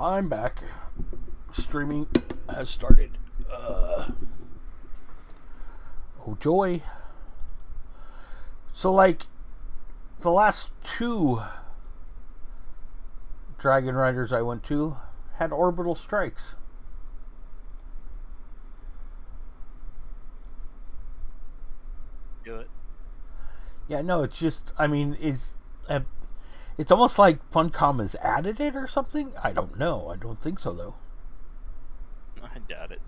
I'm back. Streaming has started. Oh joy. So like the last two Dragon Riders I went to had orbital strikes. Do it. Yeah, no, it's just, I mean, it's almost like Funcom has added it or something. I don't know. I don't think so though. I doubt it.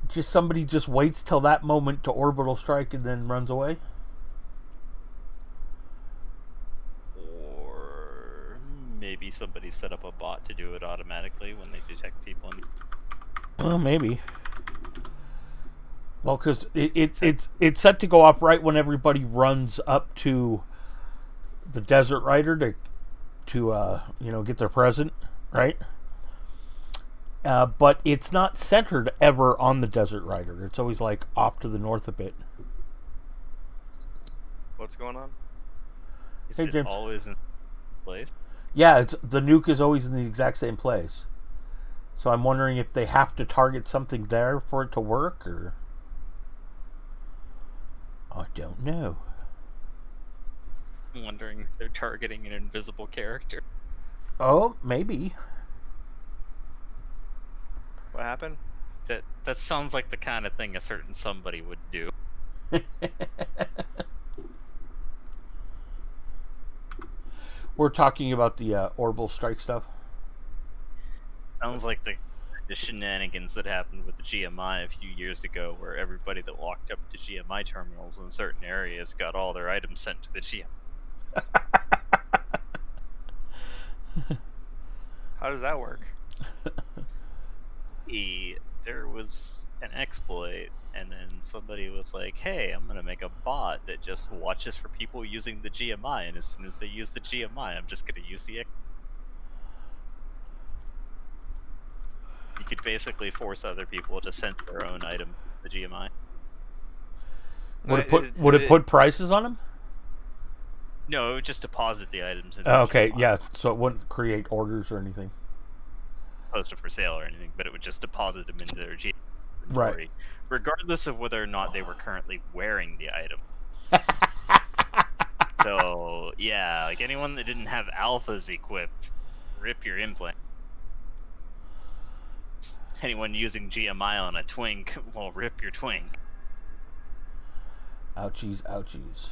Just somebody just waits till that moment to orbital strike and then runs away. Or maybe somebody set up a bot to do it automatically when they detect people. Well, maybe. Well, because it's set to go off right when everybody runs up to the Desert Rider to get their present, right? But it's not centered ever on the Desert Rider. It's always like off to the north a bit. What's going on? Is Hey, it James. always in place? Yeah, the nuke is always in the exact same place. So I'm wondering if they have to target something there for it to work, or I don't know. I'm wondering if they're targeting an invisible character. Oh, maybe. What happened? That sounds like the kind of thing a certain somebody would do. We're talking about the orbital strike stuff. Sounds like the shenanigans that happened with the GMI a few years ago, where everybody that walked up to GMI terminals in certain areas got all their items sent to the GMI. How does that work? There was an exploit, and then somebody was like, hey, I'm gonna make a bot that just watches for people using the GMI, and as soon as they use the GMI, I'm just gonna use the You could basically force other people to send their own items to the GMI. Would it put prices on them? No, it would just deposit the items in the Okay, GMI. yeah, so it wouldn't create orders or anything. Post it for sale or anything, but it would just deposit them into their GMI Right. inventory, regardless of whether or not they were currently wearing the item. So yeah, like anyone that didn't have alphas equipped, rip your implant. Anyone using GMI on a twink, well, rip your twink. Ouchies, ouchies.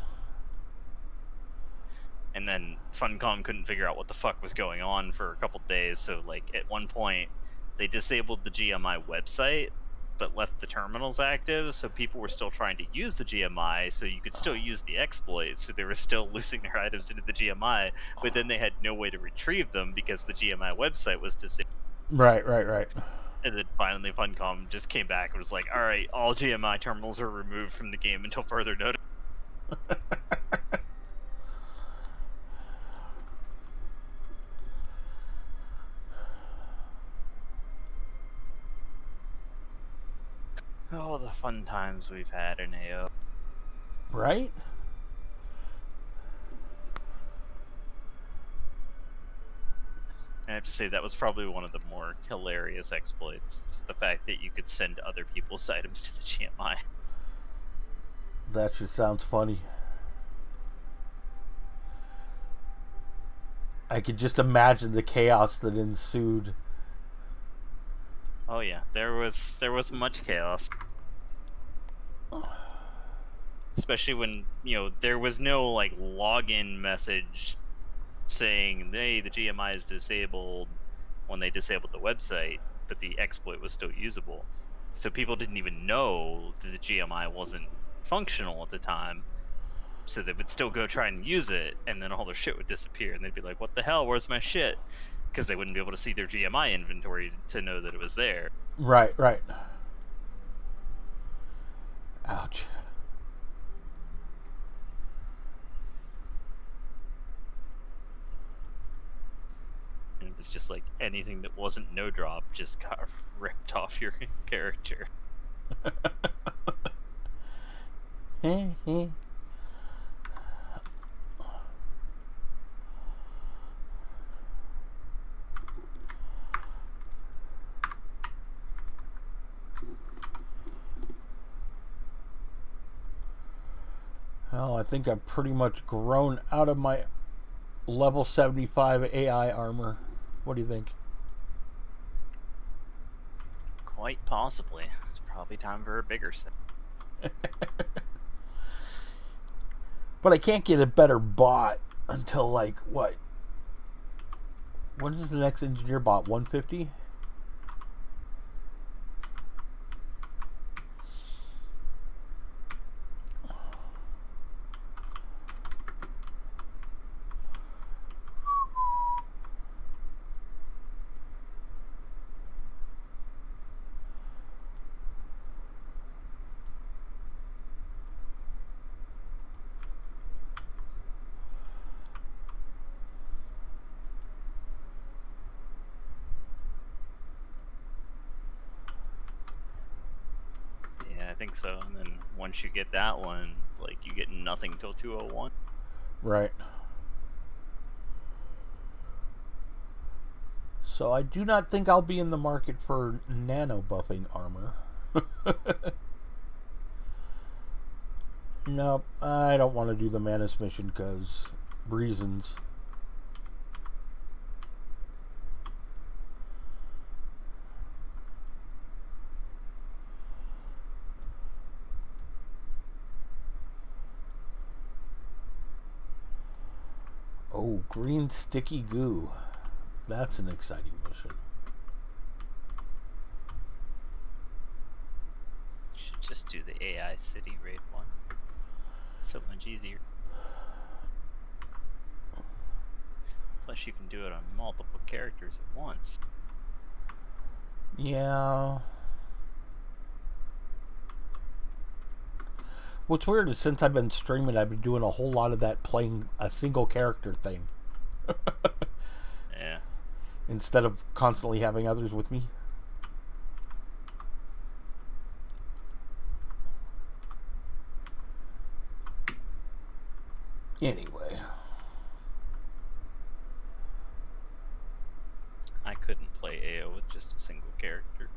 And then Funcom couldn't figure out what the fuck was going on for a couple days, so like at one point they disabled the GMI website but left the terminals active, so people were still trying to use the GMI, so you could still use the exploits, so they were still losing their items into the GMI, but then they had no way to retrieve them because the GMI website was disabled. Right. And then finally Funcom just came back and was like, alright, all GMI terminals are removed from the game until further notice. Oh, the fun times we've had in AO. Right? I have to say that was probably one of the more hilarious exploits. Just the fact that you could send other people's items to the GMI. That just sounds funny. I could just imagine the chaos that ensued. Oh yeah, there was much chaos. Especially when, there was no like login message saying, hey, the GMI is disabled when they disabled the website, but the exploit was still usable. So people didn't even know that the GMI wasn't functional at the time. So they would still go try and use it, and then all their shit would disappear, and they'd be like, what the hell, where's my shit? Because they wouldn't be able to see their GMI inventory to know that it was there. Right. Ouch. And it was just like anything that wasn't no drop just got ripped off your character. Well, I think I've pretty much grown out of my level 75 AI armor. What do you think? Quite possibly. It's probably time for a bigger set. But I can't get a better bot until, like, what? When is the next engineer bot? 150? Yeah, I think so. And then once you get that one, like, you get nothing till 201. Right. So I do not think I'll be in the market for nano buffing armor. Nope, I don't want to do the Manus mission because reasons. Oh, green sticky goo. That's an exciting mission. Should just do the AI city raid one. So much easier. Plus, you can do it on multiple characters at once. Yeah. What's weird is since I've been streaming, I've been doing a whole lot of that playing a single character thing. Yeah. Instead of constantly having others with me. Anyway. I couldn't play AO with just a single character.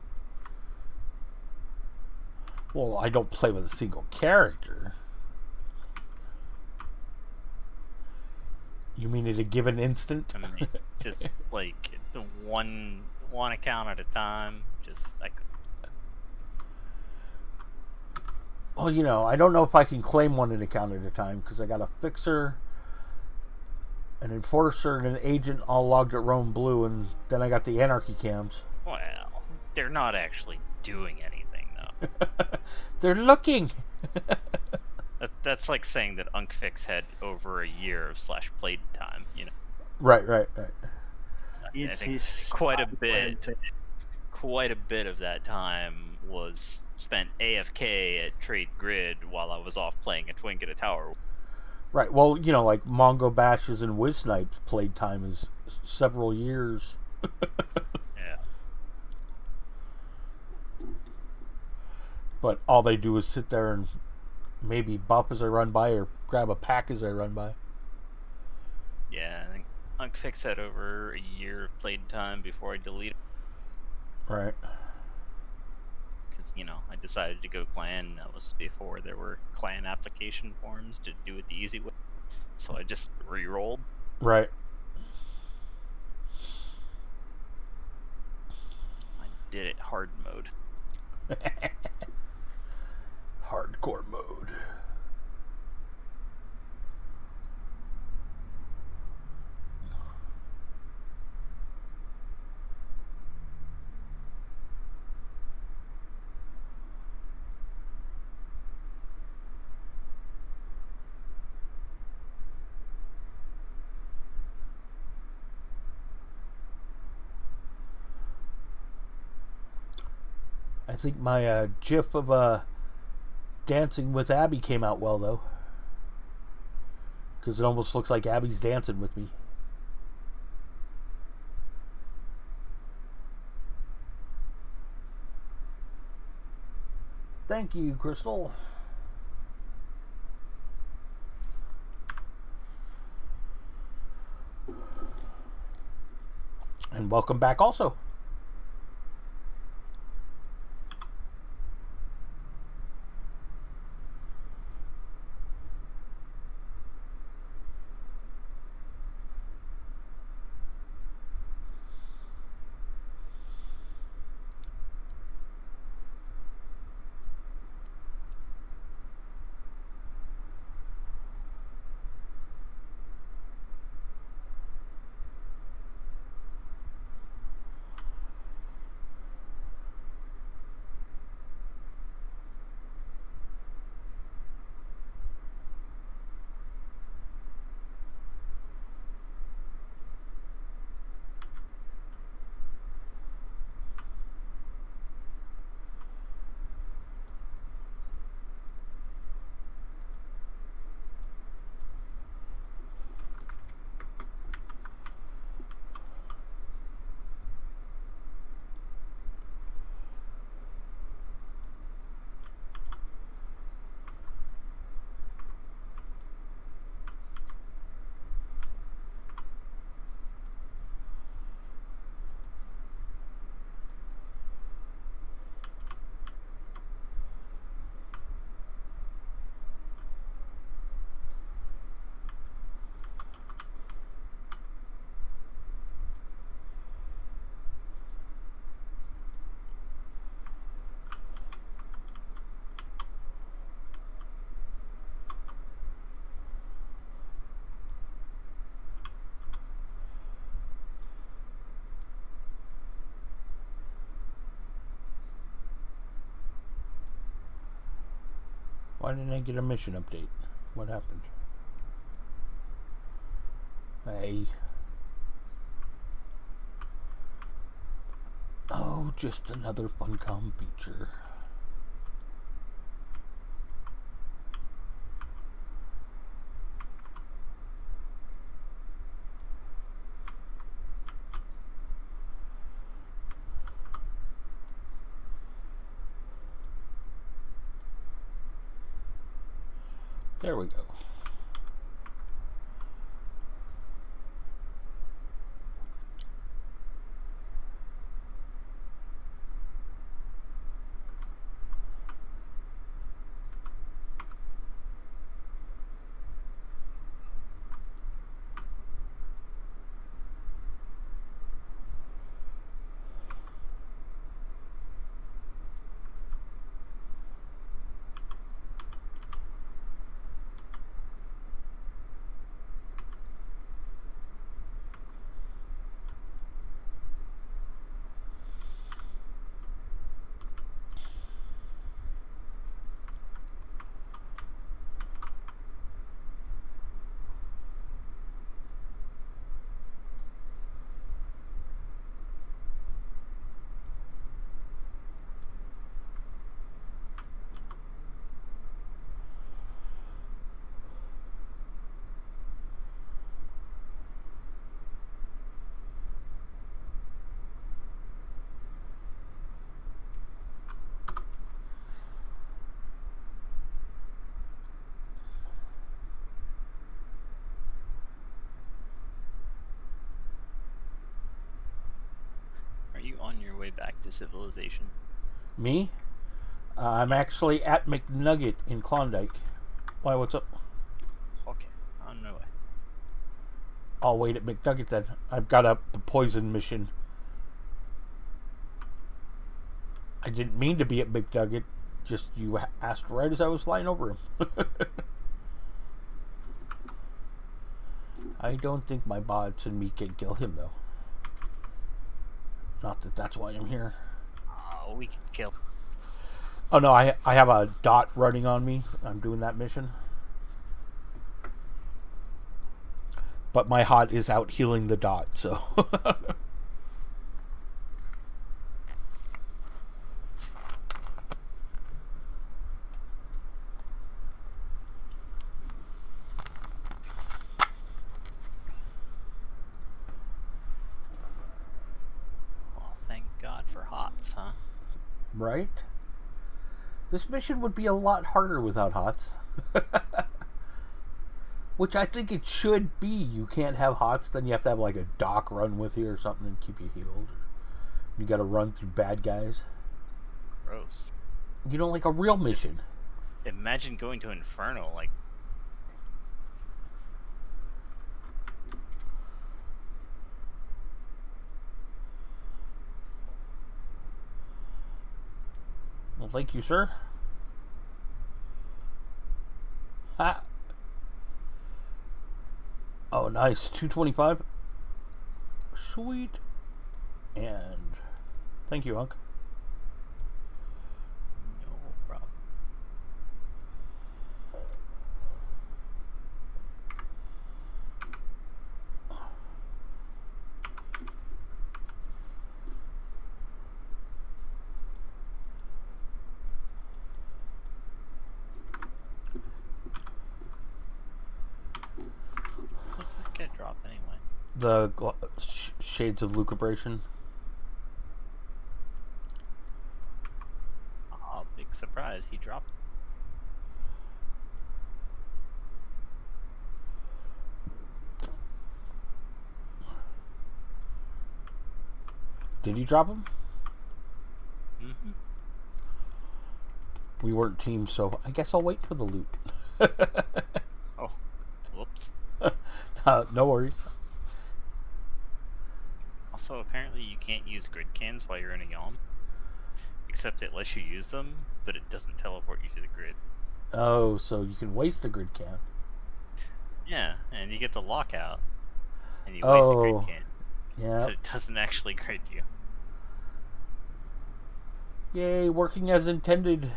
Well, I don't play with a single character. You mean at a given instant? I mean, just like the one account at a time. Just I could. Well, you know, I don't know if I can claim one account at a time because I got a fixer, an enforcer, and an agent all logged at Rome Blue, and then I got the Anarchy cams. Well, they're not actually doing anything though. They're looking. That's like saying that Unkfix had over a year of / played time. You know. Right. I think quite a bit of that time was spent AFK at Trade Grid while I was off playing a Twink at a tower. Right. Well, you know, like Mongo Bashes and Whiz Snipes played time is several years. Yeah. But all they do is sit there and maybe buff as I run by or grab a pack as I run by. Yeah, I think Unkfix had over a year of played time before I deleted. Right. Because, you know, I decided to go clan. That was before there were clan application forms to do it the easy way. So I just re-rolled. Right. I did it hard mode. Hardcore mode. I think my GIF of dancing with Abby came out well, though. Because it almost looks like Abby's dancing with me. Thank you, Crystal. And welcome back also. Why didn't I get a mission update? What happened? Hey. Oh, just another Funcom feature. There we go. Are you on your way back to civilization? Me? I'm actually at McNugget in Klondike. Why, what's up? Okay, on my way. I'll wait at McNugget then. I've got the poison mission. I didn't mean to be at McNugget. Just you asked right as I was flying over him. I don't think my bots and me can kill him, though. Not that that's why I'm here. Oh, we can kill. Oh, no, I have a dot running on me. I'm doing that mission. But my hot is out healing the dot, so... Well, thank God for HOTS, huh? Right? This mission would be a lot harder without HOTS. Which I think it should be. You can't have HOTS, then you have to have like a doc run with you or something and keep you healed. You gotta run through bad guys. Gross. You know, like a real mission. Imagine going to Inferno, like... Well, thank you, sir. Ha! Oh, nice. 225. Sweet. And thank you, Hunk. No problem. What's this get drop anyway? The Shades of Lucubration. Oh, big surprise. He dropped. Did you drop him? Mm-hmm. We weren't teams, so I guess I'll wait for the loot. Oh, whoops. No worries. Also, apparently you can't use grid cans while you're in a YOM. Except it lets you use them, but it doesn't teleport you to the grid. Oh, so you can waste the grid can. Yeah, and you get the lockout, and you waste the grid can. Yeah. But it doesn't actually grid you. Yay, working as intended.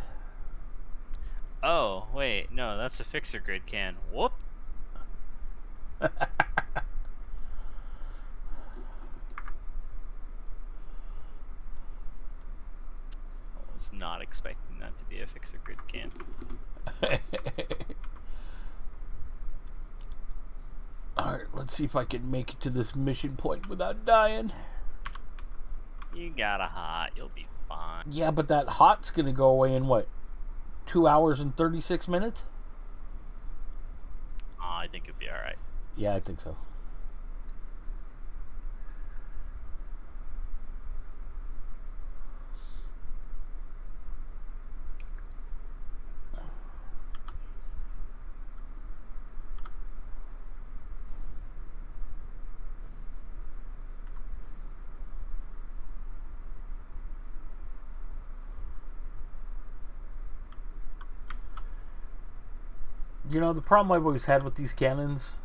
Oh, wait, no, that's a fixer grid can. Whoop! I was not expecting that to be a fixer grid can. Alright, let's see if I can make it to this mission point without dying. You got a hot, you'll be fine. Yeah, but that hot's gonna go away in what? 2 hours and 36 minutes? Oh, I think you'll be alright. Yeah, I think so. You know, the problem I've always had with these cannons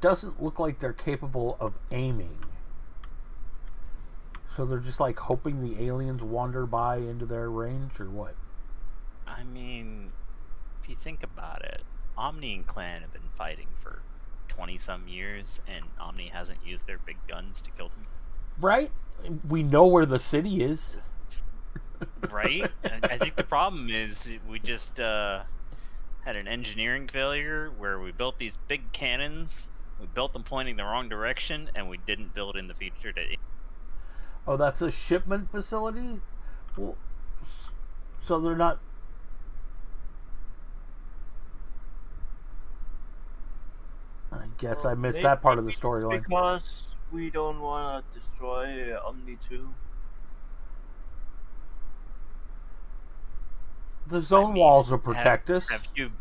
doesn't look like they're capable of aiming. So they're just like hoping the aliens wander by into their range, or what? I mean, if you think about it, Omni and Clan have been fighting for 20-some years, and Omni hasn't used their big guns to kill them. Right? We know where the city is. Right? I think the problem is we just had an engineering failure where we built these big cannons, we built them pointing the wrong direction, and we didn't build in the feature to... Oh, that's a shipment facility? Well, so they're not... I guess I missed that part of the storyline. Because we don't want to destroy Omni 2. The zone walls will protect us. Have you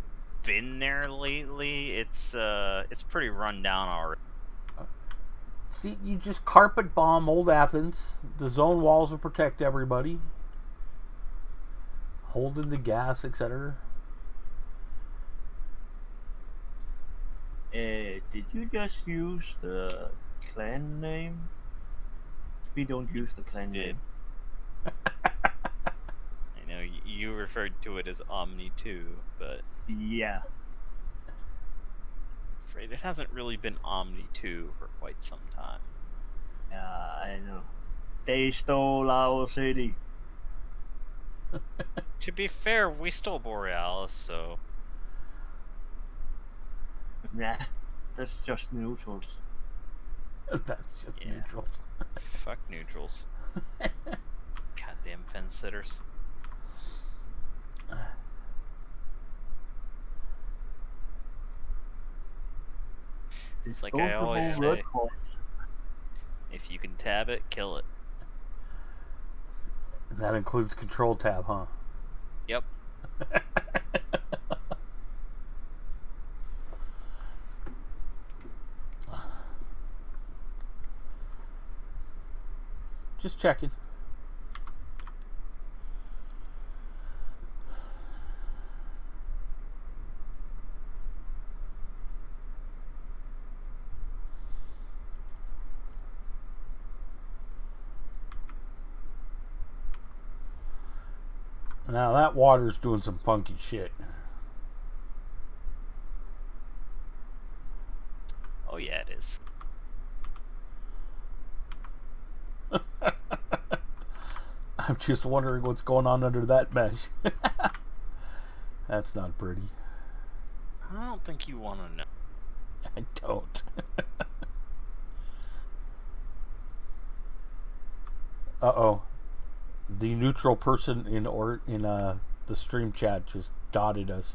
been there lately? It's pretty run down already. See, you just carpet bomb old Athens. The zone walls will protect everybody. Holding the gas, etc. Did you just use the clan name? We don't use the clan name. I know you referred to it as Omni 2, but Yeah. I'm afraid it hasn't really been Omni 2 for quite some time. Yeah, I know. They stole our city. To be fair, we stole Borealis, so... Nah, that's just neutrals. That's just Yeah. neutrals. Fuck neutrals. Goddamn fence sitters. It's like I always say, if you can tab it, kill it. And that includes control tab, huh? Yep. Just checking. Now that water's doing some funky shit. Oh yeah, it is. I'm just wondering what's going on under that mesh. That's not pretty. I don't think you want to know. I don't. Uh-oh. The neutral person in the stream chat just dotted us.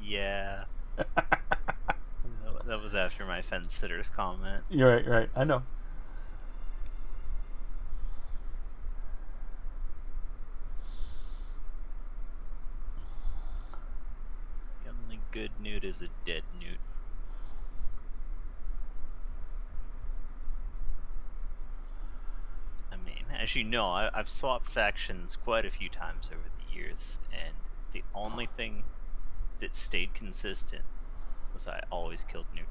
Yeah. That was after my fence sitters comment. You're right. I know. The only good newt is a dead newt. I mean, as you know, I've swapped factions quite a few times over the years, and the only thing that stayed consistent was I always killed newt.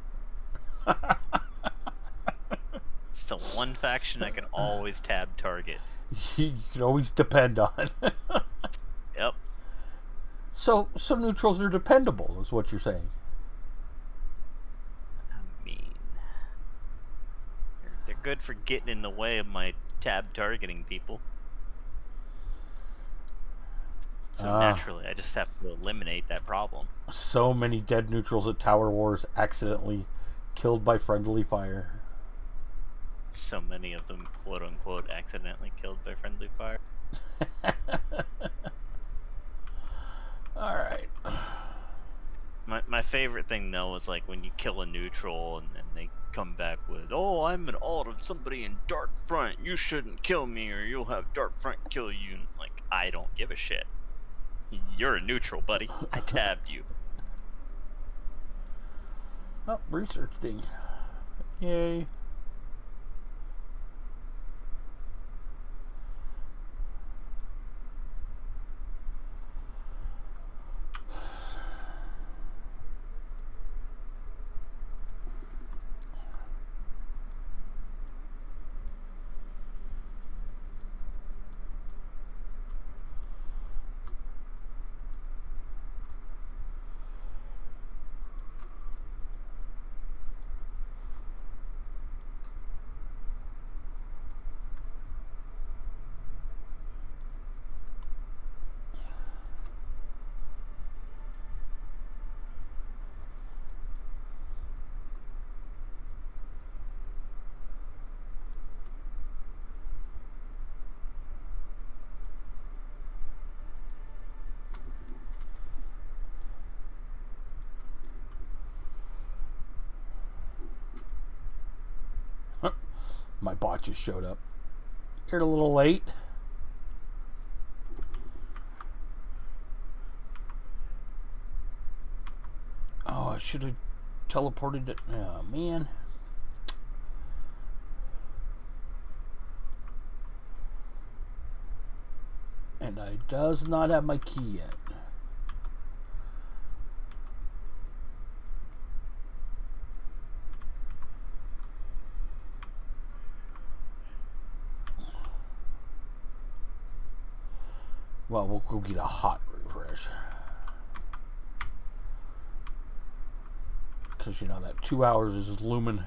It's the one faction I can always tab target. You can always depend on. So neutrals are dependable, is what you're saying. I mean, they're good for getting in the way of my tab targeting people. So naturally, I just have to eliminate that problem. So many dead neutrals at Tower Wars accidentally killed by friendly fire. So many of them, quote unquote, accidentally killed by friendly fire. Alright. My favorite thing though is like when you kill a neutral and then they come back with, "Oh, I'm an alt of somebody in Dark Front. You shouldn't kill me, or you'll have Dark Front kill you." And like, I don't give a shit. You're a neutral, buddy. I tabbed you. Oh, research ding. Yay. My bot just showed up. You're a little late. Oh, I should have teleported it. Oh, man. And I does not have my key yet. Well, we'll go get a hot refresh. Because, you know, that 2 hours is looming.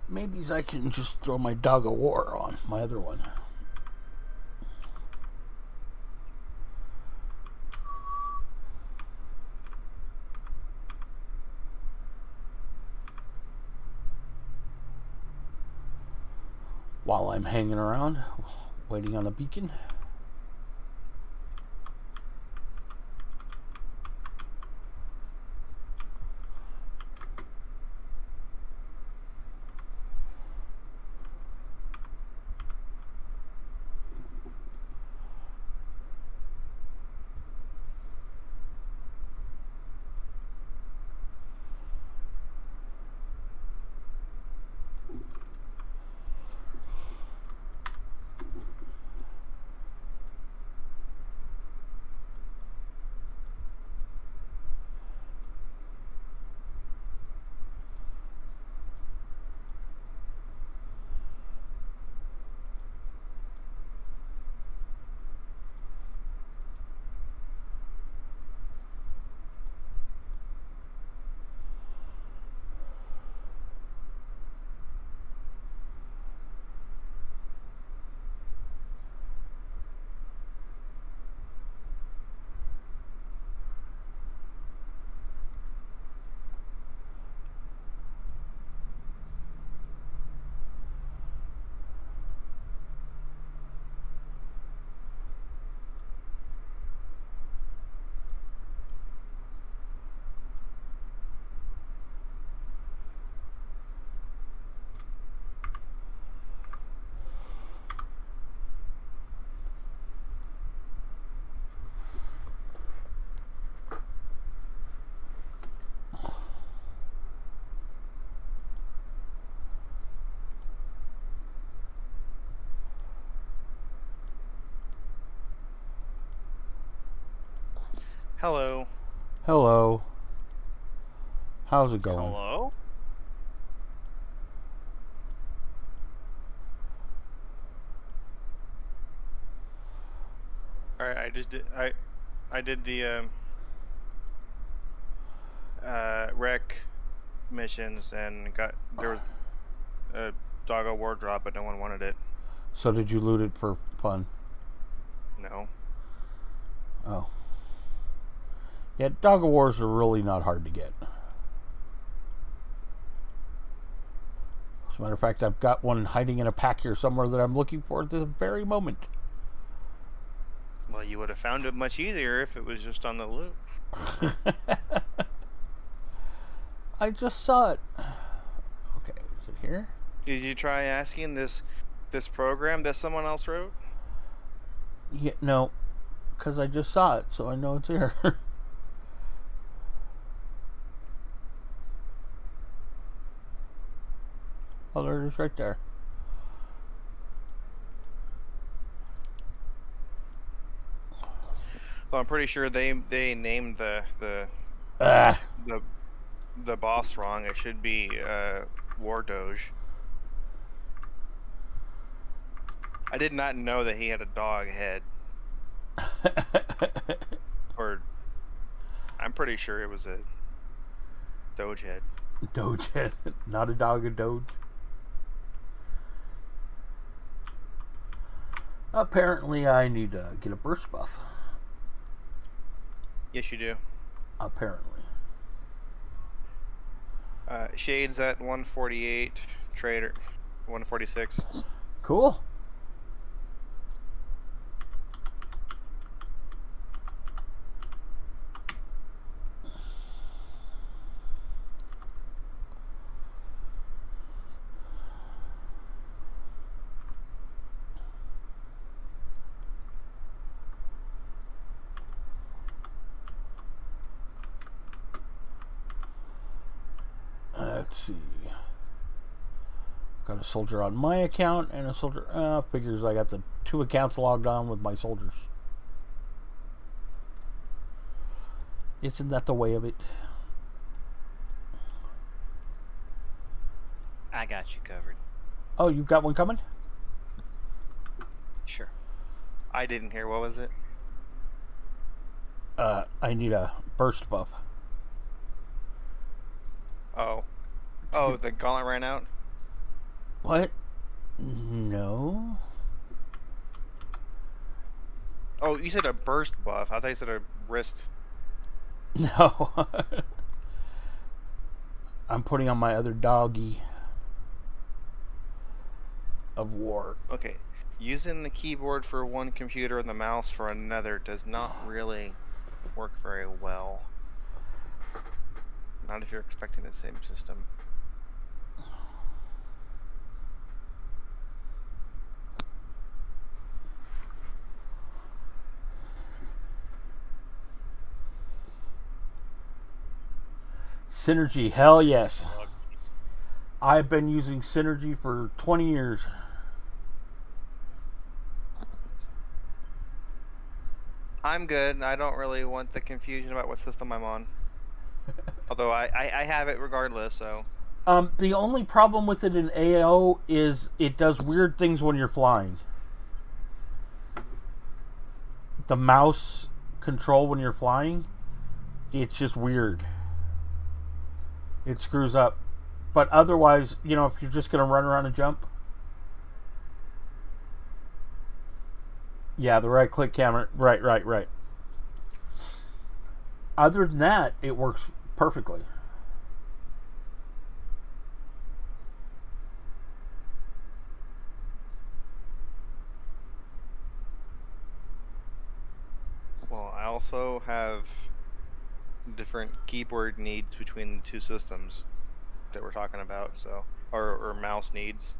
Maybe I can just throw my Dog of War on my other one. While I'm hanging around, waiting on a beacon. Hello. Hello. How's it going? Hello? All right, I did the rec missions and there was a Dog of War drop, but no one wanted it. So did you loot it for fun? No. Oh. Yeah, Dog of Wars are really not hard to get. As a matter of fact, I've got one hiding in a pack here somewhere that I'm looking for at this very moment. Well, you would have found it much easier if it was just on the loop. I just saw it. Okay, is it here? Did you try asking this program that someone else wrote? Yeah, no, because I just saw it, so I know it's here. Oh, there it is right there. Well, I'm pretty sure they named the boss wrong. It should be War Doge. I did not know that he had a dog head. Or I'm pretty sure it was a Doge head. Doge head, not a dog, a Doge. Apparently, I need to get a burst buff. Yes, you do. Apparently. Shades at 148, Trader 146. Cool. Let's see. Got a soldier on my account and a soldier. Figures I got the 2 accounts logged on with my soldiers. Isn't that the way of it? I got you covered. Oh, you've got one coming? Sure. I didn't hear. What was it? I need a burst buff. Oh, the gauntlet ran out. What? No. Oh, you said a burst buff. I thought you said a wrist. No. I'm putting on my other doggy of war. Okay, using the keyboard for one computer and the mouse for another does not really work very well. Not if you're expecting the same system. Synergy, hell yes. I've been using Synergy for 20 years. I'm good. I don't really want the confusion about what system I'm on. Although I have it regardless, so. The only problem with it in AO is it does weird things when you're flying. The mouse control when you're flying, it's just weird. It screws up. But otherwise, you know, if you're just going to run around and jump. Yeah, the right click camera. Right. Other than that, it works perfectly. Well, I also have different keyboard needs between the two systems that we're talking about, so or mouse needs.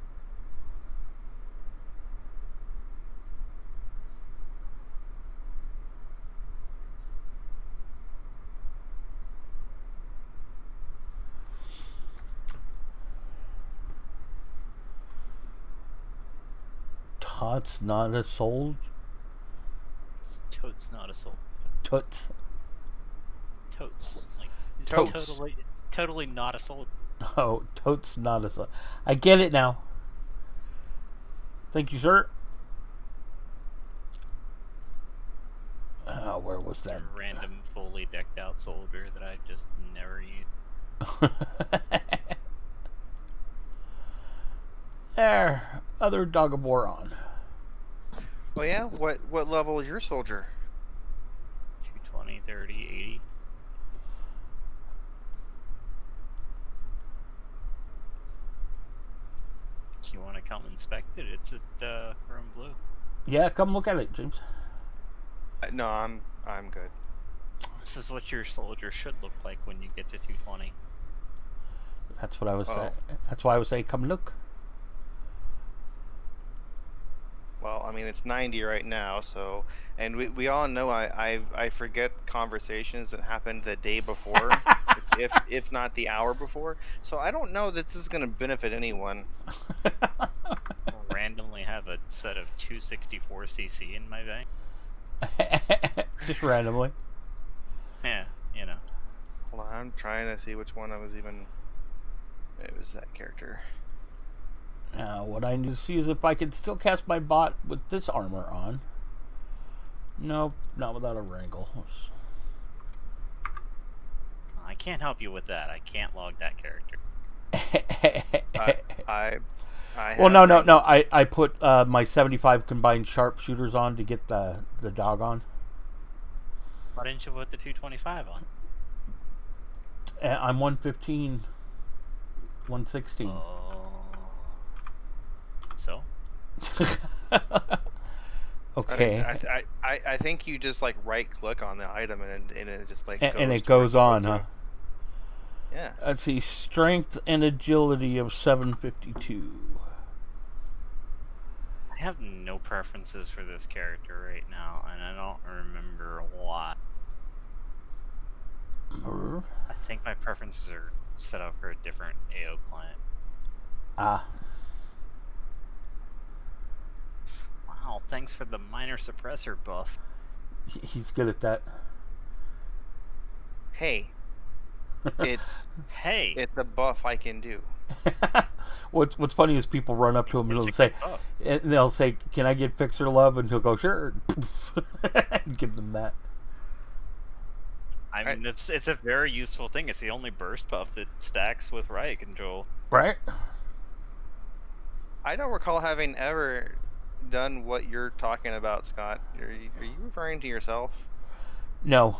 Tots not a soul. Totes not a soul. Toots. Totes. Like, it's Totes. totally not a soul. Oh, totes not a soul. I get it now. Thank you, sir. Where was Just that? a random, fully decked out soldier that I just never use. There, other dog of war on. Oh yeah, what level is your soldier? 220, 30, 80. You want to come inspect it? It's at room blue. Yeah, come look at it, James. No, I'm good. This is what your soldier should look like when you get to 220. That's what I was Oh. saying. That's why I was saying, come look. Well, I mean it's 90 right now, so and we all know I forget conversations that happened the day before, if not the hour before. So I don't know that this is going to benefit anyone. I'll randomly have a set of 264cc in my bank. Just randomly. Yeah, you know. Hold on, I'm trying to see which one I was even. It was that character. Now, what I need to see is if I can still cast my bot with this armor on. Nope, not without a wrangle. I can't help you with that. I can't log that character. I Well, have no. I put my 75 combined sharpshooters on to get the dog on. Why didn't you put the 225 on? I'm 115, 116. So? Okay. I think you just like right click on the item and it just like And it towards goes on, huh? Yeah. Let's see, strength and agility of 752. I have no preferences for this character right now, and I don't remember a lot. I think my preferences are set up for a different AO client. Ah. Wow, thanks for the minor suppressor buff. He's good at that. Hey. It's Hey! a buff I can do. What's funny is people run up to him and It's they'll a say, good buff. and they'll say, "Can I get Fixer Love?" And he'll go, "Sure." And give them that. I mean, it's a very useful thing. It's the only burst buff that stacks with riot control. Right? I don't recall having ever done what you're talking about, Scott. Are you referring to yourself? No,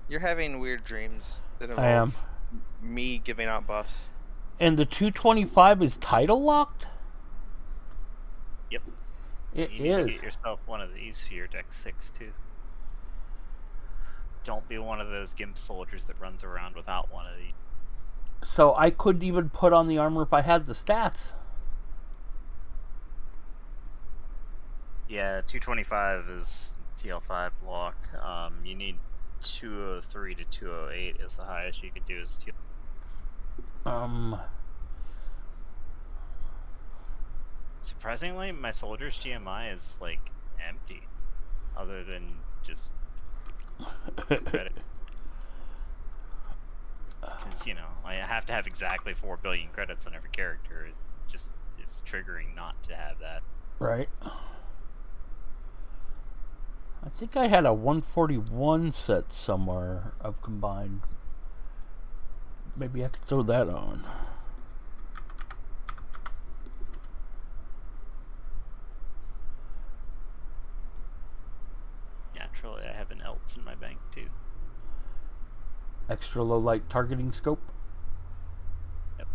You're having weird dreams that I am. involve me giving out buffs. And the 225 is title locked? Yep. It You need to is. get yourself one of these for your deck 6 too. Don't be one of those gimp soldiers that runs around without one of these. So I couldn't even put on the armor if I had the stats. Yeah, 225 is TL5 block. You need 203 to 208 is the highest you could do as TL. Surprisingly, my soldier's GMI is like empty, other than just credit. Because I have to have exactly 4 billion credits on every character. It's triggering not to have that. Right. I think I had a 141 set somewhere of combined. Maybe I could throw that on. Naturally, I have an else in my bank too. Extra low light targeting scope. Yep.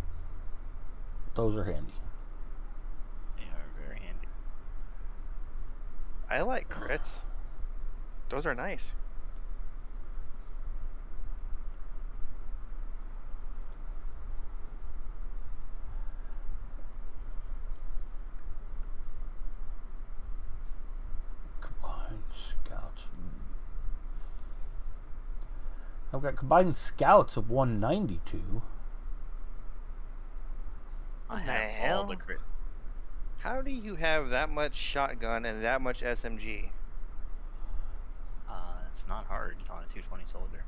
Those are handy. They are very handy. I like crits. Those are nice. Combined scouts. I've got combined scouts of 192. I What the have all hell? the crit. How do you have that much shotgun and that much SMG? It's not hard on a 220 soldier.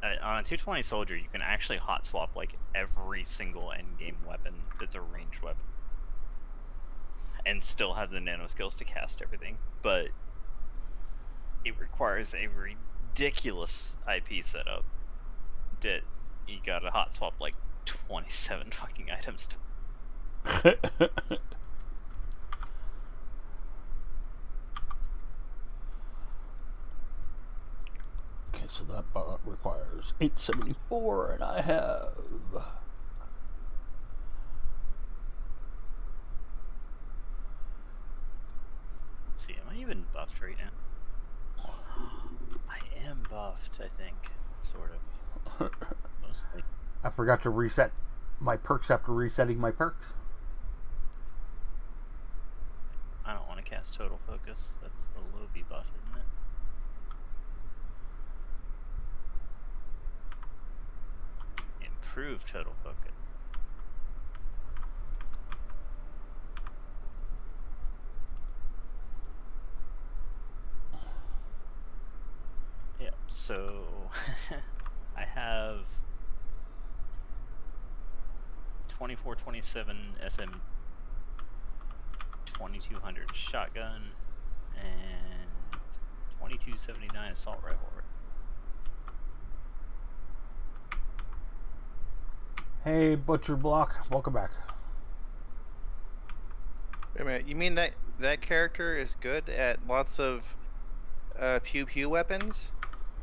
On a 220 soldier, you can actually hot swap like every single endgame weapon that's a ranged weapon, and still have the nano skills to cast everything. But it requires a ridiculous IP setup that you gotta hot swap like 27 fucking items to. Okay, so that bot requires 874, and I have. Let's see, am I even buffed right now? I am buffed, I think. Sort of. Mostly. I forgot to reset my perks after resetting my perks. I don't want to cast Total Focus. That's the Lobi buff, isn't it? Improve Total Focus. Yep, so I have 2427 SM 2200 shotgun and 2279 assault rifle. Hey, Butcher Block, welcome back. Wait a minute, you mean that character is good at lots of pew pew weapons?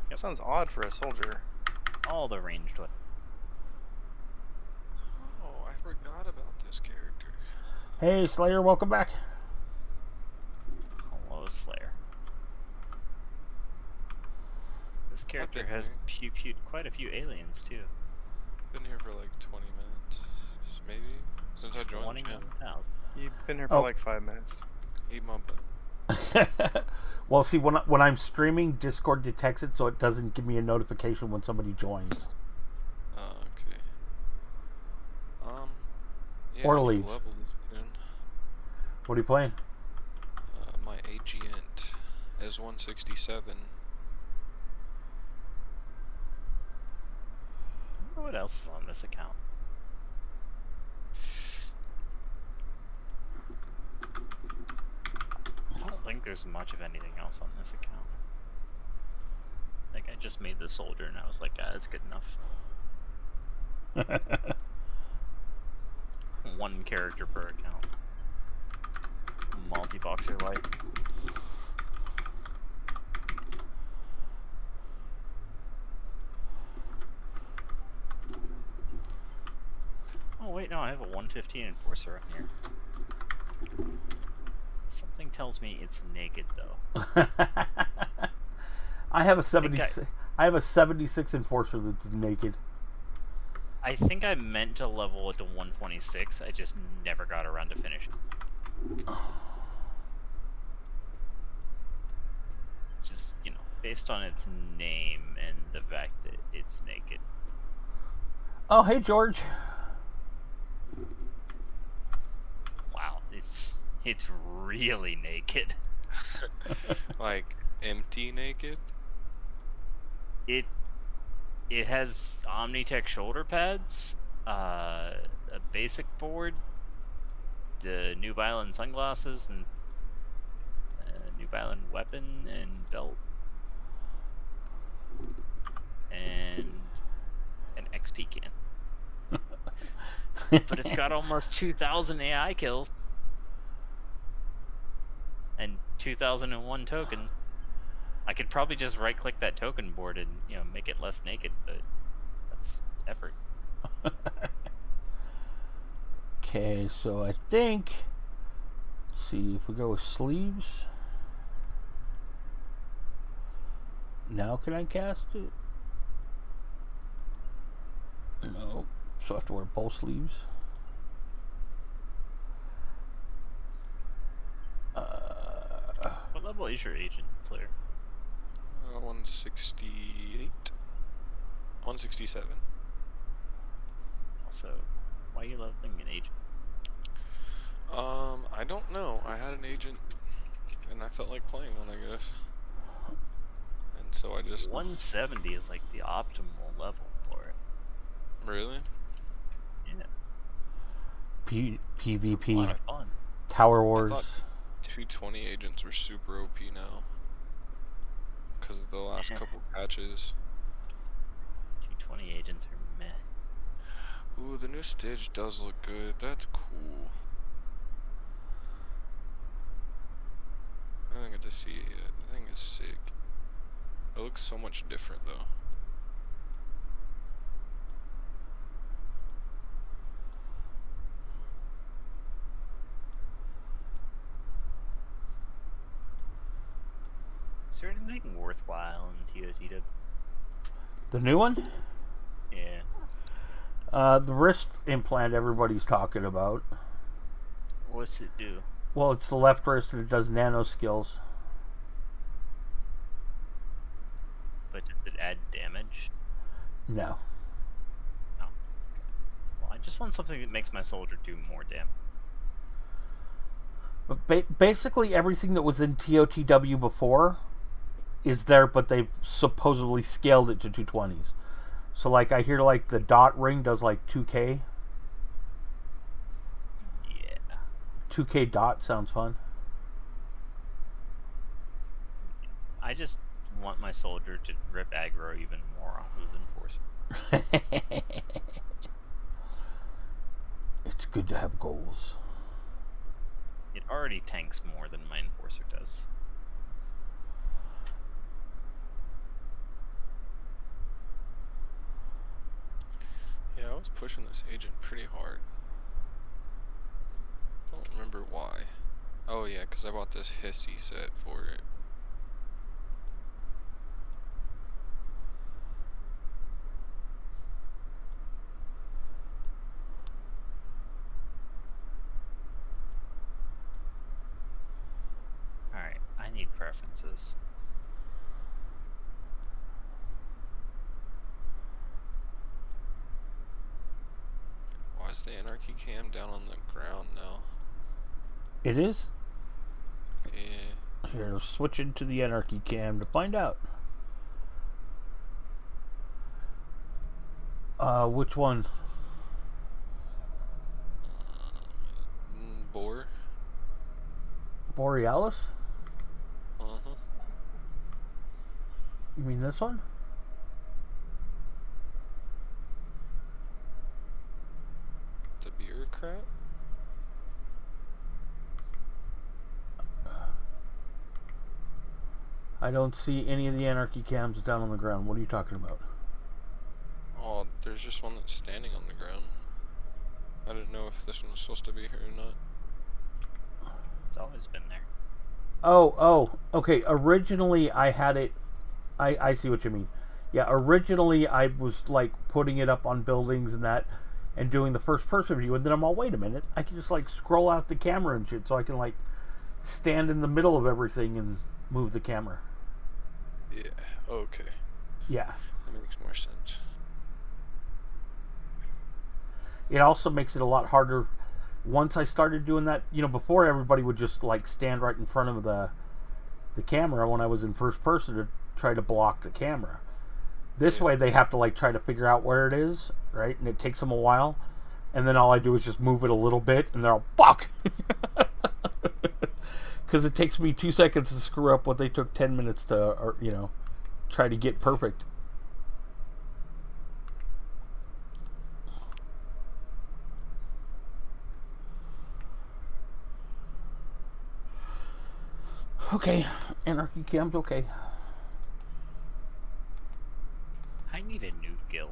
Yep. Sounds odd for a soldier. All the ranged weapons. Oh, I forgot about this character. Hey, Slayer, welcome back. Hello, Slayer. This character been has here. pewed quite a few aliens too. Been here for like 20 minutes, maybe, since I joined the channel. 21,000. You've been here for Oh. like 5 minutes. Eat my butt. Well, see, when I'm streaming, Discord detects it, so it doesn't give me a notification when somebody joins. Okay. Yeah, Or I need to leaves. level soon. What are you playing? My agent is 167. What else is on this account? there's much of anything else on this account. Like, I just made the soldier, and I was like, ah, that's good enough. One character per account. Multi-boxer life. Oh wait, no, I have a 115 enforcer on here. Something tells me it's naked though. I have a 76. I have a 76 enforcer that's naked. I think I meant to level it to 126. I just never got around to finishing. Just, you know, based on its name and the fact that it's naked. Oh, hey George. Wow, it's really naked. Like empty naked. It has Omnitech shoulder pads, a basic board, the New Violin sunglasses, and New Violin weapon and belt, and an XP can. But it's got almost 2,000 AI kills and 2,001 tokens. I could probably just right-click that token board and, you know, make it less naked, but that's effort. Okay, so I think. Let's see if we go with sleeves. Now can I cast it? No. So I have to wear both sleeves. What level is your agent, Slayer? 168. 167. Also, why are you leveling an agent? I don't know. I had an agent, and I felt like playing one, I guess. And so I just... 170 is like the optimal level for it. Really? Yeah. PvP. A lot of fun. Tower I Wars. thought 220 agents were super OP now. Because of the last couple patches. 220 agents are meh. Ooh, the new stage does look good. That's cool. I didn't get to see it yet. The thing is sick. It looks so much different though. Is there anything worthwhile in TOTW? The new one? Yeah. The wrist implant everybody's talking about. What's it do? Well, it's the left wrist and it does nano skills. But does it add damage? No. No. Well, I just want something that makes my soldier do more damage. But basically everything that was in TOTW before is there, but they've supposedly scaled it to 220s. So like I hear like the dot ring does like 2K. Yeah. 2K dot sounds fun. I just want my soldier to rip aggro even more off of Enforcer. It's good to have goals. It already tanks more than my Enforcer does. Yeah, I was pushing this agent pretty hard. Don't remember why. Oh yeah, because I bought this hissy set for it. Alright, I need preferences. Why is the Anarchy cam down on the ground now? It is? Yeah. Here, switch into the Anarchy cam to find out. Which one? Boar? Borealis? You mean this one? The bureaucrat? I don't see any of the Anarchy cams down on the ground. What are you talking about? Oh, there's just one that's standing on the ground. I didn't know if this one was supposed to be here or not. It's always been there. Oh, okay. Originally, I had it. I see what you mean. Yeah, originally I was like putting it up on buildings and that, and doing the first person view, and then I'm all, wait a minute, I can just like scroll out the camera and shit, so I can like stand in the middle of everything and move the camera. Yeah, okay. Yeah. That makes more sense. It also makes it a lot harder once I started doing that. You know, before everybody would just like stand right in front of the camera when I was in first person to try to block the camera. This way they have to like try to figure out where it is, right? And it takes them a while. And then all I do is just move it a little bit and they're all, fuck! Because it takes me 2 seconds to screw up what they took 10 minutes to, or, you know, try to get perfect. Okay, Anarchy Cam's okay. I need a new guild.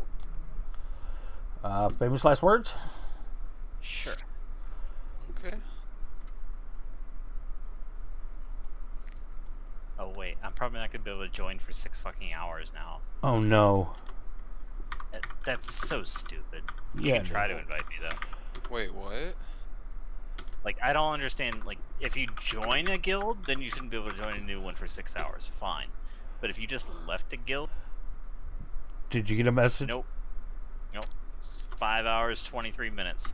Famous last words? Sure. Okay. Oh wait, I'm probably not gonna be able to join for 6 fucking hours now. Oh no. That's so stupid. You Yeah, can try to invite me though. Wait, what? Like, I don't understand, like, if you join a guild, then you shouldn't be able to join a new one for 6 hours. Fine. But if you just left a guild... Did you get a message? Nope. Nope. It's 5 hours, 23 minutes.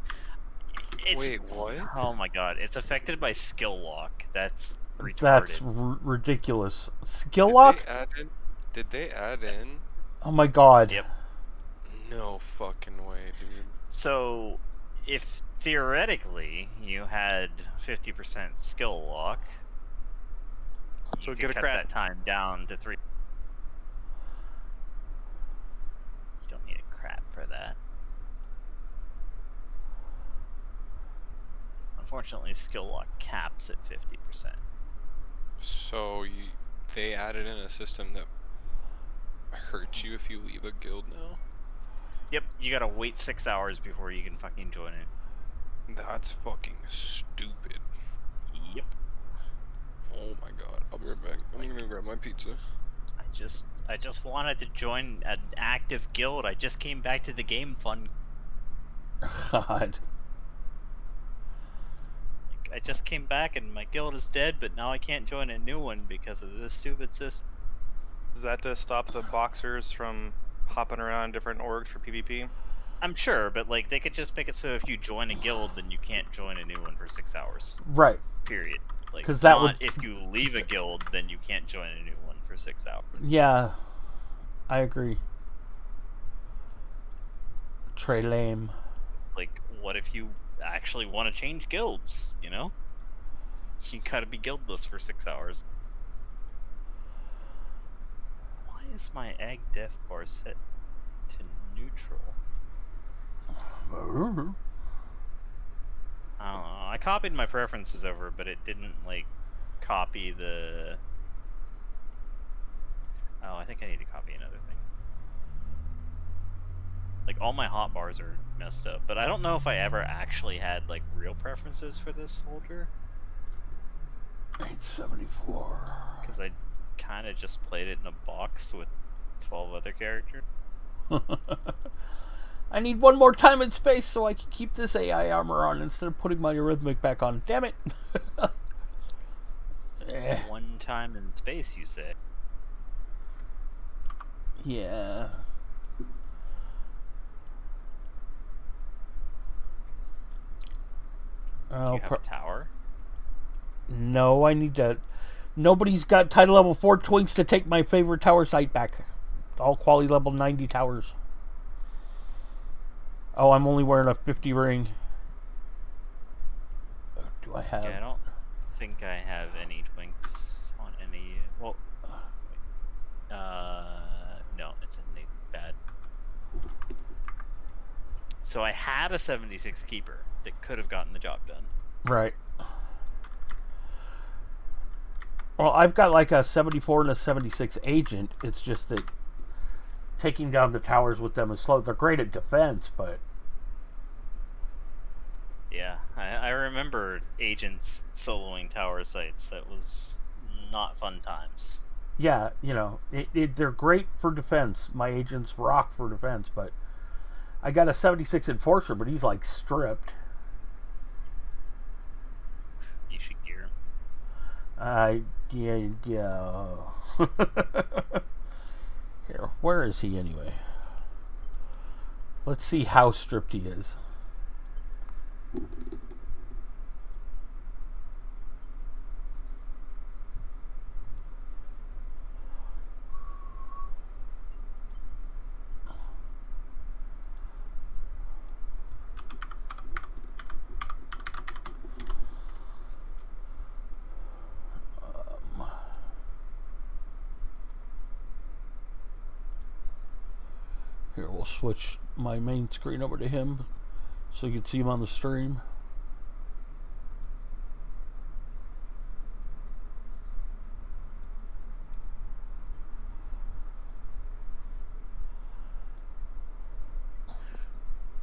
Wait, what? Oh my god. It's affected by skill lock. That's retarded. That's ridiculous. Skill lock? Did they add in? Oh my god. Yep. No fucking way, dude. So, if theoretically you had 50% skill lock, So you get could a cut crap. that time down to 3. You don't need a crap for that. Unfortunately, skill lock caps at 50%. So they added in a system that hurts you if you leave a guild now? Yep, you gotta wait 6 hours before you can fucking join it. That's fucking stupid. Yep. Oh my god. I'll be right back. I'm gonna grab my pizza. I just wanted to join an active guild. I just came back to the game fun. God. I just came back and my guild is dead, but now I can't join a new one because of this stupid system. Is that to stop the boxers from hopping around different orgs for PvP? I'm sure, but like they could just make it so if you join a guild, then you can't join a new one for 6 hours. Right. Period. Like, 'Cause that not would- if you leave a guild, then you can't join a new one for 6 hours. Yeah. I agree. Trey lame. Like, what if you actually want to change guilds, you know? You gotta be guildless for 6 hours. Why is my egg def bar set to neutral? I don't know. I copied my preferences over, but it didn't, like, copy the... Oh, I think I need to copy another thing. Like, all my hotbars are messed up, but I don't know if I ever actually had, like, real preferences for this soldier. 874. Because I kind of just played it in a box with 12 other characters. I need one more time in space so I can keep this AI armor on instead of putting my eurythmic back on. Damn it! Eh, One time in space, you say? yeah. Do Oh, you have a tower? no, I need to. Nobody's got title level 4 twinks to take my favorite tower site back. All quality level 90 towers. Oh, I'm only wearing a 50 ring. Do I have? Yeah, I don't think I have any twinks on any... Well, No, it's a bad. So I had a 76 keeper that could have gotten the job done. Right. Well, I've got like a 74 and a 76 agent. It's just that taking down the towers with them is slow. They're great at defense, but Yeah, I remember agents soloing tower sites. That was not fun times. yeah, you know, they're great for defense. My agents rock for defense, but I got a 76 enforcer, but he's like stripped. You should gear him. Yeah. Here, where is he anyway? Let's see how stripped he is. Here, we'll switch my main screen over to him so you can see him on the stream.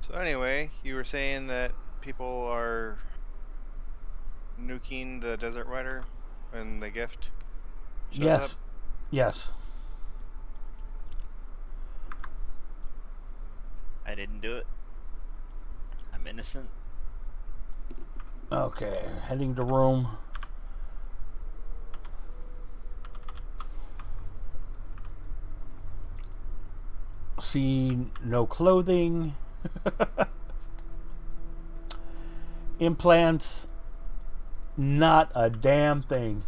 So anyway, you were saying that people are nuking the Desert Rider when the gift shows Yes. up? Yes. I didn't do it. I'm innocent. Okay, heading to Rome. See no clothing. Implants. Not a damn thing.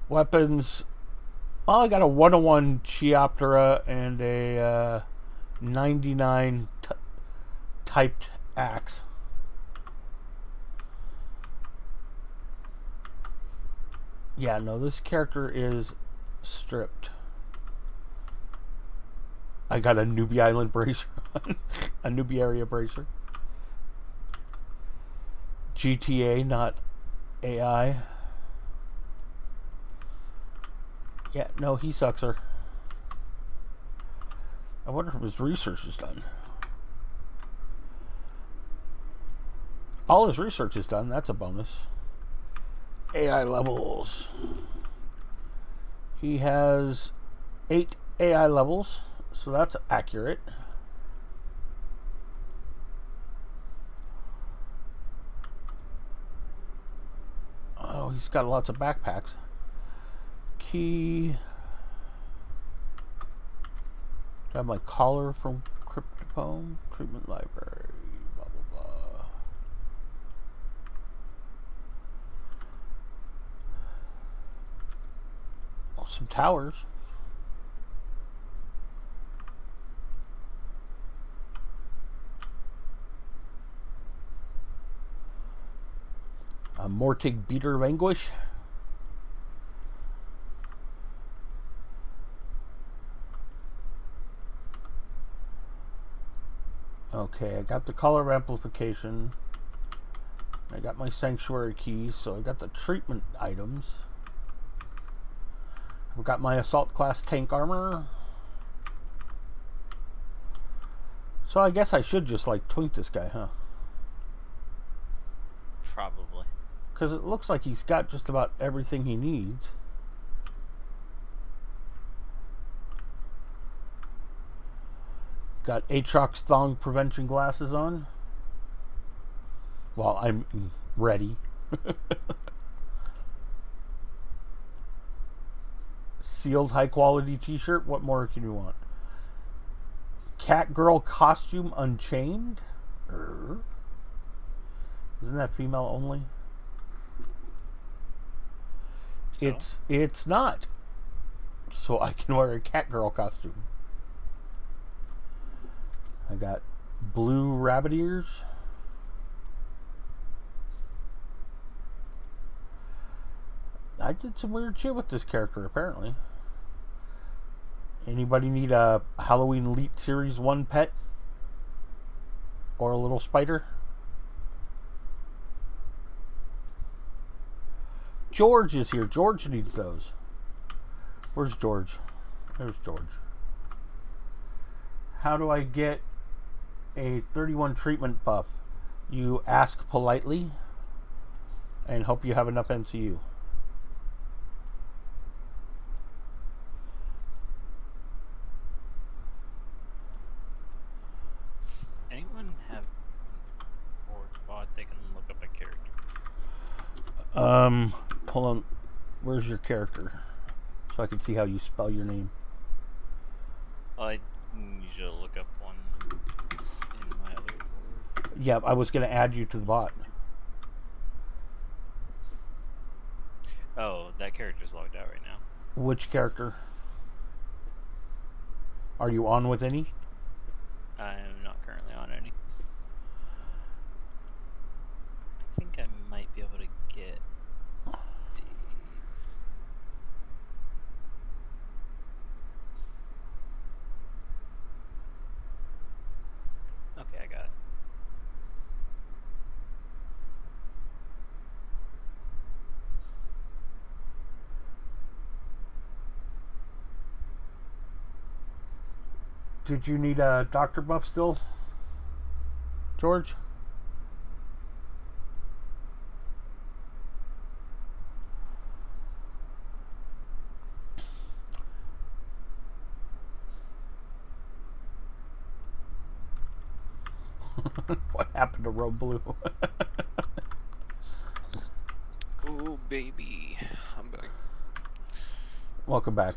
Weapons. Well, I got a 101 Chioptera and a 99 typed axe. Yeah, no, this character is stripped. I got a Nubia Island bracer on. A Nubia area bracer. GTA, not AI. Yeah, no, he sucks her. I wonder if his research is done. All his research is done. That's a bonus. AI levels. He has 8 AI levels, so that's accurate. Oh, he's got lots of backpacks. Key. Got my collar from Cryptophone. Treatment library. Blah, blah, blah. Oh, some towers. A Mortig Beater of Anguish. Okay, I got the color amplification. I got my sanctuary keys, so I got the treatment items. I've got my assault class tank armor. So I guess I should just like twink this guy, huh? Probably. Because it looks like he's got just about everything he needs. Got Aatrox thong prevention glasses on. Well, I'm ready. Sealed high quality t-shirt. What more can you want? Cat girl costume unchained. Isn't that female only? So? It's not. So I can wear a cat girl costume. I got blue rabbit ears. I did some weird shit with this character, apparently. Anybody need a Halloween Elite Series 1 pet? Or a little spider? George is here. George needs those. Where's George? There's George. How do I get a 31 treatment buff? You ask politely and hope you have enough NCU. Anyone have or bot they can look up a character? Hold on. Where's your character? So I can see how you spell your name. I need you to look up one that's in my other board. Yeah, I was going to add you to the bot. Oh, that character's logged out right now. Which character? Are you on with any? I'm not currently on any. I think I might be able to get the... Okay, I got it. Did you need a doctor buff still, George? What happened to Rome Blue? Oh baby, I'm back. Welcome back.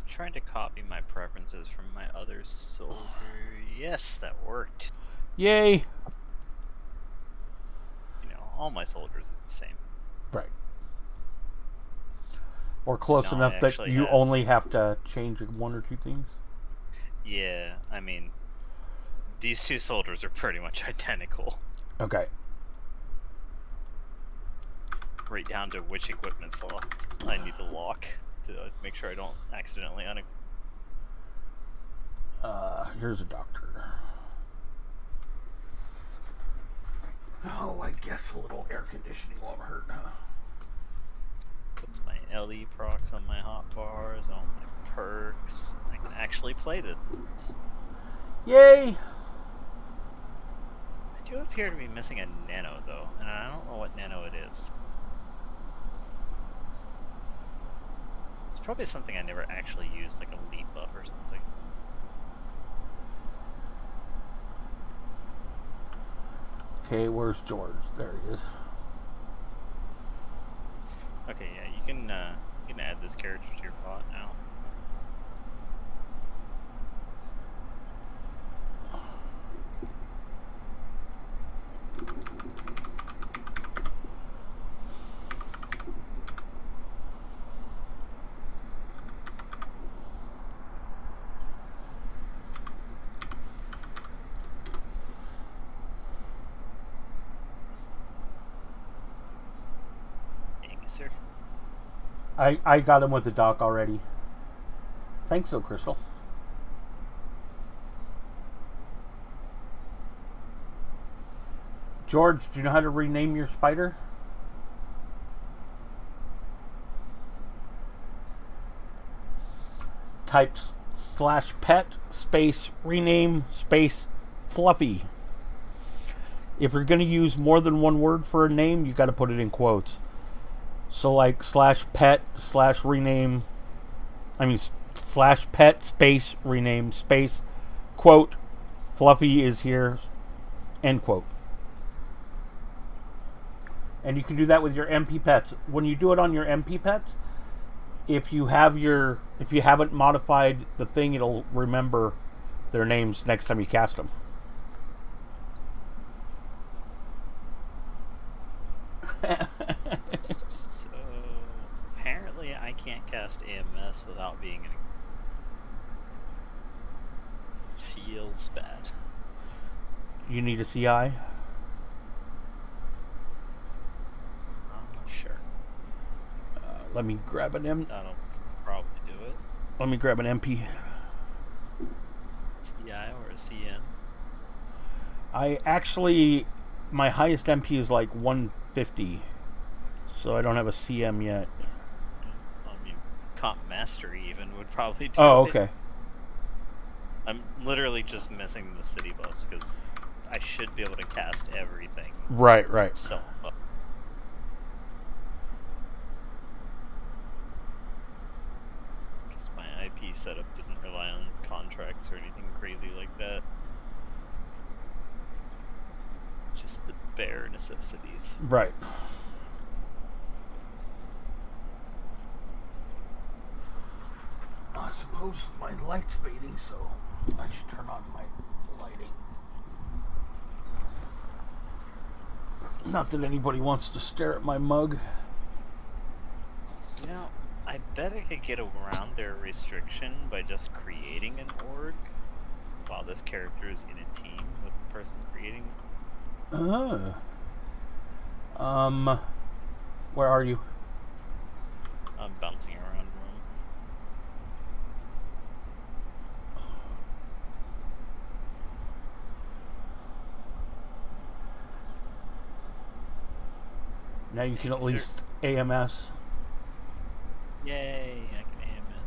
Trying to copy my preferences from my other soldier. Yes, that worked. Yay! You know, all my soldiers are the same. Right. Or close No, enough I that actually you have. only have to change one or two things? Yeah, I mean, these two soldiers are pretty much identical. Okay. Right down to which equipment slots I need to lock to make sure I don't accidentally Here's a doctor. Oh, I guess a little air conditioning won't hurt, huh? Puts my LE procs on my hotbars, all my perks. I can actually play them. Yay! I do appear to be missing a nano though, and I don't know what nano it is. It's probably something I never actually used, like a lead buff or something. Okay, where's George? There he is. Okay, yeah, you can add this character to your bot now. Thank you, sir. I got him with the doc already. Thanks, though, Crystal. George, do you know how to rename your spider? Type /pet space rename space fluffy. If you're going to use more than one word for a name, you got to put it in quotes. So like /pet /rename, /pet space rename space quote Fluffy is here, end quote. And you can do that with your MP pets. When you do it on your MP pets, if you haven't modified the thing, it'll remember their names next time you cast them. So apparently I can't cast AMS without being in a... Feels bad. You need a CI? Sure. Let me grab an M. That'll probably do it. Let me grab an MP. CI or a CM. I actually, my highest MP is like 150, so I don't have a CM yet. I mean, Comp Mastery even would probably do Oh, it. okay. I'm literally just missing the city buffs because I should be able to cast everything. Right, right. So, because my IP setup didn't rely on contracts or anything crazy like that. Just the bare necessities. Right. I suppose my light's fading, so I should turn on my lighting. Not that anybody wants to stare at my mug. You know, I bet I could get around their restriction by just creating an org while this character is in a team with the person creating. Where are you? I'm bouncing around room. Now you can at Is there- least AMS. Yay, I can aim it.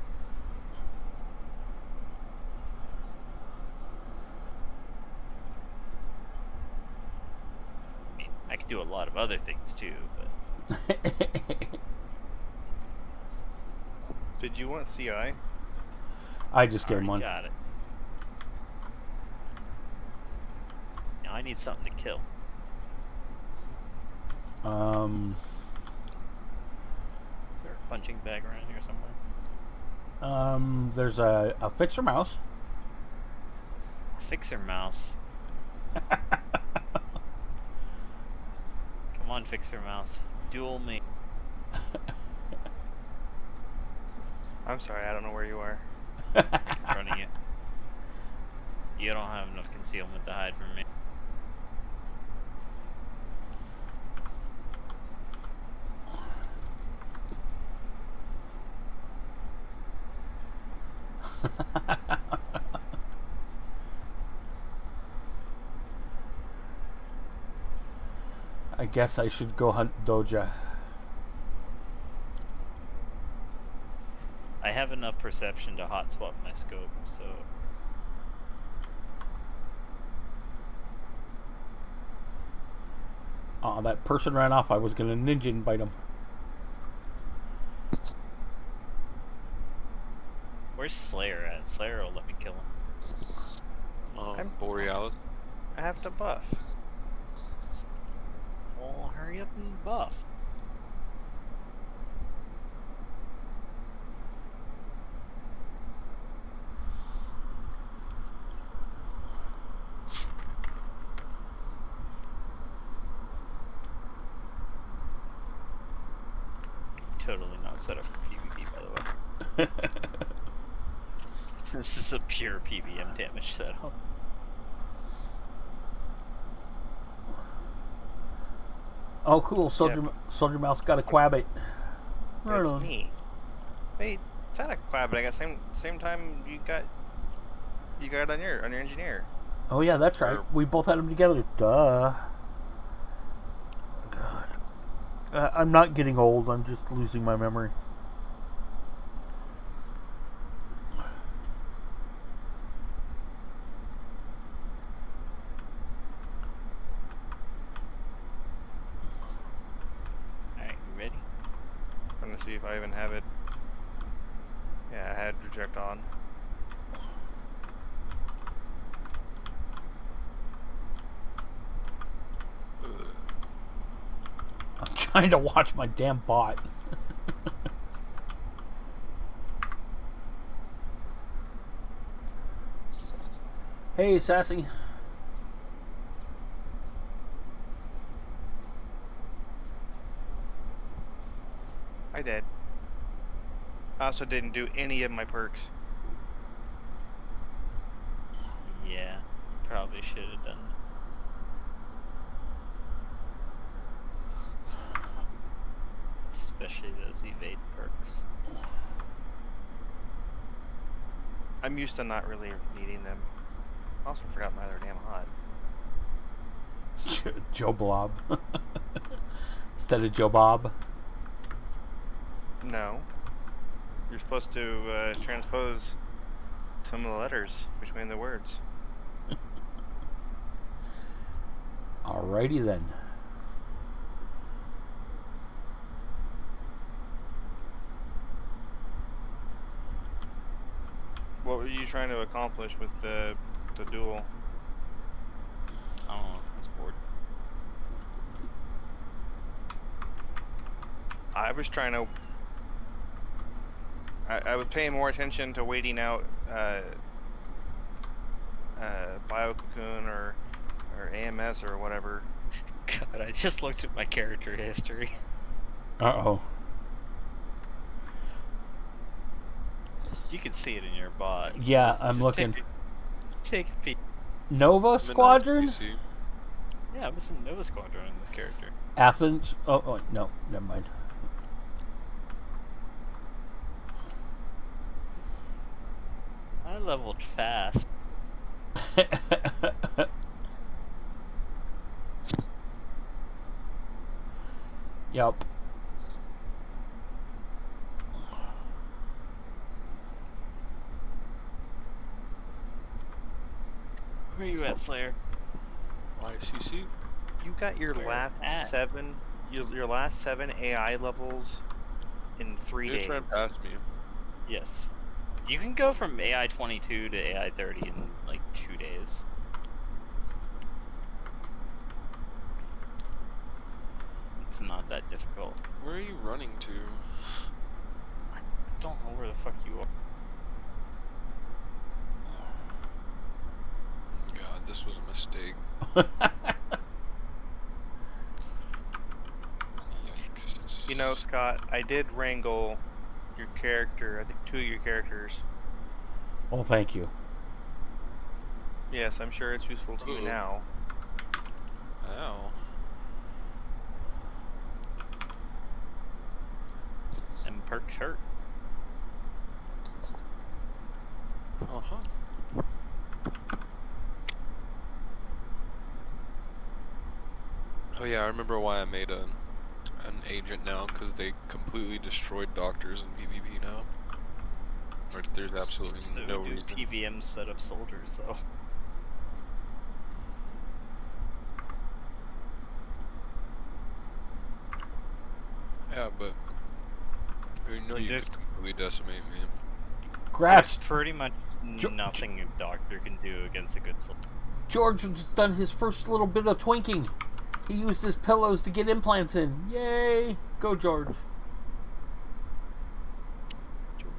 I mean, I could do a lot of other things too, but Did you want CI? I just gave already one. got it. Now I need something to kill. Is there a punching bag around here somewhere? There's a fixer mouse. Fixer mouse. Come on, Fixer mouse. Duel me. I'm sorry, I don't know where you are. In front of you. You don't have enough concealment to hide from me. I guess I should go hunt Doja. I have enough perception to hot swap my scope, so Aw, that person ran off. I was gonna ninja and bite him. where's Slayer at? Slayer will let me kill him. I'm- Borealis. I have to buff. Well, hurry up and buff. Totally not set up for PvP, by the way. This is a pure PVM damage setup. Oh, cool. Soldier Mouse got a quabbit. Right It's on. me. Wait, it's not a quad, but I got same time you got it on your engineer. Oh yeah, that's right. Or- We both had them together. Duh. God. I'm not getting old. I'm just losing my memory. Alright, you ready? I'm gonna see if I even have it. Yeah, I had reject on. I'm trying to watch my damn bot. Hey, Sassy. I did. I also didn't do any of my perks. Yeah, probably should have done it. Especially those event activate perks. I'm used to not really needing them. I also forgot my other damn hot. Joe Blob. Instead of Joe Bob. No. You're supposed to transpose some of the letters between the words. Alrighty then. What were you trying to accomplish with the duel? I don't know. I was bored. I was trying to. I was paying more attention to waiting out Bio Cocoon or AMS or whatever. God, I just looked at my character history. Uh-oh. You can see it in your bot. Yeah, I'm looking. Take a peek. Nova I'm in Squadron? STC. Yeah, I was in Nova Squadron in this character. Athens? Oh, no. Never mind. I leveled fast. Yep. Where are you at, Slayer? ICC. You got your Where last at? your last 7 AI levels in 3 You're days. trying past me. Yes. You can go from AI 22 to AI 30 in like 2 days. It's not that difficult. Where are you running to? I don't know where the fuck you are. God, this was a mistake. Yikes. You know, Scott, I did wrangle your character. I think 2 of your characters. Well, thank you. Yes, I'm sure it's useful to you Ooh. now. Ow. And perks hurt. Uh-huh. Oh yeah, I remember why I made an agent now, because they completely destroyed doctors in PvP now. Or there's absolutely So no do reason. PVM set up soldiers though. Yeah, but you know you There's- could completely decimate me. Grats. There's pretty much Jo- nothing a doctor can do against a good soldier. George has done his first little bit of twinking. He used his pillows to get implants in. Yay! Go, George. George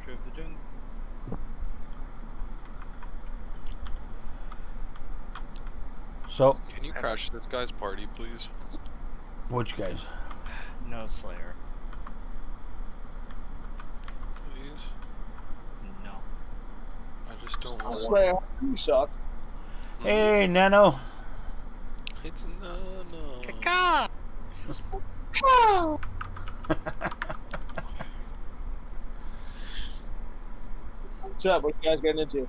of the jungle. So, Can you crash this guy's party, please? which guys? No Slayer. Please? No. I just don't want Slayer, you suck. Hey, Nano. It's no. Caca! What's up? What you guys getting into?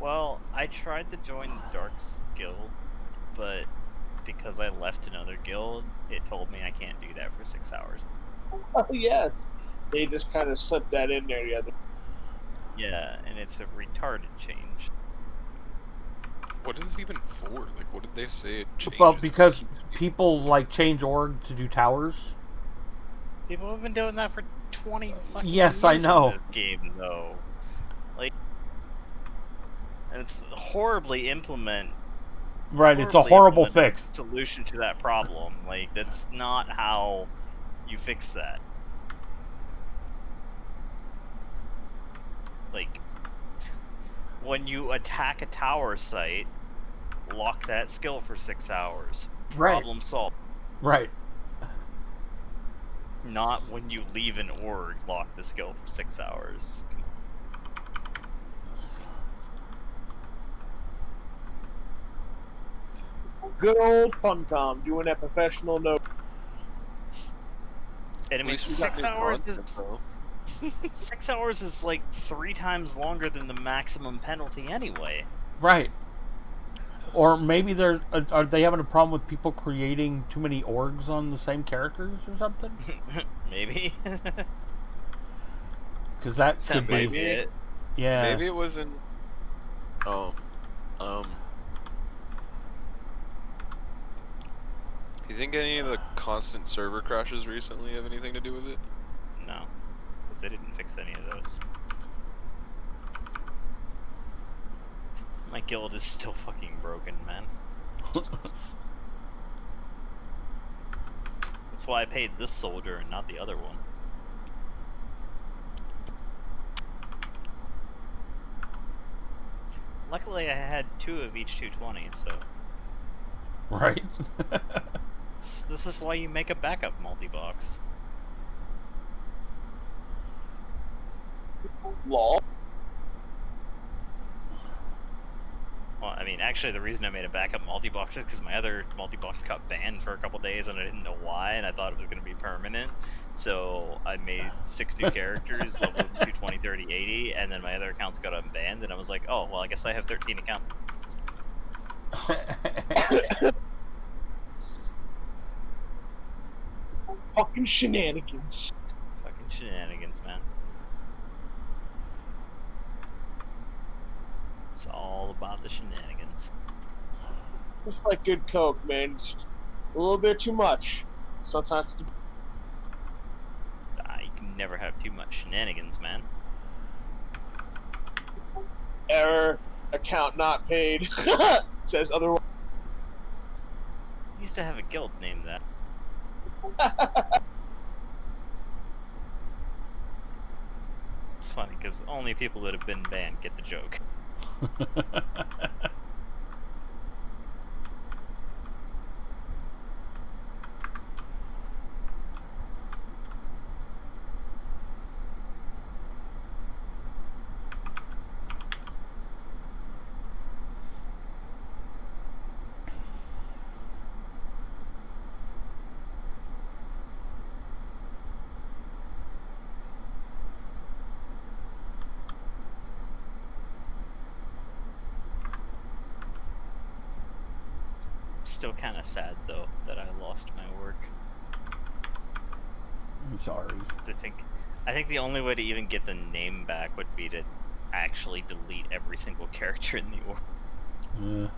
Well, I tried to join the Dark's guild, but because I left another guild, it told me I can't do that for 6 hours. Oh, yes. They just kind of slipped that in there the other. Yeah, and it's a retarded change. What is it even for? Like, what did they say it changes? Well, because people like change org to do towers. People have been doing that for 20 fucking Yes, I years know. in this game, though. Like, and it's horribly implement. Right, it's a horribly horrible implemented fix. solution to that problem. Like, that's not how you fix that. Like, when you attack a tower site, lock that skill for 6 hours. Right. Problem solved. Right. Not when you leave an org, lock the skill for 6 hours. Good old Funcom doing that professional note. And I At mean, least we got 6 new hours is content, though. 6 hours is like 3 times longer than the maximum penalty anyway. Right. Or maybe are they having a problem with people creating too many orgs on the same characters or something? Maybe. Because that That could might be. be it. Yeah. Maybe it wasn't. Oh, you think any of the constant server crashes recently have anything to do with it? No, because they didn't fix any of those. My guild is still fucking broken, man. That's why I paid this soldier and not the other one. Luckily, I had 2 of each 220, so Right. this is why you make a backup multi-box. Lol. Well, I mean, actually, the reason I made a backup multi-box is because my other multi-box got banned for a couple days, and I didn't know why, and I thought it was going to be permanent. So I made 6 new characters, leveled them 220, 30, 80, and then my other accounts got unbanned, and I was like, oh, well, I guess I have 13 accounts. Fucking shenanigans. Fucking shenanigans, man. It's all about the shenanigans. Just like good coke, man. Just a little bit too much. Sometimes it's You can never have too much shenanigans, man. error. Account not paid. Says otherwise. I used to have a guild named that. It's funny, because only people that have been banned get the joke. Still kind of sad, though, that I lost my work. I'm sorry. I think the only way to even get the name back would be to actually delete every single character in the org, Yeah.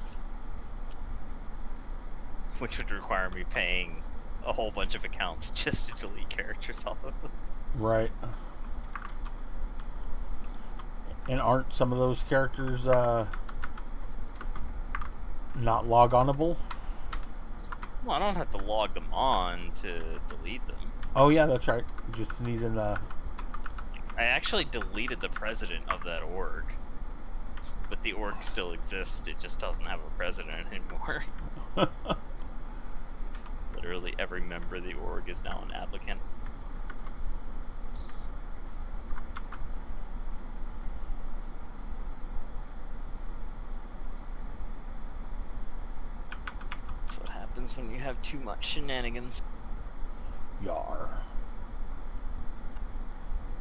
which would require me paying a whole bunch of accounts just to delete characters off of them. Right. And aren't some of those characters not log-onable? Well, I don't have to log them on to delete them. Oh yeah, that's right. Just needing the. I actually deleted the president of that org, but the org still exists. It just doesn't have a president anymore. Literally every member of the org is now an applicant. That's what happens when you have too much shenanigans. Yar.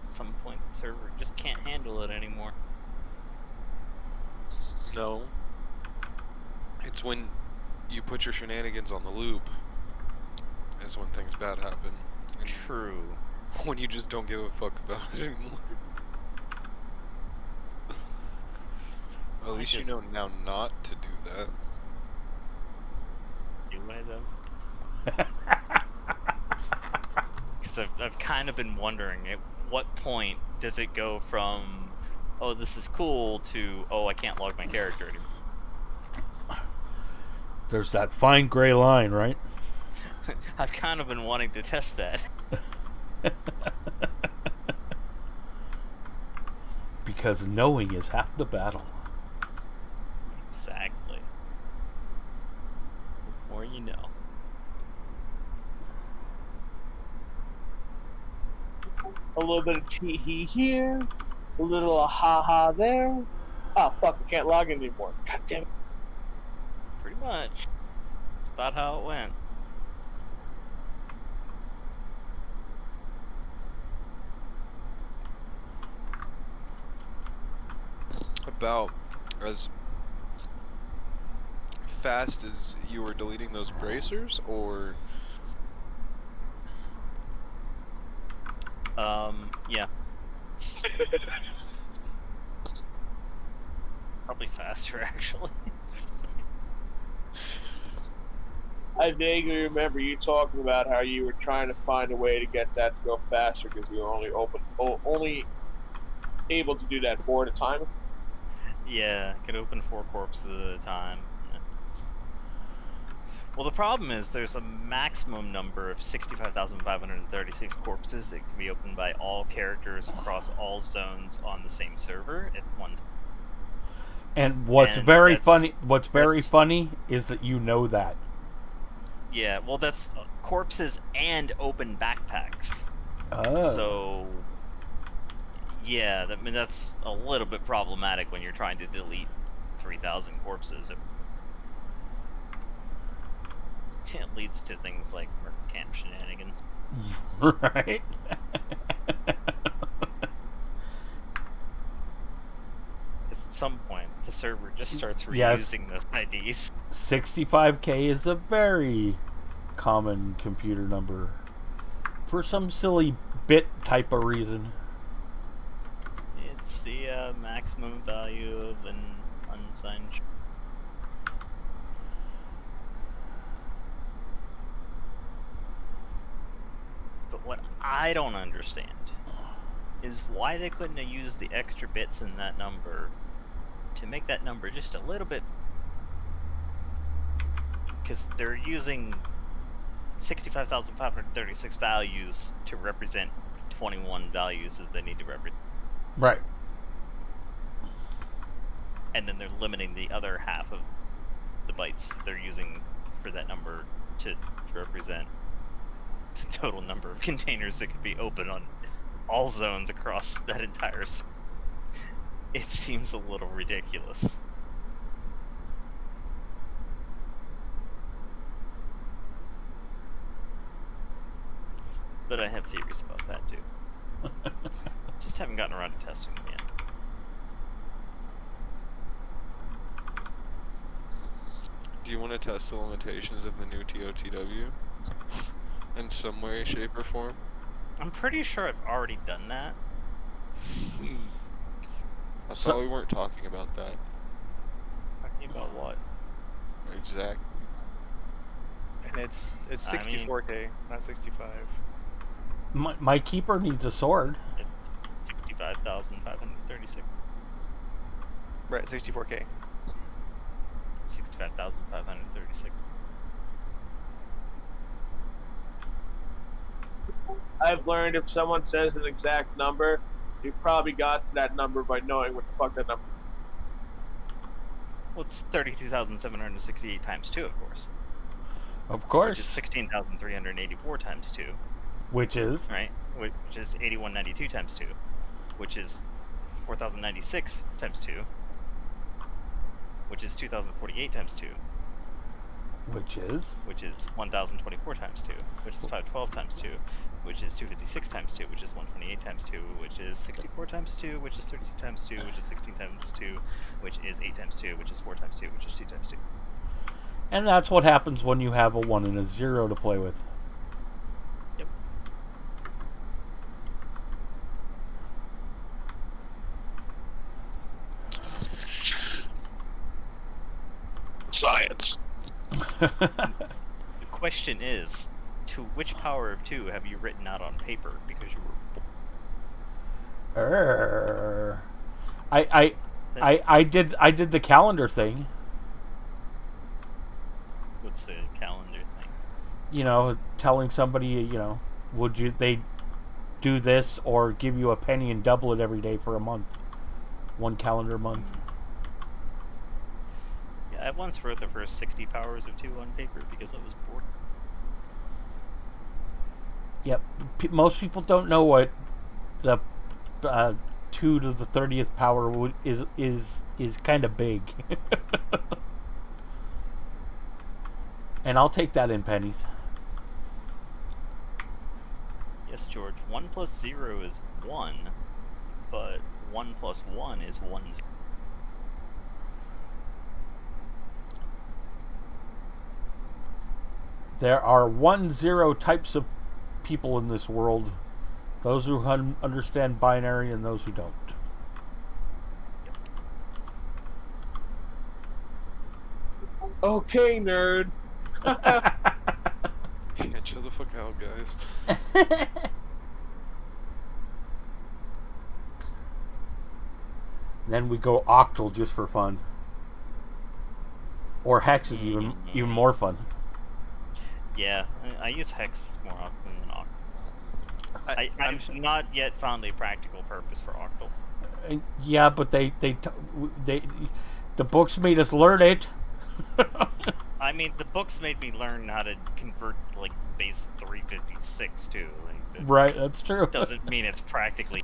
At some point, the server just can't handle it anymore. No. It's when you put your shenanigans on the loop. Is when things bad happen. And True. when you just don't give a fuck about it anymore. At least you know now not to do that. Do I though? Because I've kind of been wondering at what point does it go from, oh, this is cool, to, oh, I can't log my character anymore. There's that fine gray line, right? I've kind of been wanting to test that. Because knowing is half the battle. Exactly. The more you know. A little bit of tee-hee here. A little ha-ha there. Ah, fuck, I can't log in anymore. God damn it. Pretty much. That's about how it went. about as fast as you were deleting those bracers, or Yeah. Probably faster, actually. I vaguely remember you talking about how you were trying to find a way to get that to go faster because you were only able to do that 4 at a time. Yeah, I could open 4 corpses at a time. Well, the problem is there's a maximum number of 65,536 corpses that can be opened by all characters across all zones on the same server at one time. And what's And very that's- funny is that you know that. Yeah, well, that's corpses and open backpacks. Oh. So, yeah, I mean, that's a little bit problematic when you're trying to delete 3,000 corpses. It leads to things like merc camp shenanigans. Right. At some point, the server just starts Yes. reusing those IDs. 65K is a very common computer number for some silly bit type of reason. It's the maximum value of an unsigned. But what I don't understand is why they couldn't have used the extra bits in that number to make that number just a little bit. Because they're using 65,536 values to represent 21 values that they need to represent. Right. And then they're limiting the other half of the bytes they're using for that number to represent the total number of containers that could be open on all zones across that entire. It seems a little ridiculous. But I have theories about that too. Just haven't gotten around to testing them yet. do you want to test the limitations of the new TOTW in some way, shape, or form? I'm pretty sure I've already done that. I thought we weren't talking about that. Talking about what? Exactly. And it's I mean- 64K, not 65. My keeper needs a sword. It's 65,536. Right, 64K. 65,536. I've learned if someone says an exact number, you probably got to that number by knowing what the fuck that number. Well, it's 32,768 times 2, of course. Of Which course. is 16,384 times 2, Which is right? Which is 8192 times 2, which is 4,096 times 2, which is 2,048 times 2, which is 1,024 times 2, which is 512 times 2, which is 256 times 2, which is 128 times 2, which is 64 times 2, which is 32 times 2, which is 16 times 2, which is 8 times 2, which is 4 times 2, which is 2 times 2. and that's what happens when you have a 1 and a 0 to play with. Yep. Science. The question is, to which power of 2 have you written out on paper because you were I did the calendar thing. what's the calendar thing? You know, telling somebody, you know, would you they do this or give you a penny and double it every day for a month, 1 calendar month. Yeah, I once wrote the first 60 powers of 2 on paper because I was bored. Yep. Most people don't know what the 2 to the 30th power is kind of big. And I'll take that in pennies. Yes, George. 1 plus 0 is 1, but 1 plus 1 is 1. There are 10 types of people in this world. Those who understand binary and those who don't. Okay, nerd. Yeah, chill the fuck out, guys. Then we go octal just for fun. Or hex is even more fun. Yeah, I use hex more often than octal. I'm I've not yet found a practical purpose for octal. Yeah, but they the books made us learn it. I mean, the books made me learn how to convert like base 356 too. Like, Right, that's true. doesn't mean it's practically.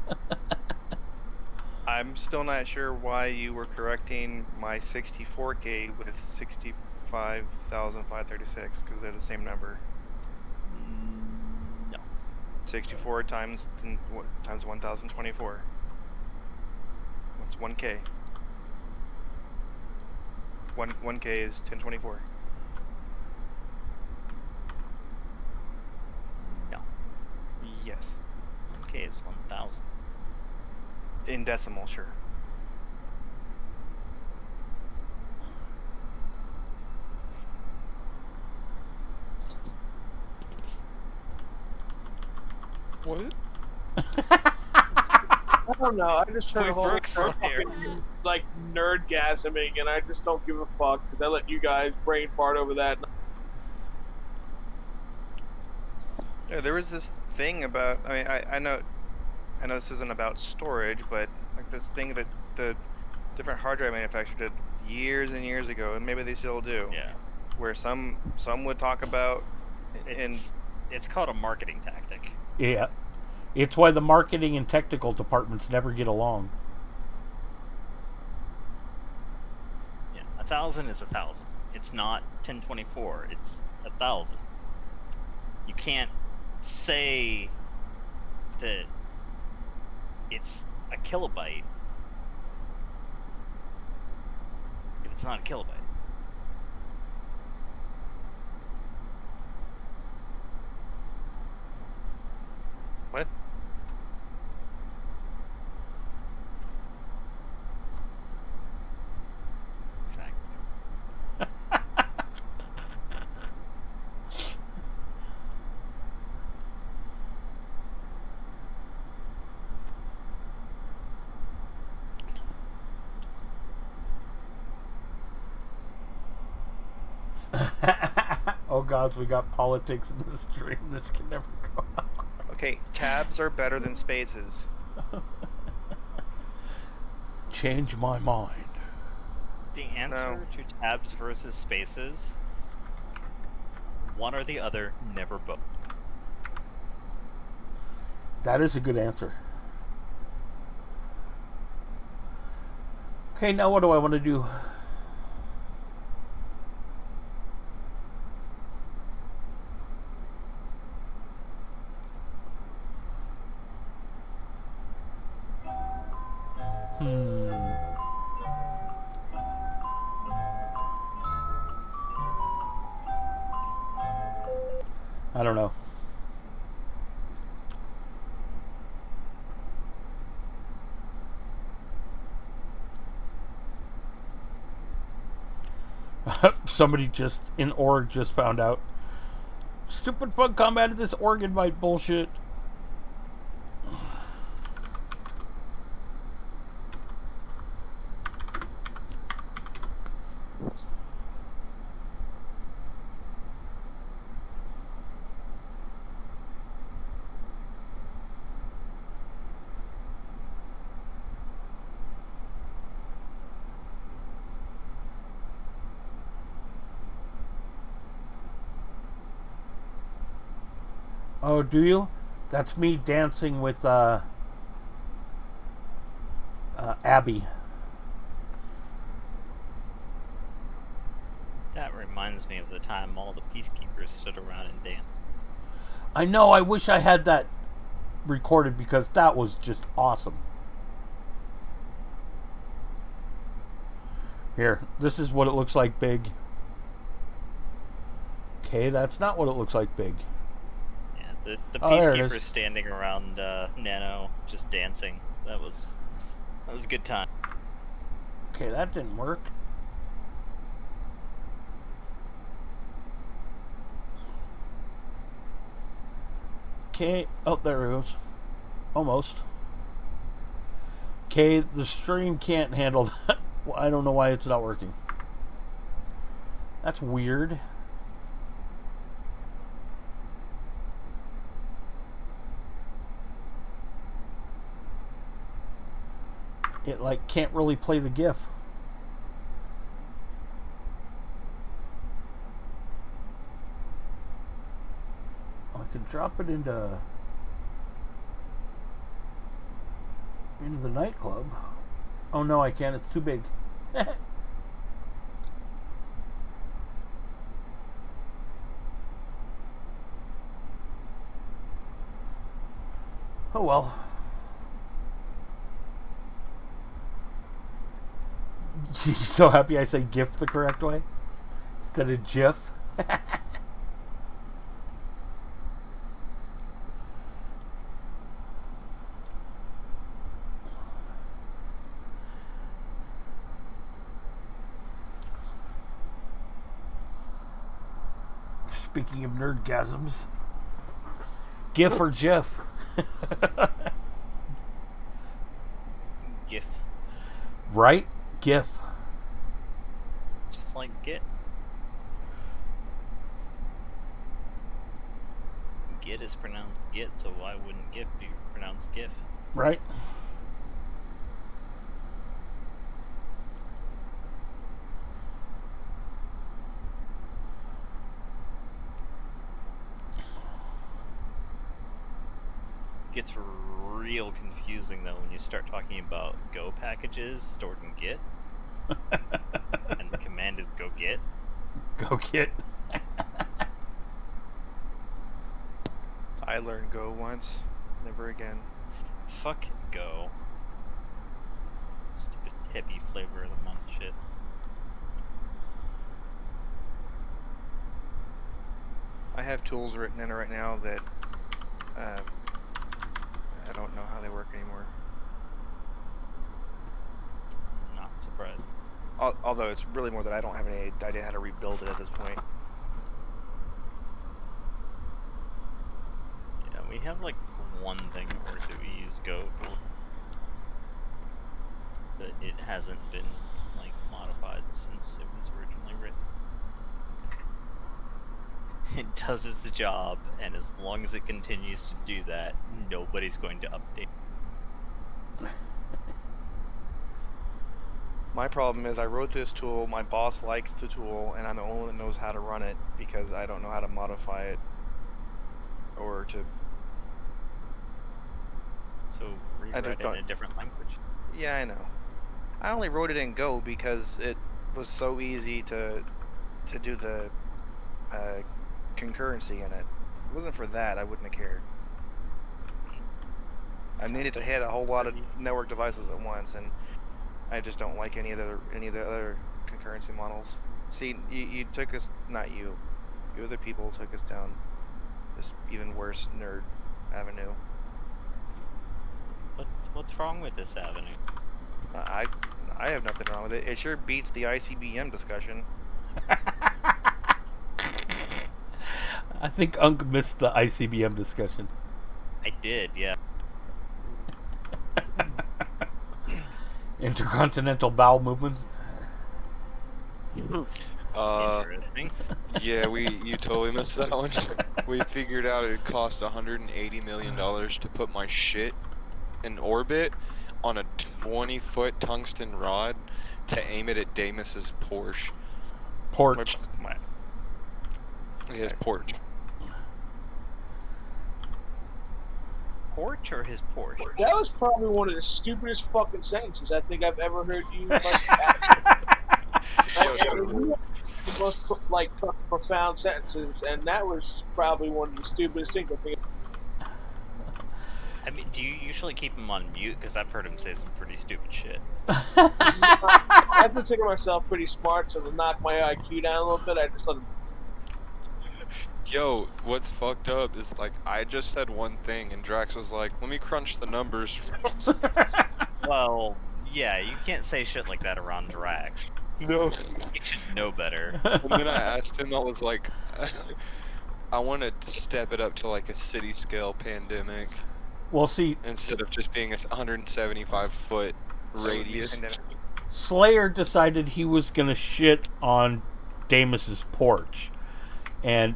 I'm still not sure why you were correcting my 64K with 65,536 because they're the same number. No. 64 times 1024. What's 1K? 1K is 1024. No. Yes. 1K is 1,000. In decimal, sure. What? I don't know. I just heard Wait, a whole Brooks bunch of there. fucking, like nerdgasming, and I just don't give a fuck because I let you guys brain fart over that. Yeah, there was this thing about. I mean, I know this isn't about storage, but like this thing that the different hard drive manufacturers did years and years ago, and maybe they still do. Yeah. Where some would talk about, and It's called a marketing tactic. Yeah. It's why the marketing and technical departments never get along. Yeah, 1,000 is 1,000. It's not 1024. It's 1,000. You can't say that it's a kilobyte if it's not a kilobyte. what? Exactly. Oh gods, we got politics in this stream. This can never go on. Okay, tabs are better than spaces. Change my mind. The answer to tabs versus spaces, one or the other, never both. That is a good answer. Okay, now what do I want to do? I don't know. Somebody just in org just found out. Stupid fun combat at this org invite bullshit. Oh, do you? That's me dancing with Abby. That reminds me of the time all the peacekeepers stood around and danced. I know, I wish I had that recorded because that was just awesome. Here, this is what it looks like big. Okay, that's not what it looks like big. Yeah, the Oh, there it is. peacekeepers standing around Nano just dancing. That was a good time. Okay, that didn't work. Okay, oh, there it goes. Almost. Okay, the stream can't handle that. Well, I don't know why it's not working. That's weird. It like can't really play the GIF. I could drop it into the nightclub. Oh no, I can't. It's too big. Oh well. You're so happy I say GIF the correct way instead of GIF. Speaking of nerdgasms, GIF or GIF? GIF, Right? GIF. just like Git. Git is pronounced Git, so why wouldn't GIF be pronounced GIF? Right? Gets real confusing though when you start talking about Go packages stored in Git, and the command is go git. Go Kit. I learned Go once, never again. Fuck Go. Stupid hippie flavor of the month shit. I have tools written in it right now that I don't know how they work anymore. Not surprising. Although it's really more that I don't have any idea how to rebuild it at this point. Yeah, we have like one thing at work that we use Go for, but it hasn't been like modified since it was originally written. It does its job, and as long as it continues to do that, nobody's going to update. My problem is I wrote this tool, my boss likes the tool, and I'm the only one that knows how to run it because I don't know how to modify it or to... So rewrite it in a different language. Yeah, I know. I only wrote it in Go because it was so easy to do the concurrency in it. If it wasn't for that, I wouldn't have cared. I needed to hit a whole lot of network devices at once, and I just don't like any of the other concurrency models. See, you took us, not you, other people took us down this even worse nerd avenue. What's wrong with this avenue? I have nothing wrong with it. It sure beats the ICBM discussion. I think Unk missed the ICBM discussion. I did, yeah. Intercontinental bowel movement. Interesting. Yeah, you totally missed that one. We figured out it cost $180 million to put my shit in orbit on a 20-foot tungsten rod to aim it at Damas's Porsche. Porch. His porch. Porch or his Porsche? That was probably one of the stupidest fucking sentences I think I've ever heard you like. The most profound sentences, and that was probably one of the stupidest things I think. I mean, do you usually keep him on mute? Because I've heard him say some pretty stupid shit. I consider myself pretty smart, so to knock my IQ down a little bit, I just let him. Yo, what's fucked up is like I just said one thing and Drax was like, "Let me crunch the numbers." Well, yeah, you can't say shit like that around Drax. No. You should know better. And then I asked him, I was like, I want to step it up to like a city scale pandemic Well, see, instead of just being a 175-foot That would be a radius. pandemic. Slayer decided he was going to shit on Damus's porch. And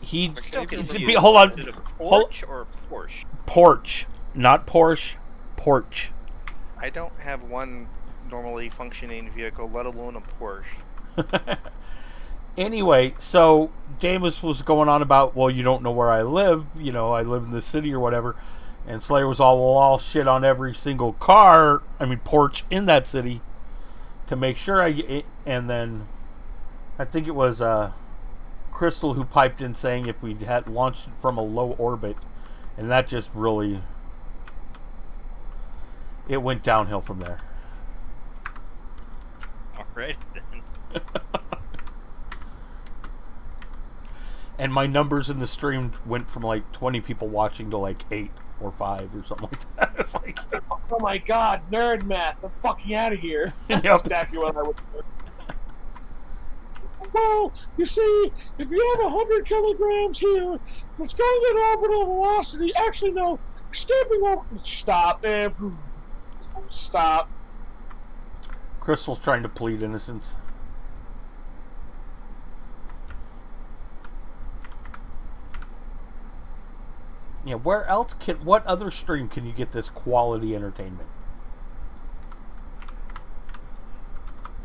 he... Still Maybe- confused. Hold on. Is it a Hold- porch or a Porsche? Porch. Not Porsche. Porch. I don't have one normally functioning vehicle, let alone a Porsche. Anyway, so Damus was going on about, well, you don't know where I live. You know, I live in the city or whatever. And Slayer was all, well, I'll shit on every single porch in that city to make sure and then I think it was Crystal who piped in saying if we had launched it from a low orbit, and that just really, it went downhill from there. Alright then. And my numbers in the stream went from like 20 people watching to like 8 or 5 or something like that. It's like, Oh my god, nerd math! I'm fucking out of here. Yep. That's exactly what I would do. Well, you see, if you have 100 kilograms here, it's going at orbital velocity. Actually, no, escaping over. Stop, man. Stop. Crystal's trying to plead innocence. Yeah, where else what other stream can you get this quality entertainment?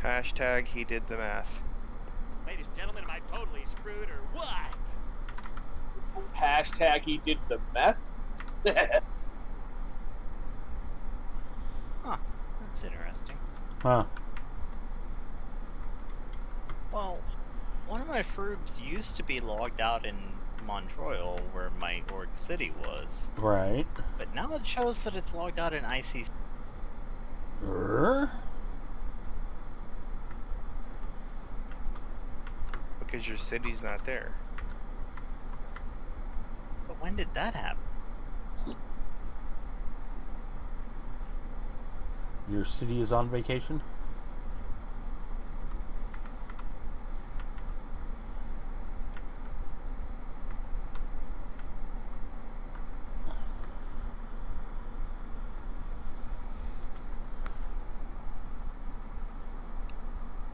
Hashtag he did the math. Ladies and gentlemen, am I totally screwed or what? Hashtag he did the mess. Huh. That's interesting. Huh. Well, one of my frubs used to be logged out in Montreal, where my org city was. Right. But now it shows that it's logged out in ICC. Because your city's not there. But when did that happen? Your city is on vacation?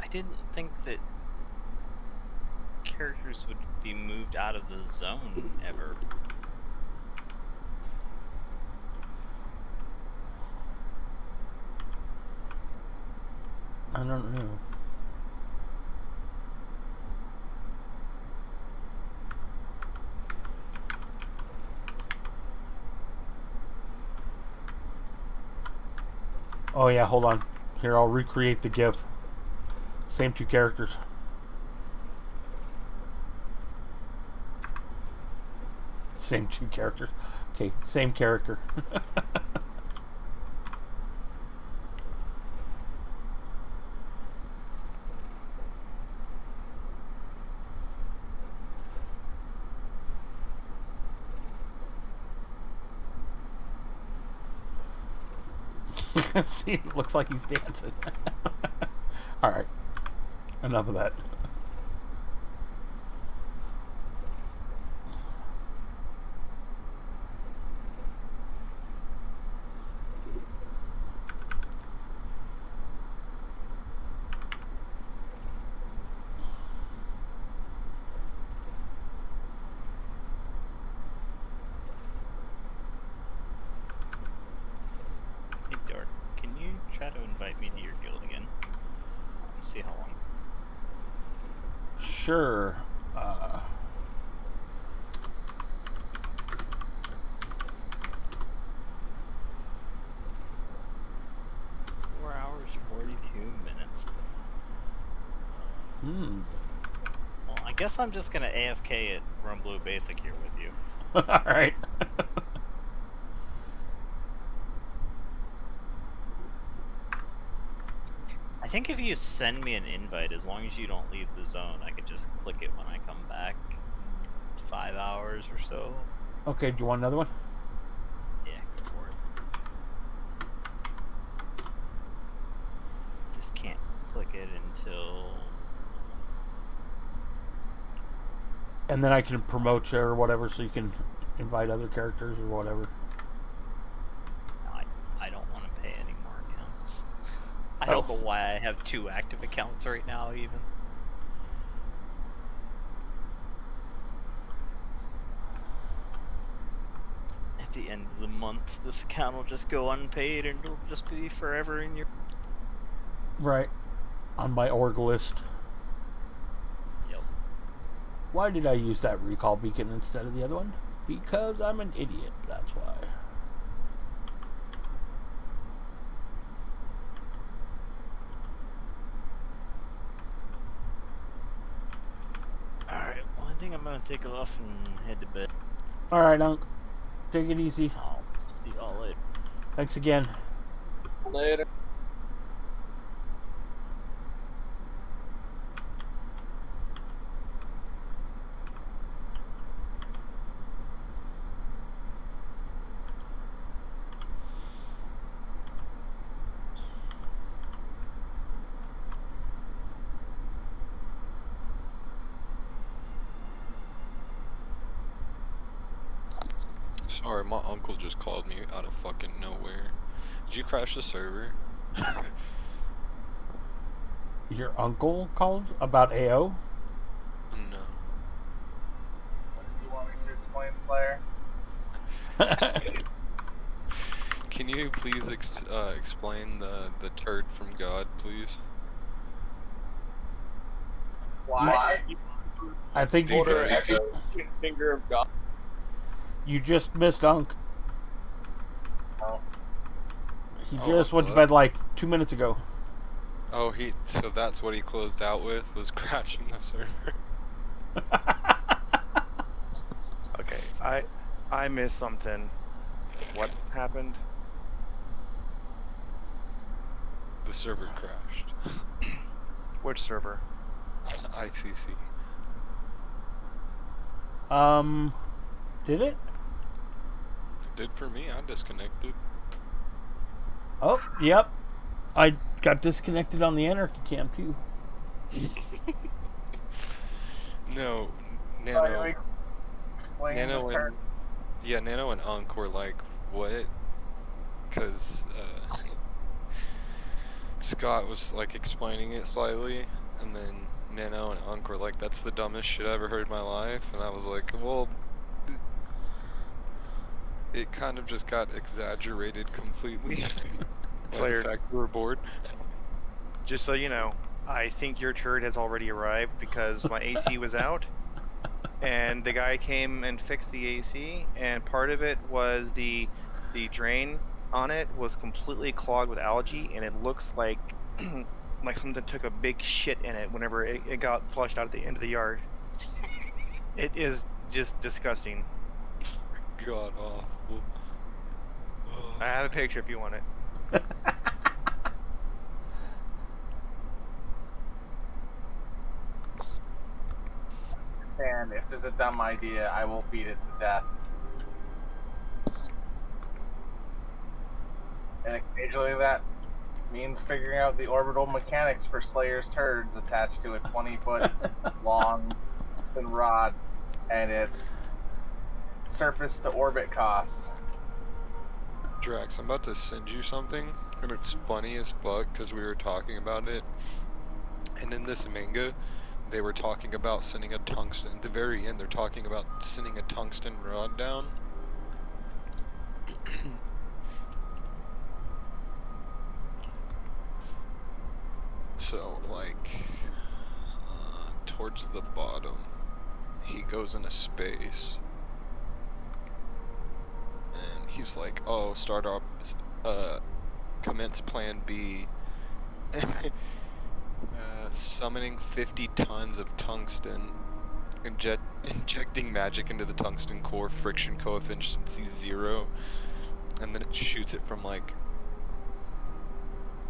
I didn't think that characters would be moved out of the zone ever. I don't know. Oh yeah, hold on. Here, I'll recreate the GIF. Same two characters. Same two characters. Okay, same character. See, it looks like he's dancing. Alright. Enough of that. Hey Dark, can you try to invite me to your guild again? Let's see how long. Sure. 4 hours, 42 minutes. Well, I guess I'm just gonna AFK at Run Blue Basic here with you. Alright. I think if you send me an invite, as long as you don't leave the zone, I could just click it when I come back. 5 hours or so. Okay, do you want another one? Yeah, go for it. Just can't click it until. And then I can promote you or whatever, so you can invite other characters or whatever. I don't want to pay any more accounts. I don't know why I have 2 active accounts right now, even. At the end of the month, this account will just go unpaid and it'll just be forever in your. Right. On my org list. Yep. Why did I use that recall beacon instead of the other one? Because I'm an idiot, that's why. Alright, well, I think I'm gonna take off and head to bed. Alright, Unc. Take it easy. I'll see y'all later. Thanks again. Later. Sorry, my uncle just called me out of fucking nowhere. Did you crash the server? Your uncle called about AO? No. What did you want me to explain, Slayer? Can you please explain the turd from God, please? Why? I think you, Order every finger of God. you just missed Unc. Oh. He Oh, just went to what? bed like 2 minutes ago. Oh, so that's what he closed out with, was crashing the server. Okay, I missed something. What happened? The server crashed. Which server? ICC. Did it? It did for me, I disconnected. Oh, yep. I got disconnected on the Anarchy cam too. No, Why Nano, do we explain Nano the turn? and yeah, Nano and Unc were like, what? Because Scott was like explaining it slightly, and then Nano and Unc were like, that's the dumbest shit I ever heard in my life, and I was like, well, it kind of just got exaggerated completely. By Slayer. the fact we were bored. Just so you know, I think your turd has already arrived because my AC was out, and the guy came and fixed the AC, and part of it was the drain on it was completely clogged with algae, and it looks like like something took a big shit in it whenever it got flushed out at the end of the yard. It is just disgusting. God awful. I have a picture if you want it. And if there's a dumb idea, I will beat it to death. And occasionally that means figuring out the orbital mechanics for Slayer's turds attached to a 20-foot long tungsten rod and its surface to orbit cost. Drax, I'm about to send you something, and it's funny as fuck because we were talking about it. And in this manga, they were talking about sending a tungsten. At the very end, they're talking about sending a tungsten rod down. So, like, towards the bottom, he goes into space. And he's like, oh, start up, commence plan B. Summoning 50 tons of tungsten, injecting magic into the tungsten core, friction coefficient 0, and then it shoots it from like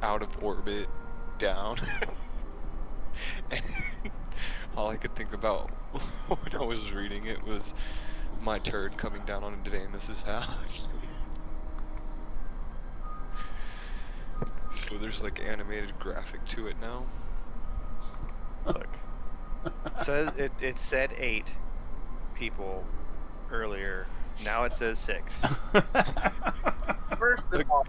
out of orbit down. And all I could think about when I was reading it was my turd coming down on Damas's house. So there's like animated graphic to it now. Look, says it said 8 people earlier. Now it says 6. First of all,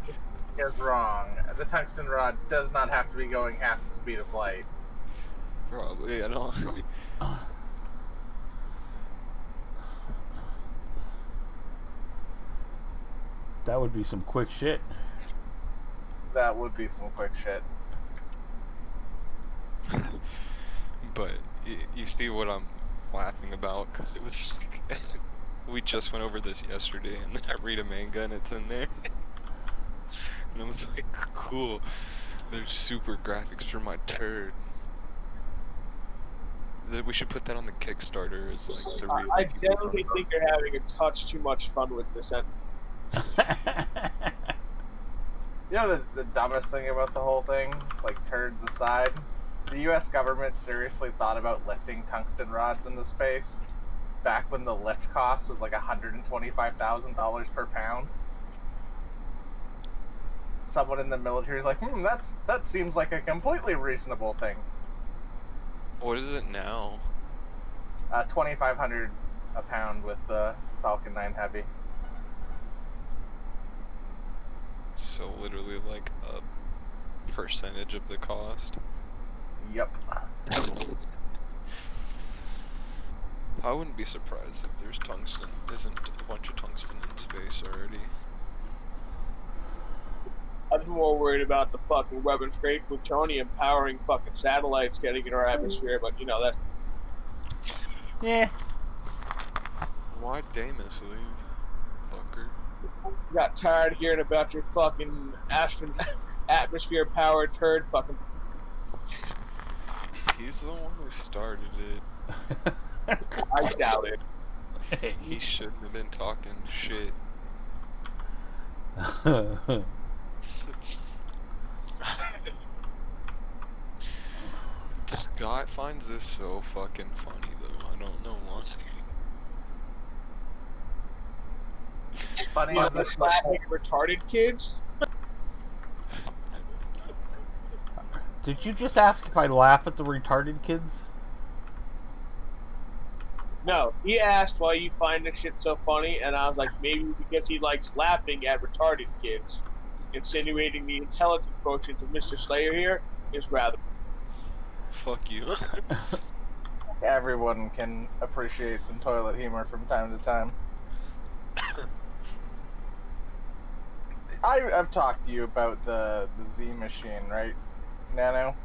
is wrong. The tungsten rod does not have to be going half the speed of light. Probably, I don't. That would be some quick shit. That would be some quick shit. But you see what I'm laughing about, because it was we just went over this yesterday, and then I read a manga and it's in there. And I was like, cool, there's super graphics for my turd. We should put that on the Kickstarter as like the real. I definitely think you're having a touch too much fun with this. You know the dumbest thing about the whole thing, like turds aside, the US government seriously thought about lifting tungsten rods into space back when the lift cost was like $125,000 per pound. Someone in the military is like, that seems like a completely reasonable thing. What is it now? 2,500 a pound with the Falcon 9 Heavy. So literally like a percentage of the cost. Yep. I wouldn't be surprised if there's tungsten, isn't a bunch of tungsten in space already. I'm more worried about the fucking weapons grade plutonium powering fucking satellites getting in our atmosphere, but you know that. Yeah. Why'd Damas leave, fucker? Got tired of hearing about your fucking atmosphere powered turd fucking. He's the one who started it. I doubt it. He shouldn't have been talking shit. Scott finds this so fucking funny though. I don't know why. Funny as the laughing at retarded kids. Did you just ask if I laugh at the retarded kids? No, he asked why you find this shit so funny, and I was like, maybe because he likes laughing at retarded kids, insinuating the intelligence quotient of Mr. Slayer here is rather. Fuck you. Everyone can appreciate some toilet humor from time to time. I've talked to you about the Z machine, right, Nano?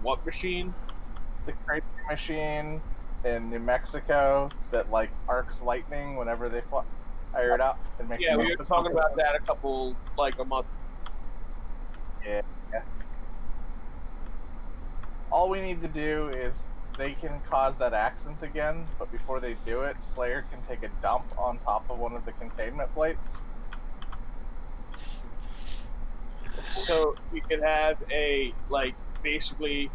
What machine? The crazy machine in New Mexico that like arcs lightning whenever they fire it up and make. Yeah, we were talking about that a month. Yeah. All we need to do is they can cause that accident again, but before they do it, Slayer can take a dump on top of one of the containment plates. So we could have a basically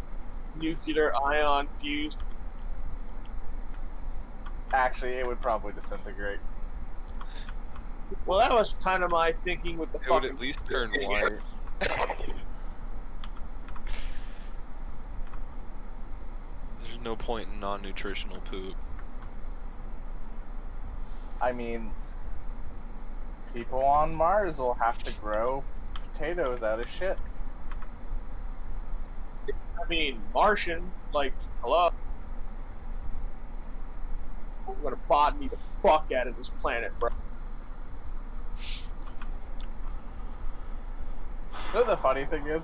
nuclear ion fused. Actually, it would probably disintegrate. Well, that was kind of my thinking with the It would fucking. at least turn white. There's no point in non-nutritional poop. I mean, people on Mars will have to grow potatoes out of shit. I mean, Martian, hello. I'm gonna botany the fuck out of this planet, bro. You know the funny thing is,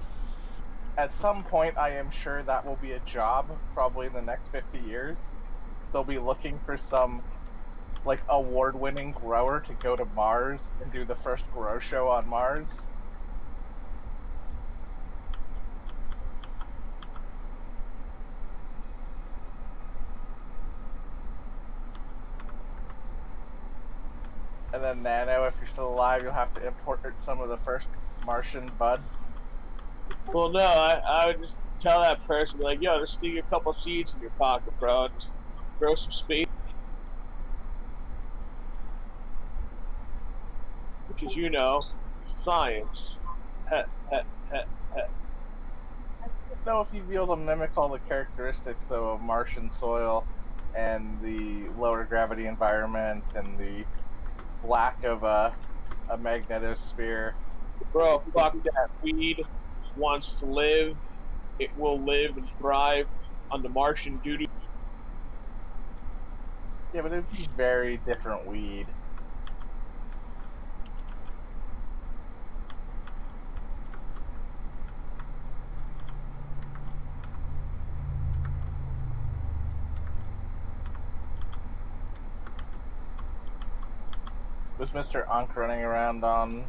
at some point I am sure that will be a job, probably in the next 50 years. They'll be looking for some, award-winning grower to go to Mars and do the first grow show on Mars. And then Nano, if you're still alive, you'll have to import some of the first Martian bud. Well, no, I would just tell that person, like, yo, just stick a couple seeds in your pocket, bro. Just grow some space. Because, you know, science. Heh, heh, heh, heh. I don't know if you'd be able to mimic all the characteristics though of Martian soil and the lower gravity environment and the lack of a magnetosphere. Bro, fuck that. Weed wants to live. It will live and thrive on the Martian duty. Yeah, but it'd be very different weed. Was Mr. Unk running around on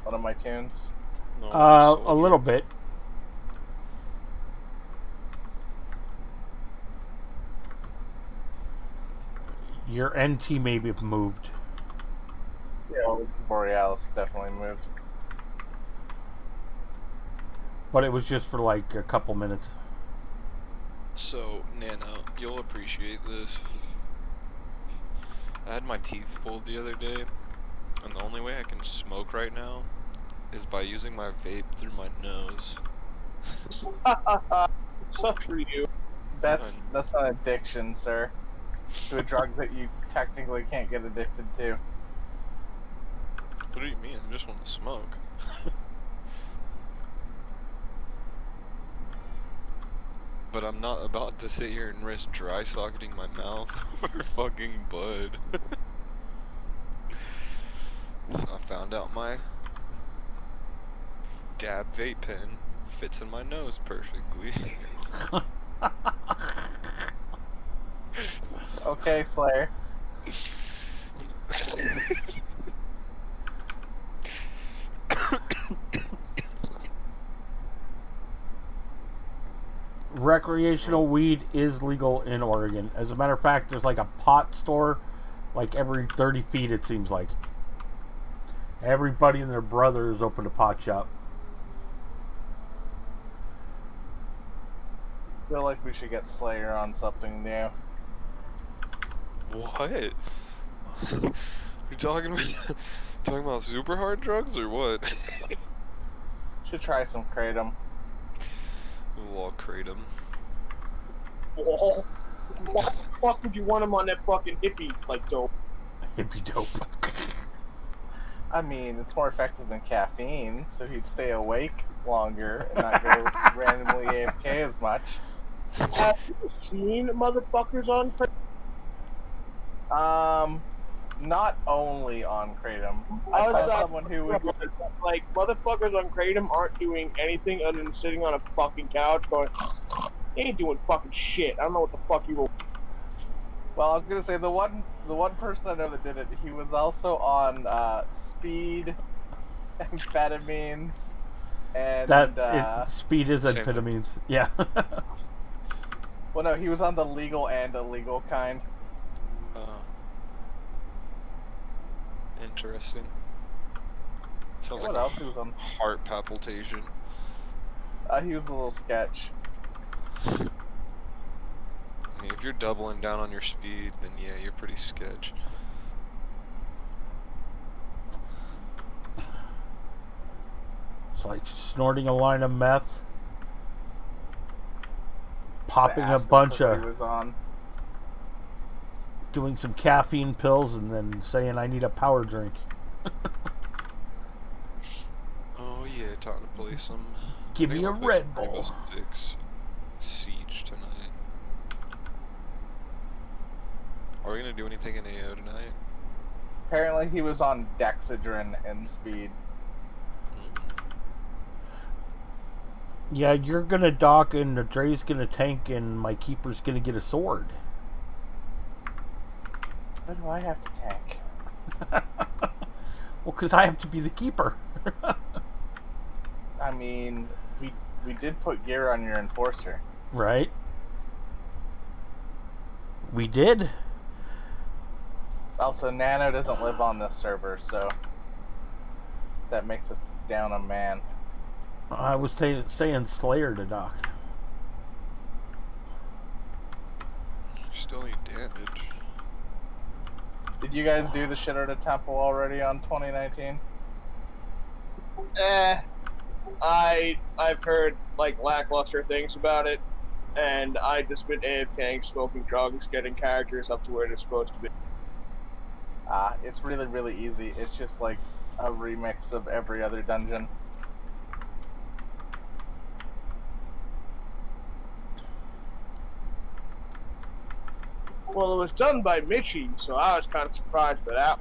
one of my tunes? No, A little bit. Your NT may be moved. Yeah, Borealis definitely moved. But it was just for like a couple minutes. So, Nano, you'll appreciate this. I had my teeth pulled the other day, and the only way I can smoke right now is by using my vape through my nose. Sucks for you. That's an addiction, sir. To a drug that you technically can't get addicted to. What do you mean? I just want to smoke. But I'm not about to sit here and risk dry socketing my mouth for fucking bud. So I found out my dab vape pen fits in my nose perfectly. Okay, Slayer. Recreational weed is legal in Oregon. As a matter of fact, there's like a pot store like every 30 feet, it seems like. Everybody and their brother is open a pot shop. I feel like we should get Slayer on something new. What? You talking about super hard drugs or what? Should try some kratom. We'll all kratom. Oh, why the fuck would you want him on that fucking hippie, like, dope? Hippie dope. I mean, it's more effective than caffeine, so he'd stay awake longer and not go randomly AFK as much. Have you seen motherfuckers on kratom? Not only on kratom. I I was saw like- someone who was Like, motherfuckers on kratom aren't doing anything other than sitting on a fucking couch going, they ain't doing fucking shit. I don't know what the fuck you were. Well, I was gonna say the one person I know that did it. He was also on speed, amphetamines, and speed is Same thing. amphetamines. Yeah. well, no, he was on the legal and illegal kind. Interesting. Sounds What like else he was on? heart palpitation. He was a little sketch. I mean, if you're doubling down on your speed, then yeah, you're pretty sketch. It's like snorting a line of meth, popping a Asked him bunch what of, he was on. doing some caffeine pills, and then saying I need a power drink. Oh yeah, time to play some. Give I think me a I'm gonna play Red some Rainbow Bull. Six Siege tonight. Are we gonna do anything in AO tonight? Apparently, he was on Dexedrine and speed. Yeah, you're gonna dock, and the Dre's gonna tank, and my keeper's gonna get a sword. What do I have to tank? Well, because I have to be the keeper. I mean, we did put gear on your enforcer. Right? We did. Also, Nano doesn't live on this server, so that makes us down a man. I was saying Slayer to dock. Did you guys do the Shinoda Temple already on 2019? I've heard like lackluster things about it, and I just been AFKing, smoking drugs, getting characters up to where they're supposed to be. It's really, really easy. It's just like a remix of every other dungeon. Well, it was done by Michi, so I was kind of surprised by that.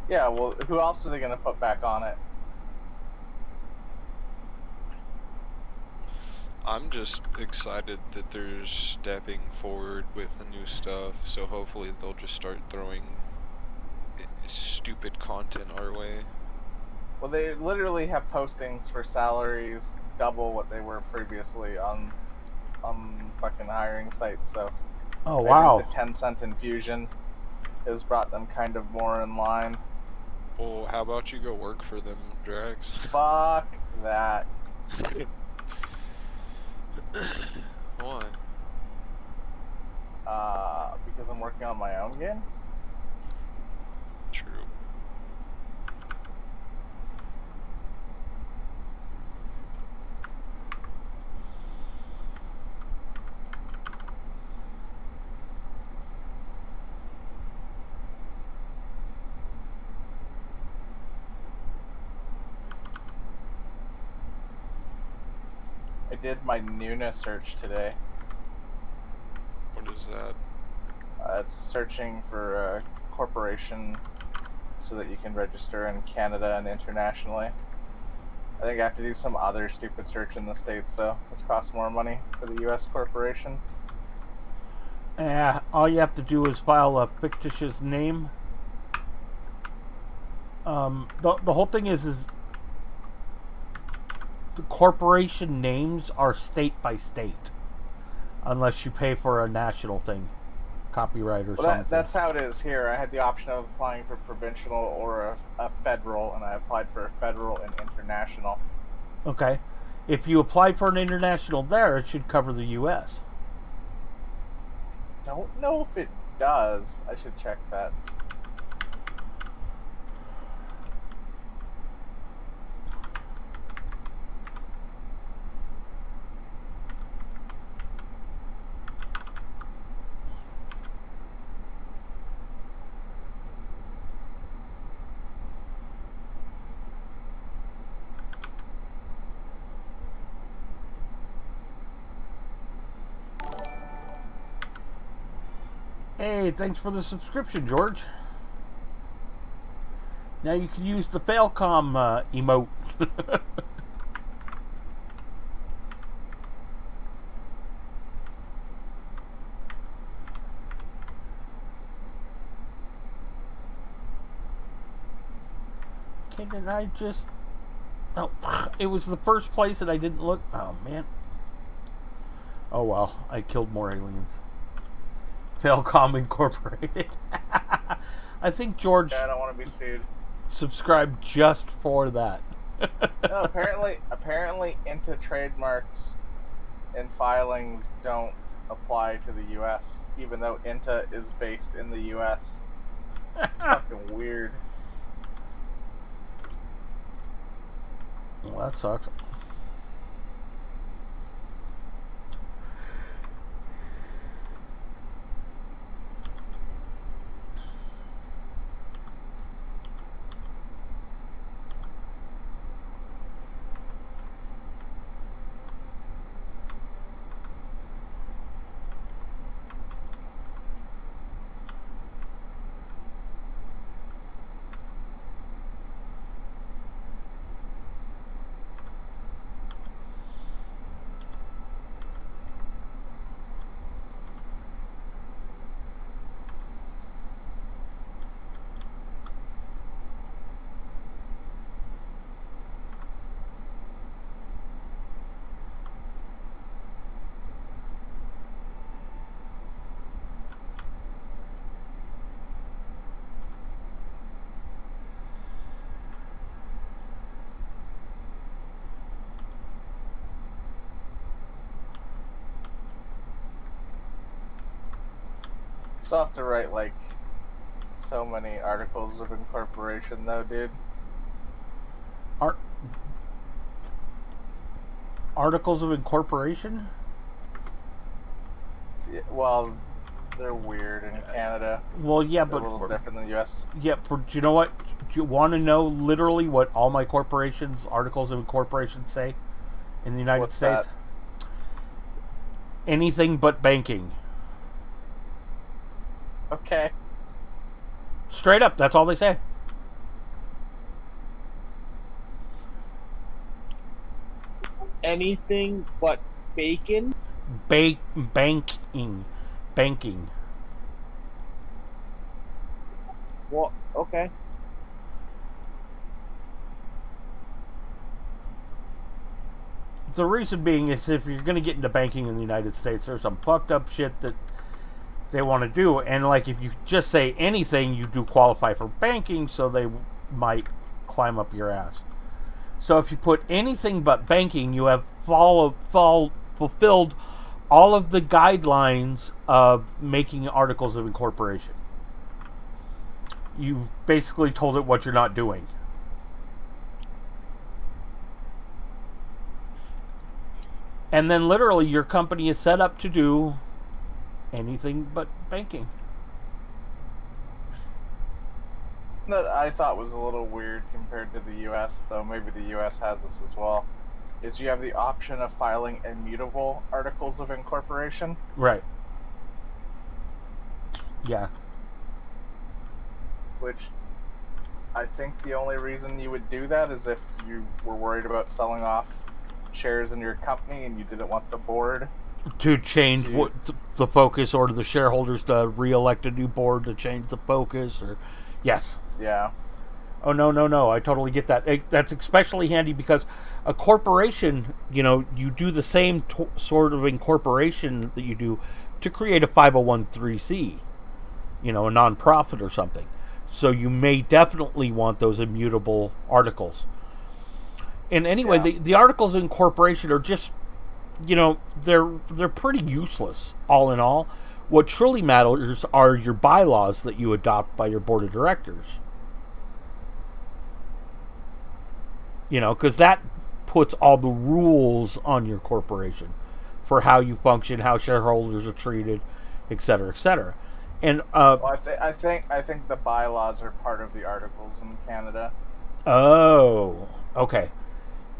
Yeah, well, who else are they going to put back on it? I'm just excited that they're stepping forward with the new stuff, so hopefully they'll just start throwing stupid content our way. Well, they literally have postings for salaries double what they were previously on fucking hiring sites, so Oh, I wow. think the 10-cent infusion has brought them kind of more in line. Well, how about you go work for them, Drax? Fuck that. Why? Because I'm working on my own game? True. I did my Nuna search today. What is that? It's searching for a corporation so that you can register in Canada and internationally. I think I have to do some other stupid search in the States, though, which costs more money for the U.S. corporation. Yeah, all you have to do is file a fictitious name. The whole thing is the corporation names are state by state, unless you pay for a national thing, copyright or something. That's how it is here. I had the option of applying for provincial or a federal, and I applied for a federal and international. Okay. If you apply for an international there, it should cover the U.S. Don't know if it does. I should check that. Hey, thanks for the subscription, George. Now you can use the Failcom emote. Okay, did I just... Oh, it was the first place that I didn't look... Oh, man. Oh, well. I killed more aliens. Failcom Incorporated. I think George Yeah, I don't want to be sued. subscribed just for that. No, apparently INTA trademarks and filings don't apply to the U.S., even though INTA is based in the U.S. It's fucking weird. Well, that sucks. Still have to write like So many articles of incorporation, though, dude. Articles of incorporation? Yeah, well, they're weird in Canada. Well, yeah, They're but a little different than the U.S. yeah, do you know what? Do you want to know literally what all my corporations, articles of incorporation say in the United What's States? that? Anything but banking. Okay. Straight up, that's all they say. Anything but bacon? Banking. Banking. Well, okay. The reason being is if you're going to get into banking in the United States, there's some fucked up shit that they want to do. And, like, if you just say anything, you do qualify for banking, so they might climb up your ass. So if you put anything but banking, you have fulfilled all of the guidelines of making articles of incorporation. You've basically told it what you're not doing. And then literally your company is set up to do anything but banking. That I thought was a little weird compared to the U.S., though maybe the U.S. has this as well, is you have the option of filing immutable articles of incorporation. Right. Yeah. Which I think the only reason you would do that is if you were worried about selling off shares in your company and you didn't want the board to change the focus, or to the shareholders to re-elect a new board to change the focus, or yes. Yeah. Oh, no. I totally get that. That's especially handy because a corporation, you do the same sort of incorporation that you do to create a 501(c), a nonprofit or something. So you may definitely want those immutable articles. And anyway, the articles of incorporation are just, they're pretty useless, all in all. What truly matters are your bylaws that you adopt by your board of directors. Because that puts all the rules on your corporation for how you function, how shareholders are treated, et cetera, et cetera. And well, I think the bylaws are part of the articles in Canada. Oh, okay.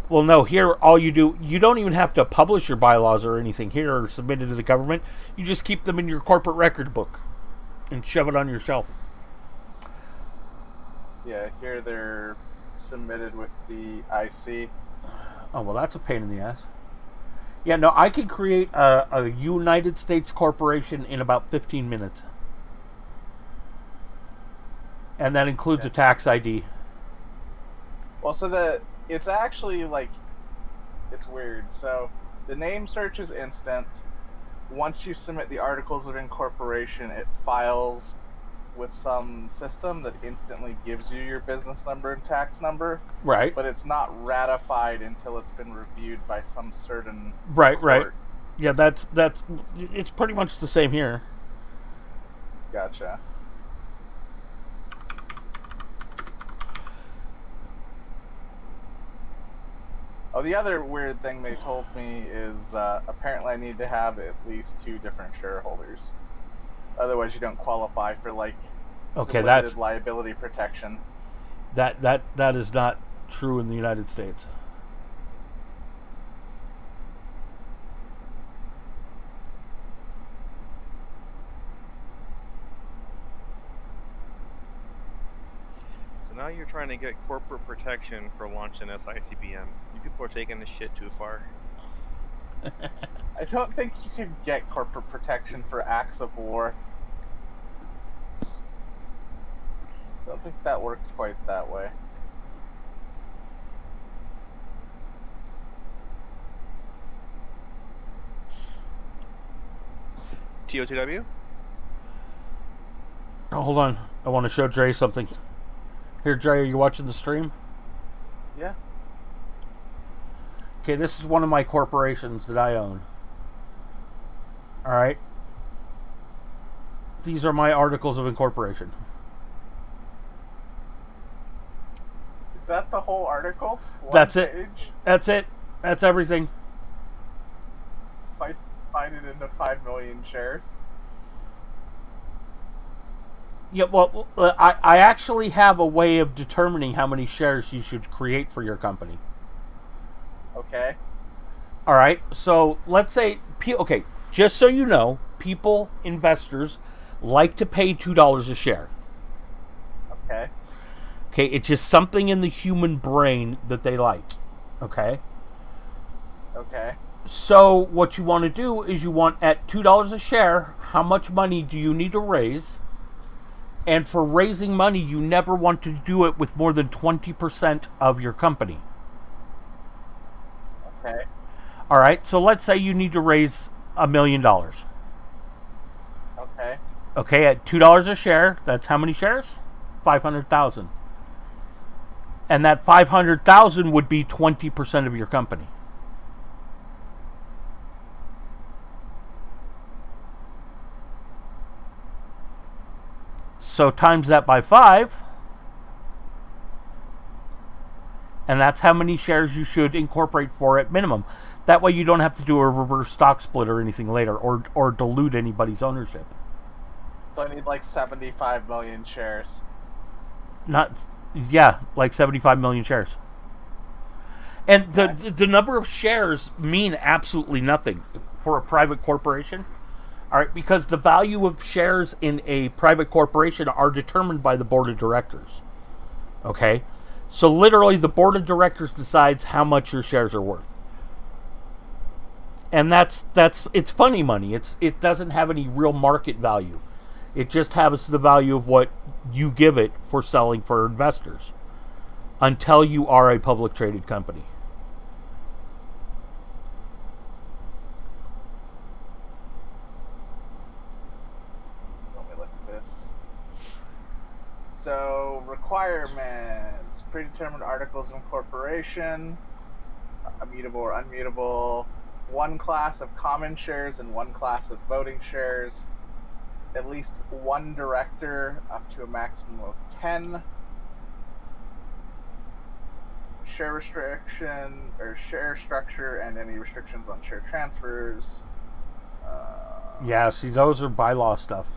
Well, no, here all you don't even have to publish your bylaws or anything here or submit it to the government. You just keep them in your corporate record book and shove it on your shelf. Yeah, here they're submitted with the IC. Oh, well, that's a pain in the ass. Yeah, no, I can create a United States corporation in about 15 minutes. And that includes a tax ID. Well, so it's actually it's weird. So the name search is instant. Once you submit the articles of incorporation, it files with some system that instantly gives you your business number and tax number. Right. But it's not ratified until it's been reviewed by some certain right. court. Yeah, that's it's pretty much the same here. Gotcha. Oh, the other weird thing they told me is apparently I need to have at least 2 different shareholders. Otherwise, you don't qualify for that's liability protection. That is not true in the United States. So now you're trying to get corporate protection for launching SICBM. You people are taking this shit too far. I don't think you can get corporate protection for acts of war. I don't think that works quite that way. TOTW? Oh, hold on. I want to show Dre something. Here, Dre, are you watching the stream? Yeah. Okay, this is one of my corporations that I own. Alright? These are my articles of incorporation. that the whole article? That's it. Page? That's it. That's everything. Find it into 5 million shares. Yeah, well, I actually have a way of determining how many shares you should create for your company. Okay. All right, so let's say, okay, just so you know, people, investors, like to pay $2 a share. Okay. Okay, it's just something in the human brain that they like. Okay? Okay. So what you want to do is you want, at $2 a share, how much money do you need to raise? And for raising money, you never want to do it with more than 20% of your company. Okay. All right, so let's say you need to raise $1 million. Okay. Okay, at $2 a share, that's how many shares? 500,000. And that 500,000 would be 20% of your company. So times that by 5, and that's how many shares you should incorporate for at minimum. That way you don't have to do a reverse stock split or anything later, or dilute anybody's ownership. So I need like 75 million shares. Like 75 million shares. And the number of shares mean absolutely nothing for a private corporation. All right, because the value of shares in a private corporation are determined by the board of directors. Okay? So literally the board of directors decides how much your shares are worth. And it's funny money. It doesn't have any real market value. It just has the value of what you give it for selling for investors until you are a public traded company. Let me look at this. So, requirements. Predetermined articles of incorporation. Immutable or unmutable. One class of common shares and one class of voting shares. At least one director, up to a maximum of 10. Share restriction or share structure and any restrictions on share transfers. Yeah, see, those are bylaw stuff.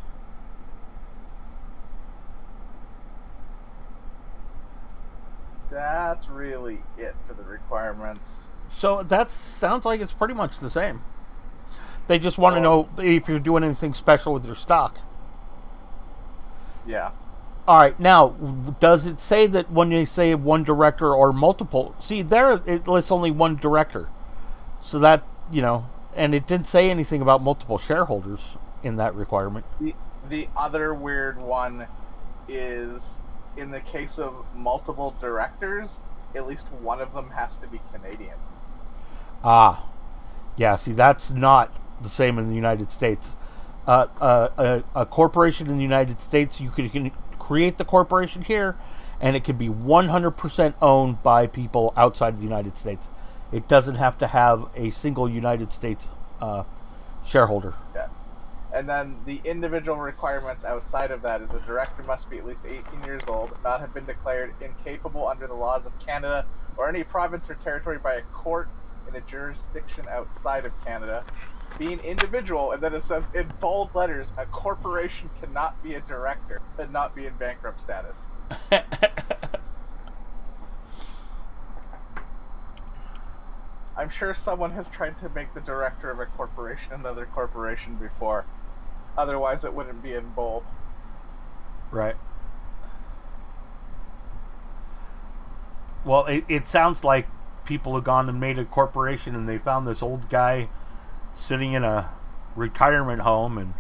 That's really it for the requirements. So that sounds like it's pretty much the same. They just want to know if you're doing anything special with your stock. Yeah. All right. Now, does it say that when they say one director or multiple? See, there it lists only one director. So that, and it didn't say anything about multiple shareholders in that requirement. The other weird one is, in the case of multiple directors, at least one of them has to be Canadian. Ah. Yeah, see, that's not the same in the United States. A corporation in the United States, you can create the corporation here, and it can be 100% owned by people outside of the United States. It doesn't have to have a single United States shareholder. Yeah. And then the individual requirements outside of that is a director must be at least 18 years old, not have been declared incapable under the laws of Canada or any province or territory by a court in a jurisdiction outside of Canada, be an individual, and then it says in bold letters, a corporation cannot be a director and not be in bankrupt status. I'm sure someone has tried to make the director of a corporation another corporation before. Otherwise, it wouldn't be in bold. Right. Well, it sounds like people have gone and made a corporation and they found this old guy sitting in a retirement home and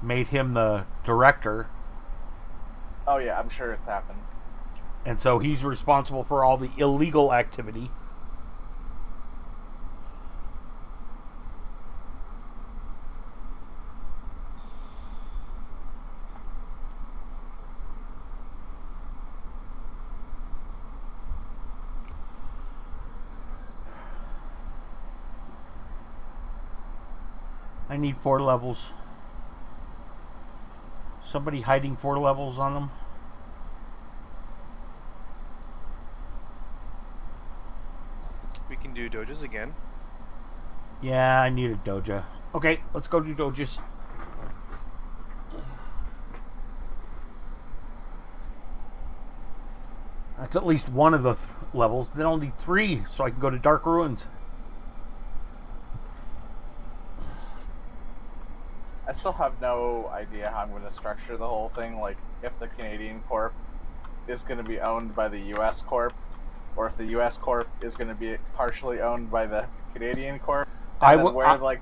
made him the director. Oh yeah, I'm sure it's happened. And so he's responsible for all the illegal activity. I need 4 levels. Somebody hiding 4 levels on them. again. Yeah, I need a doja. Okay, let's go do dojas. That's at least one of the levels. Then I'll need 3 so I can go to Dark Ruins. I still have no idea how I'm going to structure the whole thing. Like, if the Canadian Corp is going to be owned by the U.S. Corp, or if the U.S. Corp is going to be partially owned by the Canadian Corp, and where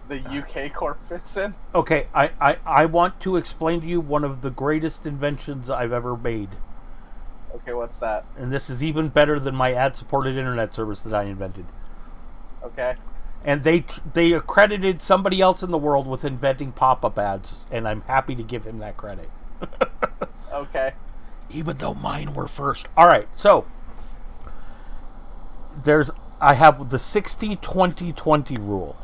the UK Corp fits in. Okay, I want to explain to you one of the greatest inventions I've ever made. Okay, what's that? And this is even better than my ad-supported internet service that I invented. Okay. And they accredited somebody else in the world with inventing pop-up ads, and I'm happy to give him that credit. Okay. Even though mine were first. All right, so I have the 60-20-20 rule.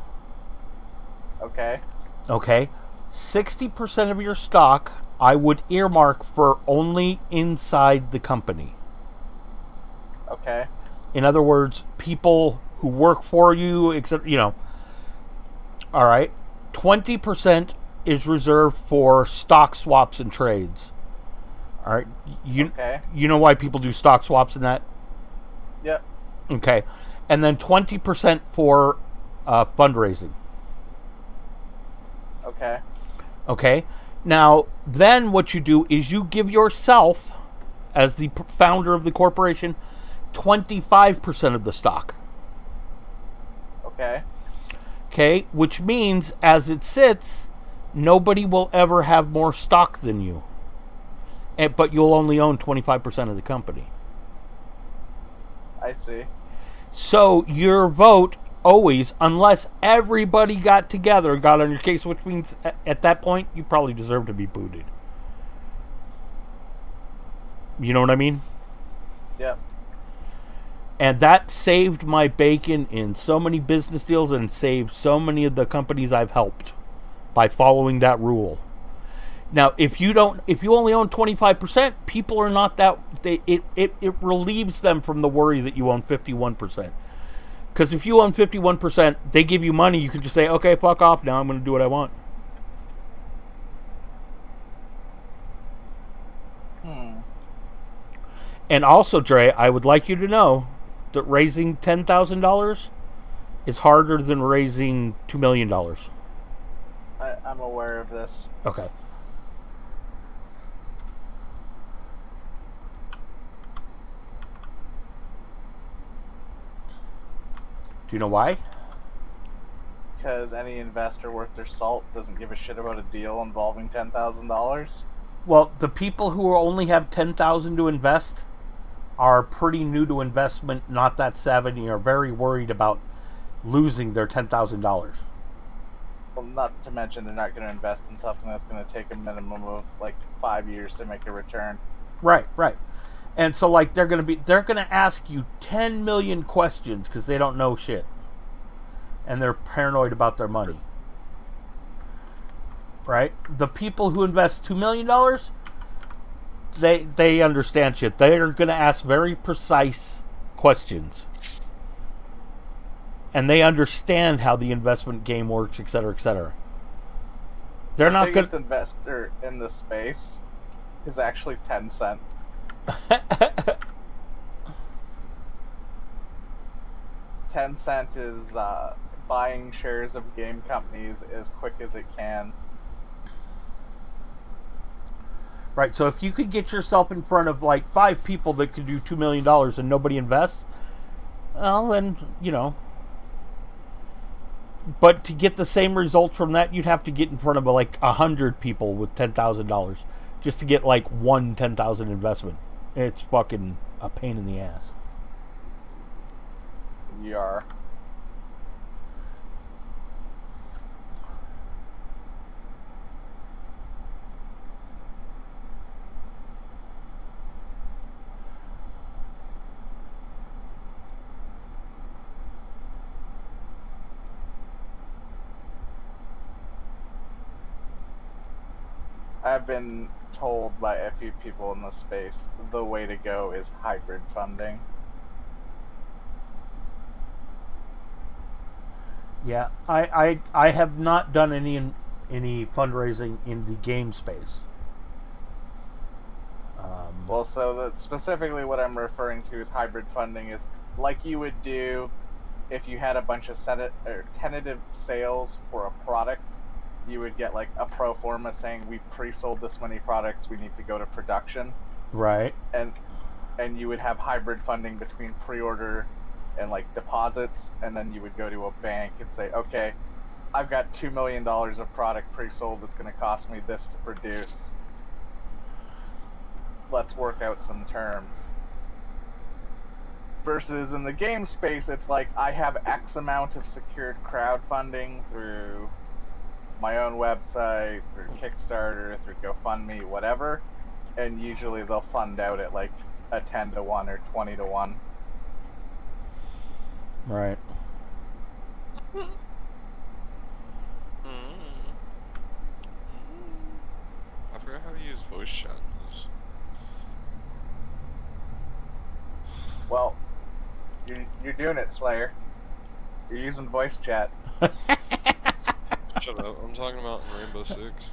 Okay. Okay, 60% of your stock I would earmark for only inside the company. Okay. In other words, people who work for you, except, all right. 20% is reserved for stock swaps and trades. All right. You know why people do stock swaps and that? Yep. Okay. And then 20% for fundraising. Okay. Okay. Now, then what you do is you give yourself, as the founder of the corporation, 25% of the stock. Okay. Okay, which means as it sits, nobody will ever have more stock than you. But you'll only own 25% of the company. I see. So your vote always, unless everybody got together and got on your case, which means at that point, you probably deserve to be booted. You know what I mean? Yep. And that saved my bacon in so many business deals and saved so many of the companies I've helped by following that rule. Now, if you only own 25%, people are not that. It relieves them from the worry that you own 51%. Because if you own 51%, they give you money. You can just say, "Okay, fuck off. Now I'm going to do what I want." And also, Dre, I would like you to know that raising $10,000 is harder than raising $2 million. I'm aware of this. Okay. Do you know why? Because any investor worth their salt doesn't give a shit about a deal involving $10,000. Well, the people who only have $10,000 to invest are pretty new to investment, not that savvy, are very worried about losing their $10,000. Well, not to mention they're not going to invest in something that's going to take a minimum of like 5 years to make a return. Right. And so, like, they're going to ask you 10 million questions because they don't know shit, and they're paranoid about their money. Right? The people who invest $2 million, they understand shit. They are going to ask very precise questions, and they understand how the investment game works, etc., etc. They're not good. The biggest investor in the space is actually Tencent. Tencent is buying shares of game companies as quick as it can. Right, so if you could get yourself in front of like 5 people that could do $2 million and nobody invests, well, then, But to get the same results from that, you'd have to get in front of like 100 people with $10,000 just to get like one $10,000 investment. It's fucking a pain in the ass. Yar. I've been told by a few people in the space the way to go is hybrid funding. Yeah, I have not done any fundraising in the game space. Well, so specifically what I'm referring to is hybrid funding is like you would do if you had a bunch of tentative sales for a product. You would get like a pro forma saying we pre-sold this many products, we need to go to production, Right. and you would have hybrid funding between pre-order and like deposits, and then you would go to a bank and say, okay, I've got $2 million of product pre-sold that's going to cost me this to produce. Let's work out some terms. Versus in the game space, it's like I have X amount of secured crowdfunding through my own website, through Kickstarter, through GoFundMe, whatever, and usually they'll fund out at like a 10-to-1 or 20-to-1. Right. I forgot how to use voice chat in this. Well, you're doing it, Slayer. You're using voice chat. Shut up, I'm talking about in Rainbow Six.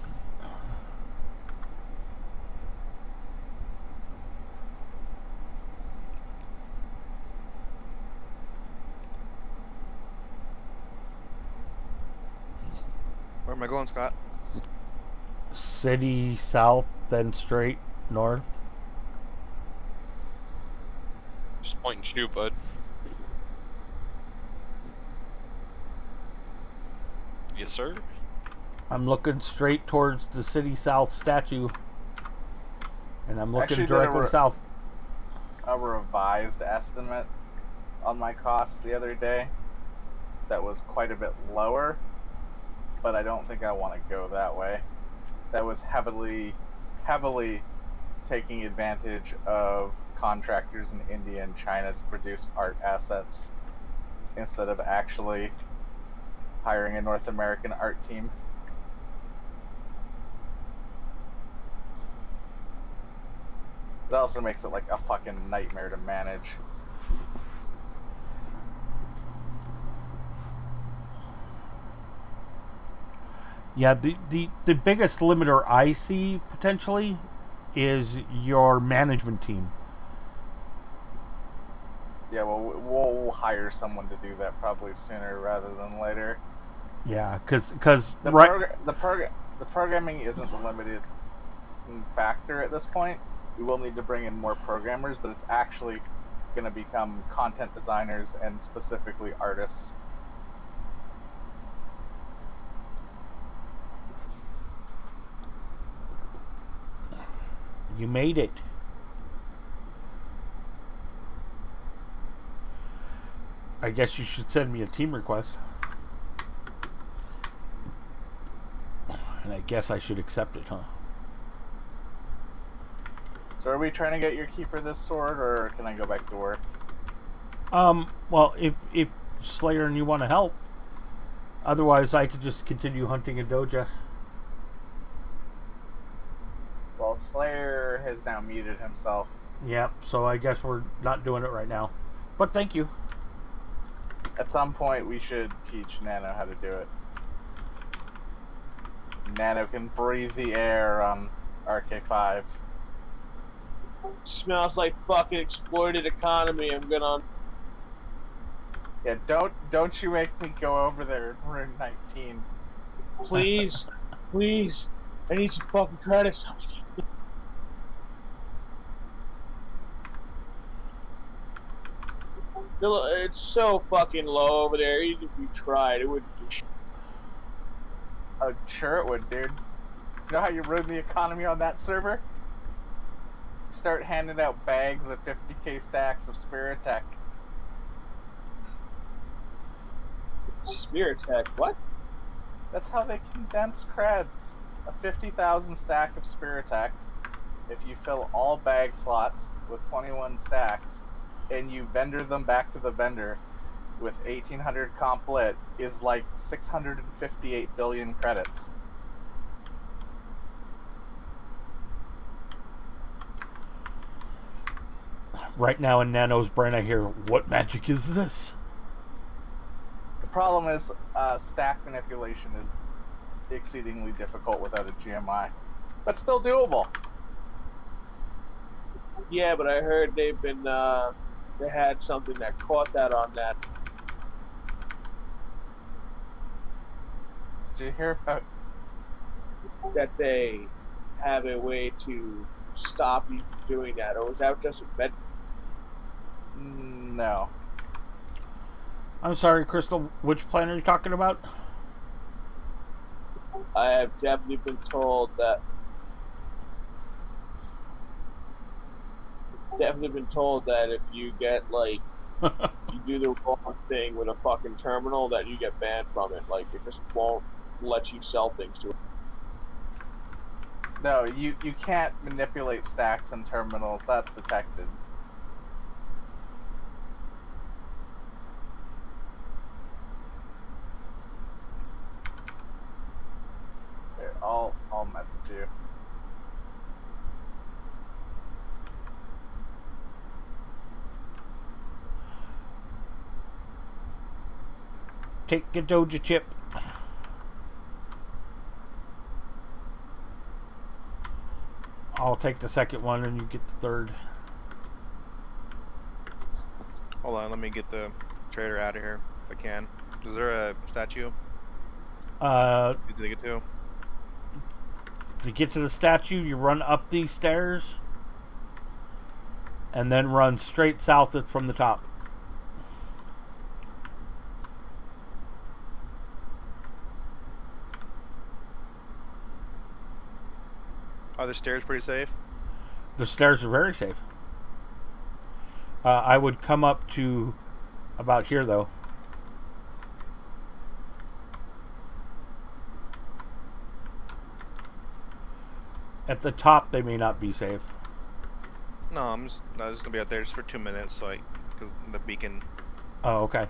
Where am I going, Scott? City south, then straight north. Just point and shoot, bud. Yes, sir? I'm looking straight towards the city south statue, and I'm looking Actually, directly south. A revised estimate on my costs the other day that was quite a bit lower, but I don't think I want to go that way. That was heavily taking advantage of contractors in India and China to produce art assets instead of actually hiring a North American art team. It also makes it like a fucking nightmare to manage. Yeah, the biggest limiter I see potentially is your management team. Yeah, well, we'll hire someone to do that probably sooner rather than later. Yeah, because The right. the programming isn't the limited factor at this point. We will need to bring in more programmers, but it's actually going to become content designers and specifically artists. You made it. I guess you should send me a team request. And I guess I should accept it, huh? So are we trying to get your keeper this sword, or can I go back to work? Well, if Slayer and you want to help, otherwise I could just continue hunting a doja. Well, Slayer has now muted himself. Yep, so I guess we're not doing it right now. But thank you. At some point, we should teach Nano how to do it. Nano can breathe the air on RK5. Smells like fucking exploited economy. I'm gonna. Yeah, don't you make me go over there in Rune 19. Please, please. I need some fucking credits. It's so fucking low over there. Even if we tried, it wouldn't do shit. Oh, sure it would, dude. You know how you ruin the economy on that server? Start handing out bags of 50k stacks of Spirit Tech. Spirit Tech, what? That's how they condense creds. A 50,000 stack of Spirit Tech. If you fill all bag slots with 21 stacks, and you vendor them back to the vendor with 1800 comp lit, is like 658 billion credits. Right now in Nano's brain I hear, what magic is this? problem is stack manipulation is exceedingly difficult without a GMI, but still doable. Yeah, but I heard they've been they had something that caught that on that. Did you hear about? That they have a way to stop you from doing that, or was that just a med? No. I'm sorry, Crystal. Which plan are you talking about? I have definitely been told that. Definitely been told that if you get like you do the wrong thing with a fucking terminal, that you get banned from it. Like it just won't let you sell things to it. No, you can't manipulate stacks and terminals. That's detected. Here, I'll message you. Take a Doja chip. I'll take the second one and you get the third. Hold on, let me get the trader out of here if I can. Is there a statue? Did they get to? To get to the statue, you run up these stairs and then run straight south from the top. Are the stairs pretty safe? The stairs are very safe. I would come up to about here, though. At the top, they may not be safe. No, I'm just gonna be out there just for 2 minutes, so because the beacon. Oh, okay.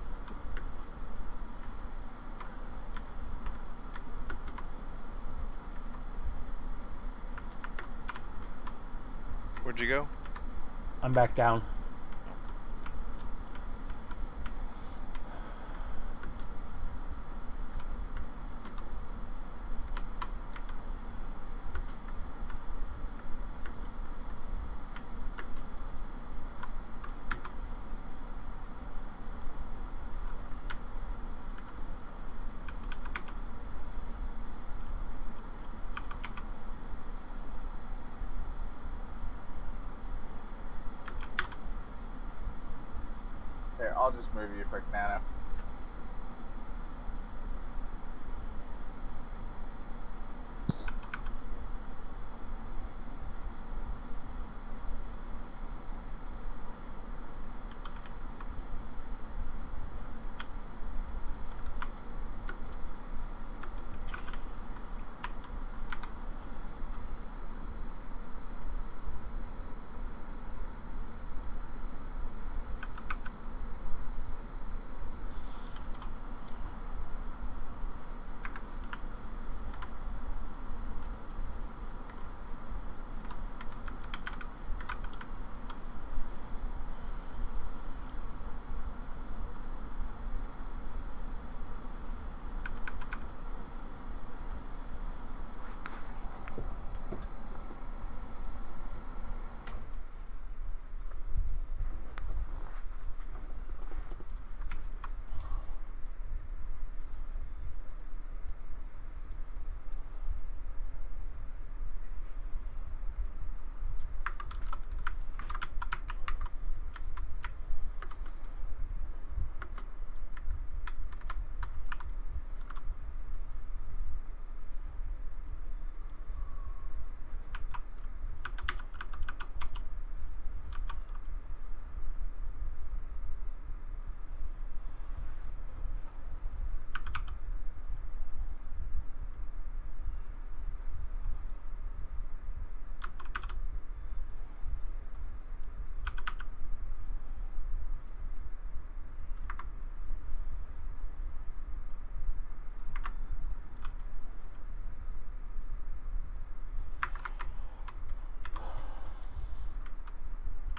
Where'd you go? I'm back down. Here, I'll just move you quick, Nano.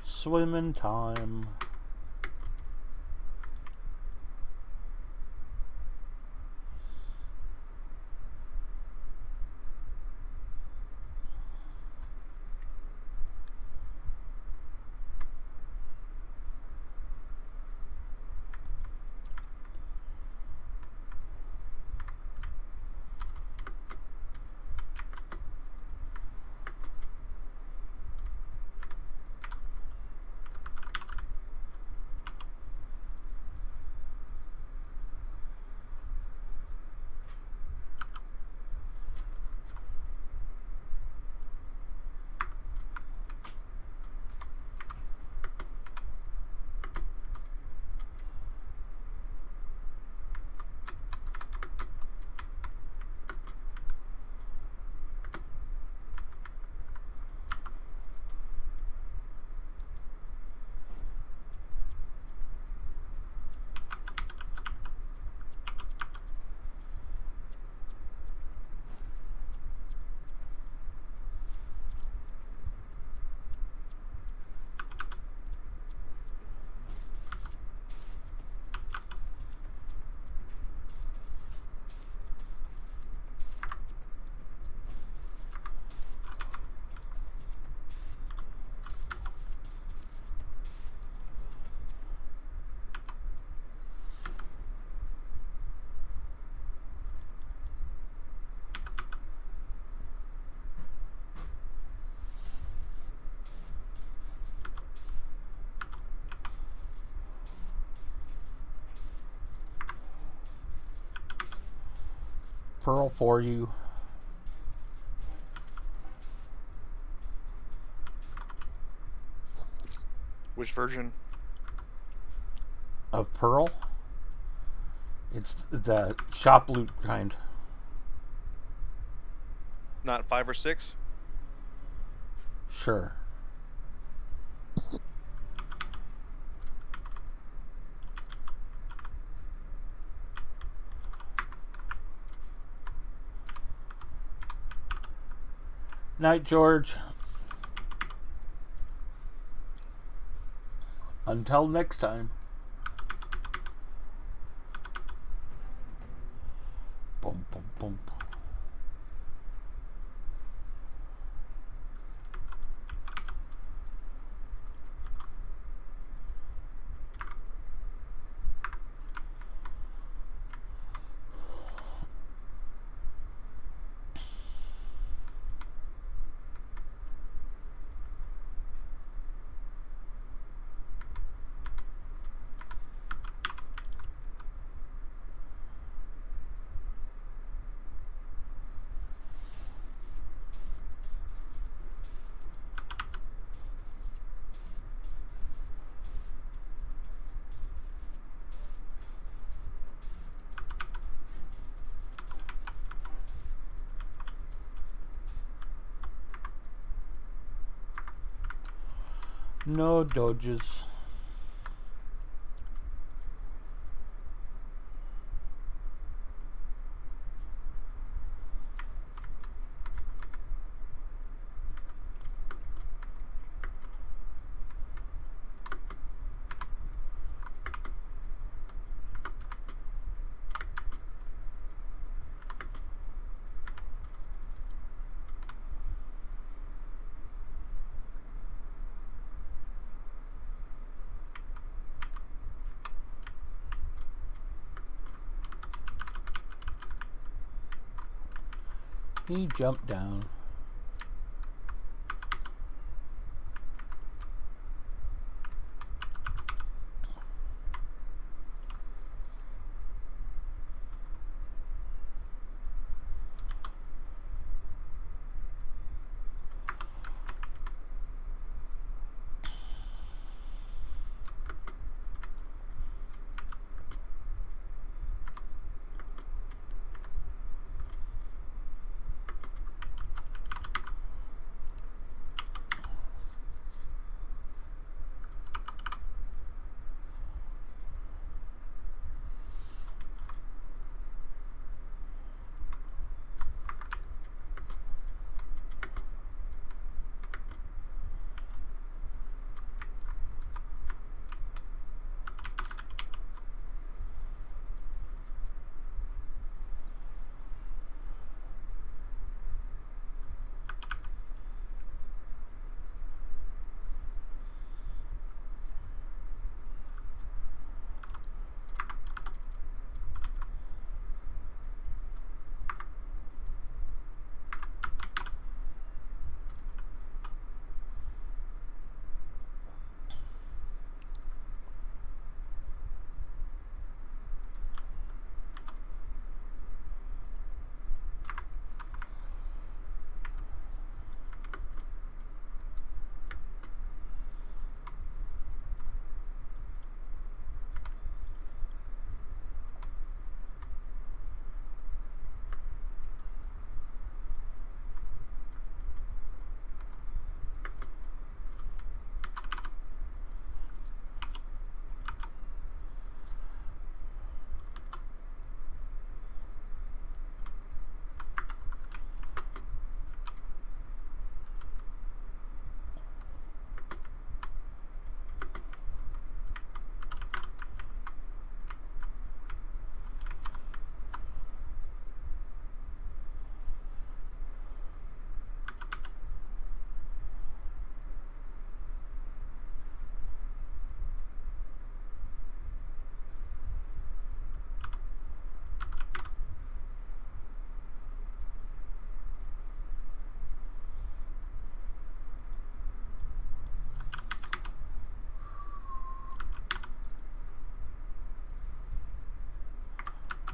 Swimming time. pearl for you. Which version? Of pearl. It's the shop loot kind. Not 5 or 6? Sure. Night, George. Until next time. Boom, boom, boom. No dodges. He jumped down.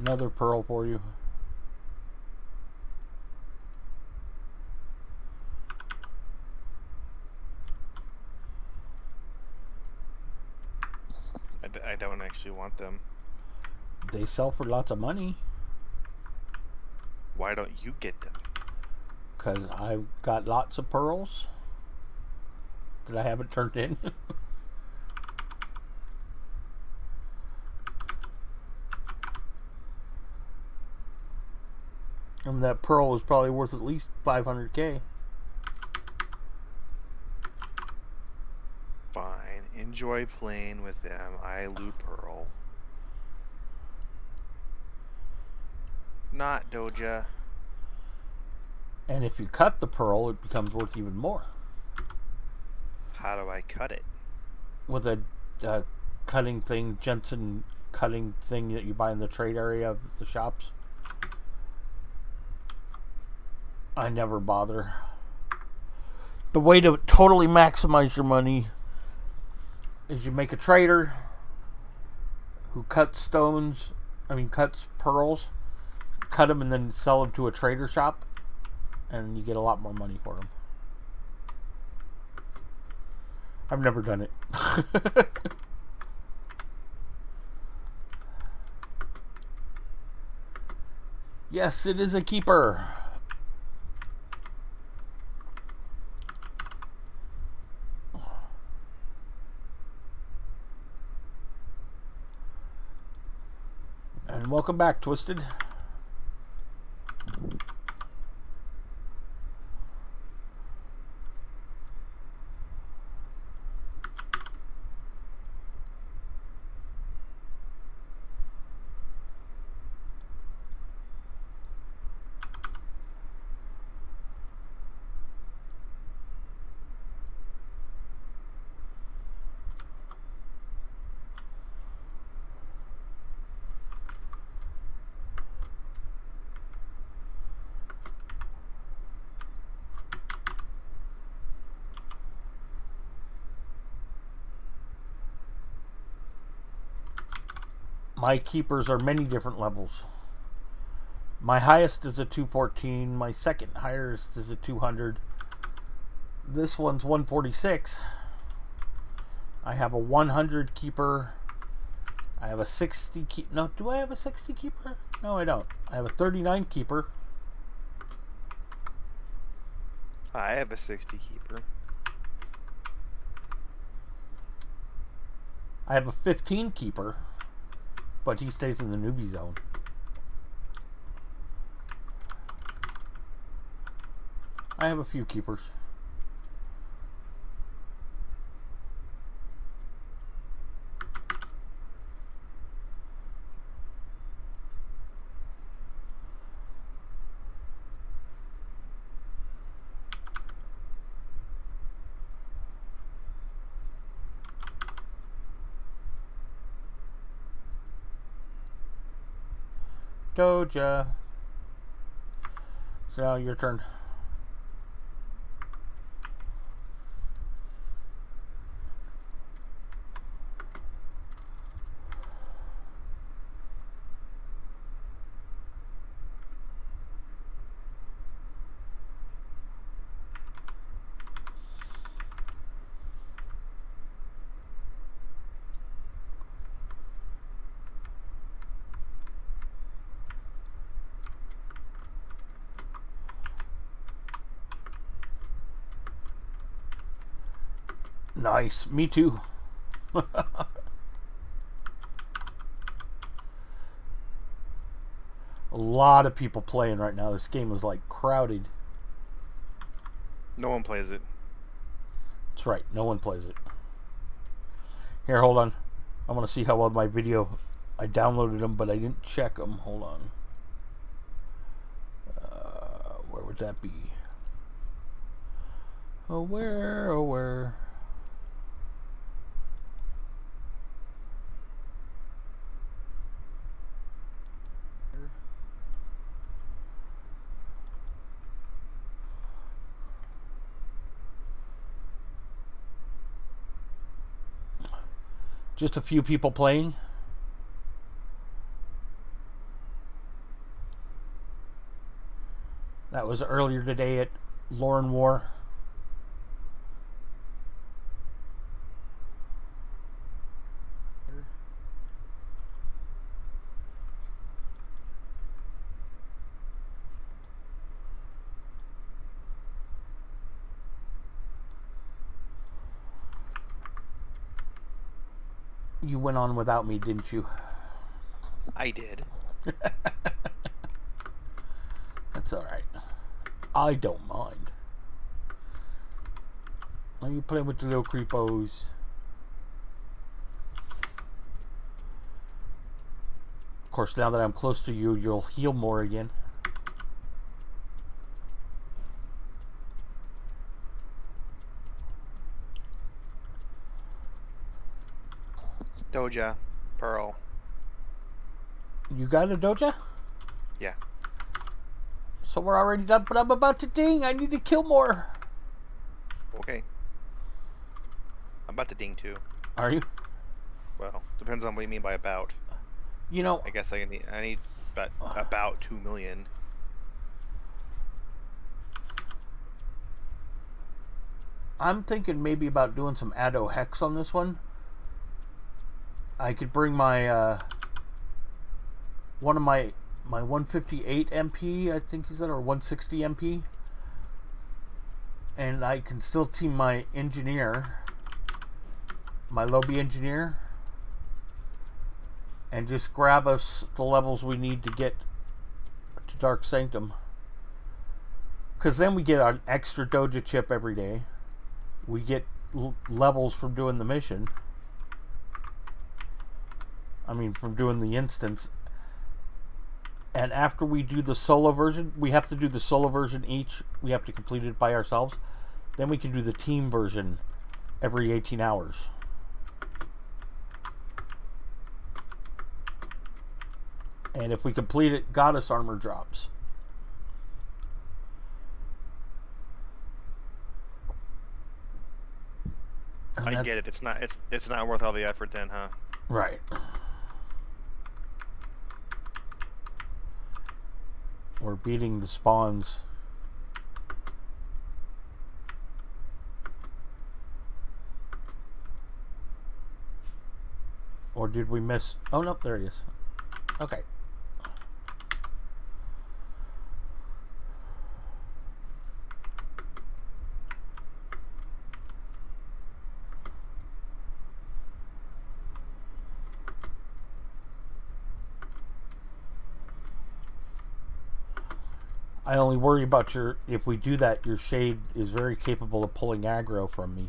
Another pearl for you. I don't actually want them. They sell for lots of money. Why don't you get them? Because I've got lots of pearls that I haven't turned in. And that pearl was probably worth at least 500K. Fine. Enjoy playing with them. I Lou Pearl. Not Doja. And if you cut the pearl, it becomes worth even more. How do I cut it? With a cutting thing, Jensen cutting thing that you buy in the trade area of the shops. I never bother. The way to totally maximize your money is you make a trader who cuts cuts pearls, cut them and then sell them to a trader shop, and you get a lot more money for them. I've never done it. Yes, it is a keeper. And welcome back, Twisted. My keepers are many different levels. My highest is a 214. My second highest is a 200. This one's 146. I have a 100 keeper. I have a 60 keeper. No, do I have a 60 keeper? No, I don't. I have a 39 keeper. I have a 60 keeper. I have a 15 keeper. But he stays in the newbie zone. I have a few keepers. Doja. So now your turn. Nice. Me too. A lot of people playing right now. This game is like crowded. No one plays it. That's right. No one plays it. Here, hold on. I want to see how well my video. I downloaded them, but I didn't check them. Hold on. Where would that be? Oh, where? Oh, where? Just a few people playing. That was earlier today at Lauren War. You went on without me, didn't you? I did. That's alright. I don't mind. Are you playing with the little creepos? Of course, now that I'm close to you, you'll heal more again. Doja, Pearl. You got a Doja? Yeah. So we're already done, but I'm about to ding. I need to kill more. Okay. I'm about to ding too. Are you? Well, depends on what you mean by about. You know, I guess I need about 2 million. I'm thinking maybe about doing some Addo Hex on this one. I could bring my one of my 158 MP, I think is that, or 160 MP, and I can still team my engineer, my lobby engineer, and just grab us the levels we need to get to Dark Sanctum. Because then we get an extra Doja chip every day. We get levels from doing the mission. I mean, from doing the instance. And after we do the solo version, we have to do the solo version each. We have to complete it by ourselves. Then we can do the team version every 18 hours. And if we complete it, goddess armor drops. And I get it. It's not worth all the effort then, huh? Right. We're beating the spawns. Or did we miss? Oh no, there he is. Okay. I only worry about if we do that, your shade is very capable of pulling aggro from me.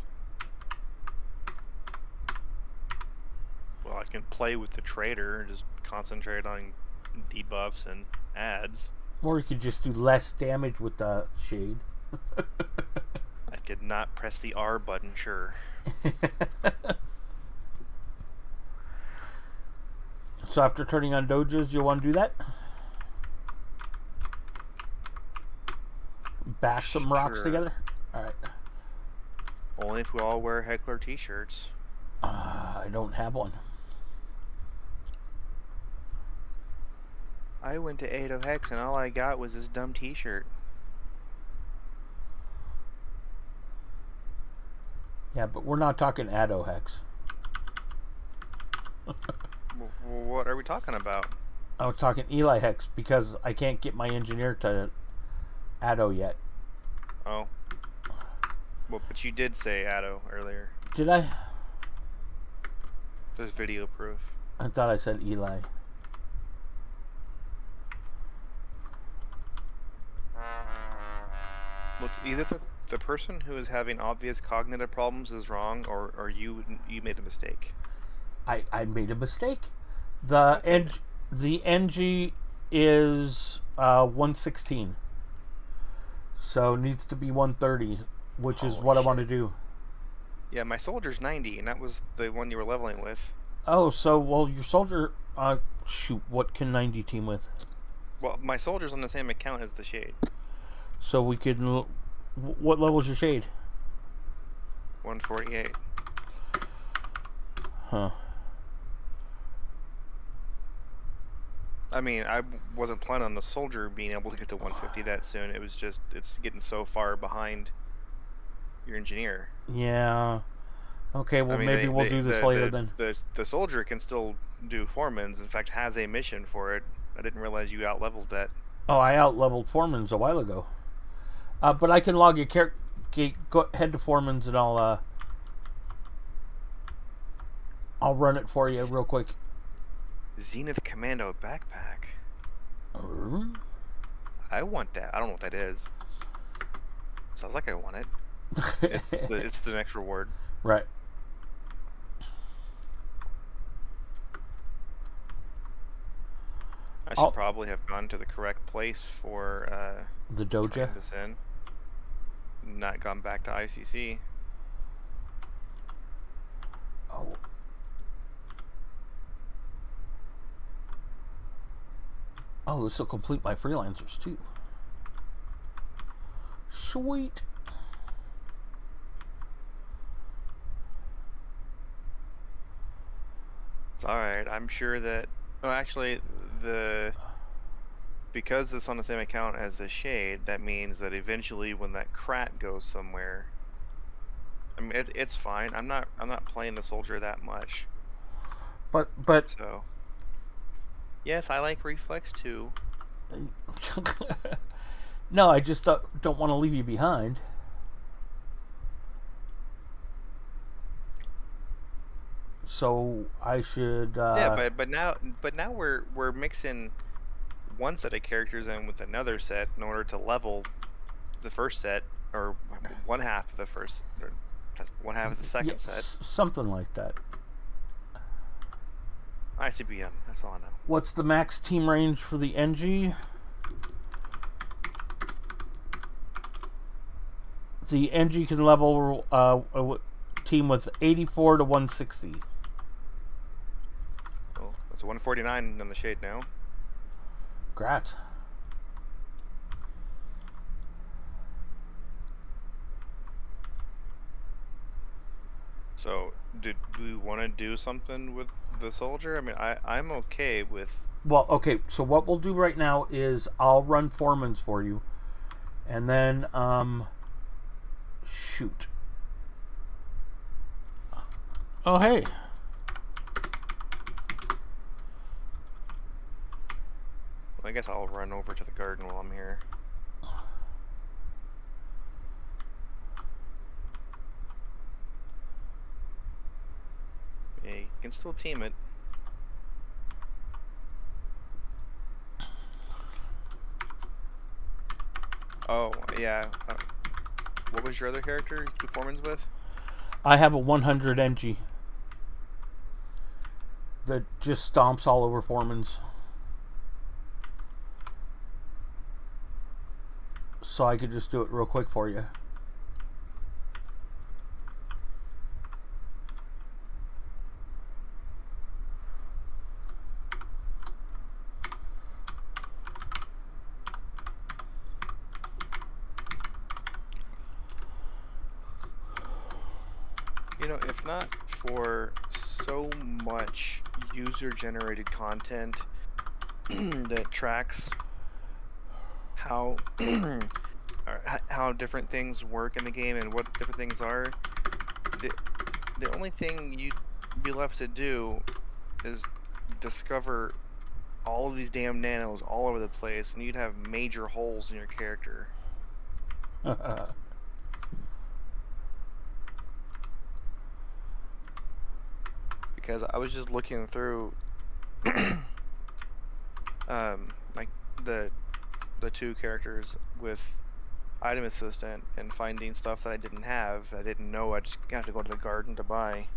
Well, I can play with the trader and just concentrate on debuffs and ads. Or you could just do less damage with the shade. I could not press the R button, sure. So after turning on Dojas, you'll want to do that? Bash some rocks Sure. together? Alright. Only if we all wear Heckler t-shirts. I don't have one. I went to Ado Hex and all I got was this dumb t-shirt. Yeah, but we're not talking Addo Hex. What are we talking about? I was talking Eli Hex because I can't get my engineer to Addo yet. Oh. Well, but you did say Ado earlier. Did I? There's video proof. I thought I said Eli. Look, either the person who is having obvious cognitive problems is wrong, or you made a mistake. I made a mistake. The NG is 116. So it needs to be 130, which is Holy what I want to shit. do. Yeah, my soldier's 90, and that was the one you were leveling with. Oh, so, well, your soldier... shoot, what can 90 team with? Well, my soldier's on the same account as the Shade. So we can... What level is your shade? 148. Huh. I mean, I wasn't planning on the soldier being able to get to 150 that soon. It was just, it's getting so far behind your engineer. Yeah. Okay, well, I mean, maybe we'll do this later then. The soldier can still do foreman's. In fact, has a mission for it. I didn't realize you out-leveled that. Oh, I out-leveled Foreman's a while ago. But I can log your character... Go head to Foreman's and I'll I'll run it for you real quick. Zenith Commando backpack. Uh, I want that. I don't know what that is. Sounds like I want it. It's the next reward. Right. I should probably have gone to the correct place for The turning Doja. this in. Not gone back to ICC. Oh. Oh, this will complete my freelancers too. Sweet. It's alright. I'm sure that. Well, actually, because it's on the same account as the Shade, that means that eventually, when that Krat goes somewhere, I mean, it's fine. I'm not playing the soldier that much. But So. Yes, I like Reflex too. no, I just don't want to leave you behind. So I should. Yeah, but now we're mixing one set of characters in with another set in order to level the first set, or one half of the first, or one half of the second set. Something like that. ICBM. That's all I know. What's the max team range for the NG? The NG can level a team with 84 to 160. Well, that's 149 on the Shade now. Grat. So, did we want to do something with the soldier? I mean, I'm okay with. Well, okay. So what we'll do right now is I'll run Foreman's for you, and then shoot. Oh hey. Well, I guess I'll run over to the garden while I'm here. Yeah, you can still team it. Oh, yeah. What was your other character you did Foreman's with? I have a 100 NG that just stomps all over Foreman's. So I could just do it real quick for you. You know, if not for so much user-generated content that tracks how how different things work in the game and what different things are, the only thing you'd be left to do is discover all of these damn nanos all over the place, and you'd have major holes in your character. Because I was just looking through like the two characters with item assistant and finding stuff that I didn't have. I didn't know. I just have to go to the garden to buy.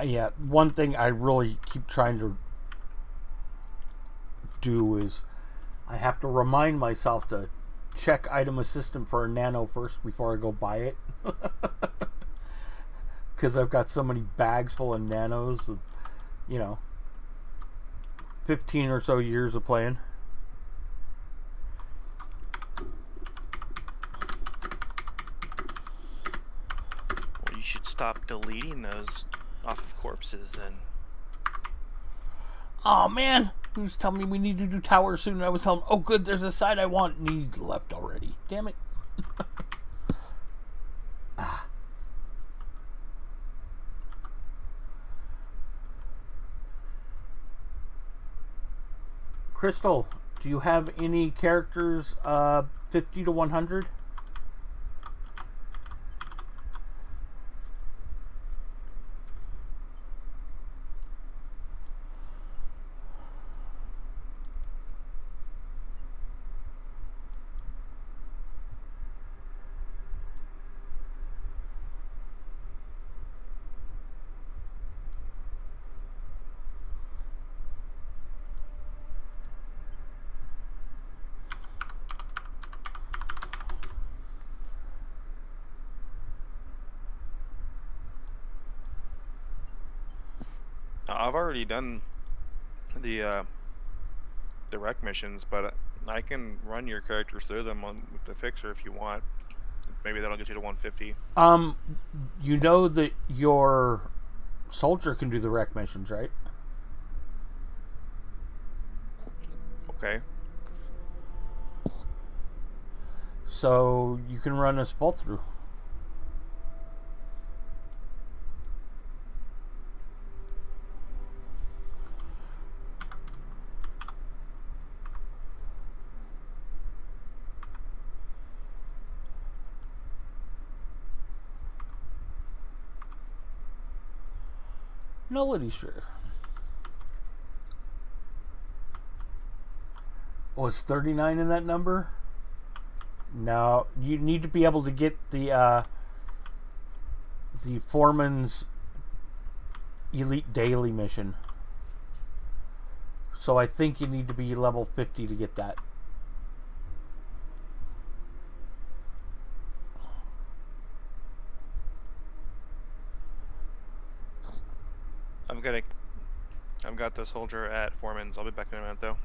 Yeah, one thing I really keep trying to do is I have to remind myself to check item assistant for a nano first before I go buy it. Because I've got so many bags full of nanos with, 15 or so years of playing. Well, you should stop deleting those off of corpses then. Oh man, he was telling me we need to do towers soon. And I was telling him, oh good, there's a side I want, and he left already. Damn it. Crystal, do you have any characters 50 to 100? I've already done the rec missions, but I can run your characters through them with the fixer if you want. Maybe that'll get you to 150. You know that your soldier can do the rec missions, right? Okay. So you can run us both through. Nullity sphere. Oh, it's 39 in that number? No, you need to be able to get the foreman's elite daily mission. So I think you need to be level 50 to get that. I've got the soldier at Foreman's. I'll be back in a minute though.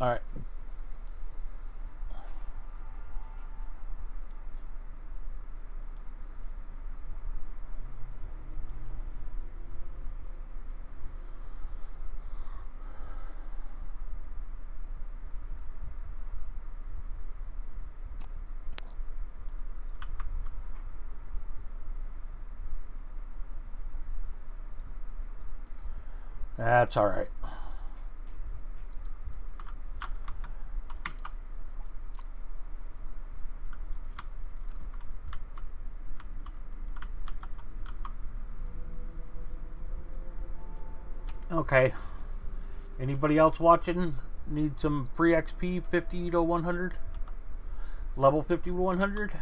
All right. That's all right. Okay. Anybody else watching need some free XP 50 to 100? Level 50 to 100?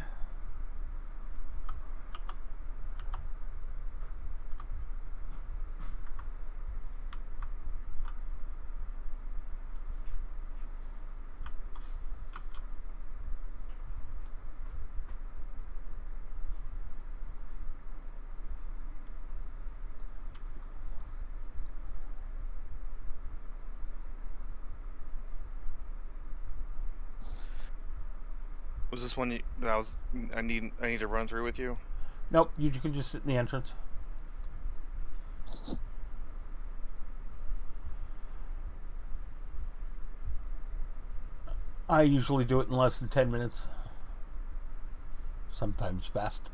Was this one I need to run through with you? Nope, you can just sit in the entrance. I usually do it in less than 10 minutes. Sometimes faster.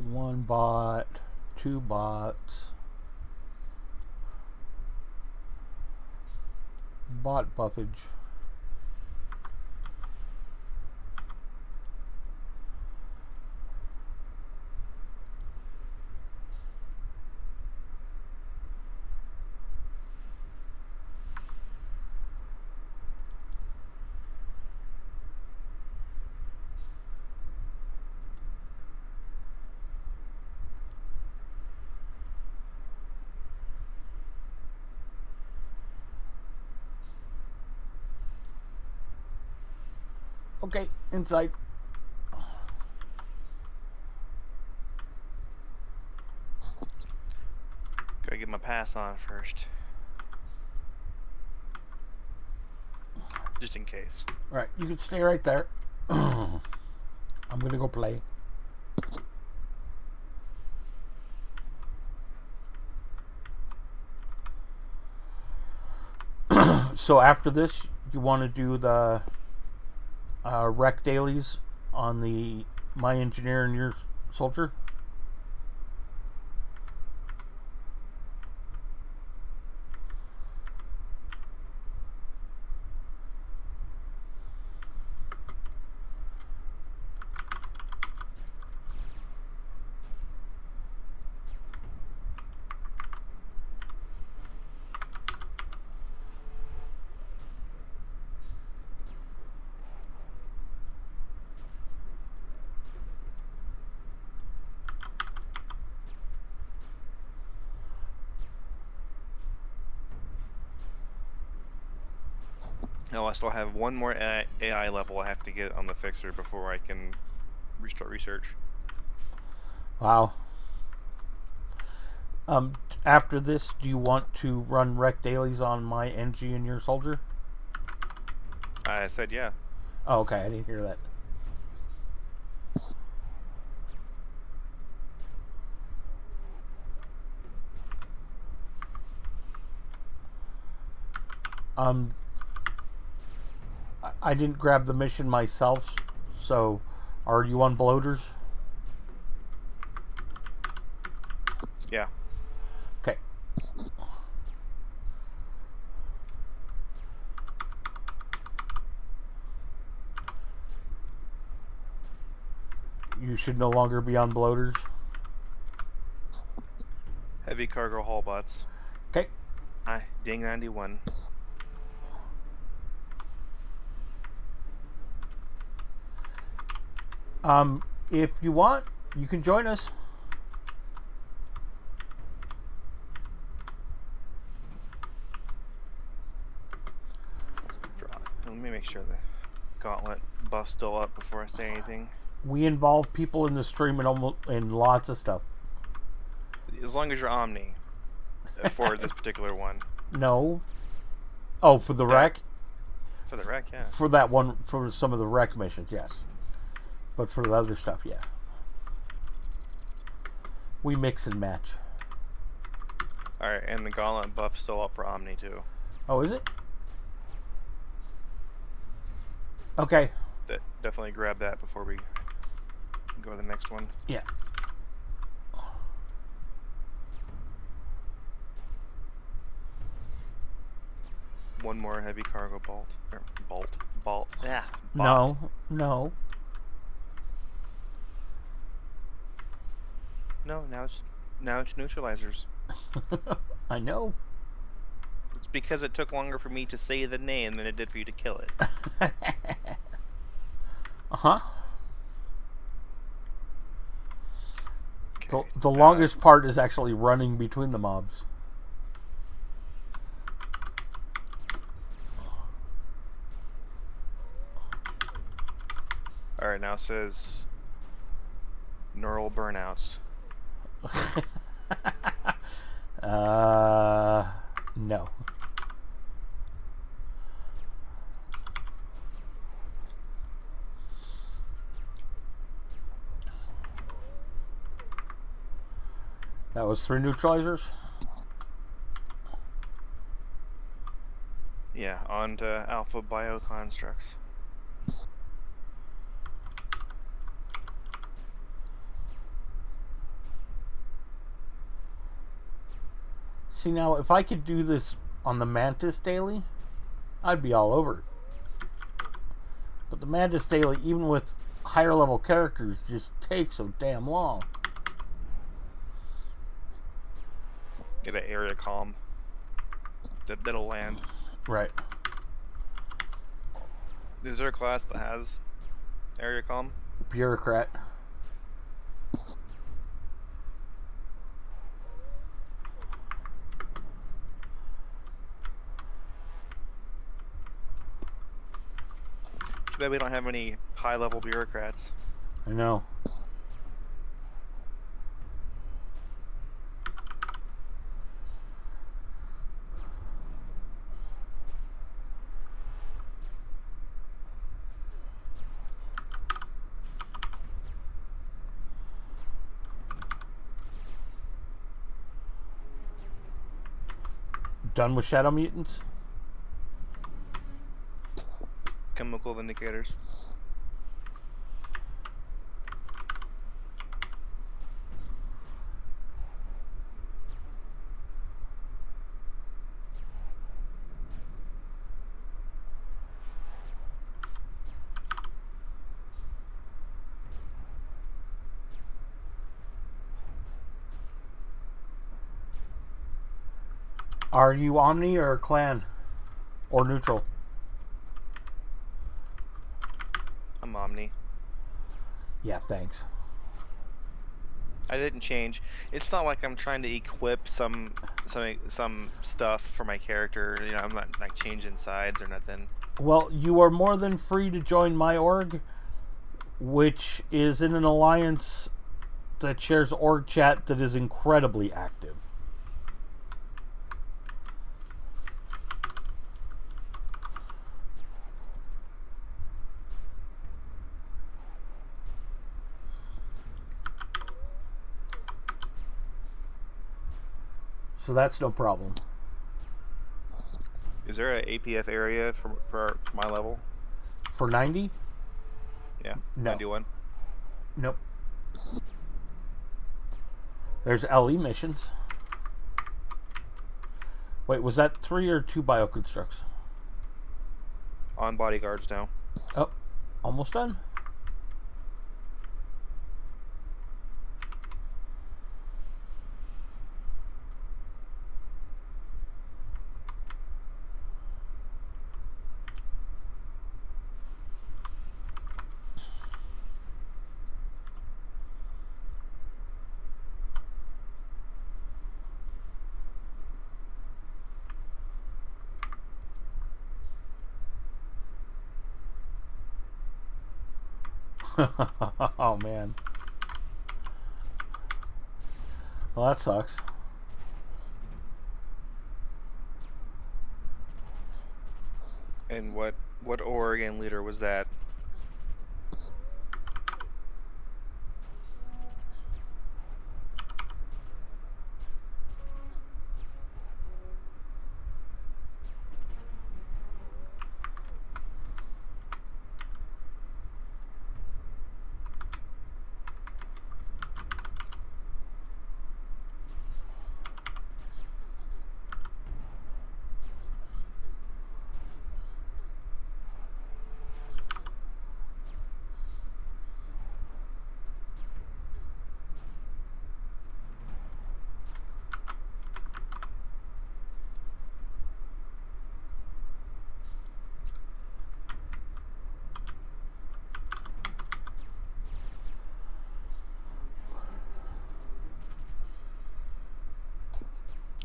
One bot, two bots. Bot buffage. Okay, inside. Gotta get my pass on first. Just in case. Right, you can stay right there. I'm gonna go play. So after this, you want to do the rec dailies on the my engineer and your soldier? No, I still have one more AI level I have to get on the fixer before I can restart research. Wow. After this, do you want to run rec dailies on my NG and your soldier? I said yeah. Oh, okay. I didn't hear that. I didn't grab the mission myself, so are you on bloaters? Yeah. Okay. You should no longer be on bloaters. Heavy cargo hull bots. Okay. Hi, Ding 91. If you want, you can join us. Let me make sure the gauntlet buff's still up before I say anything. We involve people in the stream in lots of stuff. As long as you're Omni for this particular one. No. Oh, for the rec? For the rec, yeah. For that one, for some of the rec missions, yes. But for the other stuff, yeah. We mix and match. Alright, and the gauntlet buff's still up for Omni too. Oh, is it? Okay. Definitely grab that before we go to the next one. Yeah. One more heavy cargo bolt. Yeah. No, no. No, now it's neutralizers. I know. It's because it took longer for me to say the name than it did for you to kill it. Uh-huh. Okay, The longest part is actually running between the mobs. Alright, now it says neural burnouts. No. That was 3 neutralizers? Yeah, on to alpha bioconstructs. See, now, if I could do this on the Mantis daily, I'd be all over it. But the Mantis daily, even with higher level characters, just takes so damn long. Get an area comm. That'll land. Right. Is there a class that has area comm? Bureaucrat. Too bad we don't have any high-level bureaucrats. I know. Done with Shadow Mutants? Chemical vindicators. Are you Omni or Clan? Or neutral? I'm Omni. Yeah, thanks. I didn't change. It's not like I'm trying to equip some stuff for my character. You know, I'm not like changing sides or nothing. Well, you are more than free to join my org, which is in an alliance that shares org chat that is incredibly active. So that's no problem. Is there an APF area for my level? For 90? Yeah, No. 91. Nope. There's LE missions. Wait, was that 3 or 2 bioconstructs? On bodyguards now. Oh, almost done. Oh man. Well, that sucks. And what Oregon leader was that?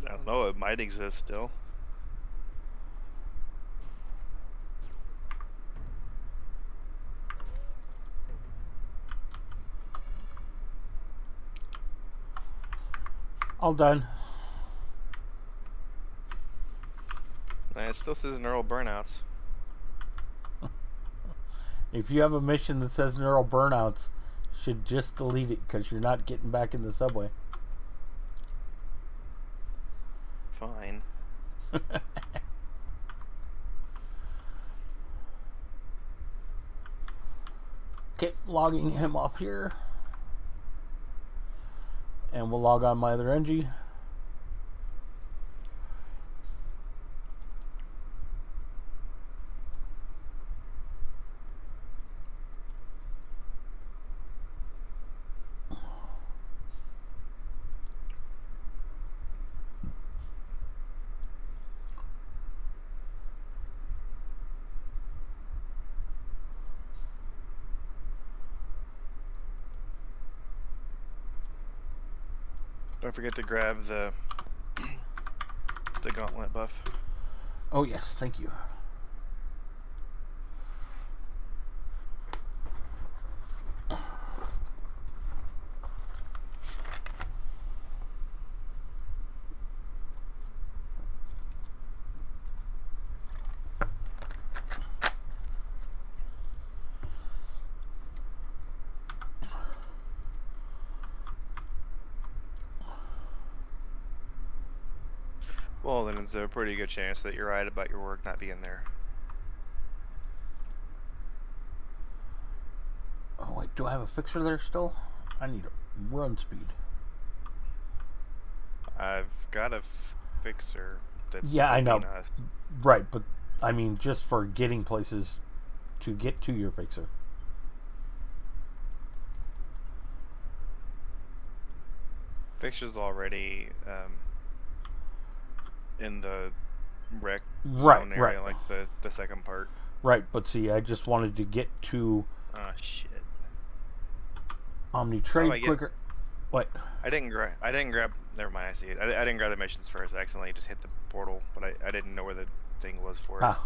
I don't know. It might exist still. All done. And it still says neural burnouts. If you have a mission that says neural burnouts, you should just delete it because you're not getting back in the subway. Fine. Okay, logging him off here. And we'll log on my other NG. Don't forget to grab the gauntlet buff. Oh yes, thank you. Well, then there's a pretty good chance that you're right about your work not being there. Oh wait, do I have a fixer there still? I need a run speed. I've got a fixer that's Yeah, I know. helping us. Right, but I mean just for getting places to get to your fixer. Fixer's already in the wreck Right, zone area, right. like the second part. Right, but see, I just wanted to get to Ah, shit. Omni How do Trade I get- quicker. What? I didn't grab. Never mind. I see it. I didn't grab the missions first. I accidentally just hit the portal, but I didn't know where the thing was for it. Ah.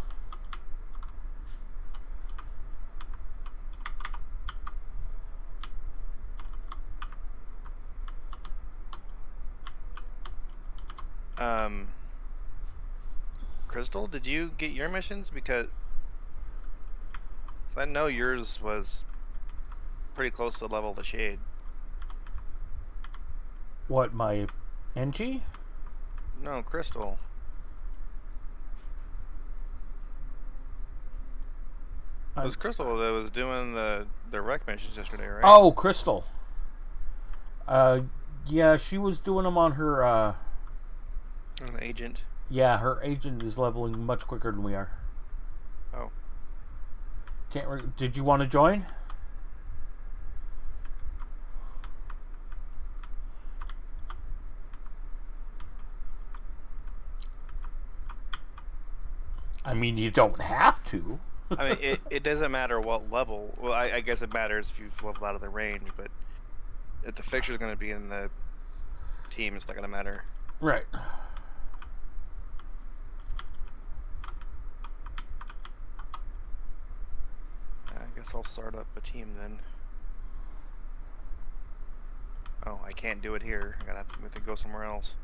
Crystal, did you get your missions? Because I know yours was pretty close to the level of the shade. What, my NG? No, Crystal. It was Crystal that was doing the rec missions yesterday, right? Oh, Crystal. Yeah, she was doing them on her. An agent. Yeah, her agent is leveling much quicker than we are. Oh. Did you want to join? I mean, you don't have to. I mean, it doesn't matter what level. Well, I guess it matters if you've leveled out of the range, but if the fixture's going to be in the team, it's not going to matter. Right. I guess I'll start up a team then. Oh, I can't do it here. I gotta have to go somewhere else.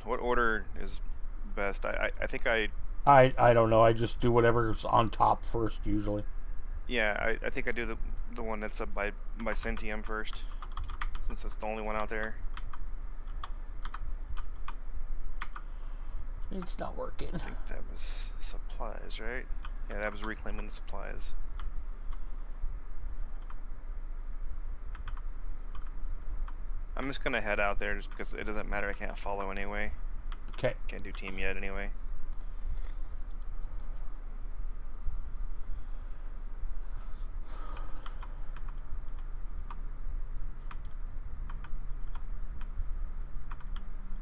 What order is best? I think I don't know. I just do whatever's on top first usually. Yeah, I think I do the one that's up by Centium first, since it's the only one out there. It's not working. I think that was supplies, right? Yeah, that was reclaiming the supplies. I'm just gonna head out there just because it doesn't matter. I can't follow anyway. Okay. Can't do team yet anyway.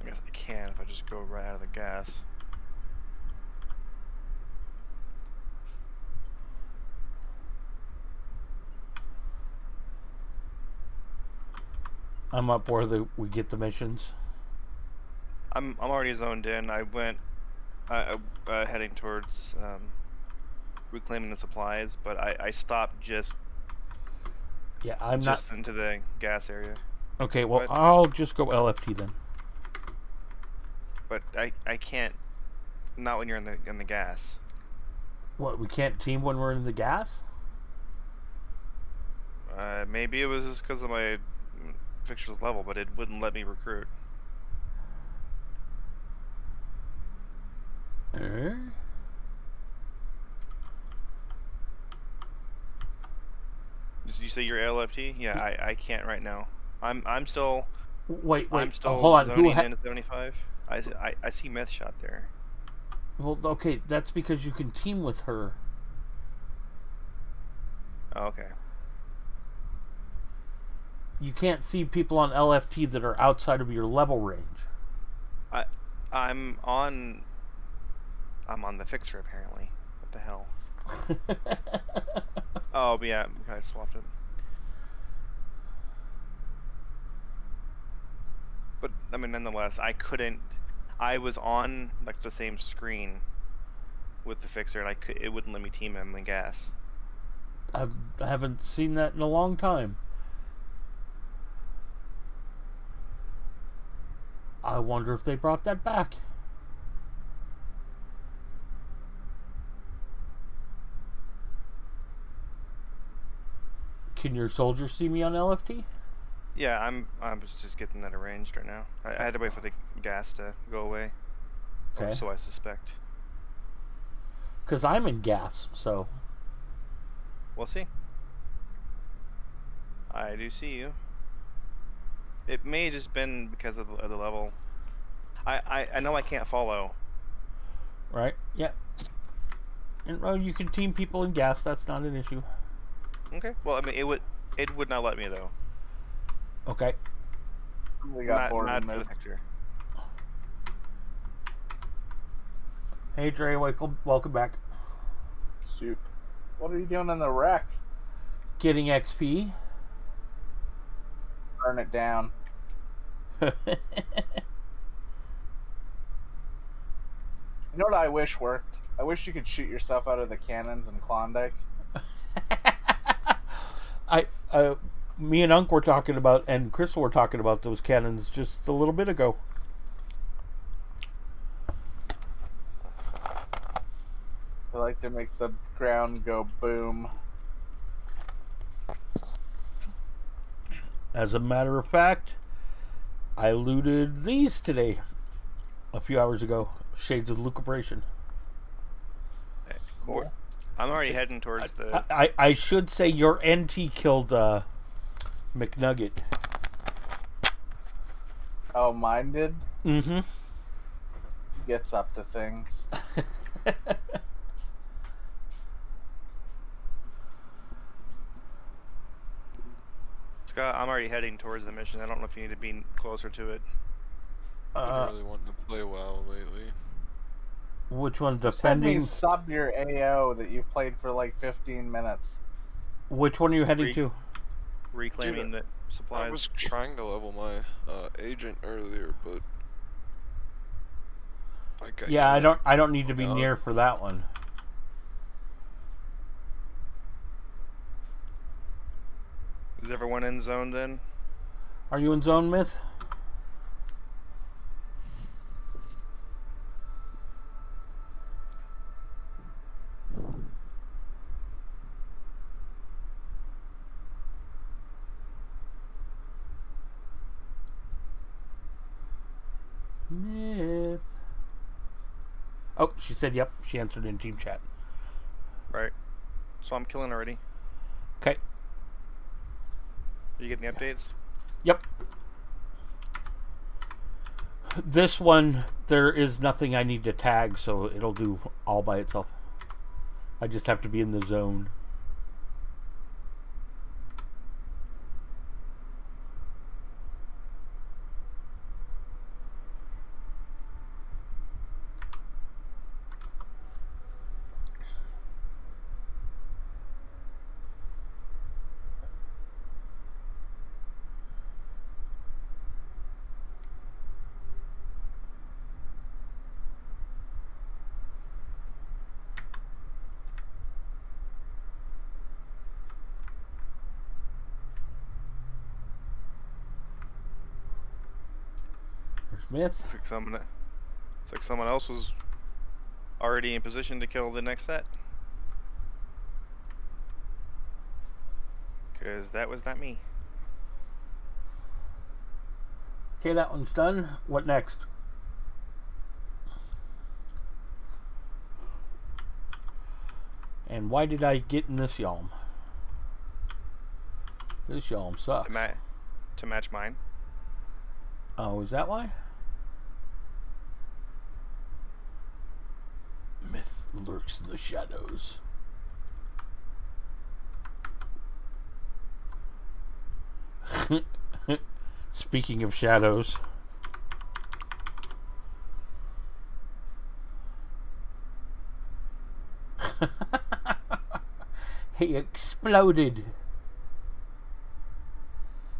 I guess I can if I just go right out of the gas. I'm up where we get the missions. I'm already zoned in. I went heading towards reclaiming the supplies, but I stopped just into the gas area. Okay, well I'll just go LFT then. But I can't. Not when you're in the gas. What, we can't team when we're in the gas? Maybe it was just because of my fixture's level, but it wouldn't let me recruit. Did you say you're LFT? Yeah, I can't right now. I'm still. Wait. I'm still hold on. zoning in at 75. I see Myth shot there. Well, okay, that's because you can team with her. Oh, okay. You can't see people on LFT that are outside of your level range. I'm on the fixer apparently. What the hell? Oh, but yeah, I swapped it. But I mean, nonetheless, I was on like the same screen with the fixer, and it wouldn't let me team him in gas. I haven't seen that in a long time. I wonder if they brought that back. Can your soldiers see me on LFT? Yeah, I was just getting that arranged right now. I had to wait for the gas to go away. Okay. So I suspect. Because I'm in gas, so. We'll see. I do see you. It may have just been because of the level. I know I can't follow. Right? Yeah. And, well, you can team people in gas. That's not an issue. Okay. Well, I mean, it would not let me though. Okay. We got bored not of for the it. fixer. Hey, Dre, welcome back. Shoot. What are you doing in the wreck? Getting XP. Burn it down. You know what I wish worked? I wish you could shoot yourself out of the cannons in Klondike. Me and Unc were talking about, and Crystal were talking about those cannons just a little bit ago. I like to make the ground go boom. As a matter of fact, I looted these today, a few hours ago. Shades of Lucubration. Cool. I'm already heading towards the. I should say your NT killed McNugget. Oh, mine did? Mm-hmm. Gets up to things. Scott, I'm already heading towards the mission. I don't know if you need to be closer to it. I've been really wanting to play WoW lately. Which one? Send me Defending. sub your AO that you've played for like 15 minutes. Which one are you heading to? Reclaiming the supplies. I was trying to level my agent earlier, but Yeah, I don't need to be near for that one. Is everyone in zone then? Are you in zone, Myth? Myth. Oh, she said yep. She answered in team chat. Right. So I'm killing already. Okay. Are you getting the updates? Yep. This one, there is nothing I need to tag, so it'll do all by itself. I just have to be in the zone. Smith. Looks like someone else was already in position to kill the next set. Because that was not me. Okay, that one's done. What next? And why did I get in this yalm? This yalm sucks. To match mine. Oh, is that why? Myth lurks in the shadows. Speaking of shadows. He exploded.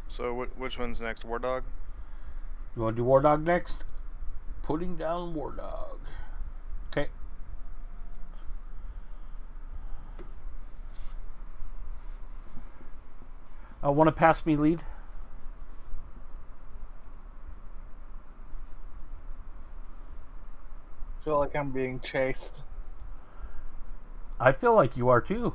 So which one's next? War Dog? You want to do War Dog next? Putting down War Dog. Okay. Want to pass me lead? I feel like I'm being chased. I feel like you are too.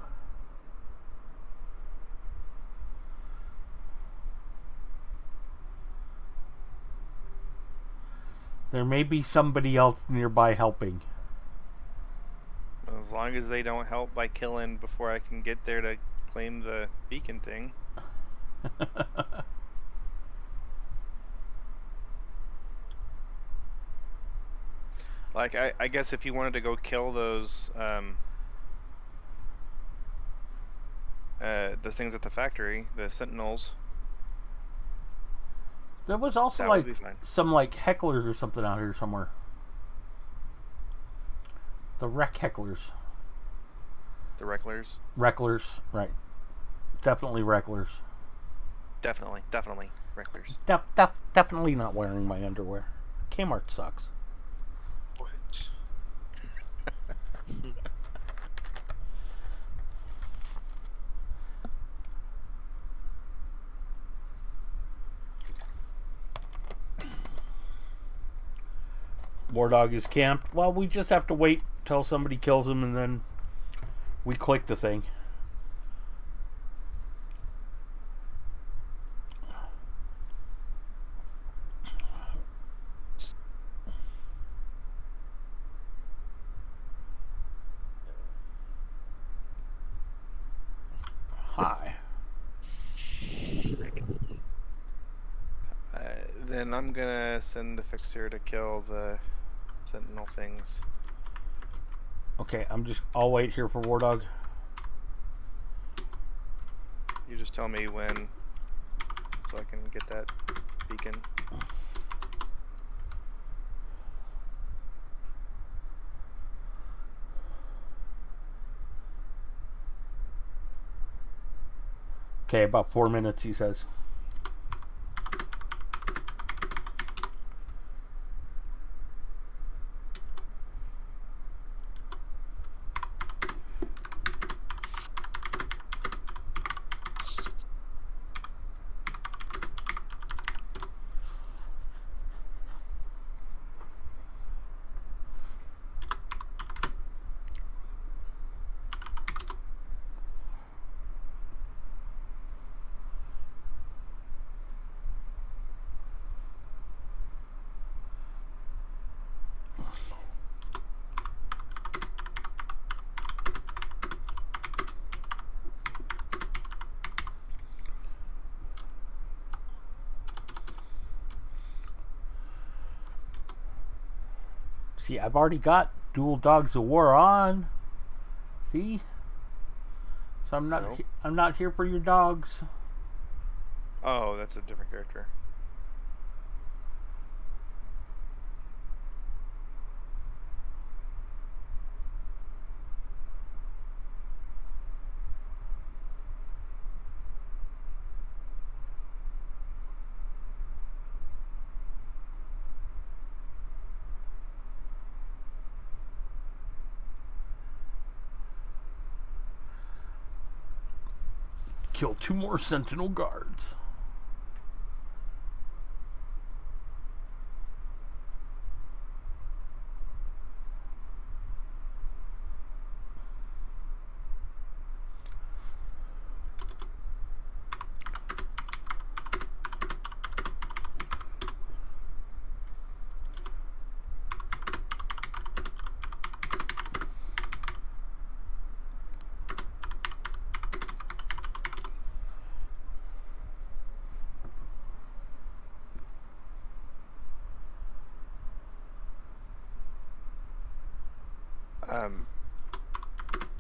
There may be somebody else nearby helping. As long as they don't help by killing before I can get there to claim the beacon thing. Like, I guess if you wanted to go kill those things at the factory, the sentinels. There was also That like would be fine. some like hecklers or something out here somewhere. The wreck hecklers. The Recklers. Recklers, right. Definitely Recklers. Definitely Recklers. Definitely not wearing my underwear. Kmart sucks. War Dog is camped. Well, we just have to wait till somebody kills him and then we click the thing. Hi. Then I'm gonna send the fixer to kill the sentinel things. Okay, I'll wait here for War Dog. You just tell me when, so I can get that beacon. Okay, about 4 minutes, he says. See, I've already got Dual Dogs of War on. See? So I'm not No. I'm not here for your dogs. Oh, that's a different character. Kill 2 more Sentinel guards.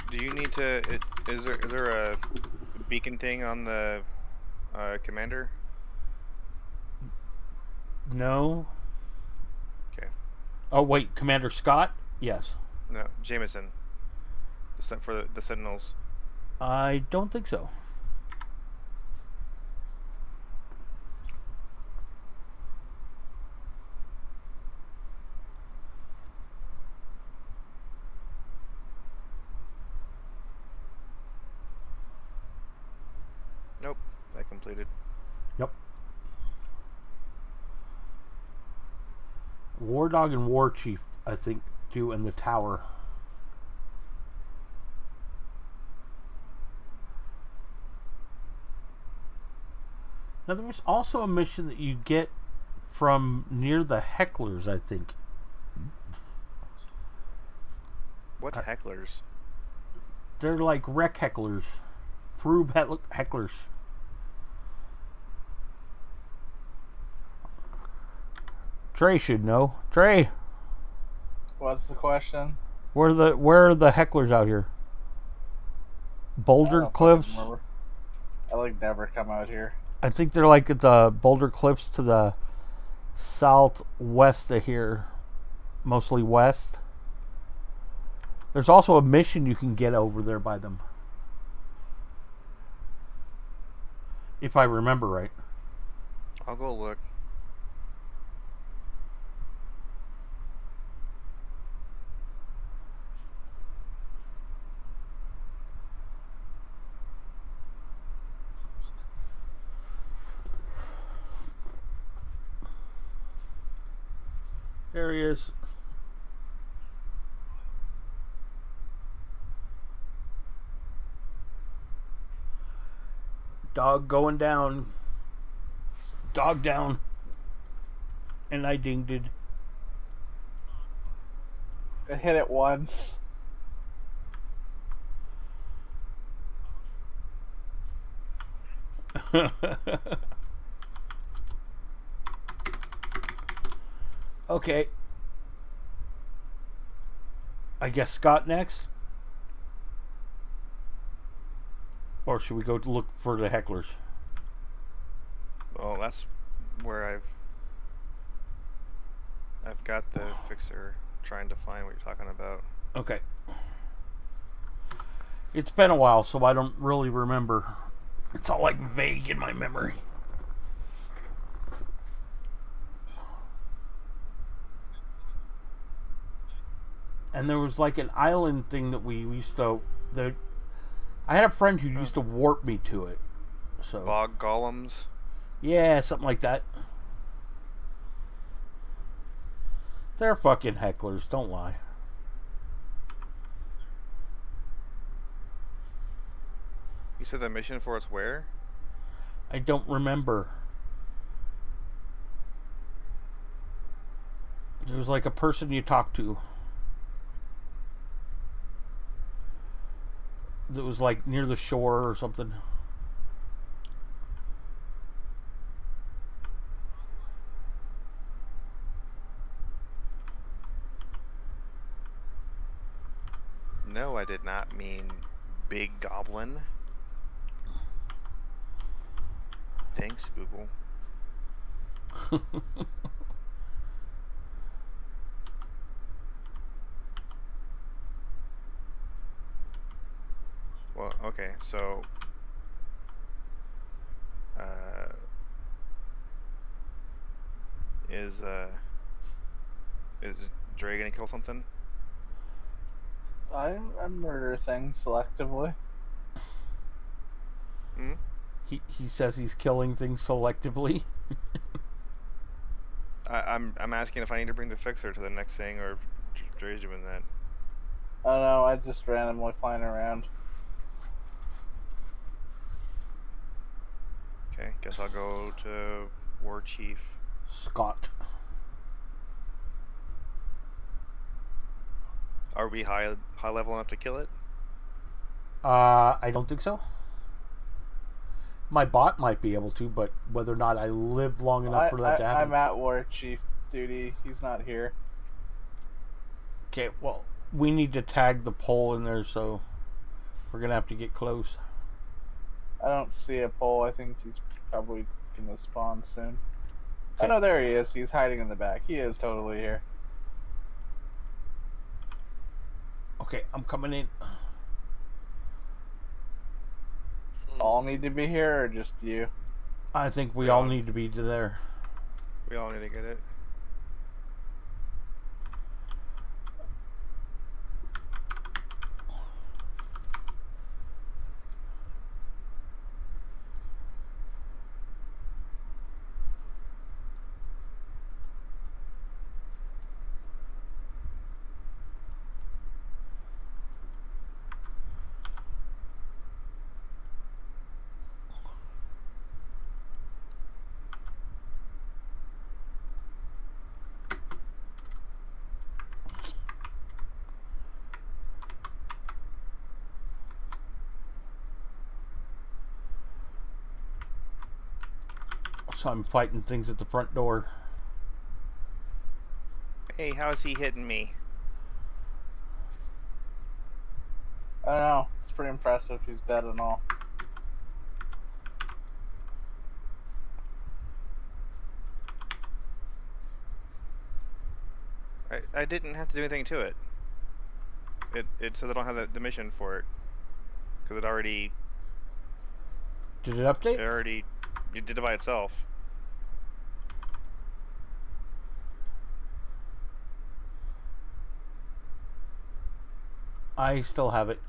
Do you need to? Is there a beacon thing on the commander? No. Okay. Oh wait, Commander Scott? Yes. No, Jameson. For the Sentinels. I don't think so. Nope, that completed. Yep. War Dog and War Chief, I think, do in the tower. Now, there was also a mission that you get from near the hecklers, I think. What hecklers? They're like wreck hecklers. Froob hecklers. Trey should know. Trey, What's the question? where are the hecklers out here? Boulder I don't Cliffs? fucking remember. I like never come out here. I think they're like at the Boulder Cliffs to the southwest of here. Mostly west. There's also a mission you can get over there by them. If I remember right. I'll go look. There he is. Dog going down. Dog down. And I dinged it. I hit it once. Okay. I guess Scott next? Or should we go to look for the hecklers? Well, that's where I've got the fixer trying to find what you're talking about. Okay. It's been a while, so I don't really remember. It's all like vague in my memory. And there was like an island thing that we used to. I had a friend who used to warp me to it. So Bog golems. yeah, something like that. They're fucking hecklers, don't lie. You said the mission for it's where? I don't remember. There was like a person you talked to. That was like near the shore or something. No, I did not mean big goblin. Thanks, Google. Well, okay, so is Dre gonna kill something? I murder things selectively. Hmm? He says he's killing things selectively. I'm asking if I need to bring the fixer to the next thing or if Dre's doing that. Oh no, I just randomly flying around. Okay, guess I'll go to War Chief. Scott. Are we high level enough to kill it? I don't think so. My bot might be able to, but whether or not I live long enough for that to happen. I'm at War Chief duty. He's not here. Okay, well, we need to tag the pole in there, so we're gonna have to get close. I don't see a pole. I think he's probably gonna spawn soon. Oh Okay. no, there he is. He's hiding in the back. He is totally here. Okay, I'm coming in. All need to be here, or just you? I think we all need to be there. We all need to get it. So I'm fighting things at the front door. Hey, how's he hitting me? I don't know. It's pretty impressive. He's dead and all. I didn't have to do anything to it. It says I don't have the mission for it. Because it already Did it update? it did it by itself. I still have it.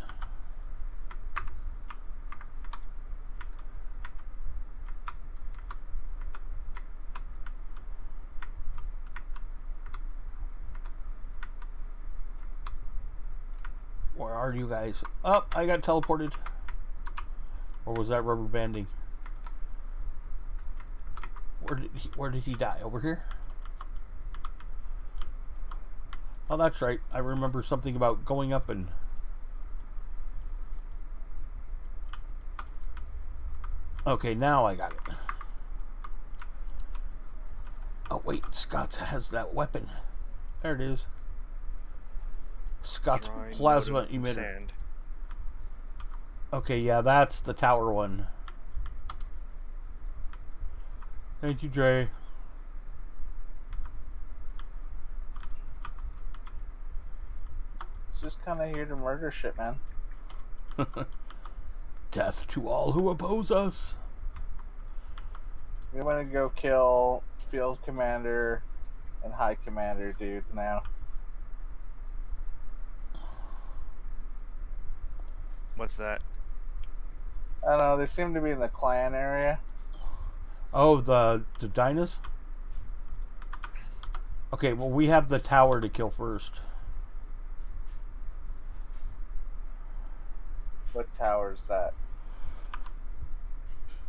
Where are you guys? Oh, I got teleported. Or was that rubber banding? Where did he die? Over here? Oh, that's right. I remember something about going up and... Okay, now I got it. Oh, wait. Scott has that weapon. There it is. Scott's Drawing plasma motive from emitter. sand. Okay, yeah, that's the tower one. Thank you, Dre. Just kind of here to murder shit, man. Death to all who oppose us. We want to go kill field commander and high commander dudes now. What's that? I don't know. They seem to be in the clan area. Oh, the Dynas? Okay, well, we have the tower to kill first. What tower's that?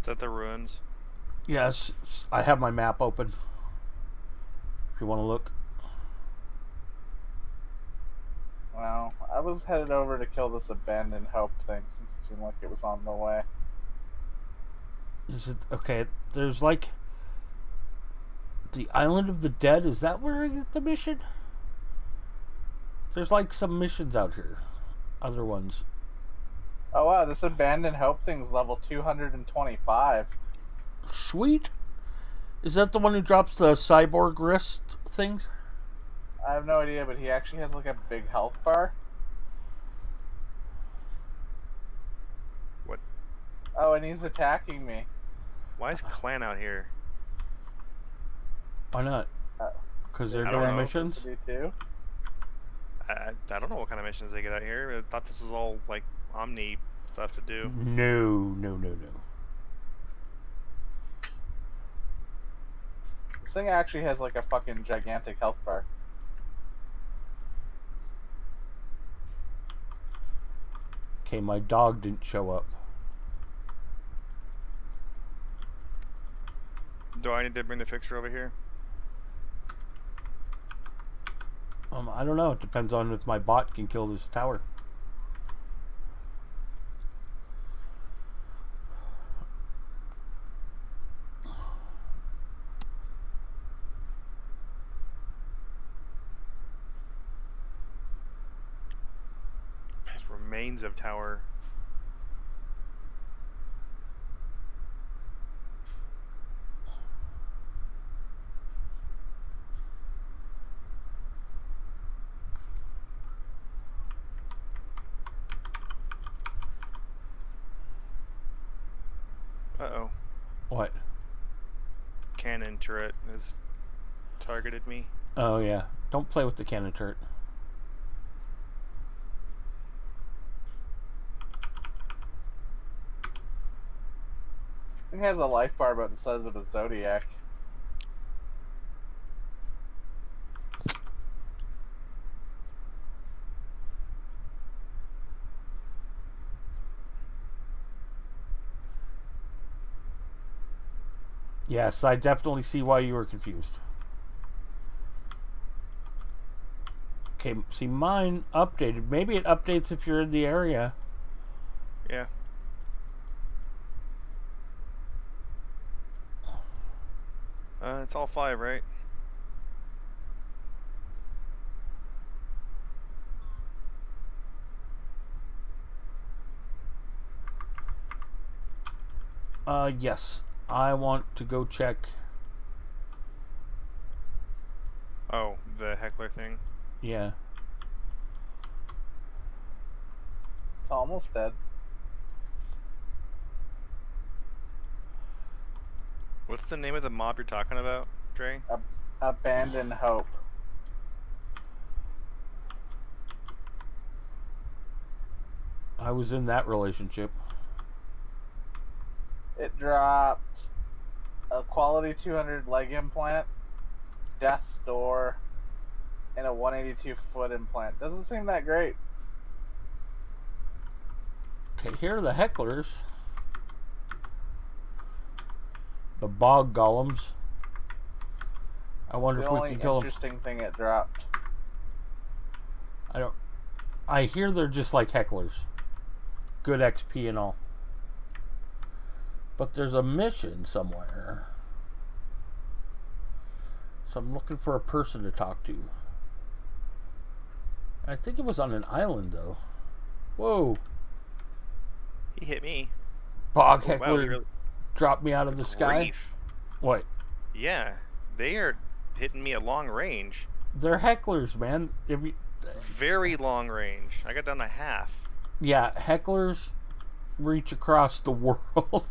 Is that the ruins? Yes, I have my map open. If you want to look. Well, I was headed over to kill this abandoned hope thing since it seemed like it was on the way. Is it okay? There's like the Island of the Dead. Is that where I get the mission? There's like some missions out here. Other ones. Oh wow, this abandoned hope thing's level 225. Sweet. Is that the one who drops the cyborg wrist things? I have no idea, but he actually has like a big health bar. What? Oh, and he's attacking me. Why is Clan out here? Why not? Because they're I don't doing know. missions. To do too. I don't know what kind of missions they get out here. I thought this was all like Omni stuff to do. No. This thing actually has like a fucking gigantic health bar. Okay, my dog didn't show up. Do I need to bring the fixer over here? I don't know. It depends on if my bot can kill this tower. There's remains of tower. Uh-oh. What? Cannon turret has targeted me. Oh yeah. Don't play with the cannon turret. It has a life bar about the size of a Zodiac. Yes, I definitely see why you were confused. Okay, see mine updated. Maybe it updates if you're in the area. Yeah. It's all 5, right? Yes. I want to go check. Oh, the heckler thing. Yeah. It's almost dead. What's the name of the mob you're talking about, Dre? Abandoned hope. I was in that relationship. It dropped a quality 200 leg implant, death's door, and a 182 foot implant. Doesn't seem that great. Okay, here are the hecklers. The bog golems. I wonder It's if the we only can kill them. interesting thing it dropped. I hear they're just like hecklers. Good XP and all. But there's a mission somewhere. So I'm looking for a person to talk to. I think it was on an island, though. Whoa. He hit me. Bog Oh, wow, heckler he really- dropped me out of the sky. Grief. What? Yeah, they are hitting me at long range. They're hecklers, man. Very long range. I got down to half. Yeah, hecklers reach across the world.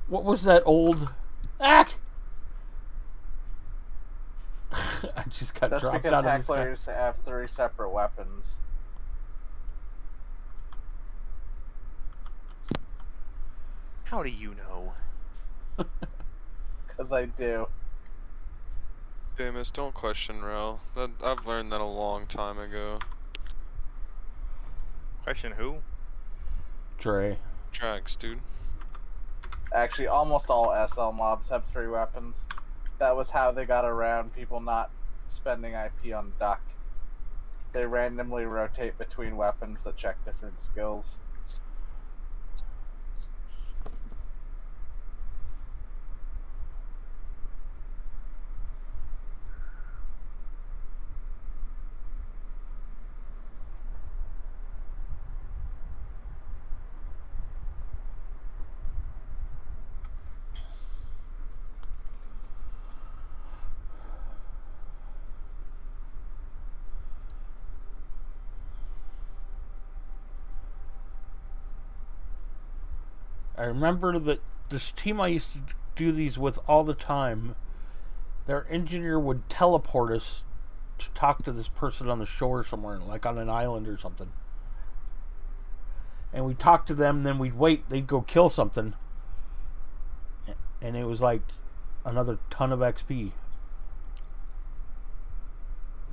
What was that old... Ack! I just got That's dropped because out of the sky. hecklers have 3 separate weapons. How do you know? Because I do. Damus, don't question Rel. I've learned that a long time ago. Question who? Trey. Tracks, dude. Actually, almost all SL mobs have 3 weapons. That was how they got around people not spending IP on Duck. They randomly rotate between weapons that check different skills. I remember that this team I used to do these with all the time, their engineer would teleport us to talk to this person on the shore somewhere, like on an island or something. And we'd talk to them, then we'd wait, they'd go kill something. And it was like another ton of XP.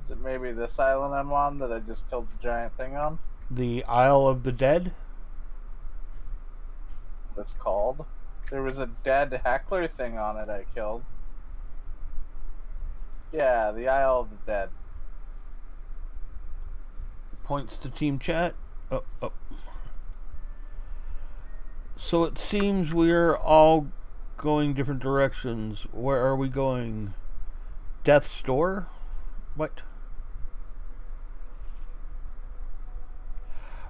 Is it maybe this island I'm on that I just killed the giant thing on? The Isle of the Dead? It's called. There was a dead heckler thing on it I killed. Yeah, the Isle of the Dead. Points to team chat. Oh. So it seems we're all going different directions. Where are we going? Death's Door? What?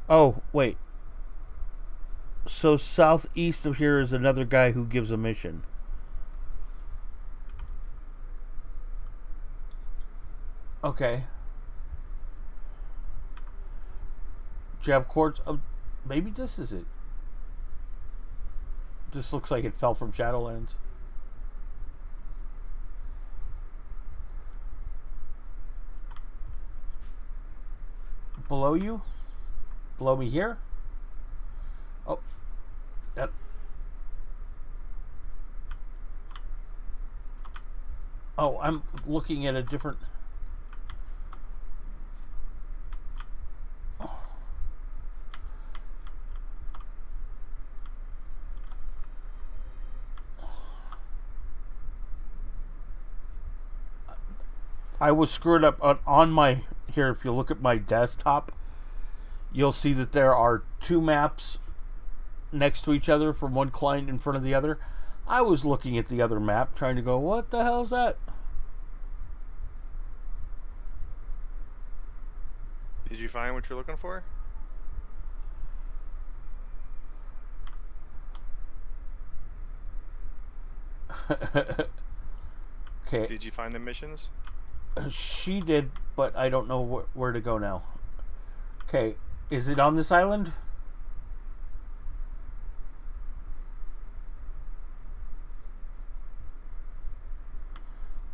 Oh, wait. So southeast of here is another guy who gives a mission. Okay. Do you have quartz? Oh, maybe this is it. This looks like it fell from Shadowlands. Below you? Below me here? Oh. Yep. Oh, I'm looking at a different... I was screwed up on my... Here, if you look at my desktop, you'll see that there are 2 maps next to each other from one client in front of the other. I was looking at the other map trying to go, what the hell is that? Did you find what you're looking for? Okay. Did you find the missions? She did, but I don't know where to go now. Okay, is it on this island?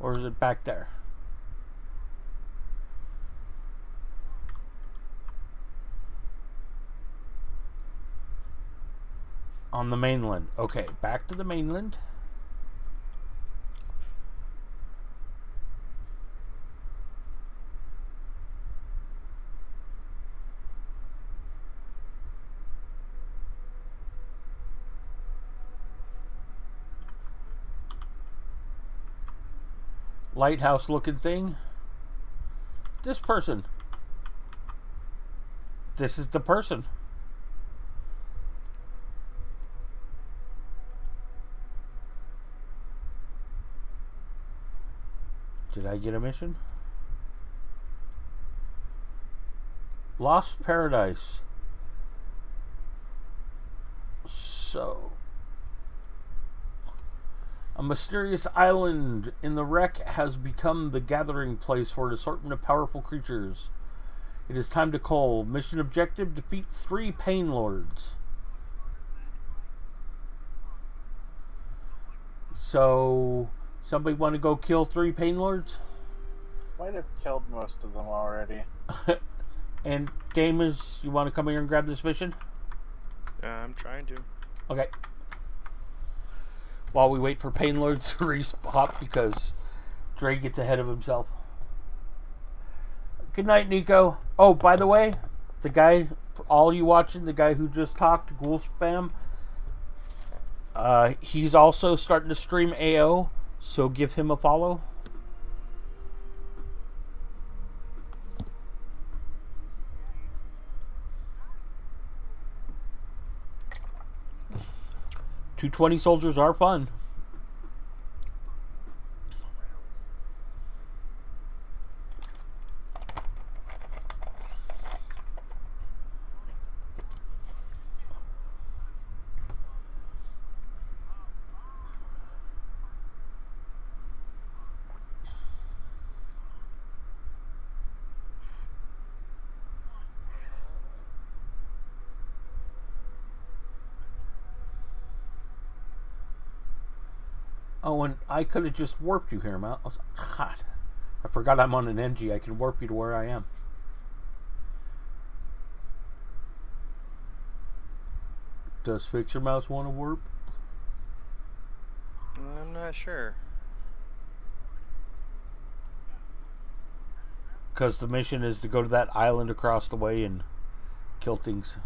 Or is it back there? On the mainland. Okay, back to the mainland. lighthouse looking thing. This person. This is the person. Did I get a mission? Lost Paradise. So, a mysterious island in the wreck has become the gathering place for an assortment of powerful creatures. It is time to call. Mission objective: defeat 3 Pain Lords. So, somebody want to go kill 3 Pain Lords? Might have killed most of them already. And gamers, you want to come here and grab this mission? I'm trying to. Okay. While we wait for Pain Lords to respawn because Dre gets ahead of himself. Good night, Nico. Oh, by the way, the guy, for all you watching, the guy who just talked, Ghoul Spam, he's also starting to stream AO, so give him a follow. .220 soldiers are fun. Oh, and I could have just warped you here, Mount. God, I forgot I'm on an NG. I can warp you to where I am. Does Fixer Mouse want to warp? I'm not sure. Because the mission is to go to that island across the way and kill things.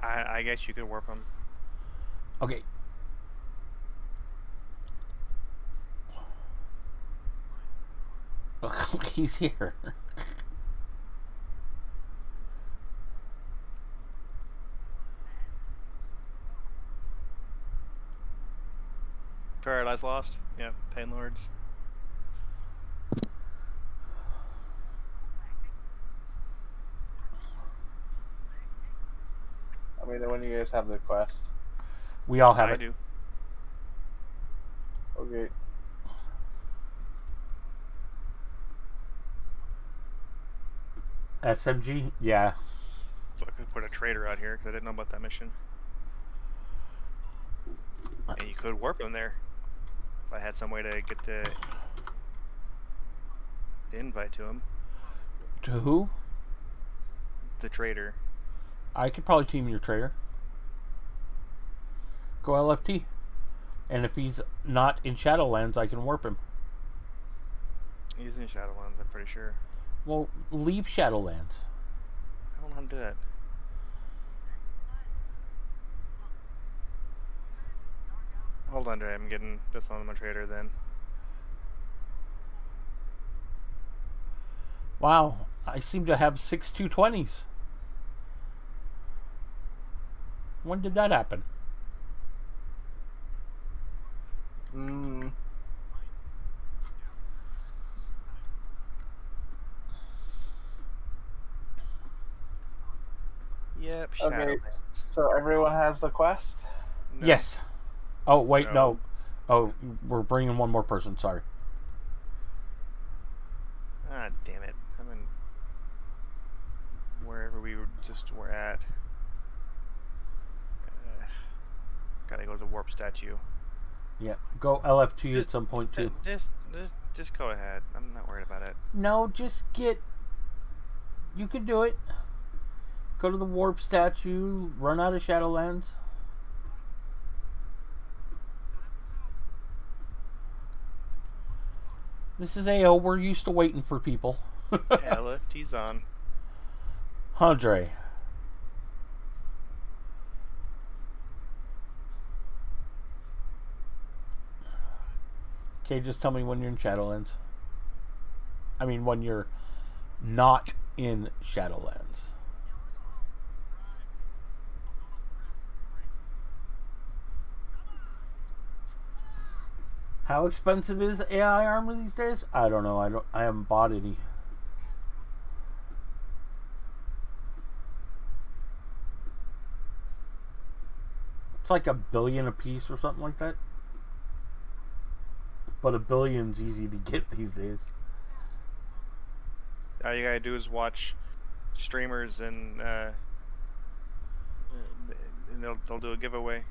I guess you could warp them. Okay. He's here. Paradise Lost. Yep, Pain Lords. I mean, when you guys have the quest. We all have I it. do. Okay. SMG? Yeah. So I could put a trader out here because I didn't know about that mission. And you could warp him there if I had some way to get the invite to him. To who? The trader. I could probably team your trader. Go LFT. And if he's not in Shadowlands, I can warp him. He's in Shadowlands, I'm pretty sure. Well, leave Shadowlands. I don't know how to do that. Hold on, Dre. I'm getting this on my trader then. Wow, I seem to have 6 220s. When did that happen? Yep, Okay, Shadowlands. so everyone has the quest? No. Yes. Oh, wait, no. No. Oh, we're bringing one more person, sorry. Ah, damn it. I'm in wherever we were at. Gotta go to the warp statue. Yeah, go LFT at some point, too. Just go ahead. I'm not worried about it. No, just get... You can do it. Go to the warp statue, run out of Shadowlands. This is AO, we're used to waiting for people. LFT's on. Andre. Okay, just tell me when you're in Shadowlands. I mean, when you're not in Shadowlands. How expensive is AI armor these days? I don't know. I haven't bought any. It's like $1 billion a piece or something like that. But $1 billion's easy to get these days. All you gotta do is watch streamers and they'll do a giveaway.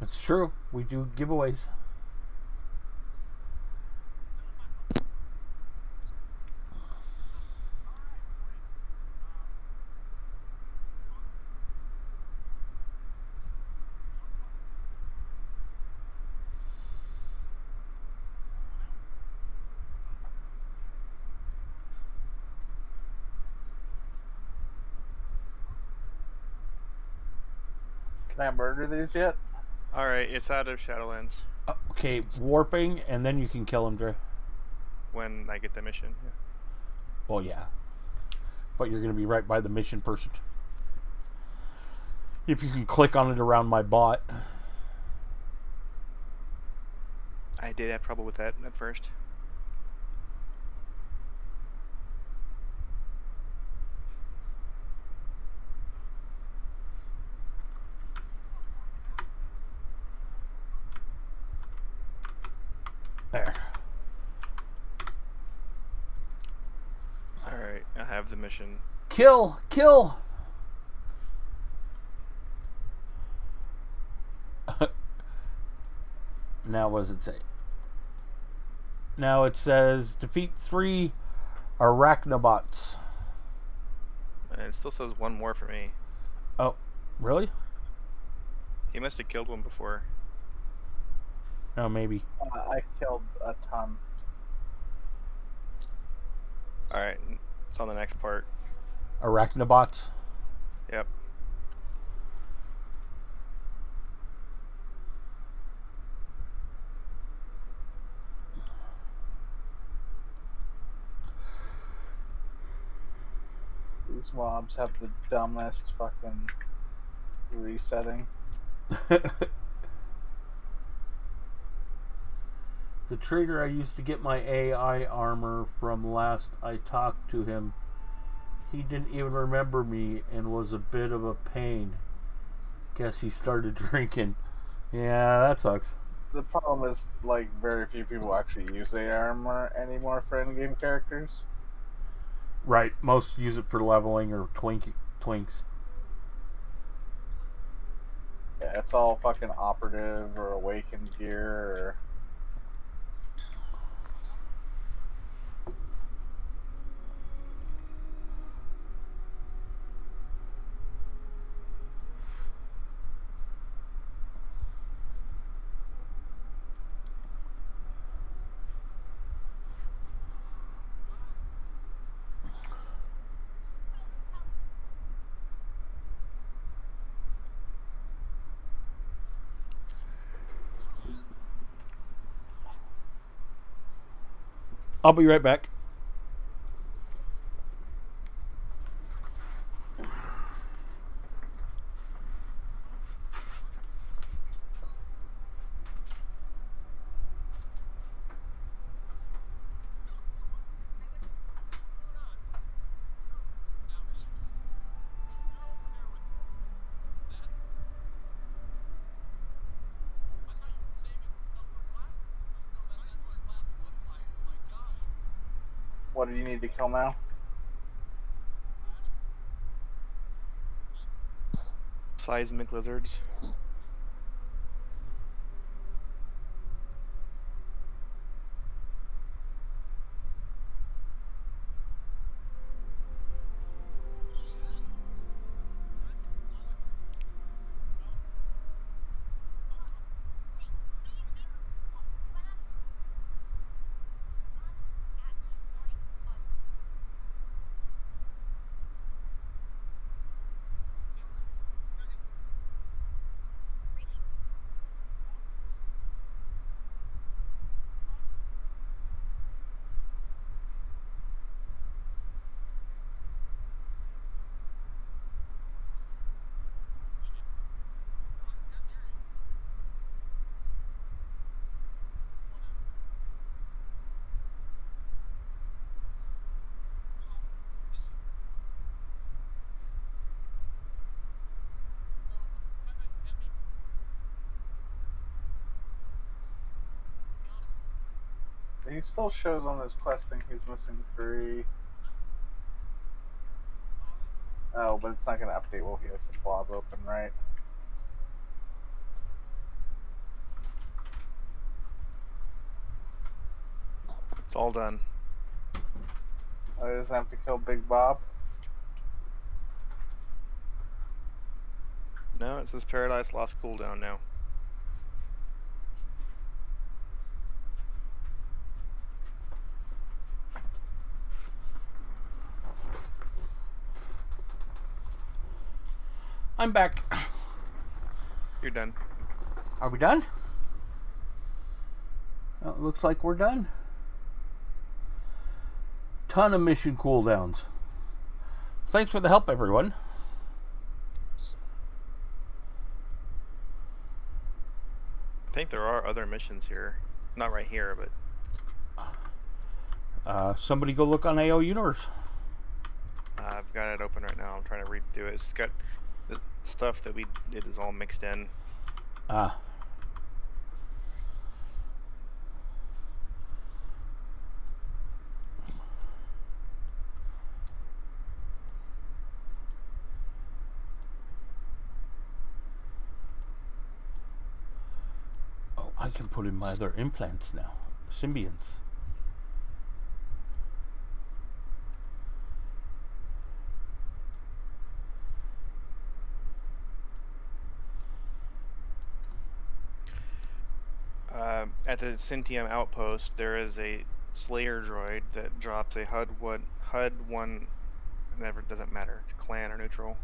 It's true. We do giveaways. Can I murder these yet? All right, it's out of Shadowlands Okay, warping, and then you can kill him, Dre. when I get the mission. Yeah. Well, yeah. But you're going to be right by the mission person. If you can click on it around my bot. I did have trouble with that at first. There. All right, I have the mission. Kill! Kill! Now, what does it say? Now it says defeat 3 arachnobots. And it still says one more for me. Oh, really? He must have killed one before. Oh, maybe. I killed a ton. All right, it's on the next part. Arachnobots? Yep. These mobs have the dumbest fucking resetting. The trader I used to get my AI armor from last I talked to him, he didn't even remember me and was a bit of a pain. Guess he started drinking. Yeah, that sucks. The problem is, like, very few people actually use AI armor anymore for in-game characters. Right, most use it for leveling or twinks. Yeah, it's all fucking operative or awakened gear or... I'll be right back. What do you need to kill now? Seismic lizards. He still shows on his questing he's missing 3. Oh, but it's not going to update while he has the blob open, right? It's all done. Oh, he doesn't have to kill Big Bob? No, it says Paradise lost cooldown now. I'm back. You're done. Are we done? Well, it looks like we're done. Ton of mission cooldowns. Thanks for the help, everyone. I think there are other missions here. Not right here, but Somebody go look on AO Universe. I've got it open right now. I'm trying to read through it. It's got the stuff that we did is all mixed in. Ah. Oh, I can put in my other implants now. Symbionts. At the Cyntium outpost, there is a Slayer droid that drops a HUD-1, never doesn't matter, clan or neutral.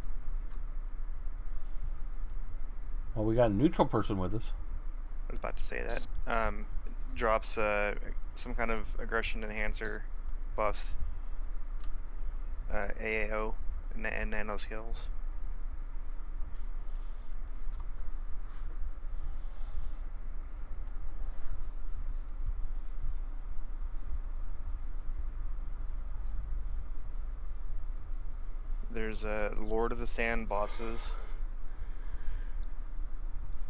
Well, we got a neutral person with us. I was about to say that. Drops some kind of aggression enhancer buffs, AAO, and nano skills. There's Lord of the Sand bosses,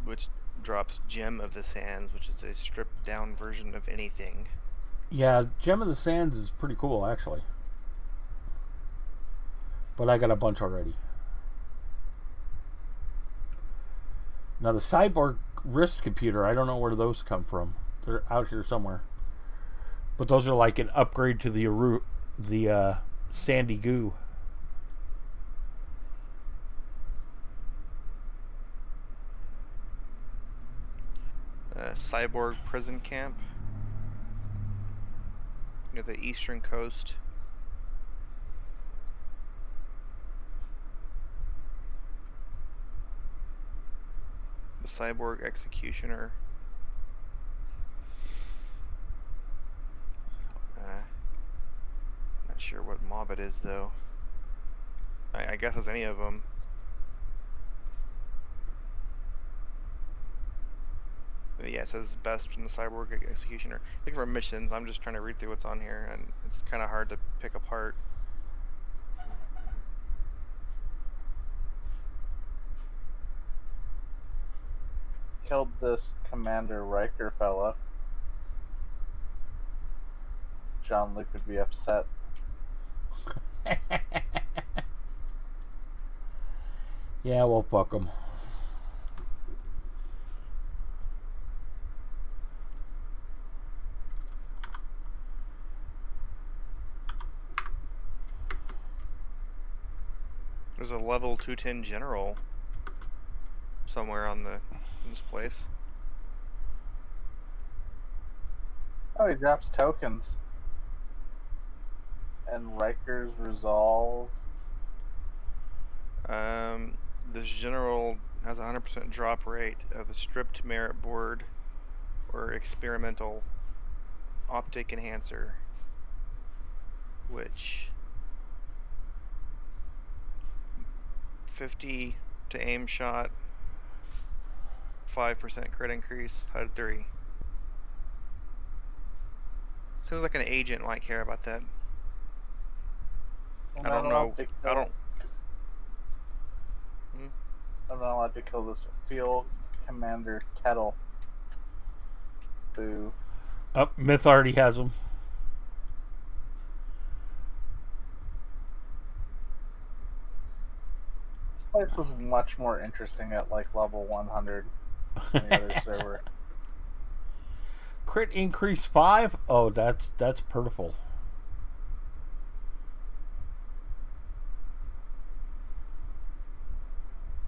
which drops Gem of the Sands, which is a stripped down version of anything. Yeah, Gem of the Sands is pretty cool, actually. But I got a bunch already. Now the cyborg wrist computer, I don't know where those come from. They're out here somewhere. But those are like an upgrade to the sandy goo. Cyborg prison camp near the eastern coast. The cyborg executioner. Not sure what mob it is though. I guess it's any of them. But yeah, it says best from the cyborg executioner. Looking for missions. I'm just trying to read through what's on here, and it's kind of hard to pick apart. Killed this Commander Riker fella. John Luke would be upset. Yeah, well, fuck them. There's a level 210 general somewhere in this place. Oh, he drops tokens. And Riker's Resolve. This general has a 100% drop rate of the stripped merit board or experimental optic enhancer, which 50 to aim shot, 5% crit increase, HUD 3. Seems like an agent might care about that. I don't know. I'm not allowed to kill this Field Commander Kettle. Boo. Oh, Myth already has them. This place was much more interesting at like level 100 than the other server. Crit increase 5? Oh, that's pitiful.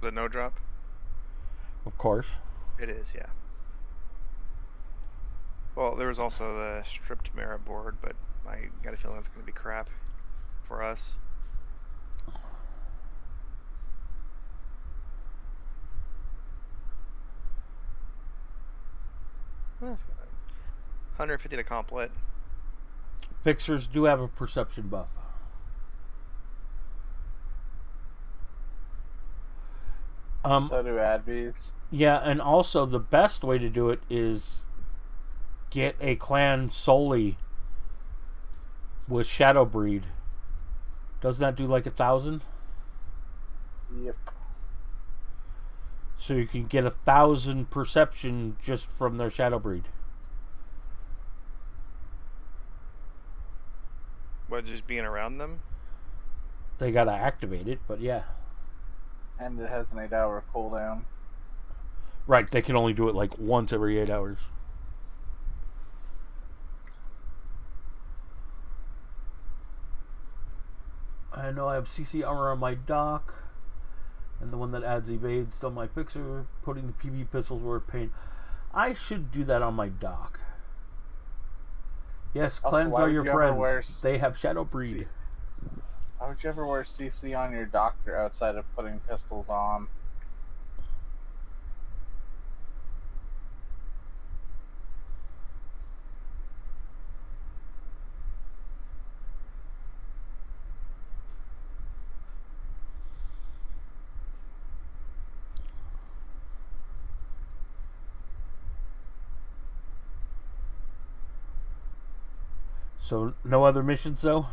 The no drop? Of course. It is, yeah. Well, there was also the stripped merit board, but I got a feeling that's going to be crap for us. Huh. 150 to complete. Fixers do have a perception buff. So do advies. Yeah, and also the best way to do it is get a clan solely with Shadow Breed. Doesn't that do like 1,000? Yep. So you can get 1,000 perception just from their Shadow Breed. What, just being around them? They gotta activate it, but yeah. And it has an 8-hour cooldown. Right, they can only do it like once every 8 hours. I know I have CC armor on my dock, and the one that adds evades on my fixer, putting the PB pistols where it pain. I should do that on my dock. Yes, Also, clans why are would your you ever friends. wear They have Shadow Breed. Why would you ever wear CC on your doctor outside of putting pistols on? So, no other missions though?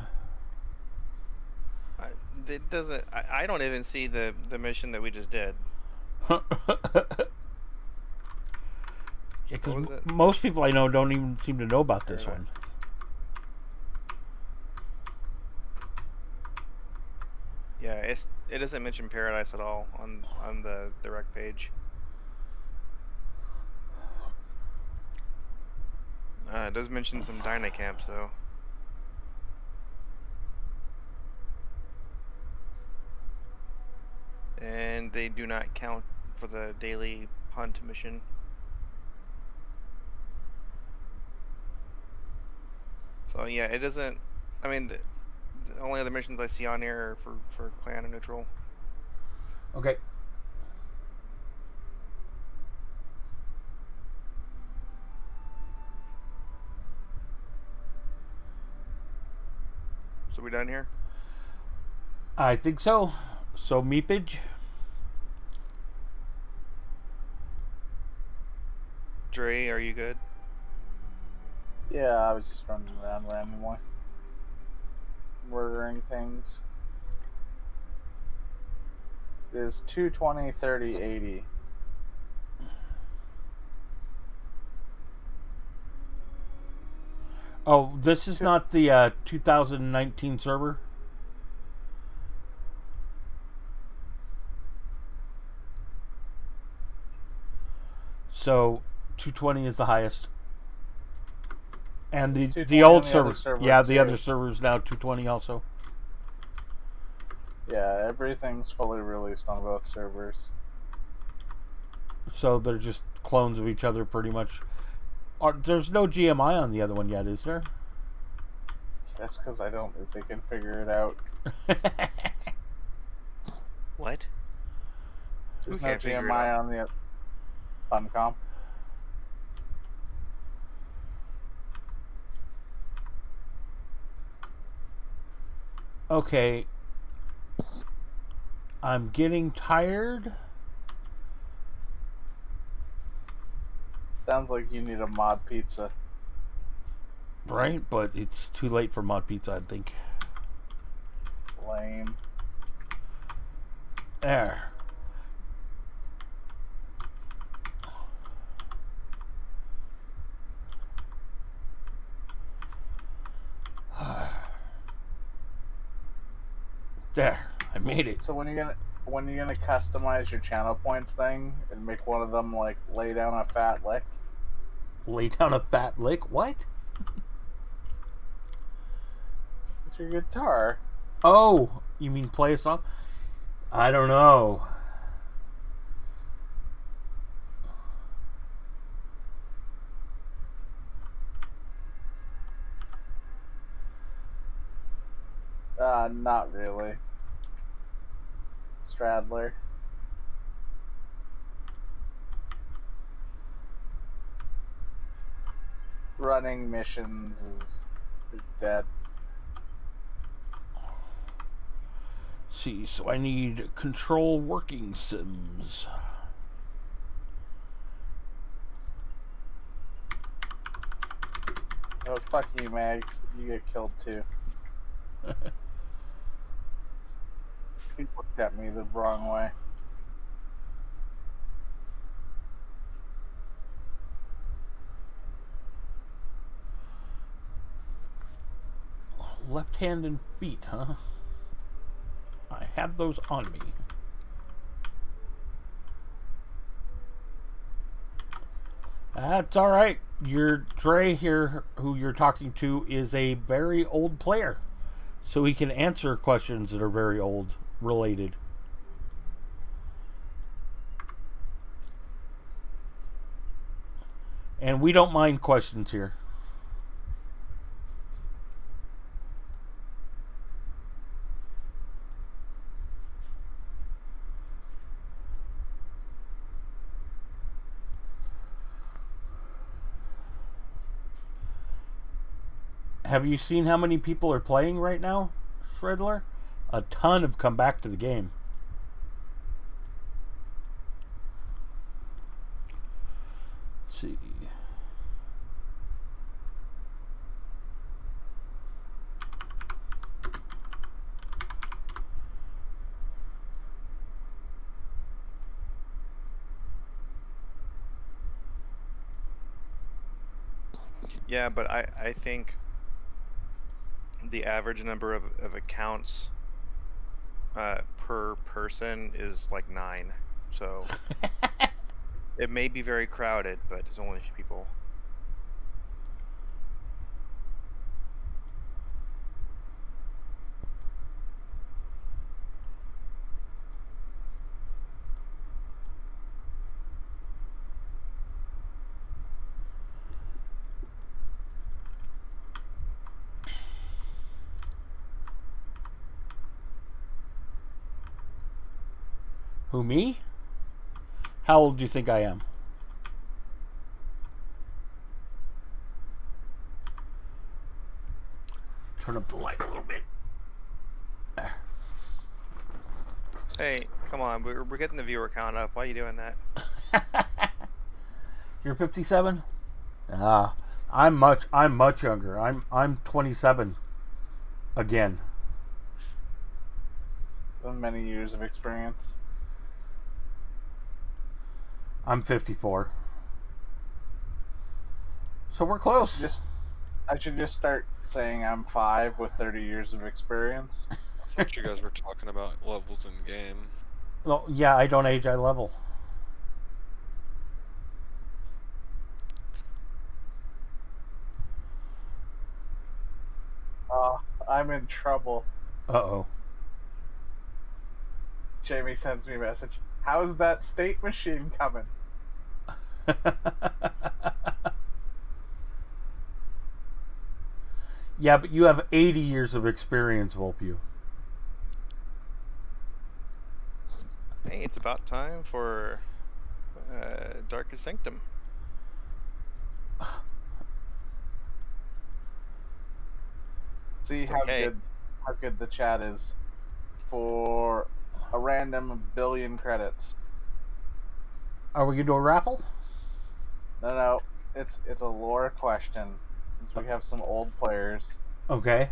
It doesn't. I don't even see the mission that we just did. Yeah, What because was it? most people I know don't even seem to know about this one. Yeah, it doesn't mention Paradise at all on the direct page. It does mention some Dyna camps though. And they do not count for the daily hunt mission. So yeah, it doesn't. I mean, the only other missions I see on here are for clan and neutral. Okay. So we done here? I think so. So, Meepage? Dre, are you good? Yeah, I was just running around randomly. Murdering things. It is 220, 30, 80. Oh, this is not the 2019 server? So, 220 is the highest. And the old server. Yeah, the other server is now 220 also. Yeah, everything's fully released on both servers. So they're just clones of each other pretty much. There's no GMI on the other one yet, is there? That's because I don't think they can figure it out. What? There's Who no can't figure it GMI out? on the Funcom. Okay. I'm getting tired. Sounds like you need a mod pizza. Right, but it's too late for mod pizza, I think. Lame. There. There, I made it. So when you're gonna customize your channel points thing and make one of them like lay down a fat lick? Lay down a fat lick? What? With your guitar. Oh, you mean play a song? I don't know. Not really. Stradler. Running missions is dead. See, so I need control working sims. Oh, fuck you, Mags. You get killed too. He looked at me the wrong way. Left hand and feet, huh? I have those on me. That's alright. Your Dre here, who you're talking to, is a very old player. So he can answer questions that are very old related. And we don't mind questions here. Have you seen how many people are playing right now, Shredler? A ton have come back to the game. Let's see. Yeah, but I think the average number of accounts per person is like 9. So it may be very crowded, but there's only a few people. Who, me? How old do you think I am? Turn up the light a little bit. Hey, come on, we're getting the viewer count up. Why are you doing that? You're 57? Ah, I'm much younger. I'm 27 again. Many years of experience. I'm 54. So we're close. I should just start saying I'm 5 with 30 years of experience. I thought you guys were talking about levels in game. Well, yeah, I don't age, I level. I'm in trouble. Uh-oh. Jamie sends me a message. How's that state machine coming? Yeah, but you have 80 years of experience, Volpew. Hey, it's about time for Darkest Sanctum. See how good the chat is for a random billion credits. Are we gonna do a raffle? No, it's a lore question since we have some old players. Okay.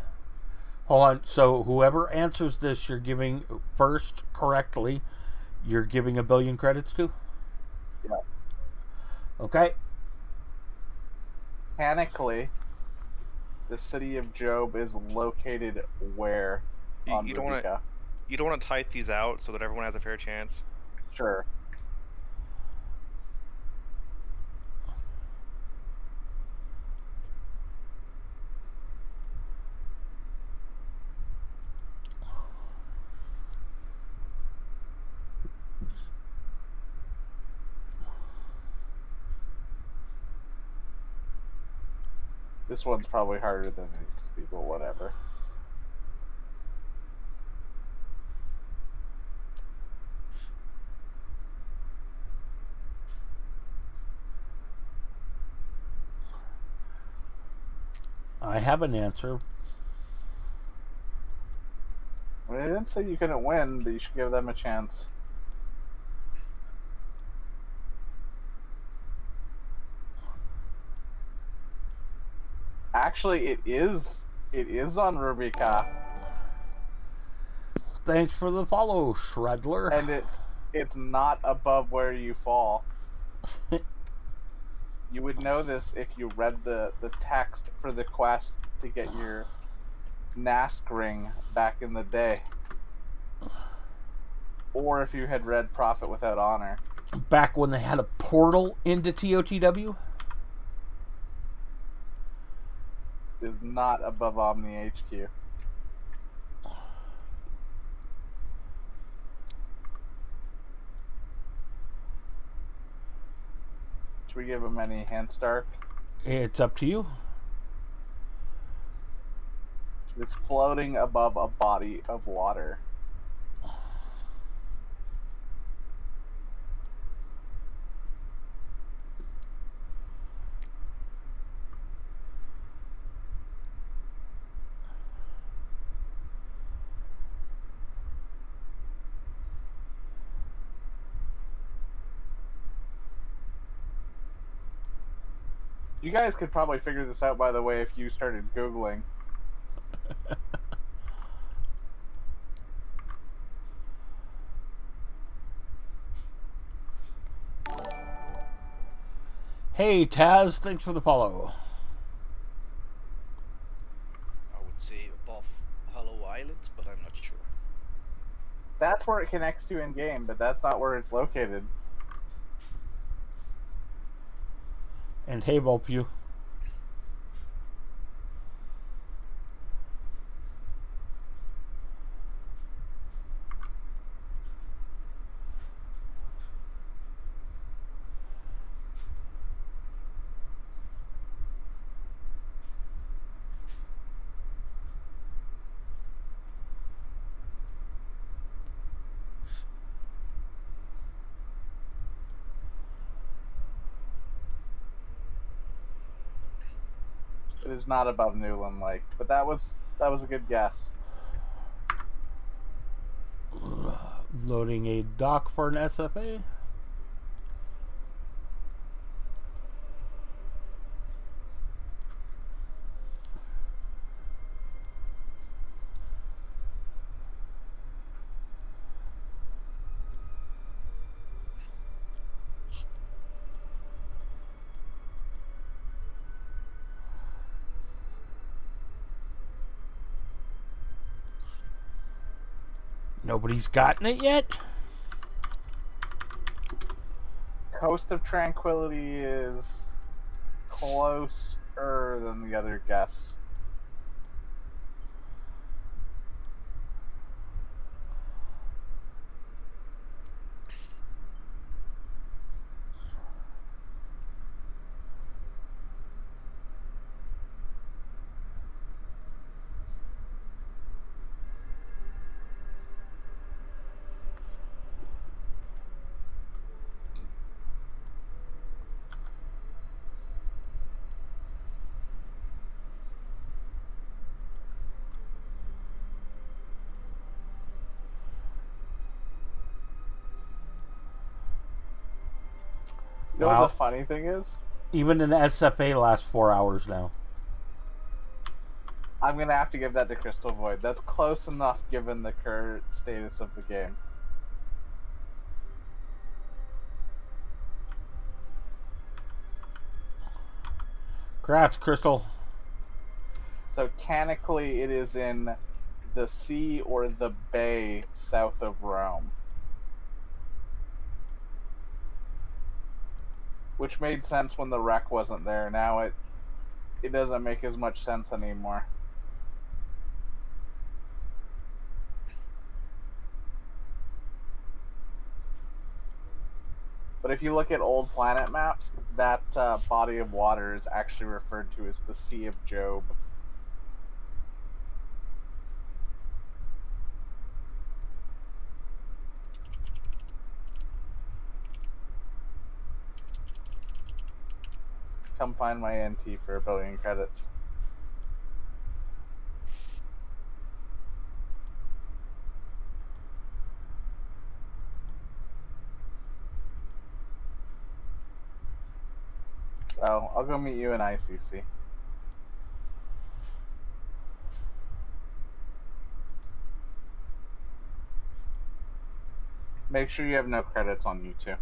Hold on. So whoever answers this, you're giving first correctly, you're giving a billion credits to? Yeah. Okay. Mechanically, the city of Job is located where on You don't want Rubica? You don't want to type these out so that everyone has a fair chance. Sure. This one's probably harder than it needs to be, but whatever. I have an answer. I mean, I didn't say you couldn't win, but you should give them a chance. Actually, it is on Rubica, Thanks for the follow, Shredler. and it's not above where you fall. You would know this if you read the text for the quest to get your Nask ring back in the day. Or if you had read Profit Without Honor. Back when they had a portal into TOTW? It is not above Omni HQ. Should we give him any hints, Dark? It's up to you. It's floating above a body of water. You guys could probably figure this out, by the way, if you started Googling. Hey, Taz, thanks for the follow. I would say above Hollow Islands, but I'm not sure. That's where it connects to in-game, but that's not where it's located. And hey, Volpew. It is not above Newland Lake, but that was a good guess. Loading a dock for an SFA. Nobody's gotten it yet? Coast of Tranquility is closer than the other guess. You know Wow. what the funny thing is? Even an SFA lasts 4 hours now. I'm going to have to give that to Crystal Void. That's close enough given the current status of the game. Congrats, Crystal. So, mechanically, it is in the sea or the bay south of Rome. Which made sense when the wreck wasn't there. Now it doesn't make as much sense anymore. But if you look at old planet maps, that body of water is actually referred to as the Sea of Job. Come find my NT for 1 billion credits. Oh, I'll go meet you in ICC. Make sure you have no credits on you too.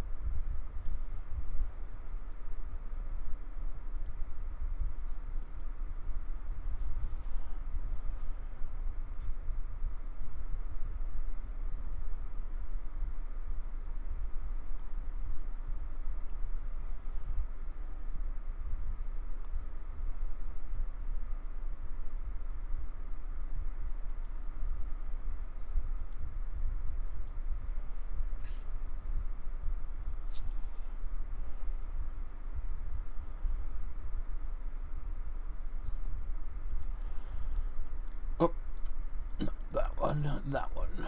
Oh, not that one, not that one.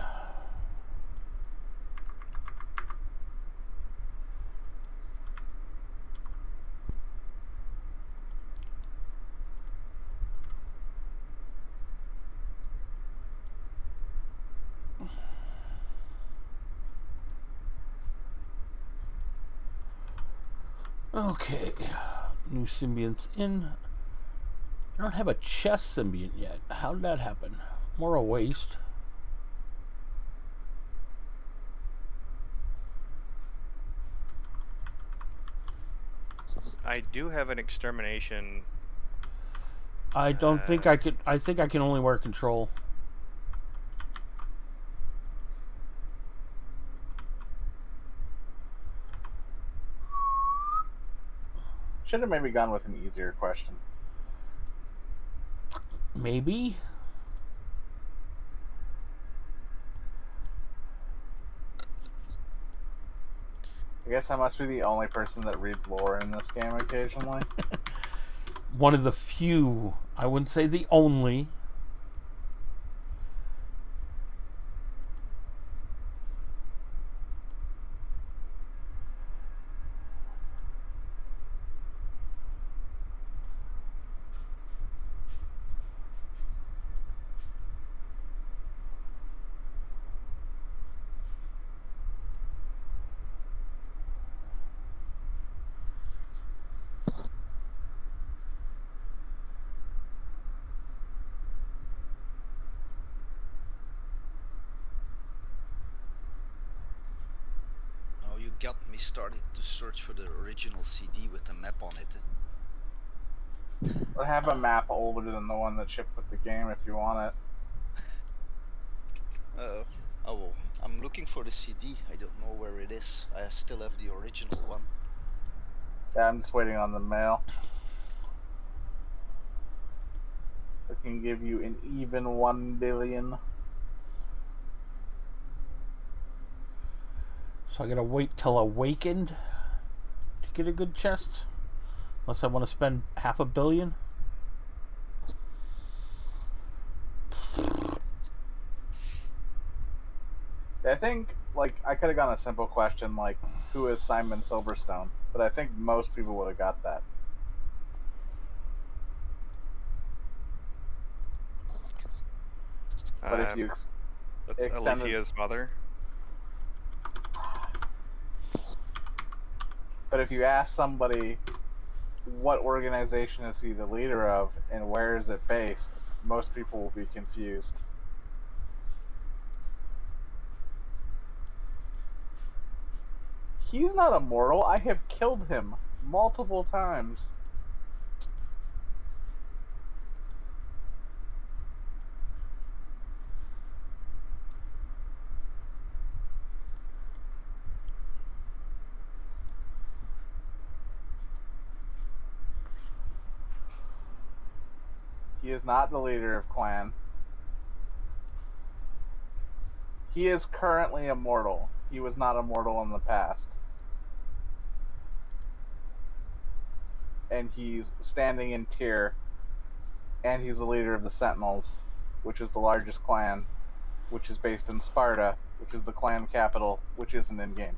Okay, new symbionts in. I don't have a chest symbiont yet. How did that happen? More a waste. I do have an extermination. I don't think I could. I think I can only wear control. Should have maybe gone with an easier question. Maybe. I guess I must be the only person that reads lore in this game occasionally. One of the few. I wouldn't say the only. Now you got me started to search for the original CD with the map on it. I have a map older than the one that shipped with the game if you want it. Oh well, I'm looking for the CD. I don't know where it is. I still have the original one. Yeah, I'm just waiting on the mail. I can give you an even 1 billion. So I gotta wait till awakened to get a good chest. Unless I want to spend 500 million. I think, like, I could have gone a simple question like, who is Simon Silverstone? But I think most people would have got that. But if you That's extended- Alicia's mother. But if you ask somebody what organization is he the leader of and where is it based, most people will be confused. He's not immortal. I have killed him multiple times. He is not the leader of clan. He is currently immortal. He was not immortal in the past. And he's standing in tier. And he's the leader of the Sentinels, which is the largest clan, which is based in Sparta, which is the clan capital, which isn't in-game.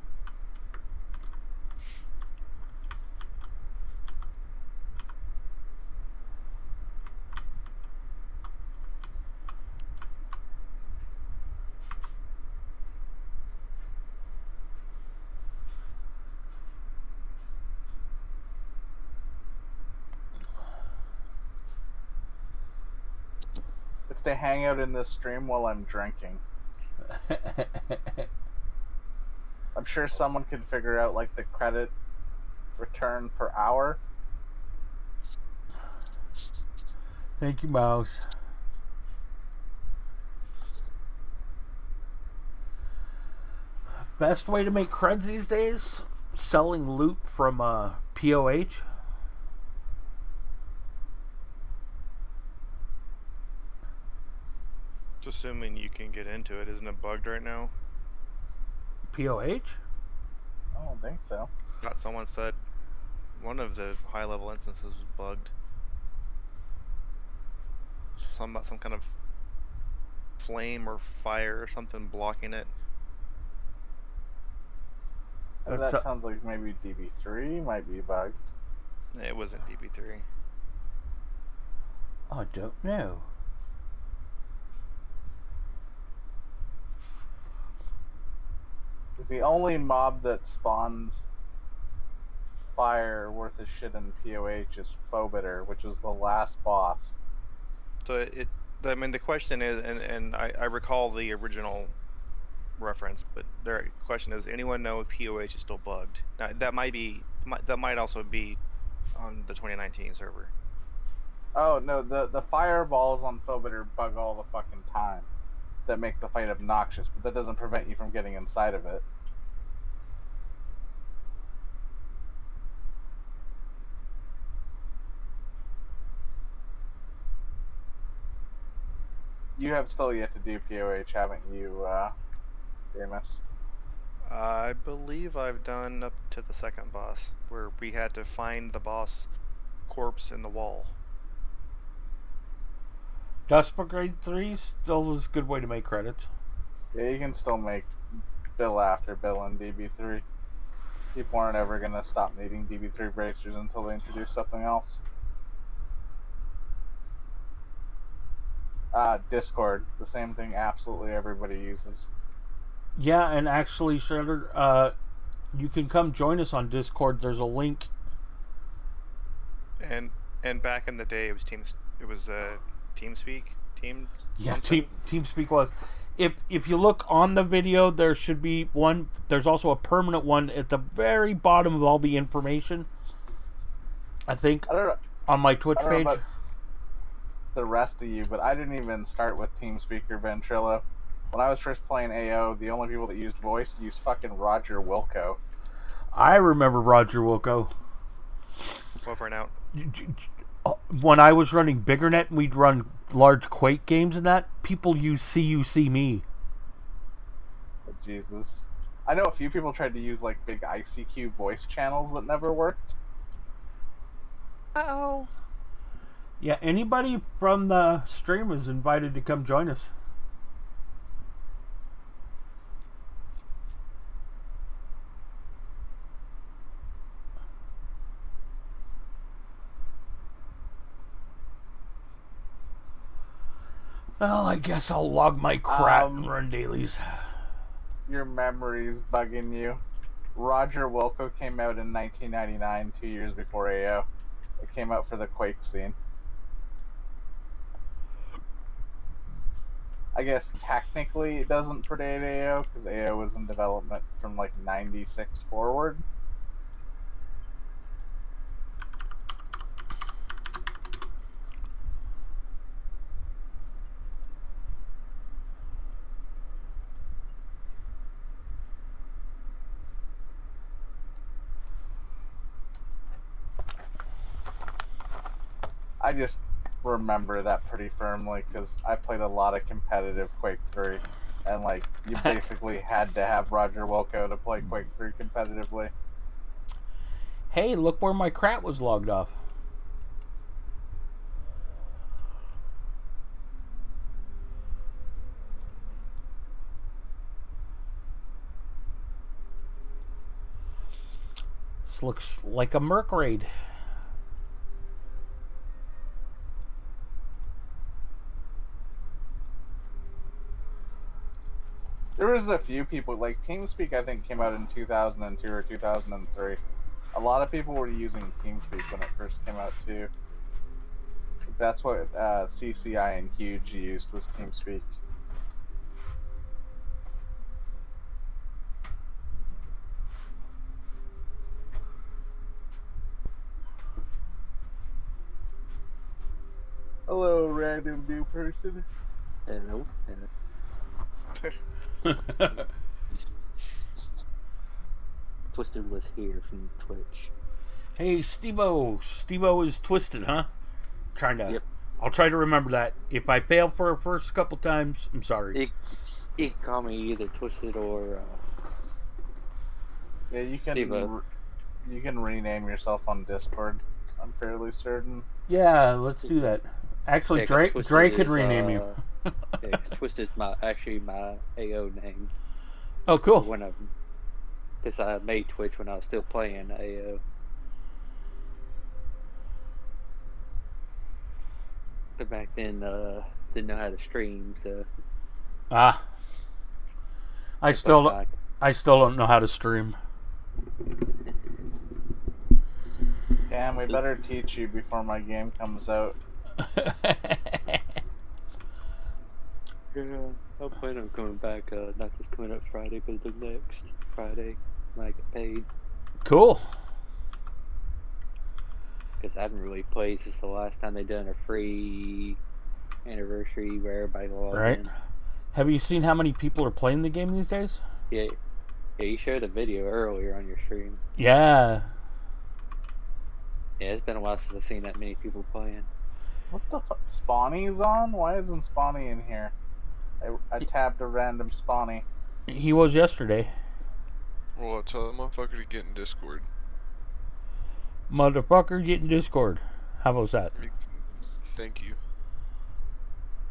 It's to hang out in this stream while I'm drinking. I'm sure someone could figure out like the credit return per hour. Thank you, Mouse. Best way to make creds these days? Selling loot from POH. Just assuming you can get into it. Isn't it bugged right now? POH? I don't think so. Not someone said one of the high-level instances was bugged. Some kind of flame or fire or something blocking it. That sounds like maybe DB3 might be bugged. It wasn't DB3. I don't know. The only mob that spawns fire worth of shit in POH is Phobiter, which is the last boss. So I mean, the question is, and I recall the original reference, but the question is, anyone know if POH is still bugged? Now, that might also be on the 2019 server. Oh no, the fireballs on Phobiter bug all the fucking time. That make the fight obnoxious, but that doesn't prevent you from getting inside of it. You have still yet to do POH, haven't you, Amos? I believe I've done up to the second boss, where we had to find the boss corpse in the wall. Dust Brigade 3 still is a good way to make credits. Yeah, you can still make Bill after Bill in DB3. People aren't ever going to stop needing DB3 bracers until they introduce something else. Discord, the same thing absolutely everybody uses. Yeah, and actually, Shredder, you can come join us on Discord. There's a link. And back in the day, it was TeamSpeak. Yeah, TeamSpeak was. If you look on the video, there should be one. There's also a permanent one at the very bottom of all the information. I think on my Twitch page. About the rest of you, but I didn't even start with TeamSpeak or Ventrilo. When I was first playing AO, the only people that used voice used fucking Roger Wilco. I remember Roger Wilco. Over and out. When I was running BiggerNet and we'd run large Quake games and that, people use See You See Me. Oh, Jesus. I know a few people tried to use like big ICQ voice channels that never worked. Uh-oh. Yeah, anybody from the stream is invited to come join us. Well, I guess I'll log my crap and run dailies. Your memory's bugging you. Roger Wilco came out in 1999, 2 years before AO. It came out for the Quake scene. I guess technically it doesn't predate AO, because AO was in development from like 96 forward. I just remember that pretty firmly because I played a lot of competitive Quake 3, and like you basically had to have Roger Wilco to play Quake 3 competitively. Hey, look where my crap was logged off. This looks like a Merc raid. There was a few people, like TeamSpeak I think came out in 2002 or 2003. A lot of people were using TeamSpeak when it first came out too. That's what CCI and Huge used, was TeamSpeak. Hello, random new person. Hello. Twisted was here from Twitch. Hey, Steve-O. Steve-O is twisted, huh? Trying to. Yep. I'll try to remember that. If I fail for the first couple times, I'm sorry. You can call me either Twisted or Yeah, you can Steve-O. you can rename yourself on Discord. I'm fairly certain. Yeah, let's do that. Actually, Yeah, 'cause Drake Twisted could is, rename you. Yeah, 'cause Twisted is my AO name. Oh, cool. Because I made Twitch when I was still playing AO. But back then, didn't know how to stream, so. I still don't know how to stream. Damn, we better teach you before my game comes out. Yeah, I plan on coming back, not just coming up Friday, but the next Friday when I get paid. Cool. Because I haven't really played since the last time they done a free anniversary where everybody logged Right. in. Have you seen how many people are playing the game these days? Yeah, you showed a video earlier on your stream. Yeah. Yeah, it's been a while since I've seen that many people playing. What the fuck? Spawny's on? Why isn't Spawny in here? I tabbed a random Spawny. He was yesterday. Well, tell that motherfucker to get in Discord. Motherfucker, get in Discord. How about that? Thank you.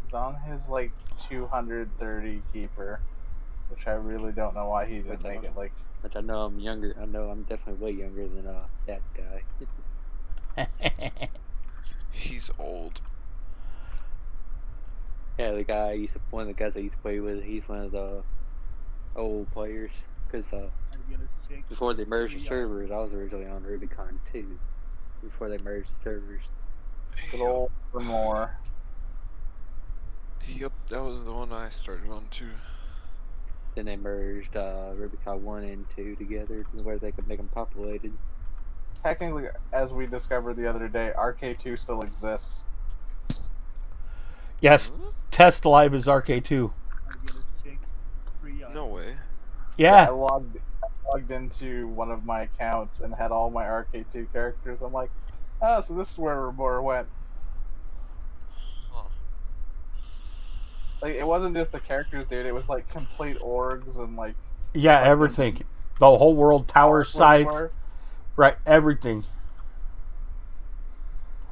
He's on his like 230 keeper, which I really don't know why he didn't make it like. But I know I'm younger. I know I'm definitely way younger than that guy. He's old. Yeah, one of the guys I used to play with, he's one of the old players. Because before they merged the servers, I was originally on Rubicon 2. Before they merged the servers. Good old more. Yep, that was the one I started on too. Then they merged Rubicon 1 and 2 together, where they could make them populated. Technically, as we discovered the other day, RK2 still exists. Yes, Test Live is RK2. No way. Yeah. I logged into one of my accounts and had all my RK2 characters. I'm like, oh, so this is where Remore went. Huh. Like, it wasn't just the characters, dude. It was like complete orgs and like. Yeah, everything. The whole world, tower sites. Right, everything.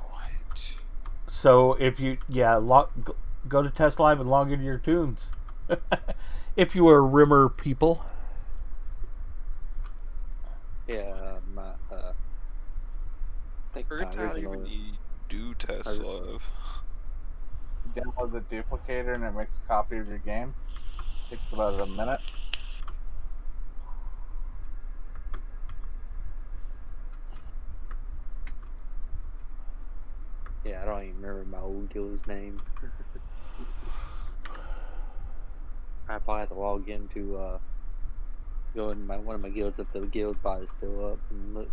What? So if you, go to Test Live and log into your tunes. If you are Rimmer people. Yeah, I think my Forget how original... even you do Test Live. Download the duplicator and it makes a copy of your game. Takes about a minute. Yeah, I don't even remember my old guild's name. I probably have to log in to go in one of my guilds if the guild bot is still up and look.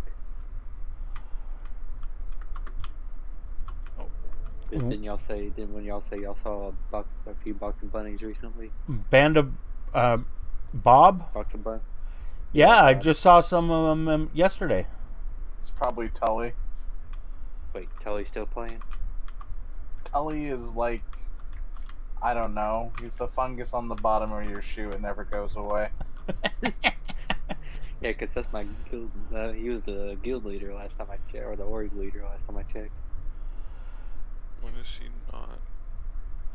Didn't when y'all say y'all saw a few boxing bunnies recently? Band of Bob? Boxing bunny? Yeah, I just saw some of them yesterday. It's probably Tully. Wait, Tully's still playing? Tully is like, I don't know. He's the fungus on the bottom of your shoe. It never goes away. Yeah, because that's my guild. He was the guild leader last time I checked, or the org leader last time I checked. When is he not?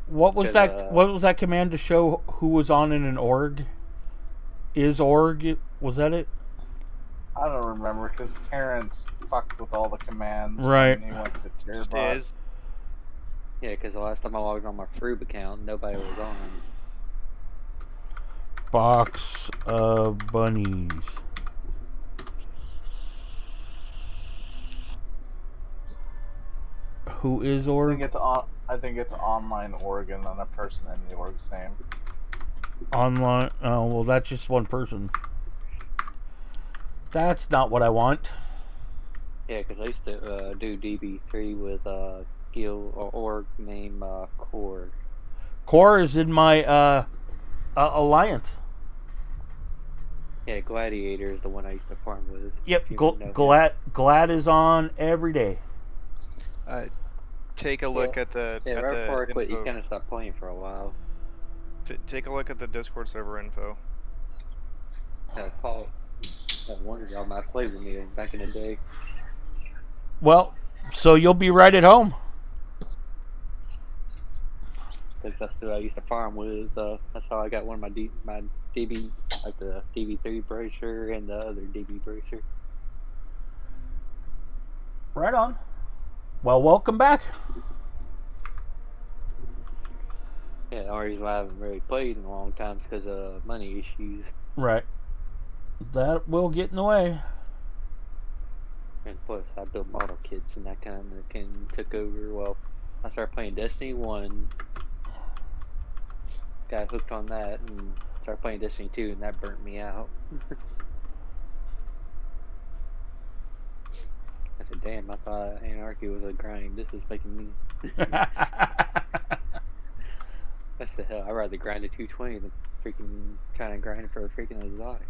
What was that? What was that command to show who was on in an org? Is org? Was that it? I don't remember because Terrence fucked with all the commands Right. when he went to Just Tierbot. is. Yeah, because the last time I logged on my Froob account, nobody was on. Box of bunnies. Who is I org? think it's online Oregon and a person in the org's name. Online. Oh, well, that's just one person. That's not what I want. Yeah, because I used to do DB3 with guild or org name Core. Core is in my alliance. Yeah, Gladiator is the one I used to farm with. Yep, if you know him. Glad is on every day. Take a look at the Yeah, right before I quit, you info. kind of stopped playing for a while. Take a look at the Discord server info. Paul, I wondered y'all might play with me back in the day. Well, so you'll be right at home. Because that's who I used to farm with. That's how I got one of my DB, like the DB3 bracer and the other DB bracer. Right on. Well, welcome back. Yeah, the only reason why I haven't really played in a long time is because of money issues. Right. That will get in the way. And plus, I built model kits and that kind of took over. Well, I started playing Destiny 1. Got hooked on that and started playing Destiny 2, and that burnt me out. I said, damn, I thought Anarchy was a grind. This is making me... That's the hell. I'd rather grind a 220 than freaking trying to grind for a freaking exotic.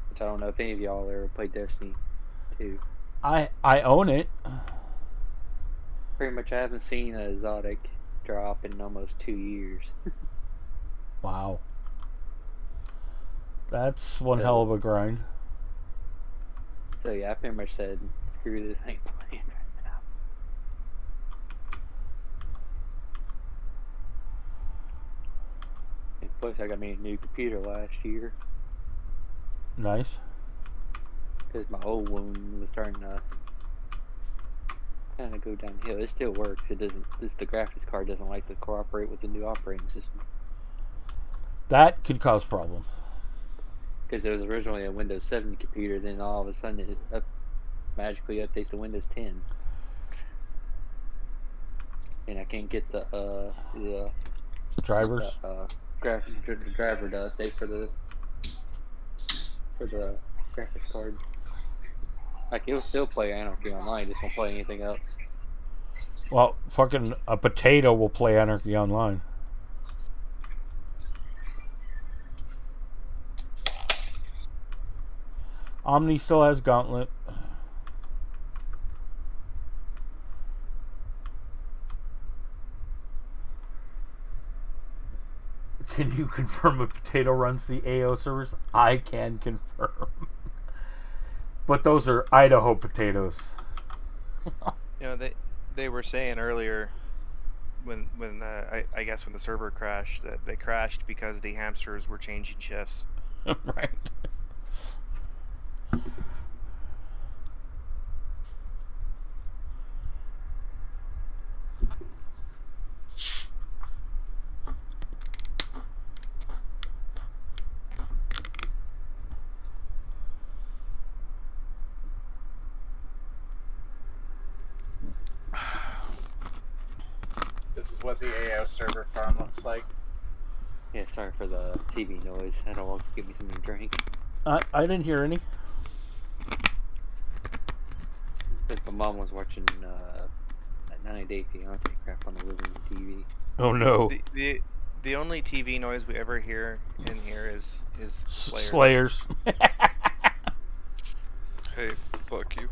Which I don't know if any of y'all ever played Destiny 2. I own it. Pretty much I haven't seen an exotic drop in almost 2 years. Wow. That's one hell of a grind. So yeah, I pretty much said, screw this, I ain't playing right now. And plus I got me a new computer last year. Nice. Because my old one was starting to kind of go downhill. It still works. It doesn't. The graphics card doesn't like to cooperate with the new operating system. That could cause problems. Because it was originally a Windows 7 computer, then all of a sudden it magically updates to Windows 10. And I can't get the drivers. The driver to update for the graphics card. Like, it'll still play Anarchy Online, just won't play anything else. Well, fucking a potato will play Anarchy Online. Omni still has Gauntlet. Can you confirm if Potato runs the AO servers? I can confirm. But those are Idaho potatoes. You know, they were saying earlier when I guess when the server crashed that they crashed because the hamsters were changing shifts. Right. This is what the AO server farm looks like. Yeah, sorry for the TV noise. I don't want to give me something to drink. I didn't hear any. But my mom was watching that 90 Day Fiance crap on the living room TV. Oh no. The only TV noise we ever hear in here is Slayers. Hey, fuck you.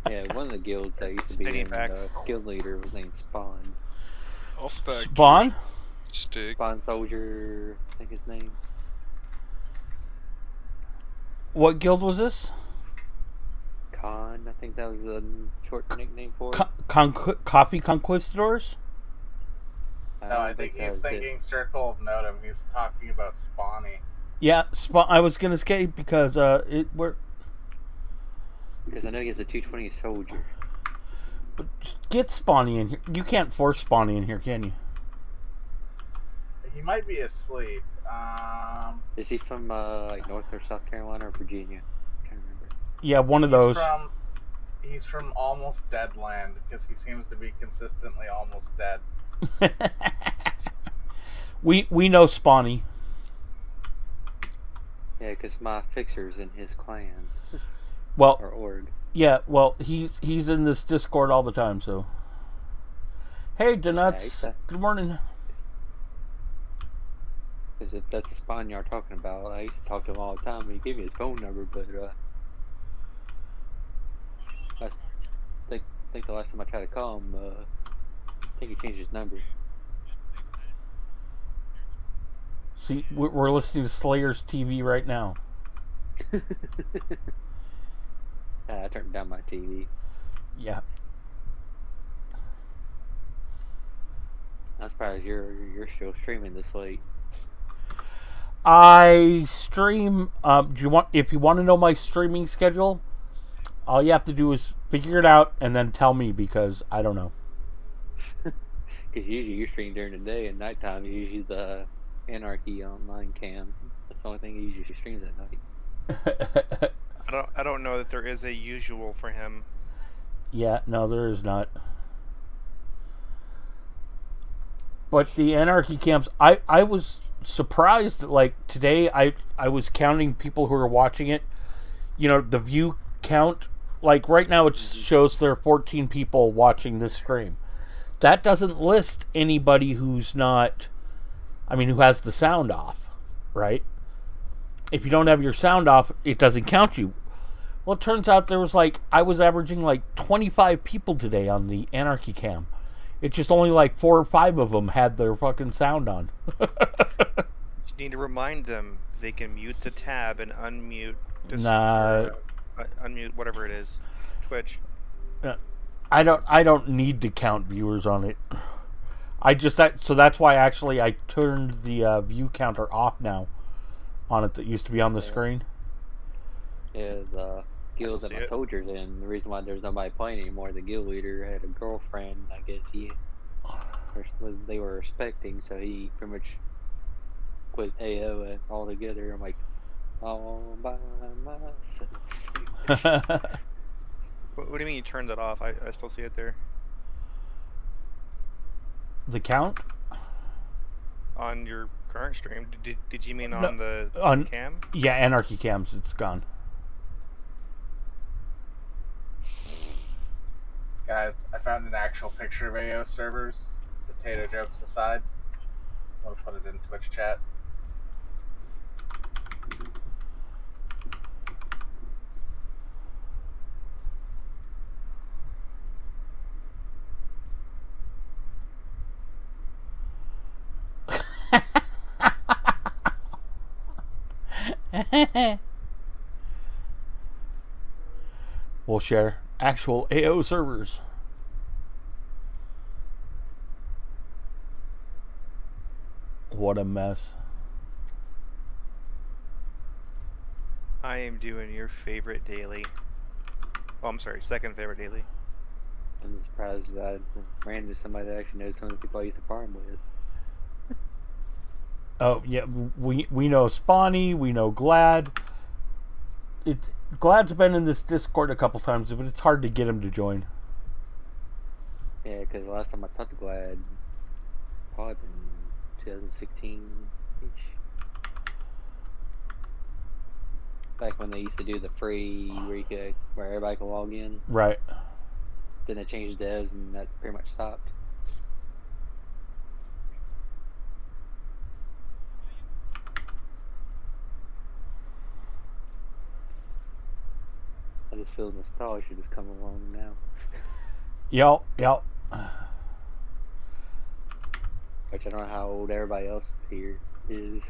Yeah, one of the guilds I used to be Stating in, facts. the guild leader was named Spawn. I'll fact Spawn? your stick. Spawn Soldier, I think his name. What guild was this? Khan, I think that was a short nickname for it. Coffee Conquistadors? No, don't I think that he's was it. thinking Circle of Notum. He's talking about Spawny. Yeah, I was gonna say because we're Because I know he has a 220 soldier. but get Spawny in here. You can't force Spawny in here, can you? He might be asleep. Is he from like North or South Carolina or Virginia? I'm trying to remember. Yeah, one of those. He's from Almost Dead Land because he seems to be consistently almost dead. we know Spawny. Yeah, because my fixer's in his clan. Well, or org. Yeah, well, he's in this Discord all the time, so. Hey, Donuts. Yeah, good morning. Because if that's the Spawn you're talking about, I used to talk to him all the time, and he gave me his phone number, but I think the last time I tried to call him, I think he changed his number. See, we're listening to Slayer's TV right now. I turned down my TV. Yeah. I'm surprised you're still streaming this late. I stream. If you want to know my streaming schedule, all you have to do is figure it out and then tell me because I don't know. Because usually you stream during the day and nighttime. Usually the Anarchy online cam. That's the only thing he usually streams at night. I don't know that there is a usual for him. Yeah, no, there is not. But the Anarchy camps, I was surprised that, like, today I was counting people who are watching it. You know, the view count, like right now it shows there are 14 people watching this stream. That doesn't list anybody who's not, who has the sound off, right? If you don't have your sound off, it doesn't count you. Well, it turns out there was I was averaging 25 people today on the Anarchy cam. It's just only 4 or 5 of them had their fucking sound on. Just need to remind them they can mute the tab and unmute. Unmute whatever it is. Twitch. I don't need to count viewers on it. So that's why actually I turned the view counter off now on it that used to be on the screen. Yeah, the guild that my soldiers in, the reason why there's nobody playing anymore, the guild leader had a girlfriend, I guess they were respecting, so he pretty much quit AO altogether. I'm like, all by myself. What do you mean you turned it off? I still see it there. The count? On your current stream? Did you mean No, on the cam? Yeah, Anarchy cams, it's gone. Guys, I found an actual picture of AO servers. Potato jokes aside. I'm gonna put it in Twitch chat. We'll share actual AO servers. What a mess. I am doing your favorite daily. Oh, I'm sorry, second favorite daily. I'm surprised that I ran into somebody that actually knows some of the people I used to farm with. Oh yeah, we know Spawny, we know Glad. Glad's been in this Discord a couple times, but it's hard to get him to join. Yeah, because the last time I talked to Glad, probably been 2016-ish. Back when they used to do the free where everybody could log in. Right. Then they changed devs and that pretty much stopped. I just feels nostalgia just come along now. Yep. Which I don't know how old everybody else here is.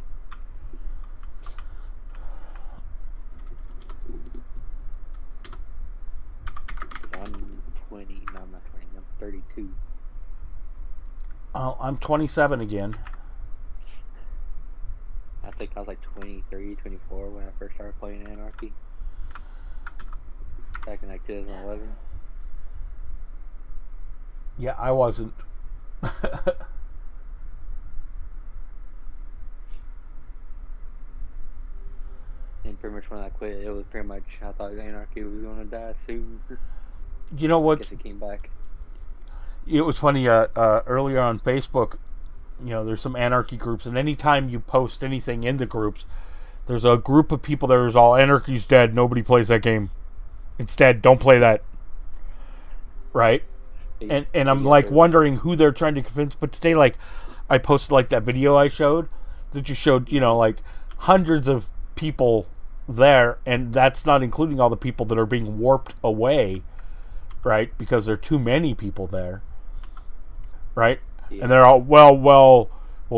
Because I'm 20. No, I'm not 20. I'm 32. Oh, I'm 27 again. I think I was like 23, 24 when I first started playing Anarchy. Back in like 2011. Yeah, I wasn't. And pretty much when I quit, it was pretty much, I thought Anarchy was going to die soon. You know what? Guess it came back. It was funny, earlier on Facebook, there's some Anarchy groups, and anytime you post anything in the groups, there's a group of people that is all, Anarchy's dead, nobody plays that game. Instead, don't play that. Right? And I'm like wondering who they're trying to convince, but today, like, I posted like that video I showed that just showed, like hundreds of people there, and that's not including all the people that are being warped away, right? Because there are too many people there, right? Yeah. And they're all, well,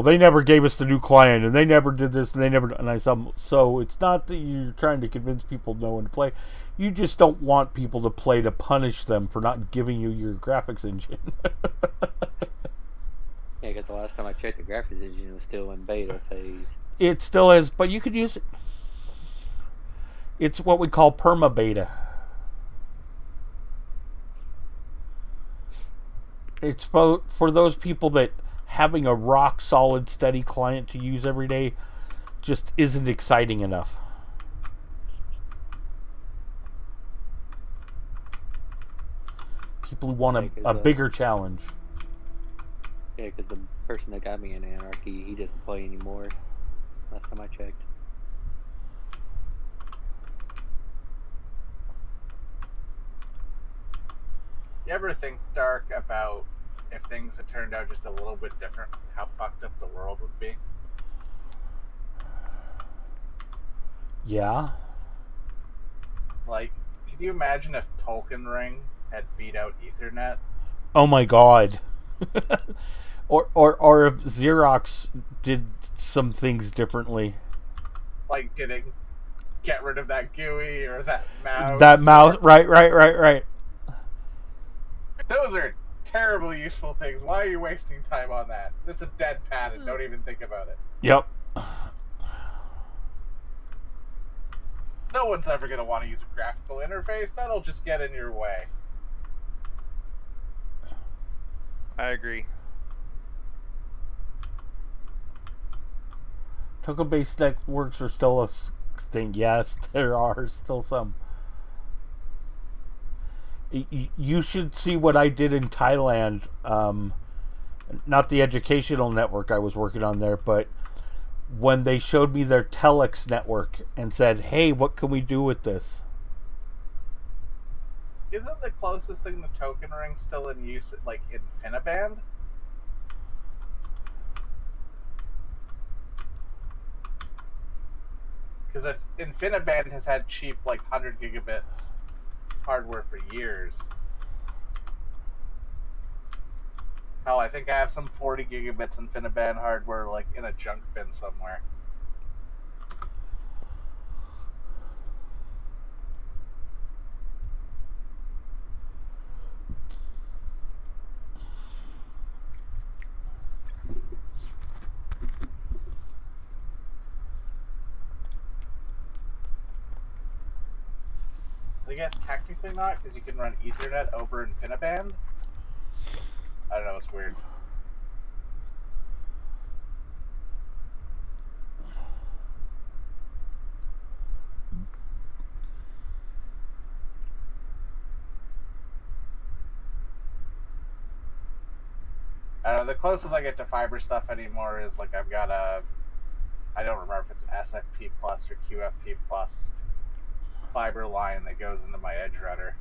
they never gave us the new client, and they never did this, and they never, and I said, so it's not that you're trying to convince people to know when to play. You just don't want people to play to punish them for not giving you your graphics engine. Yeah, because the last time I checked, the graphics engine was still in beta phase. It still is, but you could use it. It's what we call perma-beta. It's for those people that having a rock-solid, steady client to use every day just isn't exciting enough. People who want a bigger challenge. Yeah, because the person that got me in Anarchy, he doesn't play anymore. Last time I checked. You ever think, Dark, about if things had turned out just a little bit different, how fucked up the world would be? Yeah. Like, can you imagine if Tolkien Ring had beat out Ethernet? Oh my god. or if Xerox did some things differently. Like, did it get rid of that GUI or that mouse? That mouse, right. Those are terribly useful things. Why are you wasting time on that? It's a dead pad and don't even think about it. Yep. No one's ever going to want to use a graphical interface. That'll just get in your way. I agree. Token-based networks are still a thing. Yes, there are still some. You should see what I did in Thailand. Not the educational network I was working on there, but when they showed me their telex network and said, hey, what can we do with this? Isn't the closest thing to Token Ring still in use, like, InfiniBand? Because if InfiniBand has had cheap, like, 100 gigabits hardware for years. Hell, I think I have some 40 gigabits InfiniBand hardware, like, in a junk bin somewhere. I guess technically not, because you can run Ethernet over InfiniBand. I don't know, it's weird. I don't know, the closest I get to fiber stuff anymore is, like, I've got a, I don't remember if it's SFP plus or QFP plus fiber line that goes into my edge router.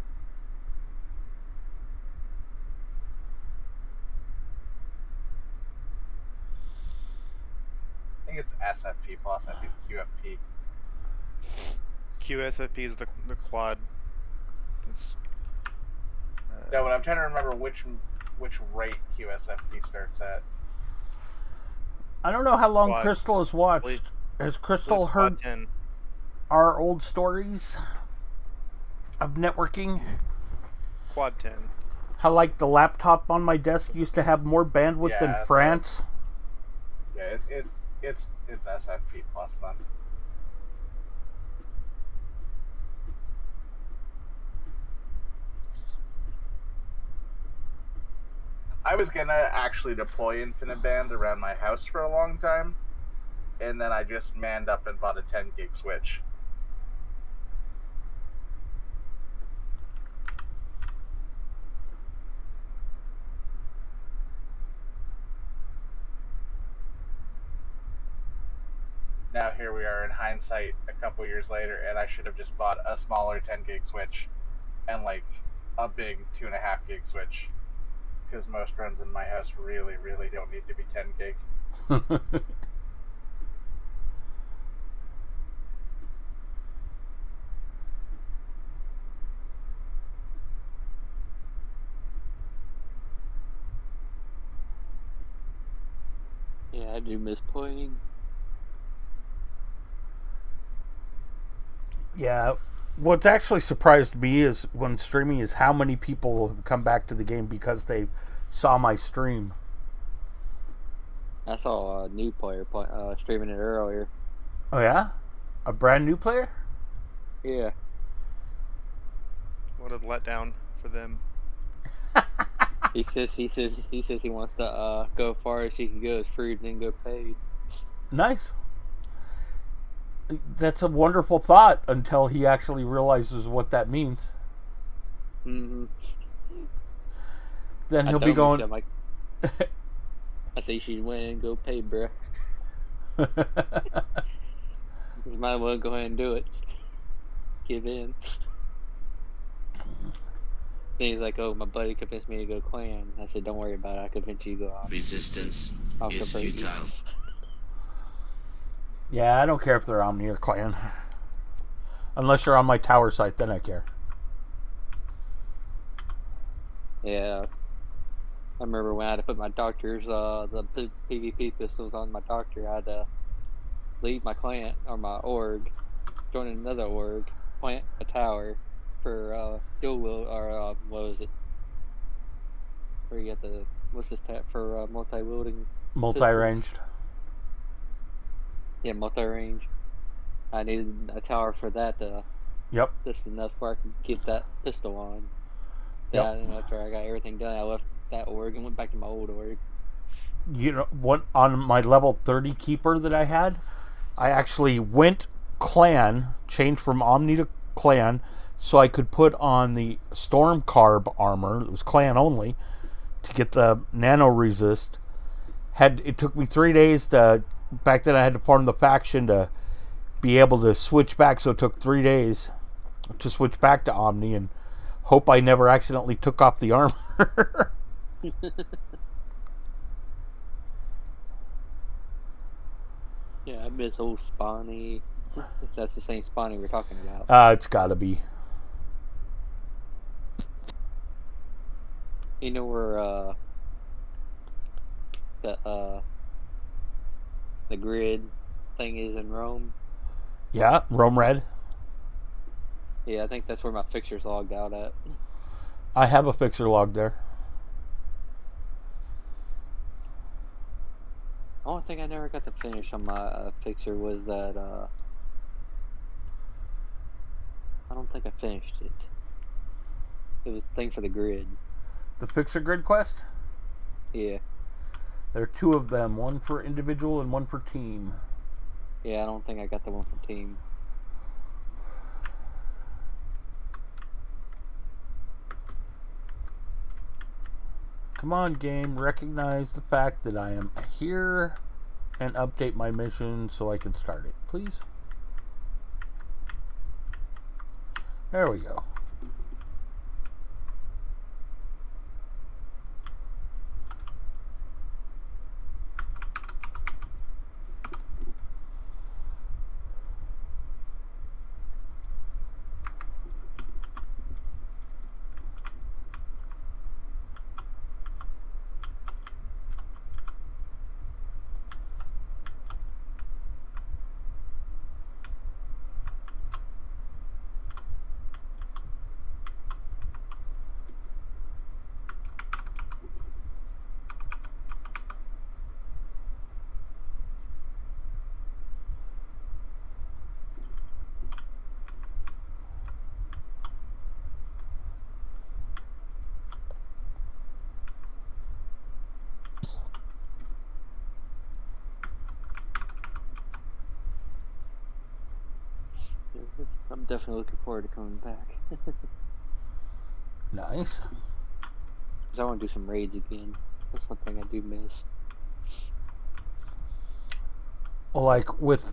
I think it's SFP plus, I think QFP. QSFP is the quad. bands. No, but I'm trying to remember which rate QSFP starts at. I don't know how long Quad. Crystal has watched. Believe- Has I believe Crystal it's heard Quad 10. our old stories of networking? Quad 10. How like the laptop on my desk used to have more bandwidth than Yeah, so France? Yeah, it's SFP plus then. I was gonna actually deploy InfiniteBand around my house for a long time, and then I just manned up and bought a 10 gig switch. Now here we are in hindsight a couple years later, and I should have just bought a smaller 10 gig switch and like a big 2.5 gig switch, because most runs in my house really don't need to be 10 gig. Yeah, I do miss playing. Yeah. What's actually surprised me is when streaming is how many people have come back to the game because they saw my stream. I saw a new player streaming it earlier. Oh yeah? A brand new player? Yeah. What a letdown for them. He says he wants to go as far as he can go as free, then go paid. Nice. That's a wonderful thought until he actually realizes what that means. Mm-hmm. Then he'll be going. I'm like, I say you should win and go paid, bro. You might as well go ahead and do it. Give in. Then he's like, "Oh, my buddy convinced me to go clan." I said, "Don't worry about it. I convinced you to go off." Resistance is convert you. futile. Yeah, I don't care if they're Omni or Clan. Unless you're on my tower site, then I care. Yeah. I remember when I had to put my doctor's, the PvP pistols on my doctor, I had to leave my clan, or my org, join another org, plant a tower for, dual wield, or, what was it? Where you got the, what's this tab for, multi-wielding? Multi-ranged. Yeah, multi-range. I needed a tower for that, Yep. just enough where I could get that pistol on. Yep. Yeah, and after I got everything done, I left that org and went back to my old org. You know what? On my level 30 keeper that I had, I actually went Clan, changed from Omni to Clan, so I could put on the Storm Carb armor. It was Clan only to get the nano resist. It took me 3 days to. Back then, I had to form the faction to be able to switch back. So it took 3 days to switch back to Omni, and hope I never accidentally took off the armor. Yeah, I miss old Spawny. If that's the same Spawny we're talking about. It's got to be. You know where the grid thing is in Rome? Yeah, Rome Red. Yeah, I think that's where my fixture's logged out at. I have a fixer log there. The only thing I never got to finish on my fixer was that I don't think I finished it. It was the thing for the grid. The fixer grid quest? Yeah. There are 2 of them, one for individual and one for team. Yeah, I don't think I got the one for team. Come on, game, recognize the fact that I am here and update my mission so I can start it, please. There we go. I'm definitely looking forward to coming back. Nice. Because I want to do some raids again. That's one thing I do miss. Well, like with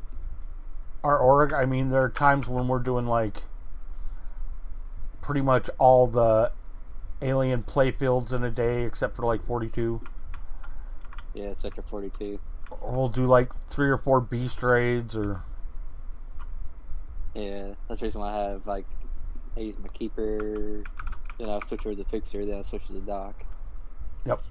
our org, I mean, there are times when we're doing like pretty much all the alien playfields in a day except for like 42. Yeah, Sector 42. Or we'll do like 3 or 4 beast raids or... Yeah, that's the reason why I have, like, I use my keeper, then I'll switch over to the fixer, then I'll switch to the dock. Yep.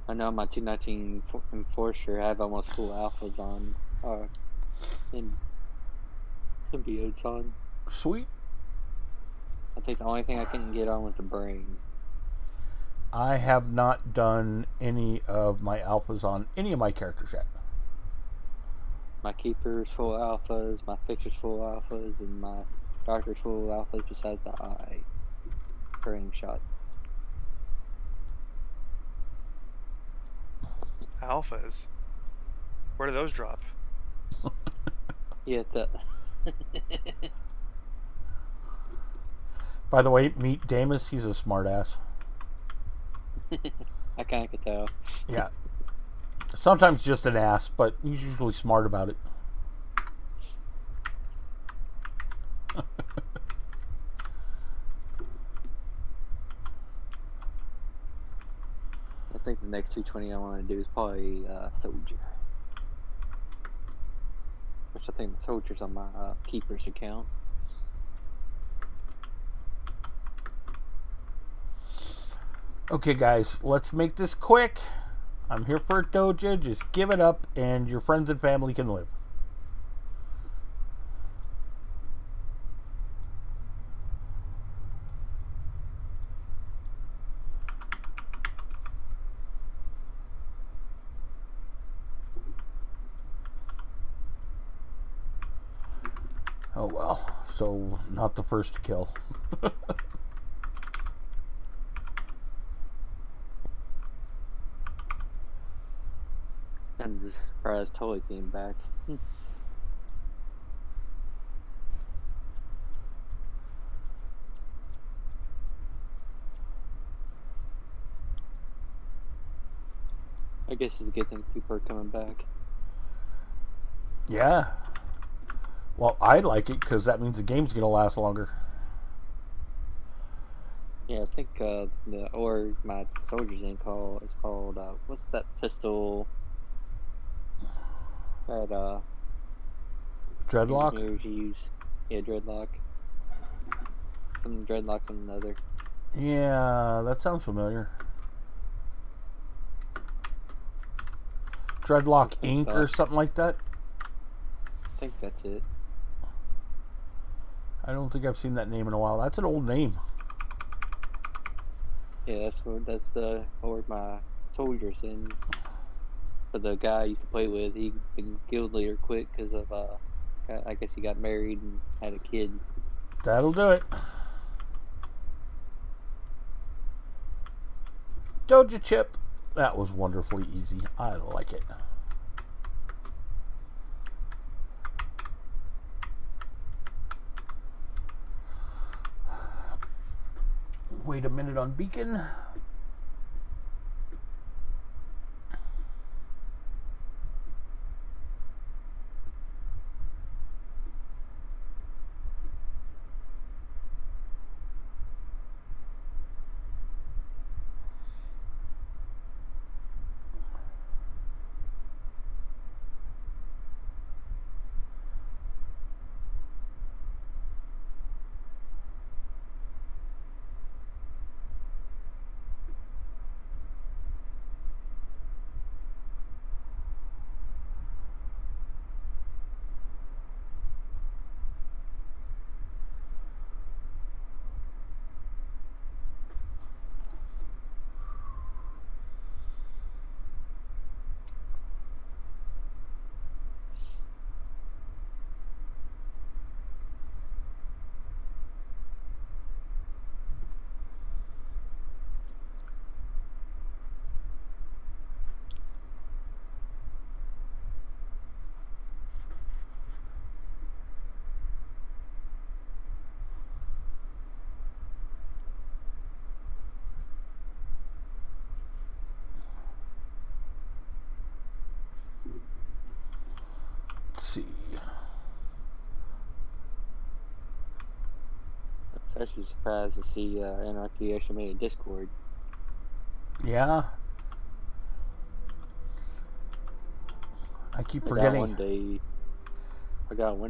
I know my 219 Enforcer, I have almost full alphas on, and symbiotes on. Sweet. I think the only thing I couldn't get on was the brain. I have not done any of my alphas on any of my characters yet. My keeper's full alphas, my fixer's full alphas, and my doctor's full alphas besides the eye brain shot. Alphas. Where do those drop? Yeah, By the way, meet Damus. He's a smartass. I kind of could tell. Yeah. Sometimes just an ass, but he's usually smart about it. I think the next 220 I want to do is probably Soldier. Which I think the Soldier's on my Keeper's account. Okay, guys, let's make this quick. I'm here for a doja. Just give it up, and your friends and family can live. Oh well, so not the first to kill. I'm just surprised Tully came back. I guess it's a good thing people are coming back. Yeah. Well, I like it because that means the game's going to last longer. Yeah, I think my Soldier's in call is called what's that pistol that Dreadlock? engineers use? Yeah, Dreadlock. Some Dreadlock's on another. Yeah, that sounds familiar. Dreadlock Inc. or something like that? I think that's it. I don't think I've seen that name in a while. That's an old name. Yeah, that's the org my Soldier's in. But the guy I used to play with, he been guild leader quick because of I guess he got married and had a kid. That'll do it. Doja Chip. That was wonderfully easy. I like it. Wait a minute on Beacon. see. I was actually surprised to see Anarchy actually made a Discord. Yeah. I keep I got forgetting. one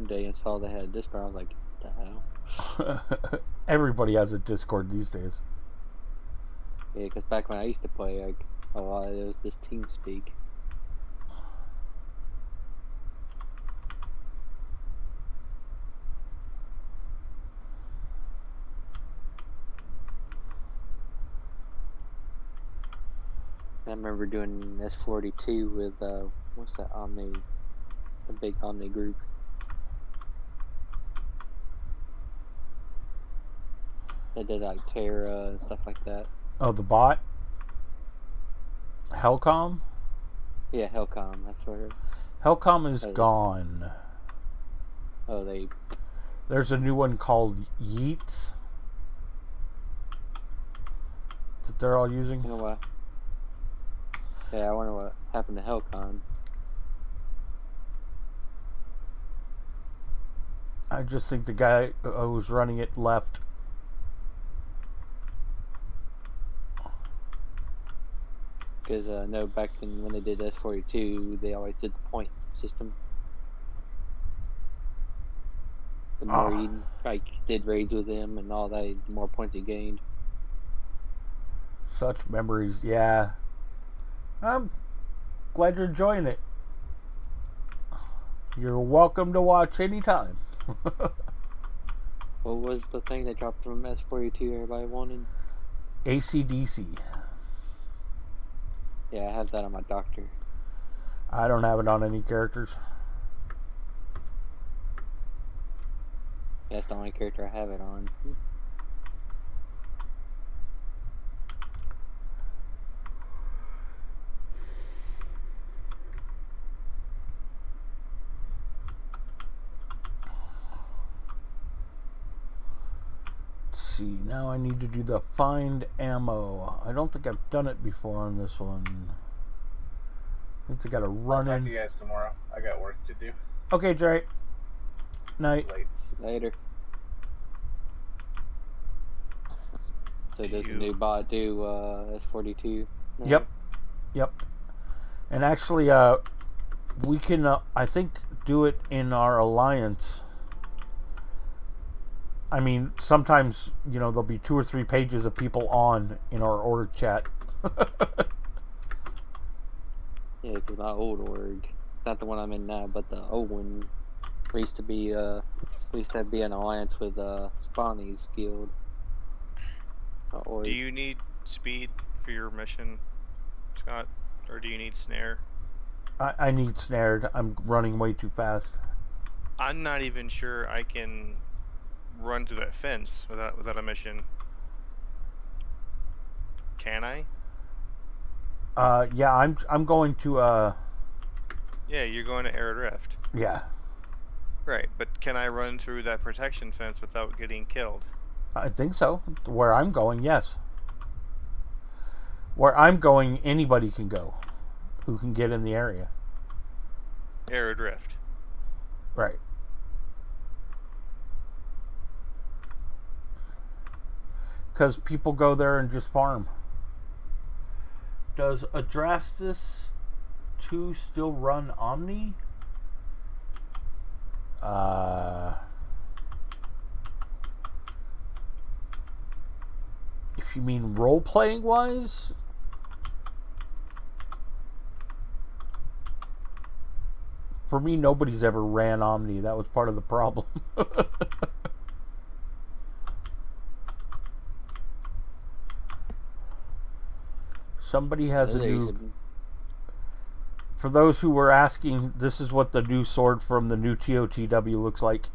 day and saw they had a Discord. I was like, the hell? Everybody has a Discord these days. Yeah, because back when I used to play, like, a lot of it was this TeamSpeak. I remember doing S42 with, what's that the big Omni group. They did like Terra and stuff like that. Oh, the bot? Hellcom? Yeah, Hellcom, that's where. Hellcom is gone. Oh, There's a new one called Yeats that they're all using. You know what? Yeah, I wonder what happened to Hellcom. I just think the guy who was running it left. Because I know back when they did S42, they always did the point system. The more you did raids with them and all that, the more points you gained. Such memories, yeah. I'm glad you're enjoying it. You're welcome to watch anytime. What was the thing that dropped from S42 everybody wanted? AC/DC. Yeah, I have that on my doctor. I don't have it on any characters. Yeah, that's the only character I have it on. Let's see, now I need to do the find ammo. I don't think I've done it before on this one. I think I gotta run I'll in. talk to you guys tomorrow. I got work to do. Okay, Jerry. Night. Later. So does the new bot do S42? Yep. And actually, we can, I think, do it in our alliance. I mean, sometimes, there'll be 2 or 3 pages of people on in our org chat. Yeah, because my old org, not the one I'm in now, but the old one, we used to be an alliance with Spawny's guild. Do you need speed for your mission, Scott? Or do you need snare? I need snared. I'm running way too fast. I'm not even sure I can run through that fence without a mission. Can I? Yeah, I'm going to Yeah, you're going to Arid Rift. Yeah. Right, but can I run through that protection fence without getting killed? I think so. Where I'm going, yes. Where I'm going, anybody can go who can get in the area. Arid Rift. Right. Because people go there and just farm. Does Adrastus 2 still run Omni? If you mean role-playing wise, for me, nobody's ever ran Omni. That was part of the problem. Somebody has a new... For those who were asking, this is what the new sword from the new TOTW looks like.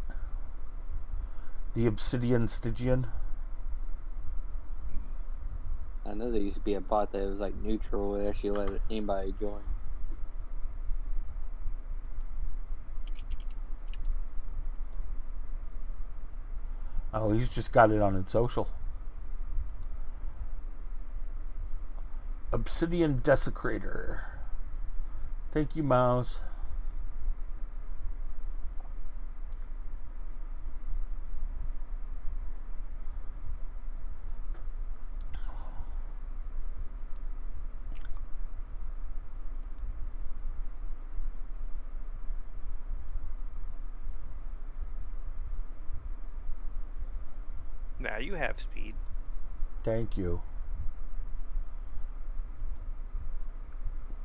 The Obsidian Stygian. I know there used to be a bot that was like neutral. It actually let anybody join. Oh, he's just got it on his social. Obsidian Desecrator. Thank you, Mouse. Now you have speed. Thank you.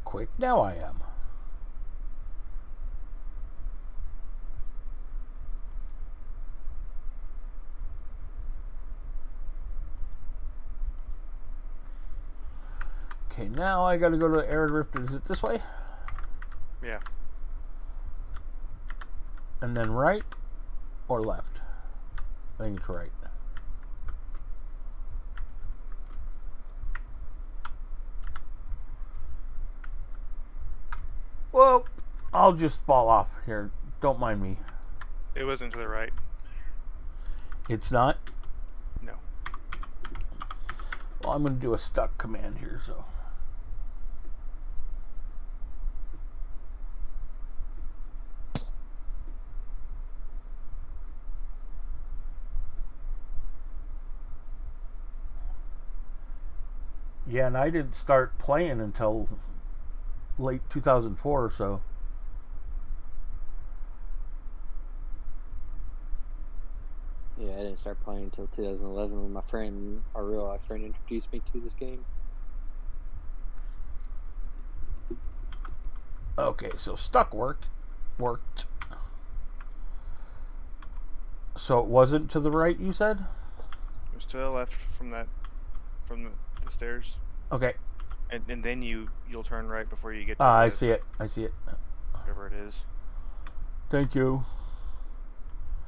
Quick, now I am. Okay, now I gotta go to Air Rift. Is it this way? Yeah. And then right or left? I think it's right. Well, I'll just fall off here. Don't mind me. It wasn't to the right. It's not? No. Well, I'm going to do a stuck command here, so. Yeah, and I didn't start playing until late 2004, so. Yeah, I didn't start playing until 2011 when my friend, our real life friend, introduced me to this game. Okay, so stuck worked. So it wasn't to the right, you said? It was to the left from the stairs. Okay. And then you'll turn right before you get to I see it. I see it. whatever it is. Thank you.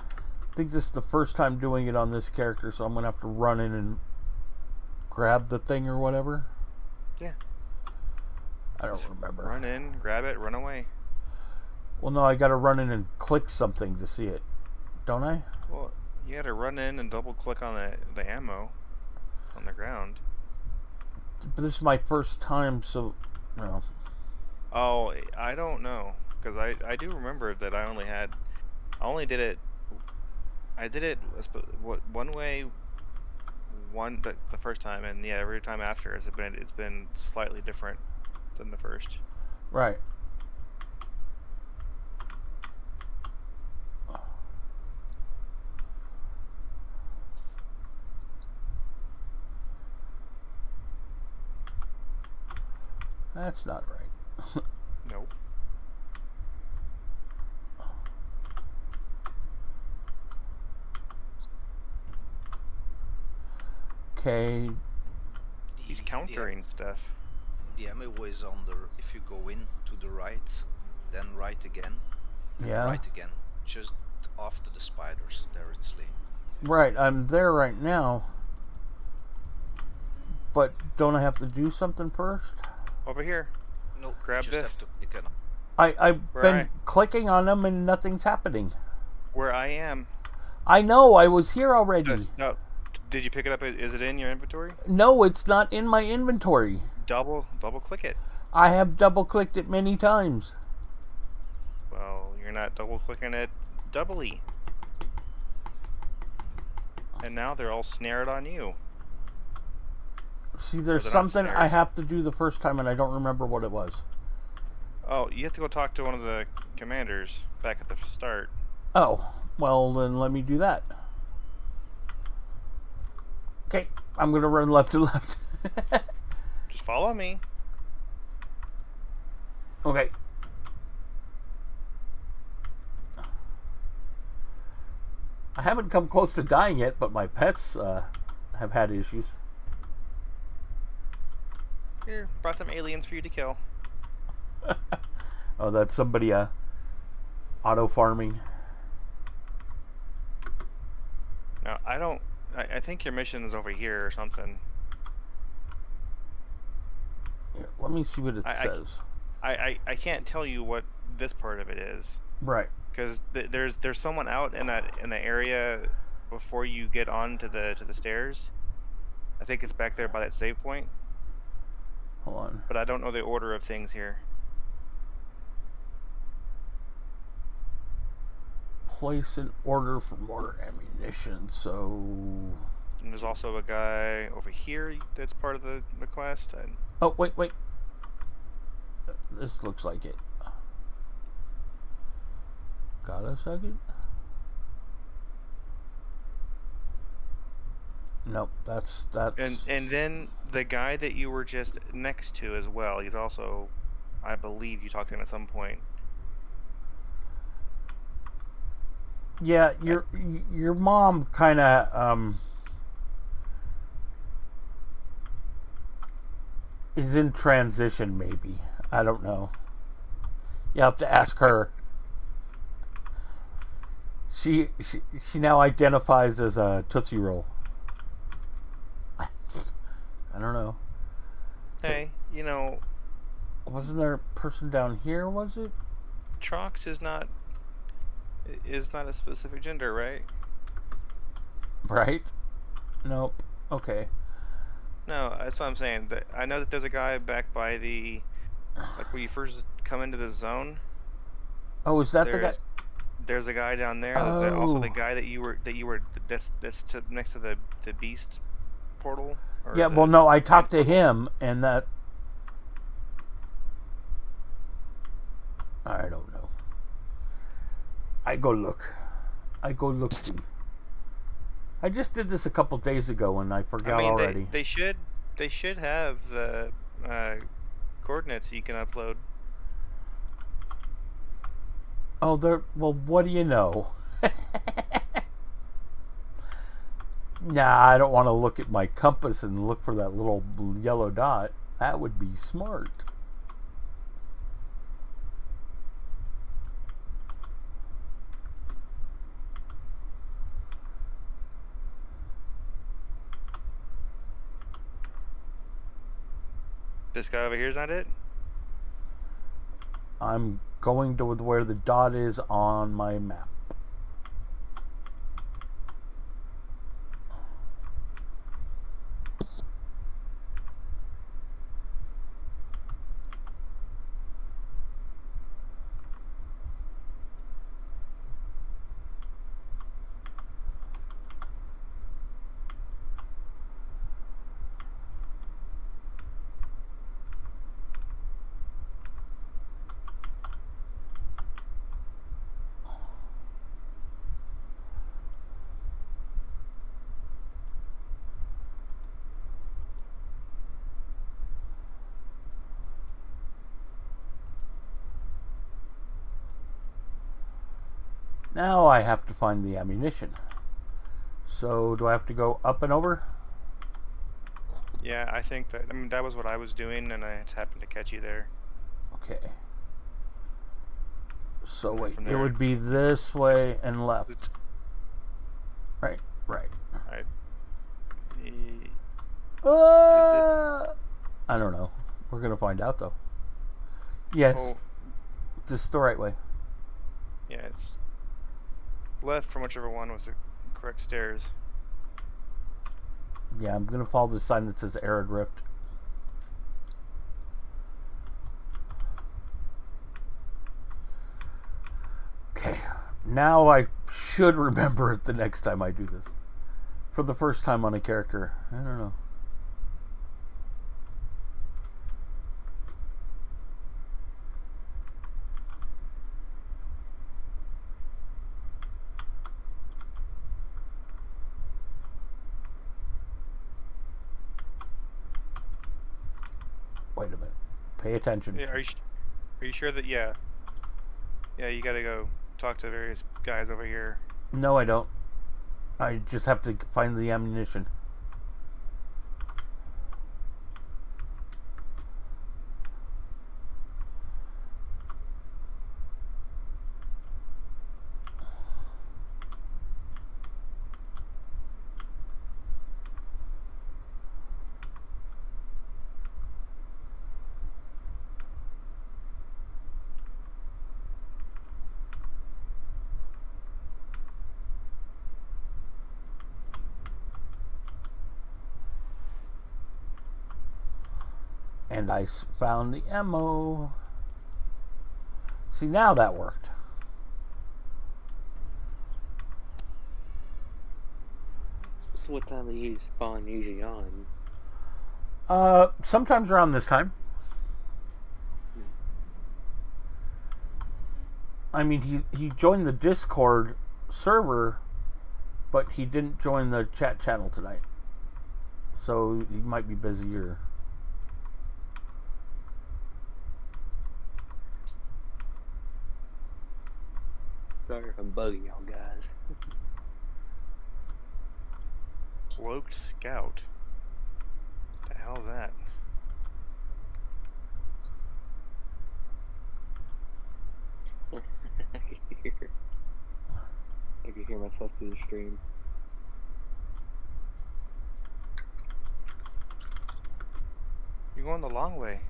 I think this is the first time doing it on this character, so I'm going to have to run in and grab the thing or whatever. Yeah. I don't remember. Run in, grab it, run away. Well, no, I got to run in and click something to see it. Don't I? Well, you got to run in and double click on the ammo on the ground. But this is my first time, so no. Oh, I don't know, because I do remember that I only did it. I did it one way, the first time, and yeah, every time after it's been slightly different than the first. Right. That's not right. Nope. Okay. He's countering stuff. The ammo is on the. If you go in to the right, then right again, and Yeah. right again, just after the spiders. There it's laying. Right, I'm there right now. But don't I have to do something first? Over here. No, Grab you just this. have to click on. I've Where been clicking on them and nothing's happening. Where I am. I know, I was here already. No. Did you pick it up? Is it in your inventory? No, it's not in my inventory. Double click it. I have double clicked it many times. Well, you're not double clicking it doubly. And now they're all snared on you. See, there's they're not something snared. I have to do the first time and I don't remember what it was. Oh, you have to go talk to one of the commanders back at the start. Oh, well then let me do that. Okay, I'm gonna run left to left. Just follow me. Okay. I haven't come close to dying yet, but my pets have had issues. Here, brought some aliens for you to kill. Oh, that's somebody auto farming. No, I don't. I think your mission is over here or something. Here, let me see what it says. I can't tell you what this part of it is. Right. Because there's someone out in the area before you get on to the stairs. I think it's back there by that save point. Hold on. But I don't know the order of things here. Place an order for more ammunition. So. And there's also a guy over here that's part of the quest. And Oh wait. This looks like it. Got a second? Nope. That's. And then the guy that you were just next to as well. He's also, I believe, you talked to him at some point. Yeah, your mom kind of is in transition. Maybe, I don't know. You have to ask her. She now identifies as a Tootsie Roll. I don't know. Hey, you know, Wasn't there a person down here? Was it? Trox is not a specific gender, right? Right? Nope. Okay. No, that's what I'm saying. I know that there's a guy back by the, like, when you first come into the zone. Oh, is that the guy? There's a guy down there. Oh. Also, the guy that you were that's next to the beast portal. Yeah. Well, no. I talked to him, and that. I don't know. I go look. See. I just did this a couple days ago, and I forgot already. They should have the coordinates you can upload. Oh, well, what do you know? Nah, I don't want to look at my compass and look for that little yellow dot. That would be smart. This guy over here is not it? I'm going to where the dot is on my map. Now I have to find the ammunition. So do I have to go up and over? Yeah, I think that. I mean, that was what I was doing, and I just happened to catch you there. Okay. So wait, it would be this way and left. Right. Right. I don't know. We're gonna find out though. Yes. Oh, This is the right way. yeah, it's left from whichever one was the correct stairs. Yeah, I'm gonna follow the sign that says Arid Rift. Okay. Now I should remember it the next time I do this. For the first time on a character. I don't know. Wait a minute. Pay attention. Yeah, are you sure that? Yeah, you gotta go talk to various guys over here. No, I don't. I just have to find the ammunition. And I found the ammo. See, now that worked. So what time do you spawn usually on? Sometimes around this time. I mean, he joined the Discord server, but he didn't join the chat channel tonight. so he might be busier. Sorry if I'm bugging y'all guys. Cloaked Scout. What the hell is that? I can hear myself through the stream. You're going the long way.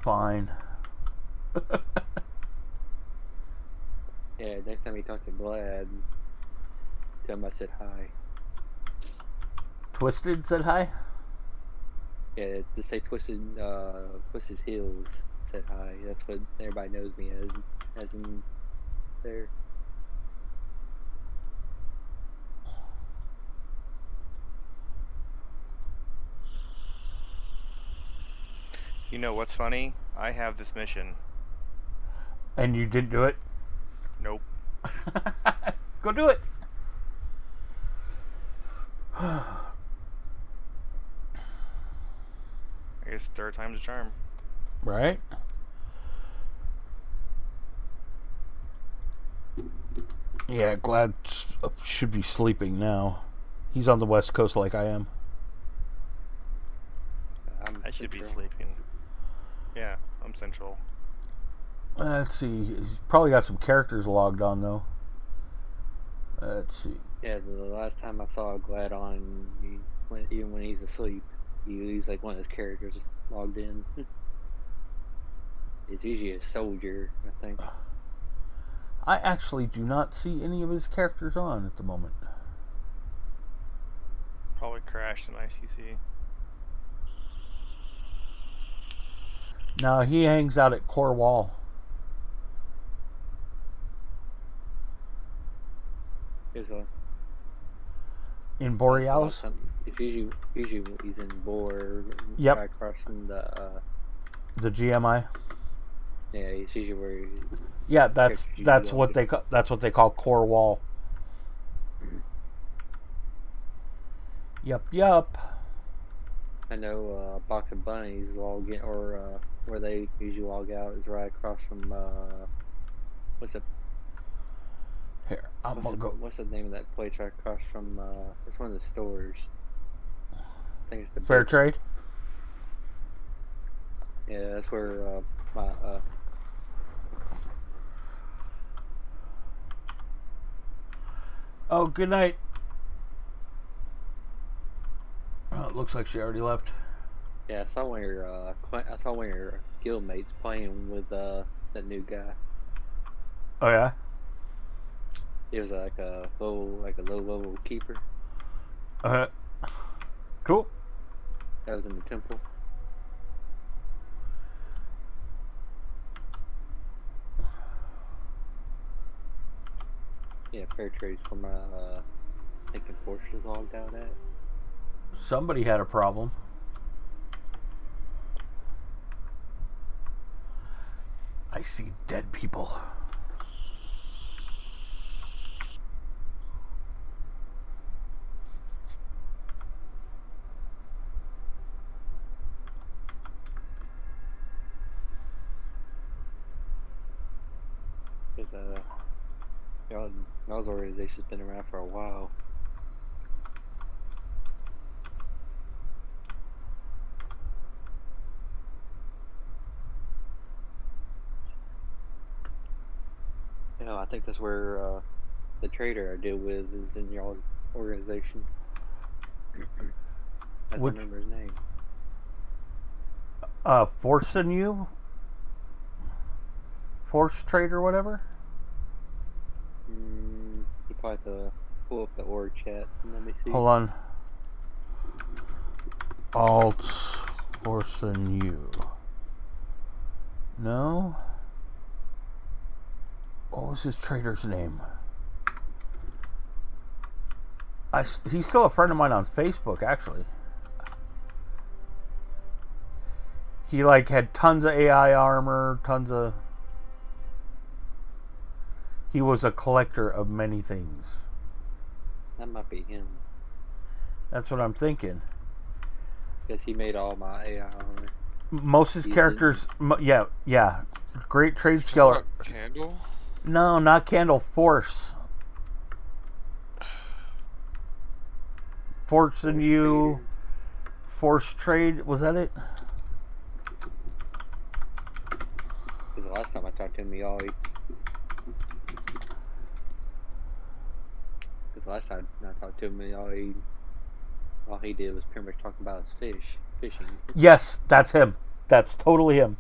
Fine. Yeah, next time you talk to Glad, tell him I said hi. Twisted said hi? Yeah, just say Twisted Hills said hi. That's what everybody knows me as in there. You know what's funny? I have this mission. And you didn't do it? Nope. Go do it. I guess third time's a charm. Right? Yeah, Glad should be sleeping now. He's on the West Coast like I am. I should be sleeping. Yeah, I'm central. Let's see. He's probably got some characters logged on, though. Let's see. Yeah, the last time I saw Glad on, even when he's asleep, he's like one of his characters logged in. It's usually a soldier, I think. I actually do not see any of his characters on at the moment. Probably crashed in ICC. No, he hangs out at Core Wall. He's In Borealis? It's usually he's in Bor. Yep. Right across from the GMI. Yeah, it's usually where. Yeah, that's what they call Core Wall. Yup. I know Box of Bunnies log in, or where they usually log out is right across from what's the name of that place right across from it's one of the stores. I think it's the Fair Trade. Yeah, that's where Oh, good night. Oh, it looks like she already left. Yeah, I saw one of your guildmates playing with that new guy. Oh yeah. He was like a low level keeper. Cool. That was in the temple. Yeah, Fair Trade's from thinking Forster's logged out at. Somebody had a problem. I see dead people. Because y'all's organization's been around for a while. You know, I think that's where the trader I deal with is in y'all's organization. I don't remember his name. Forcing you? Force trade or whatever? You probably have to pull up the org chat and let me see. Hold on. Alt forcing you. No? What was his trader's name? He's still a friend of mine on Facebook, actually. He had tons of AI armor, he was a collector of many things. That might be him. That's what I'm thinking. Because he made all my AI armor. Most of his He characters, yeah. Great trade Talking skill. about Candle? No, not Candle. Force. Force and you. Force trade. Was that it? Because the last time I talked to him, all he did was pretty much talk about his fishing. Yes, that's him. That's totally him.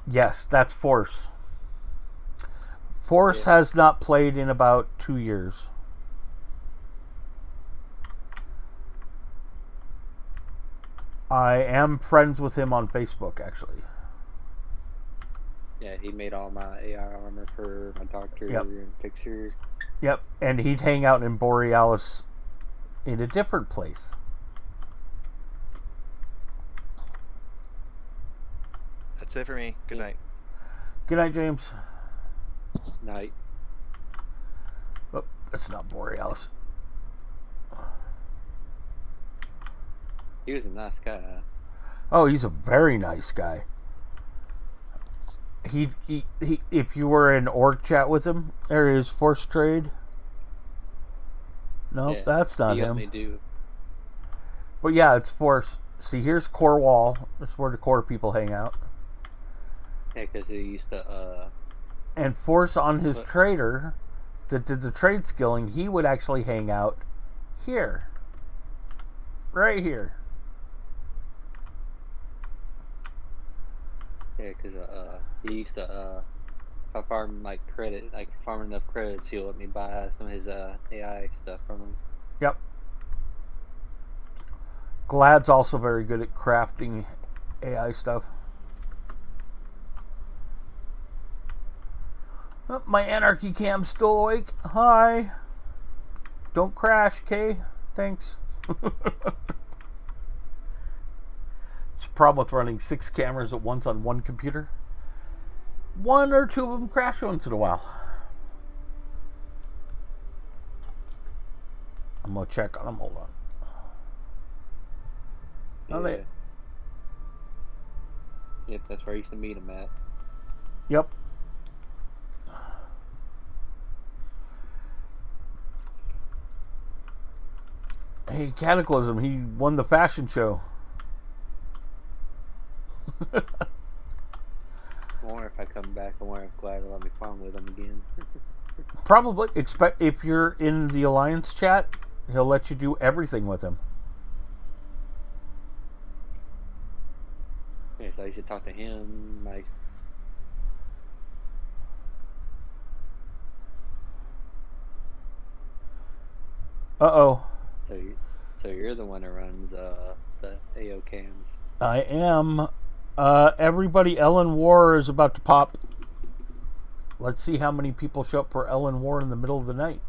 Yes, that's Force. Force has not played in about 2 years. I am friends with him on Facebook, actually. Yeah, he made all my AI armor for my doctor and fixer. Yep, and he'd hang out in Borealis in a different place. That's it for me. Good night. Good night, James. Night. Oh, that's not Borealis. He was a nice guy. Oh, he's a very nice guy. He if you were in org chat with him, there is Force Trade. Nope, that's not him. But yeah, it's Force. See, here's Core Wall. This is where the core people hang out. Yeah, because he used to. And Force on his trader that did the trade skilling, he would actually hang out here. Right here. Yeah, because he used to. If I farm farm enough credits, he'll let me buy some of his AI stuff from him. Yep. Glad's also very good at crafting AI stuff. Oh, my Anarchy cam's still awake. Hi. Don't crash, okay? Thanks. It's a problem with running 6 cameras at once on one computer. 1 or 2 of them crash once in a while. I'm going to check on them. Hold on. Yeah. Yep, that's where I used to meet him at. Yep. Hey, Cataclysm, he won the fashion show. I wonder if I come back, I wonder if Glad will let me farm with him again. Probably. Expect if you're in the Alliance chat, he'll let you do everything with him. Yeah, so I used to talk to him. Uh-oh. So you're the one that runs the AO cams. I am. Everybody, Ellen War is about to pop. Let's see how many people show up for Ellen War in the middle of the night.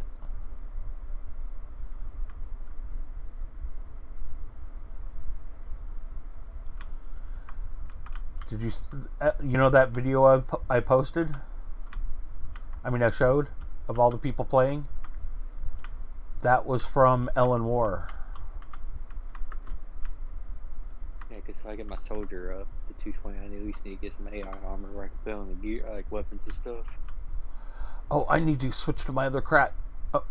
Did you know that video I posted? I showed of all the people playing. That was from Ellen War. Yeah, because if I get my soldier up to 220, I at least need to get some AI armor where I can put on the gear, like weapons and stuff. Oh, I need to switch to my other crat. Oh.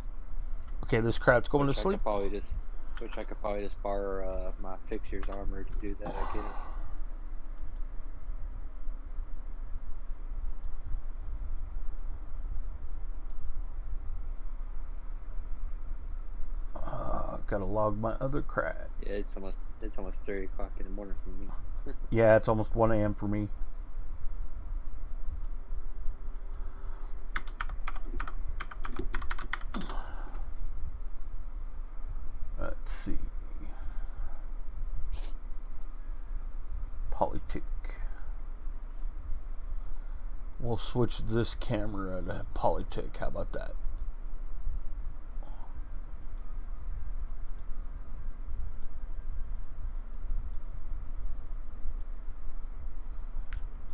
Okay, this crat's going to sleep. I could probably just borrow my fixer's armor to do that, I guess. Gotta log my other crat. Yeah, it's almost 3 o'clock in the morning for me. Yeah, it's almost 1 a.m. for me. Let's see. Politic. We'll switch this camera to Politic. How about that?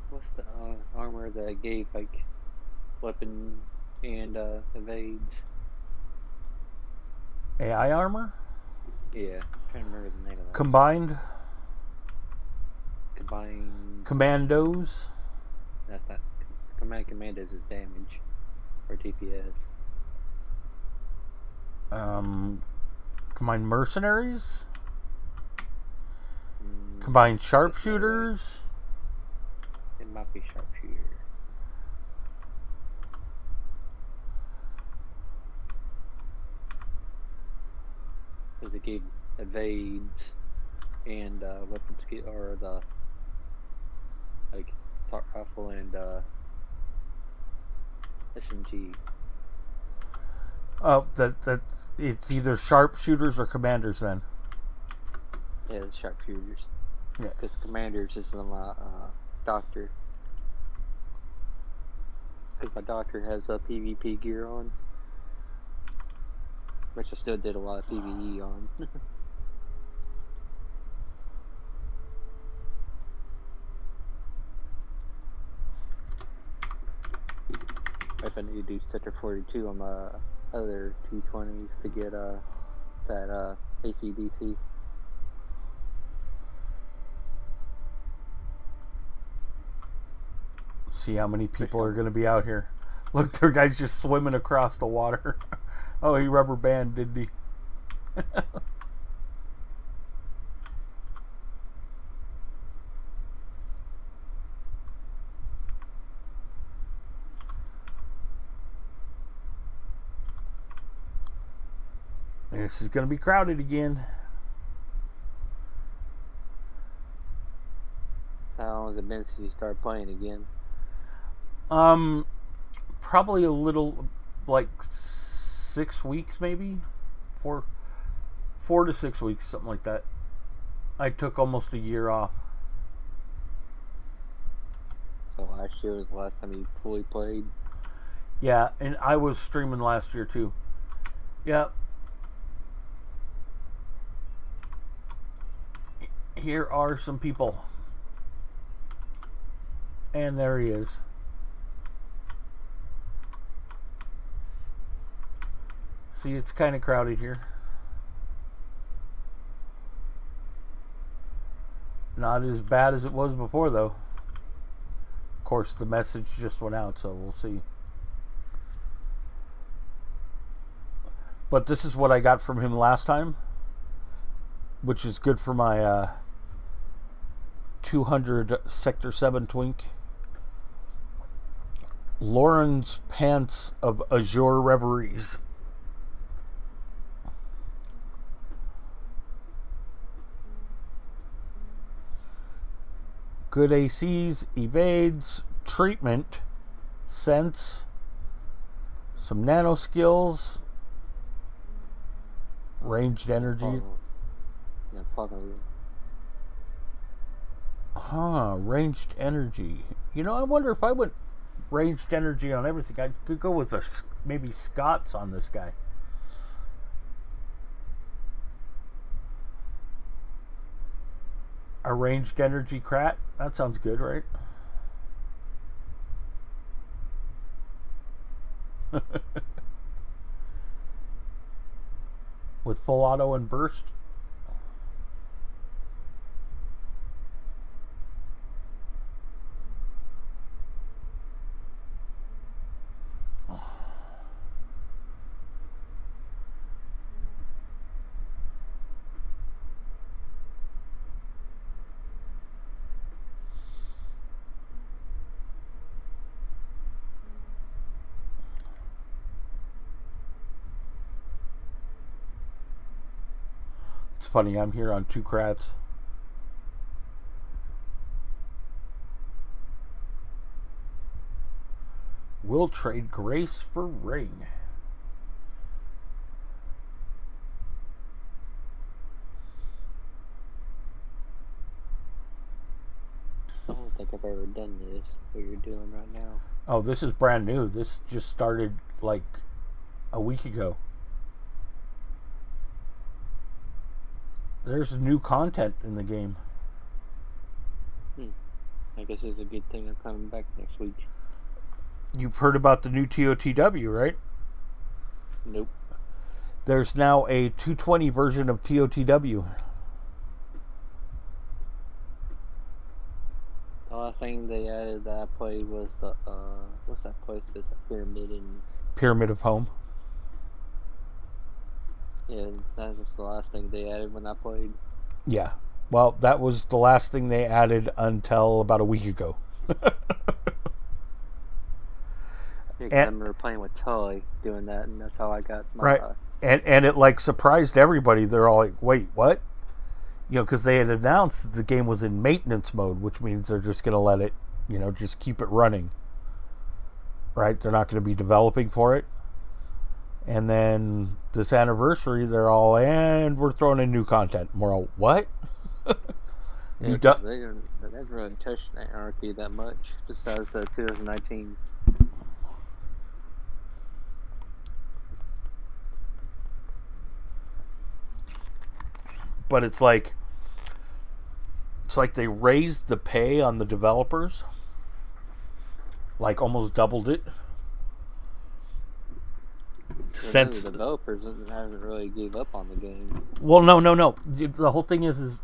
What's the armor that I gave weapon and evades. AI armor? Yeah, I'm trying to remember the name of that. Combined? Combined. Commandos? That's not. Commandos is damage. Or DPS. Combined mercenaries? Combined sharpshooters? It might be sharpshooter. Because it gave evades and weapon skill, or the like assault rifle and SMG. Oh, that it's either sharpshooters or commanders then. Yeah, it's sharpshooters. Yeah. Because commanders is my doctor. Because my doctor has a PvP gear on. Which I still did a lot of PvE on. If I need to do Sector 42 on my other 220s to get that ACDC. See how many people are going to be out here. Look, their guy's just swimming across the water. Oh, he rubber band, didn't he? This is going to be crowded again. So how long has it been since you started playing again? Probably a little, like 6 weeks, maybe 4 to 6 weeks, something like that. I took almost a year off. So last year was the last time you fully played? Yeah, and I was streaming last year too. Yeah. Here are some people. And there he is. See, it's kind of crowded here. Not as bad as it was before, though. Of course, the message just went out, so we'll see. But this is what I got from him last time, which is good for my 200 Sector 7 twink. Lauren's Pants of Azure Reveries. Good ACs, evades, treatment, sense, some nano skills, ranged energy. Ranged energy. You know, I wonder if I went ranged energy on everything. I could go with maybe Scots on this guy. A ranged energy crat? That sounds good, right? With full auto and burst? It's funny, I'm here on 2 crats. We'll trade Grace for Ring. I don't think I've ever done this, what you're doing right now. Oh, this is brand new. This just started like a week ago. There's new content in the game. I guess it's a good thing I'm coming back next week. You've heard about the new TOTW, right? Nope. There's now a 220 version of TOTW. The last thing they added that I played was the what's that place? It's a pyramid in. Pyramid of Home. Yeah, that was the last thing they added when I played. Yeah. Well, that was the last thing they added until about a week ago. Yeah, 'cause I remember playing with Tully doing that, and that's how I got my. Right. And it like surprised everybody. They're all like, "Wait, what?" You know, because they had announced that the game was in maintenance mode, which means they're just going to let it, you know, just keep it running. Right? They're not going to be developing for it. And then this anniversary, they're all, and we're throwing in new content. And we're all, what? Yeah, they haven't really touched Anarchy that much, besides the 2019. But it's like they raised the pay on the developers, like almost doubled it. Since the developers haven't really gave up on the game. Well, no. The whole thing is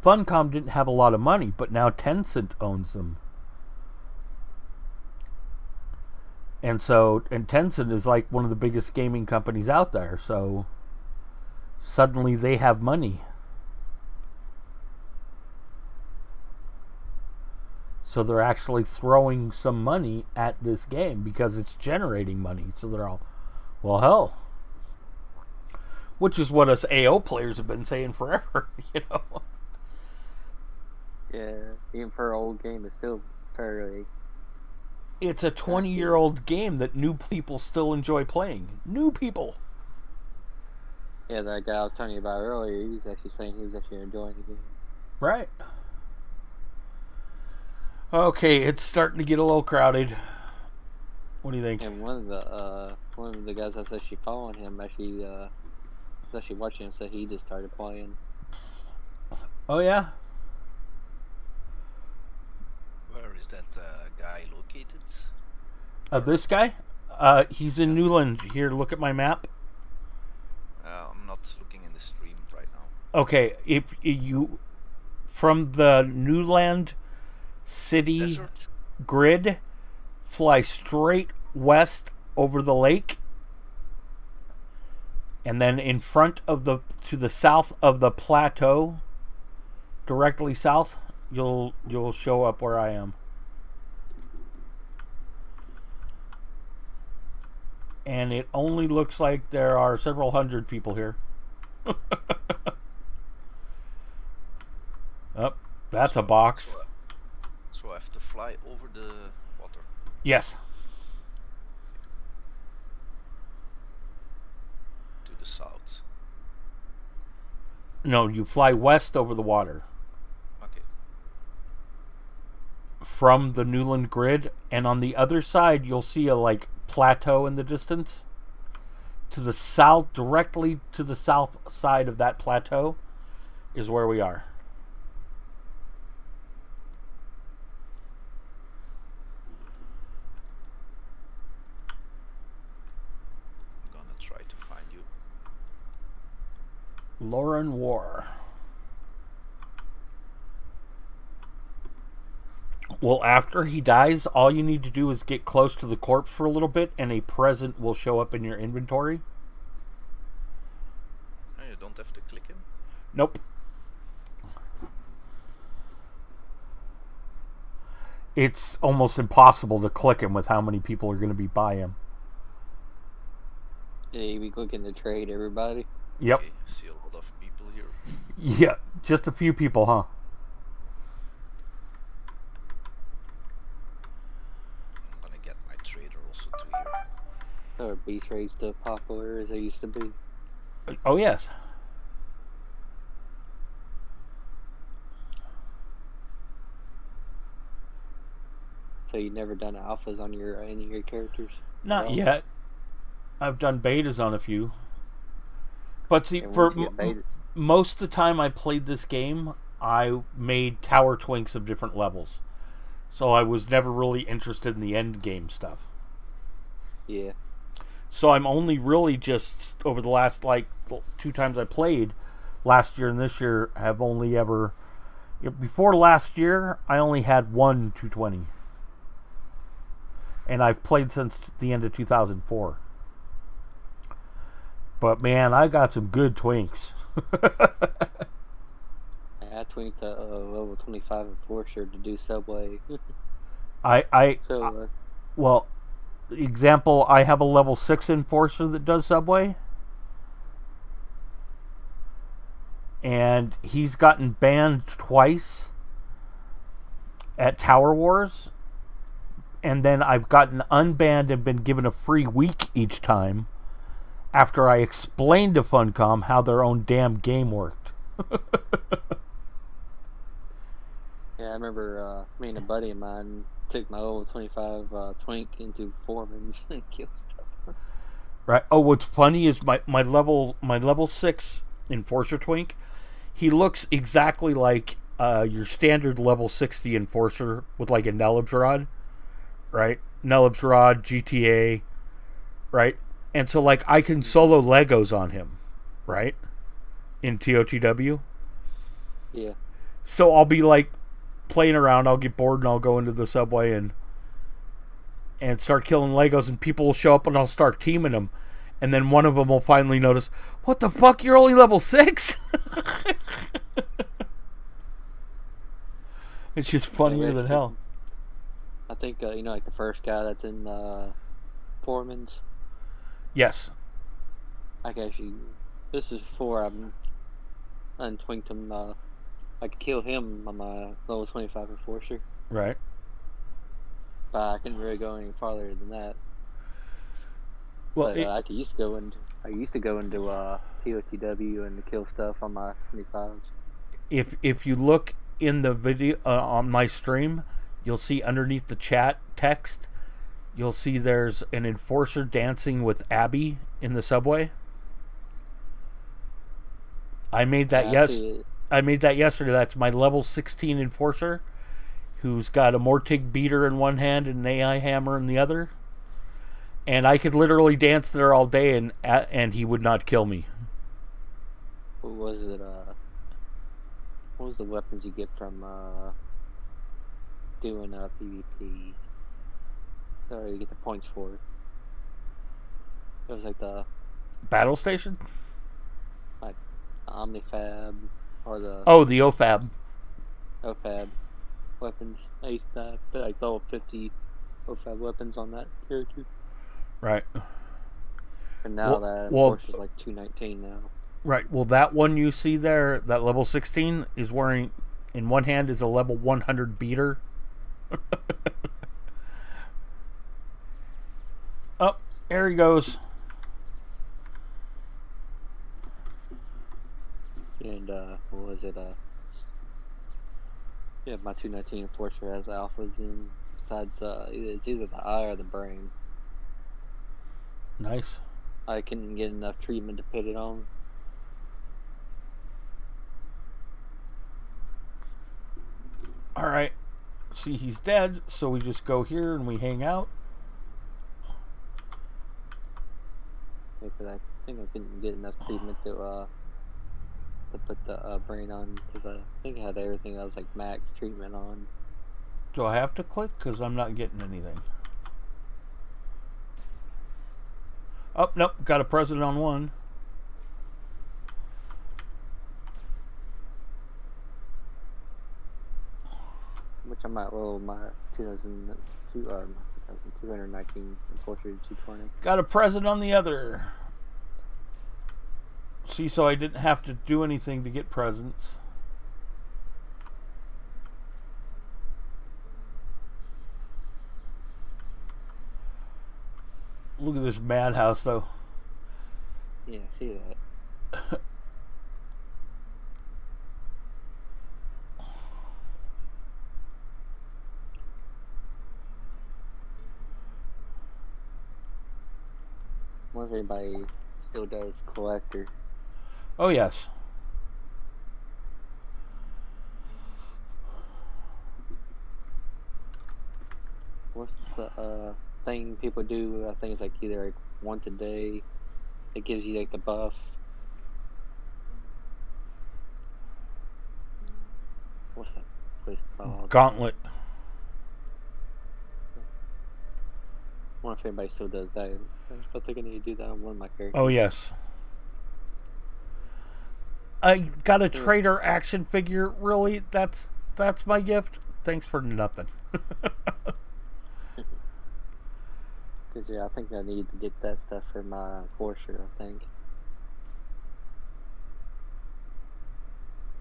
Funcom didn't have a lot of money, but now Tencent owns them. And Tencent is like one of the biggest gaming companies out there, so suddenly they have money. So they're actually throwing some money at this game because it's generating money. So they're all, well, hell. Which is what us AO players have been saying forever, you know. Yeah, even for an old game, it's still fairly. It's a 20-year-old game that new people still enjoy playing. New people. Yeah, that guy I was telling you about earlier, he was actually saying he was actually enjoying the game. Right. Okay, it's starting to get a little crowded. What do you think? And one of the guys that's actually following him actually was actually watching him, so he just started playing. Oh yeah. Where is that guy located? This guy? He's in Newland. Here, look at my map. I'm not looking in the stream right now. Okay, if you from the Newland City Desert? grid, fly straight west over the lake, and then in front of to the south of the plateau, directly south, you'll show up where I am. And it only looks like there are several hundred people here. Oh, that's a box. So I have to fly over the water. Yes. To the south. No, you fly west over the water. Okay. From the Newland grid, and on the other side you'll see a like plateau in the distance. To the south, directly to the south side of that plateau is where we are. I'm gonna try to find you. Lauren War. Well, after he dies, all you need to do is get close to the corpse for a little bit, and a present will show up in your inventory. Oh, you don't have to click him? Nope. It's almost impossible to click him with how many people are going to be by him. Yeah, you be clicking to trade everybody. Yep. Okay, I see a lot of people here. Yeah, just a few people, huh? I'm gonna get my trader also to here. So are beast raids still popular as they used to be? Oh, yes. So you never done alphas on any of your characters? Not yet. I've done betas on a few. But see, And for once you get beta- most of the time I played this game, I made tower twinks of different levels. So I was never really interested in the end game stuff. Yeah. So I'm only really just over the last like 2 times I played last year and this year have only ever before last year I only had one 220. And I've played since the end of 2004. But man, I got some good twinks. I twinked a level 25 enforcer to do subway. Well, example, I have a level 6 enforcer that does subway. And he's gotten banned twice at Tower Wars. And then I've gotten unbanned and been given a free week each time after I explained to Funcom how their own damn game worked. Yeah, I remember me and a buddy of mine took my level 25 twink into Foreman's and killed stuff. Right. Oh, what's funny is my level 6 enforcer twink, he looks exactly like your standard level 60 enforcer with like a Neleb's rod. Right? Neleb's rod, GTA, right? And so like I can solo Legos on him, right? In TOTW. Yeah. So I'll be like playing around, I'll get bored and I'll go into the subway and start killing Legos, and people will show up and I'll start teaming them. And then one of them will finally notice, what the fuck, you're only level 6? It's just funnier than hell. I think, like the first guy that's in Foreman's. Yes. I can actually, this is before I'm untwinked him. I could kill him on my level 25 enforcer. Right. But I couldn't really go any farther than that. Well, but I used to go into TOTW and kill stuff on my 25s. If you look in the video on my stream, you'll see underneath the chat text, you'll see there's an enforcer dancing with Abby in the subway. I made that I made that yesterday. That's my level 16 enforcer, who's got a Mortig beater in one hand and an AI hammer in the other. And I could literally dance there all day and he would not kill me. What was it? What was the weapons you get from doing PvP? Sorry, you get the points for it. It was like the battle station, like Omnifab or the the OFAB. OFAB weapons. I used to put like level 50 OFAB weapons on that character. Right. And now that enforcer's like 219 now. Right. Well, that one you see there, that level 16, is wearing, in one hand is a level 100 beater. Oh, there he goes. And what was it? Yeah, my 219 enforcer has alphas in. Besides, it's either the eye or the brain. Nice. I couldn't get enough treatment to put it on. Alright. See, he's dead, so we just go here and we hang out. Yeah, because I think I couldn't get enough treatment to put the brain on, because I think I had everything that was like max treatment on. Do I have to click? Because I'm not getting anything. Oh, nope. Got a president on one. Which I might roll my 219 enforcer to 220. Got a president on the other. See, so I didn't have to do anything to get presents. Look at this madhouse, though. Yeah, I see that. I wonder if anybody still does collector. Oh, yes. What's the thing people do. I think it's like either like once a day. It gives you like the buff. What's that place called? Gauntlet. I wonder if anybody still does that. I still think I need to do that on one of my characters. Oh yes. I got a trader action figure. Really, that's my gift. Thanks for nothing. Because yeah, I think I need to get that stuff for my enforcer. I think.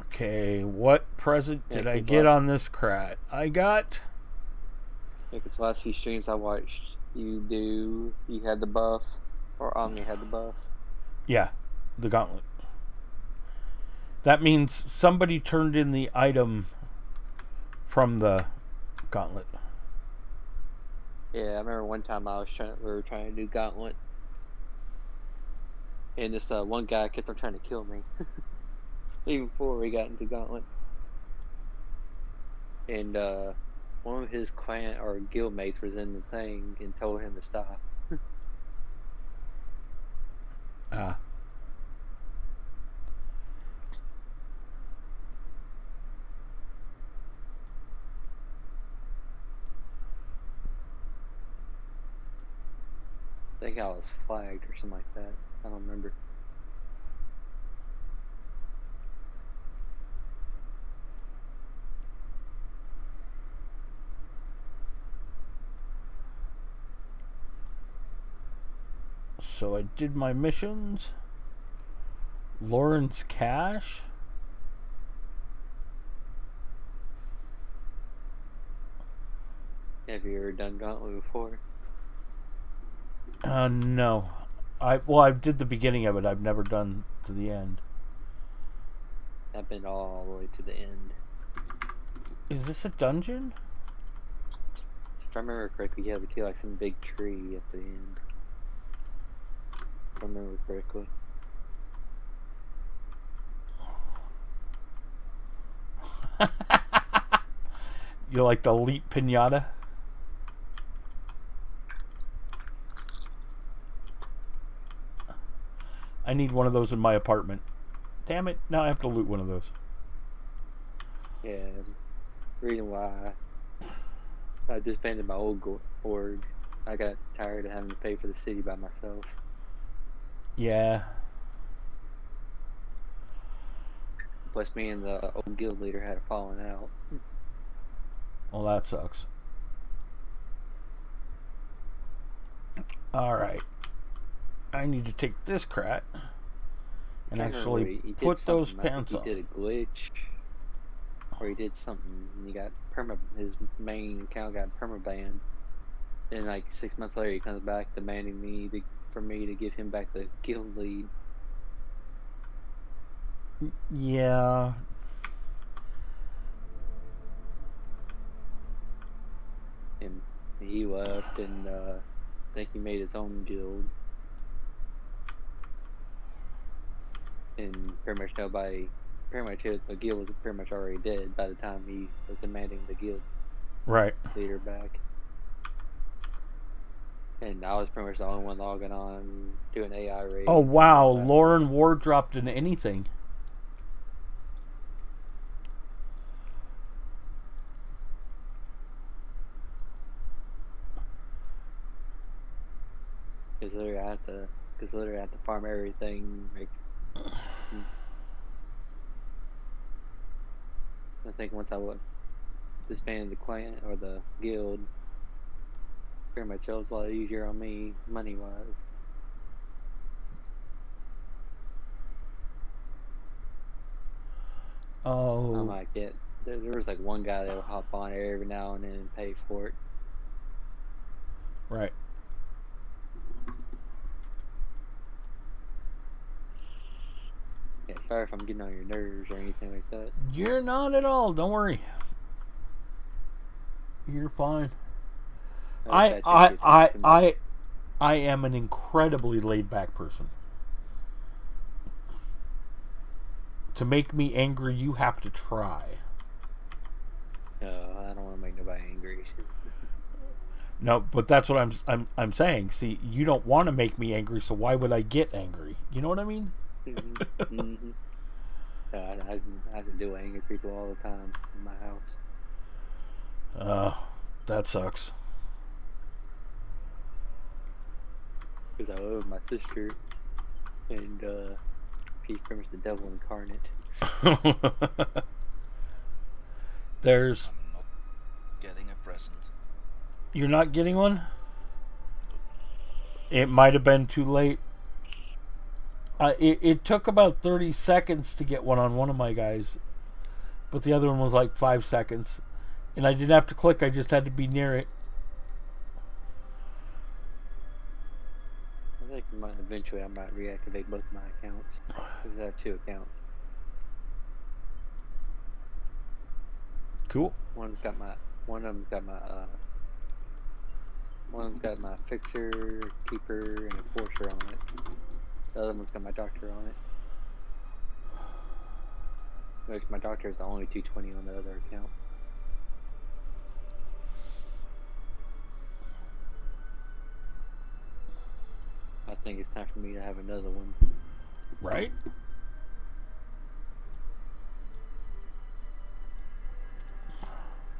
Okay, what present did I get on this crat? I got. Yeah, because last few streams I watched, you had the buff, or Omni had the buff. Yeah, the gauntlet. That means somebody turned in the item from the gauntlet. Yeah, I remember one time we were trying to do gauntlet, and this one guy kept on trying to kill me, even before we got into gauntlet. And one of his clan or guild mates was in the thing and told him to stop. I think I was flagged or something like that. I don't remember. So I did my missions. Lauren's cash. Have you ever done gauntlet before? No. I did the beginning of it. I've never done to the end. I've been all the way to the end. Is this a dungeon? If I remember correctly, you had to kill like some big tree at the end. If I remember correctly. You like the elite pinata? I need one of those in my apartment. Damn it, now I have to loot one of those. Yeah, the reason why I disbanded my old org, I got tired of having to pay for the city by myself. Yeah. Plus me and the old guild leader had a falling out. Well, that sucks. Alright. I need to take this crat and actually put those pants on. He did a glitch, or he did something, and he got his main account got permabanned. And like 6 months later, he comes back demanding for me to give him back the guild lead. Yeah. And he left, and I think he made his own guild. And pretty much the guild was pretty much already dead by the time he was demanding the guild leader back. And I was pretty much the only one logging on, doing AI raids. Oh wow, Lauren Ward dropped into anything. Because literally I have to farm everything. Like, I think once I disbanded the clan or the guild, pretty much it was a lot easier on me money wise. Oh. I'm like it. There was like one guy that would hop on every now and then and pay for it. Right. Yeah, sorry if I'm getting on your nerves or anything like that. You're not at all. Don't worry. You're fine. I am an incredibly laid back person. To make me angry, you have to try. No, I don't want to make nobody angry. No, but that's what I'm saying. See, you don't want to make me angry, so why would I get angry? You know what I mean? Mm-hmm. I have to deal with angry people all the time in my house. That sucks. Because I love my sister, and she's pretty much the devil incarnate. There's. I'm not getting a present. You're not getting one? It might have been too late. It took about 30 seconds to get one on one of my guys, but the other one was like 5 seconds. And I didn't have to click, I just had to be near it. I think eventually I might reactivate both my accounts. Because I have 2 accounts. Cool. One of them's got my fixer, keeper, and enforcer on it. The other one's got my doctor on it. Which my doctor is the only 220 on the other account. I think it's time for me to have another one. Right?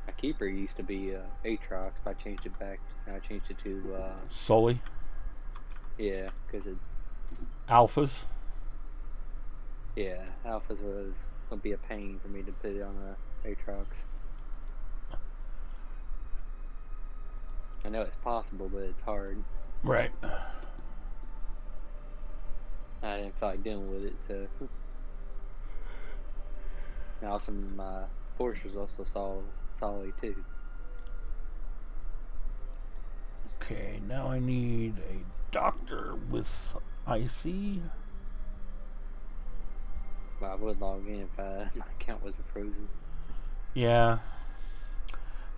My keeper used to be Aatrox, but I changed it back. I changed it to Sully. Yeah, because it. Alphas. Yeah, Alphas would be a pain for me to put it on a Aatrox. I know it's possible, but it's hard. Right. I didn't feel like dealing with it, so. Now some Foresters also solid too. Okay, now I need a doctor with IC. Well, I would log in if my account wasn't frozen. Yeah.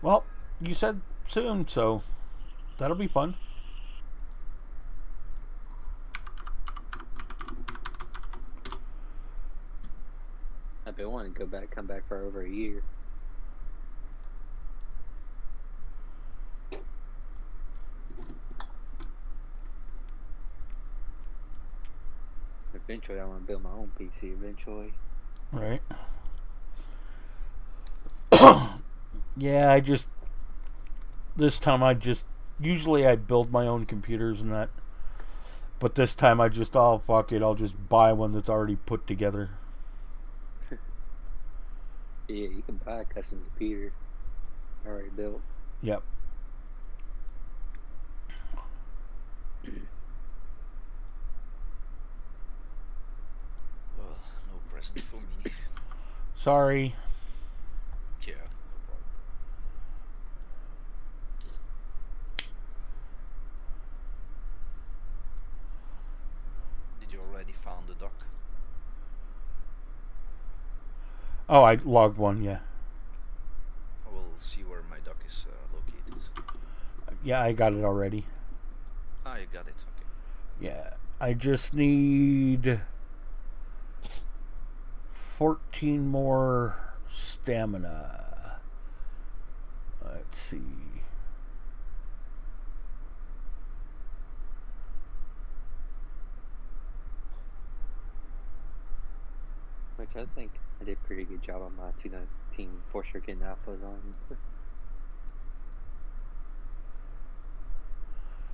Well, you said soon, so that'll be fun. I've been wanting to come back for over a year. Eventually, I want to build my own PC. Eventually. Right. Yeah, this time usually I build my own computers and that. But this time fuck it, I'll just buy one that's already put together. Yeah, you can buy a custom computer already built. Yep. Well, no present for me. Sorry. Yeah, no problem. Did you already found the dock? Oh, I logged one, yeah. I will see where my dock is located. Yeah, I got it already. Ah, you got it, okay. Yeah, I just need 14 more stamina. Let's see. Which I think I did a pretty good job on my 219 Forcer getting alphas on.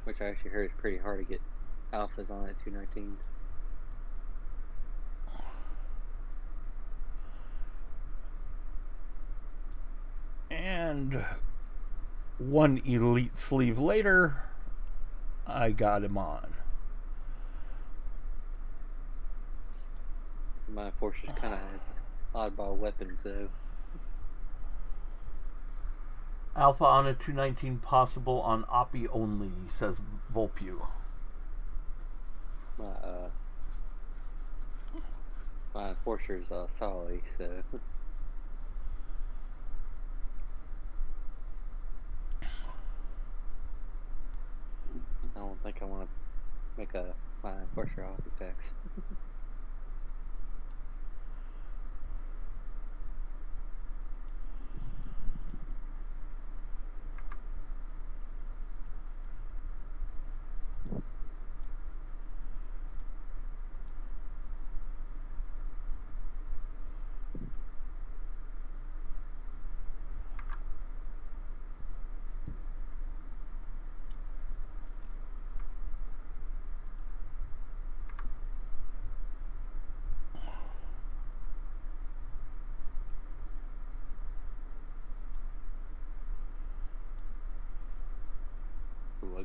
Which I actually heard is pretty hard to get alphas on at 219. And one elite sleeve later, I got him on. My Forcer's kind of has oddball weapons though. Alpha on a 219 possible on OPI only, says Volpew. My Forcer's solid, so. I don't think I want to make my Forcer off effects.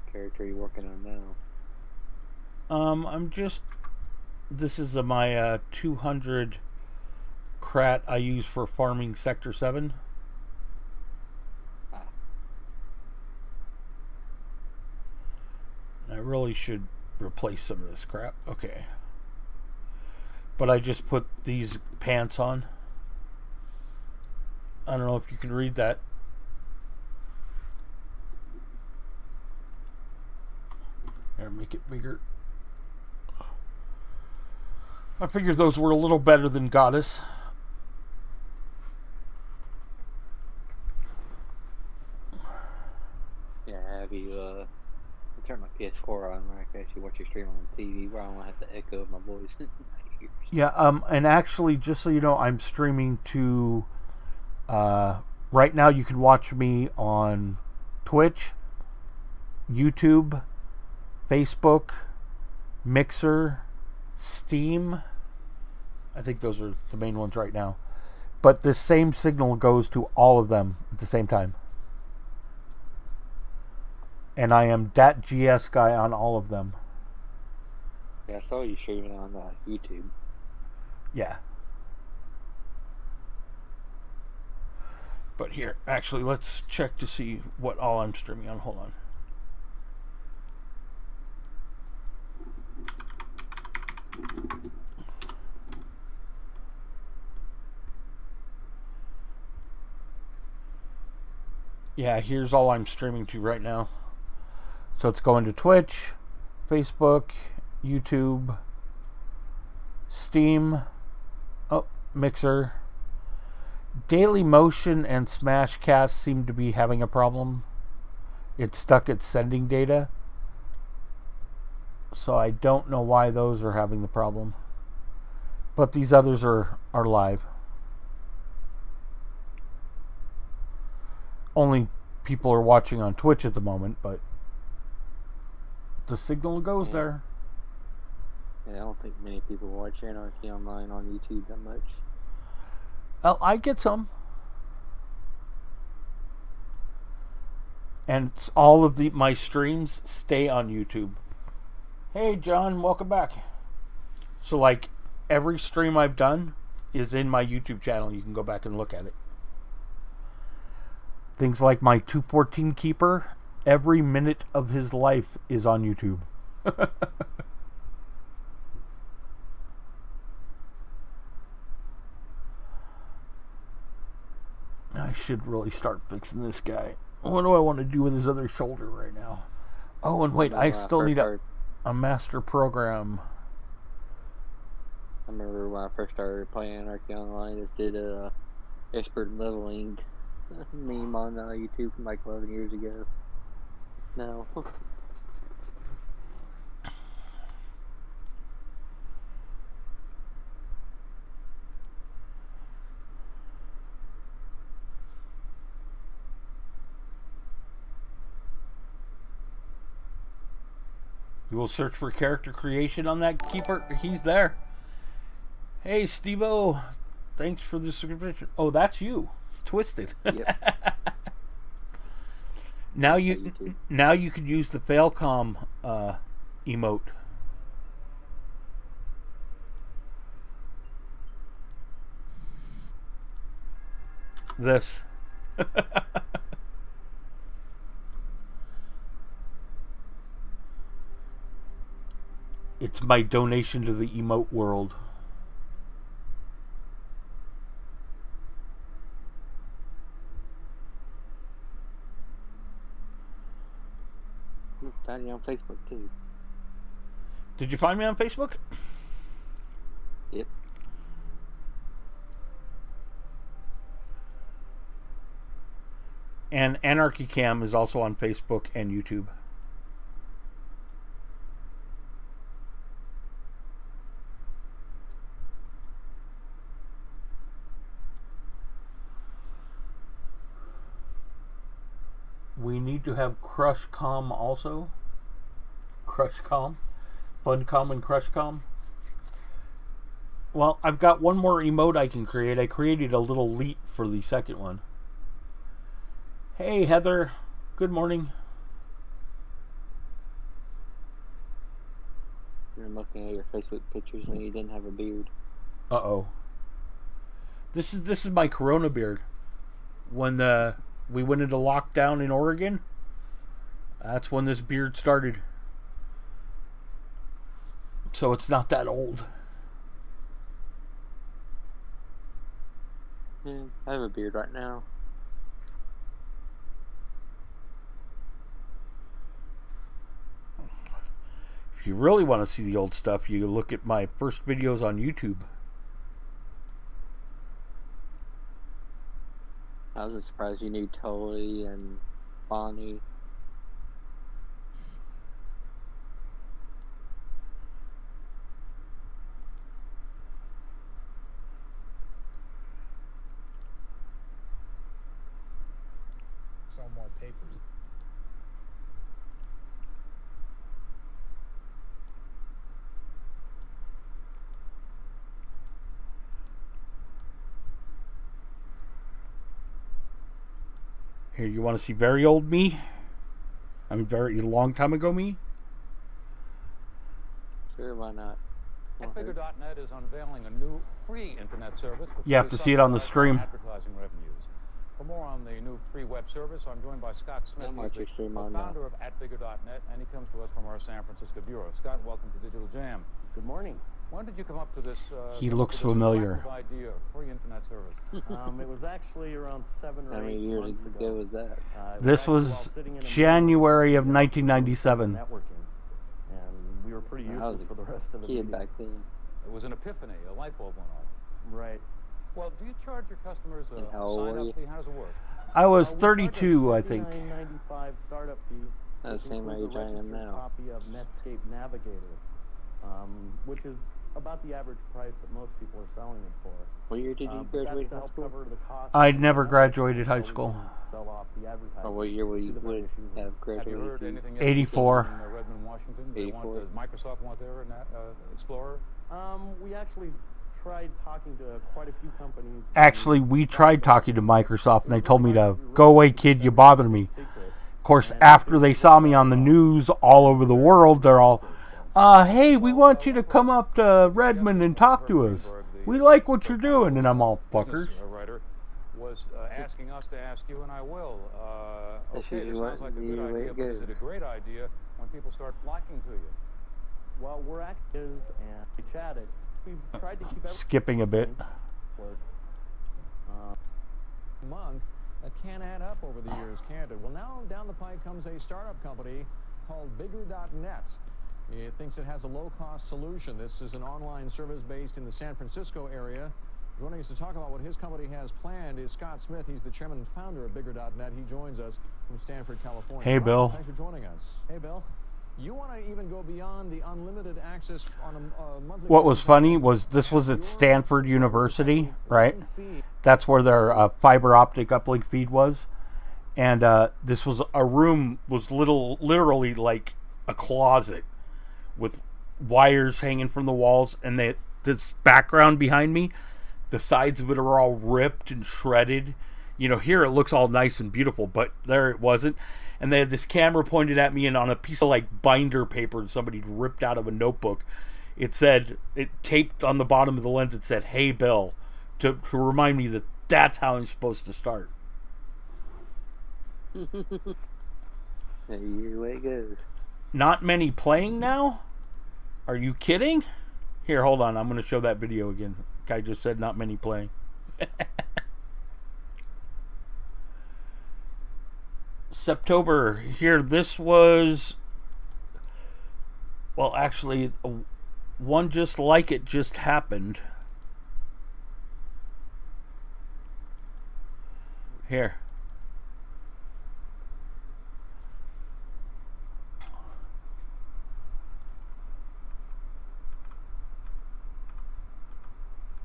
What character are you working on now? This is my 200 crat I use for farming Sector 7. I really should replace some of this crap. Okay. But I just put these pants on. I don't know if you can read that. Here, make it bigger. I figured those were a little better than Goddess. Yeah, have you turn my PS4 on where I can actually watch your stream on TV where I don't have to echo my voice in my ears. Yeah, and actually, just so you know, I'm streaming to right now you can watch me on Twitch, YouTube, Facebook, Mixer, Steam. I think those are the main ones right now. But this same signal goes to all of them at the same time. And I am .gs guy on all of them. Yeah, I saw you streaming on YouTube. Yeah. But here, actually, let's check to see what all I'm streaming on. Hold on. Yeah, here's all I'm streaming to right now. So it's going to Twitch, Facebook, YouTube, Steam, Mixer. Daily Motion and Smashcast seem to be having a problem. It's stuck at sending data. So I don't know why those are having the problem. But these others are live. Only people are watching on Twitch at the moment, but the signal goes there. Yeah, I don't think many people watch Anarchy online on YouTube that much. Well, I get some. And all of my streams stay on YouTube. Hey, John, welcome back. So, like, every stream I've done is in my YouTube channel. You can go back and look at it. Things like my 214 keeper, every minute of his life is on YouTube. I should really start fixing this guy. What do I want to do with his other shoulder right now? Oh, and wait, I still need a master program. I remember when I first started playing Anarchy Online, I just did a expert leveling meme on YouTube from like 11 years ago. No. You will search for character creation on that keeper. He's there. Hey, Steve-O. Thanks for the subscription. Oh, that's you. Twisted. Yep. Now you could use the Failcom emote. This. It's my donation to the emote world. Found you on Facebook too. Did you find me on Facebook? Yep. And Anarchy Cam is also on Facebook and YouTube. We need to have CrushCom also. CrushCom. FunCom and CrushCom. Well, I've got one more emote I can create. I created a little leap for the second one. Hey, Heather. Good morning. I'm looking at your Facebook pictures when you didn't have a beard. Uh-oh. This is my Corona beard. When we went into lockdown in Oregon, that's when this beard started. So it's not that old. Yeah, I have a beard right now. If you really want to see the old stuff, you look at my first videos on YouTube. I was surprised you knew Tully and Bonnie. Sell more papers. Here, you want to see very old me? I mean, very long time ago me? Sure, why not? AtBigger.net is unveiling a new free internet service. You have to see it on the stream. Advertising revenues. For more on the new free web service, I'm joined by Scott Smith. He's the founder of AtBigger.net, and he comes to us from our San Francisco bureau. Scott, welcome to Digital Jam. Good morning. When did you come up to this? He looks familiar. Idea of free internet service. It was actually around 7 or 8 How many years months ago was that? This was January of 1997. Networking, and we were pretty useless for the rest of the kid back then. It was an epiphany. A light bulb went off. Right. Well, do you charge your customers a how old sign-up were fee? How does it work? I was 32, I think. $39.95 startup fee. That's the same age I am now. Copy of Netscape Navigator, which is about the average price that most people are selling it for. What year did you graduate high school? I'd never graduated high school. Sell off the advertising. Or what year would you have graduated? Have you heard anything 84. in Redmond, Washington? They 84. want, does Microsoft want their Explorer? We actually tried talking to quite a few companies. Actually, we tried talking to Microsoft, and they told me to go away, kid, you bother me. Of course, after they saw me on the news all over the world, they're all, hey, we want you to come up to Redmond and talk to us. We like what you're doing. And I'm all, fuckers. Writer was asking us to ask you, and I will. Okay, this sounds like a good idea, but is it a great idea when people start flocking to you? Well, we're active and we chatted. We've tried to keep skipping a bit. Month that can't add up over the years, can't it? Well, now down the pike comes a startup company called Bigger.net. It thinks it has a low-cost solution. This is an online service based in the San Francisco area. Joining us to talk about what his company has planned is Scott Smith. He's the chairman and founder of Bigger.net. He joins us from Stanford, California. Hey, Bill. Thanks for joining us. Hey, Bill. You want to even go beyond the unlimited access on a monthly... What was funny was this was at Stanford University, right? That's where their fiber optic uplink feed was. And this was a room, was literally like a closet with wires hanging from the walls. And this background behind me, the sides of it are all ripped and shredded. You know, here it looks all nice and beautiful, but there it wasn't. And they had this camera pointed at me, and on a piece of like binder paper somebody ripped out of a notebook, it taped on the bottom of the lens, it said, "Hey Bill," to remind me that that's how I'm supposed to start. Your way it goes. Not many playing now? Are you kidding? Here, hold on. I'm going to show that video again. Guy just said not many playing. September. Here, this was... Well, actually, one just like it just happened. Here.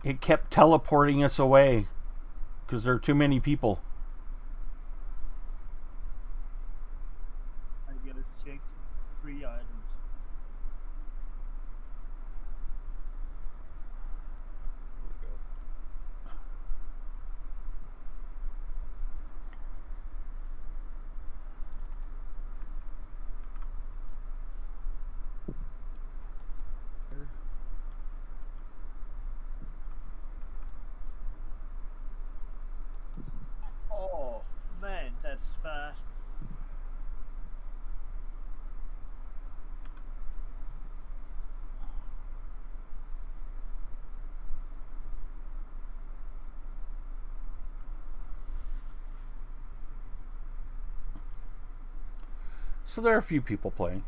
It kept teleporting us away because there are too many people. I get it checked. Free items. So there are a few people playing.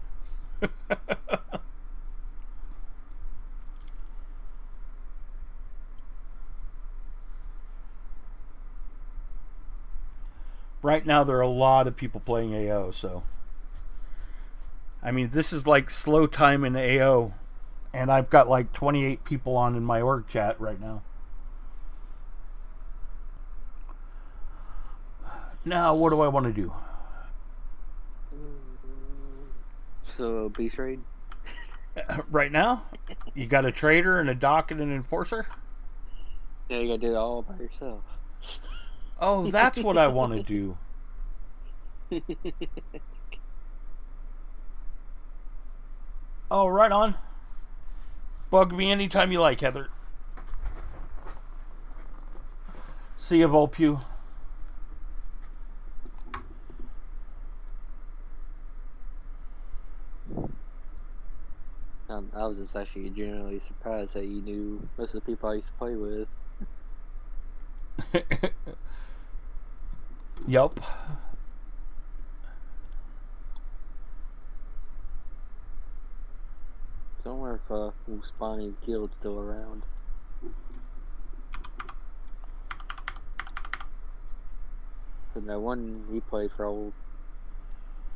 Right now, there are a lot of people playing AO, so... I mean, this is like slow time in AO, and I've got like 28 people on in my org chat right now. Now, what do I want to do? So, beast raid? Right now? You got a trader and a dock and an enforcer? Yeah, you gotta do it all by yourself. Oh, that's what I want to do. Oh, right on. Bug me anytime you like, Heather. See you, Volpew. I was just actually genuinely surprised that you knew most of the people I used to play with. Yup. So I wonder if Spawny's guild's still around. So that one, he played for a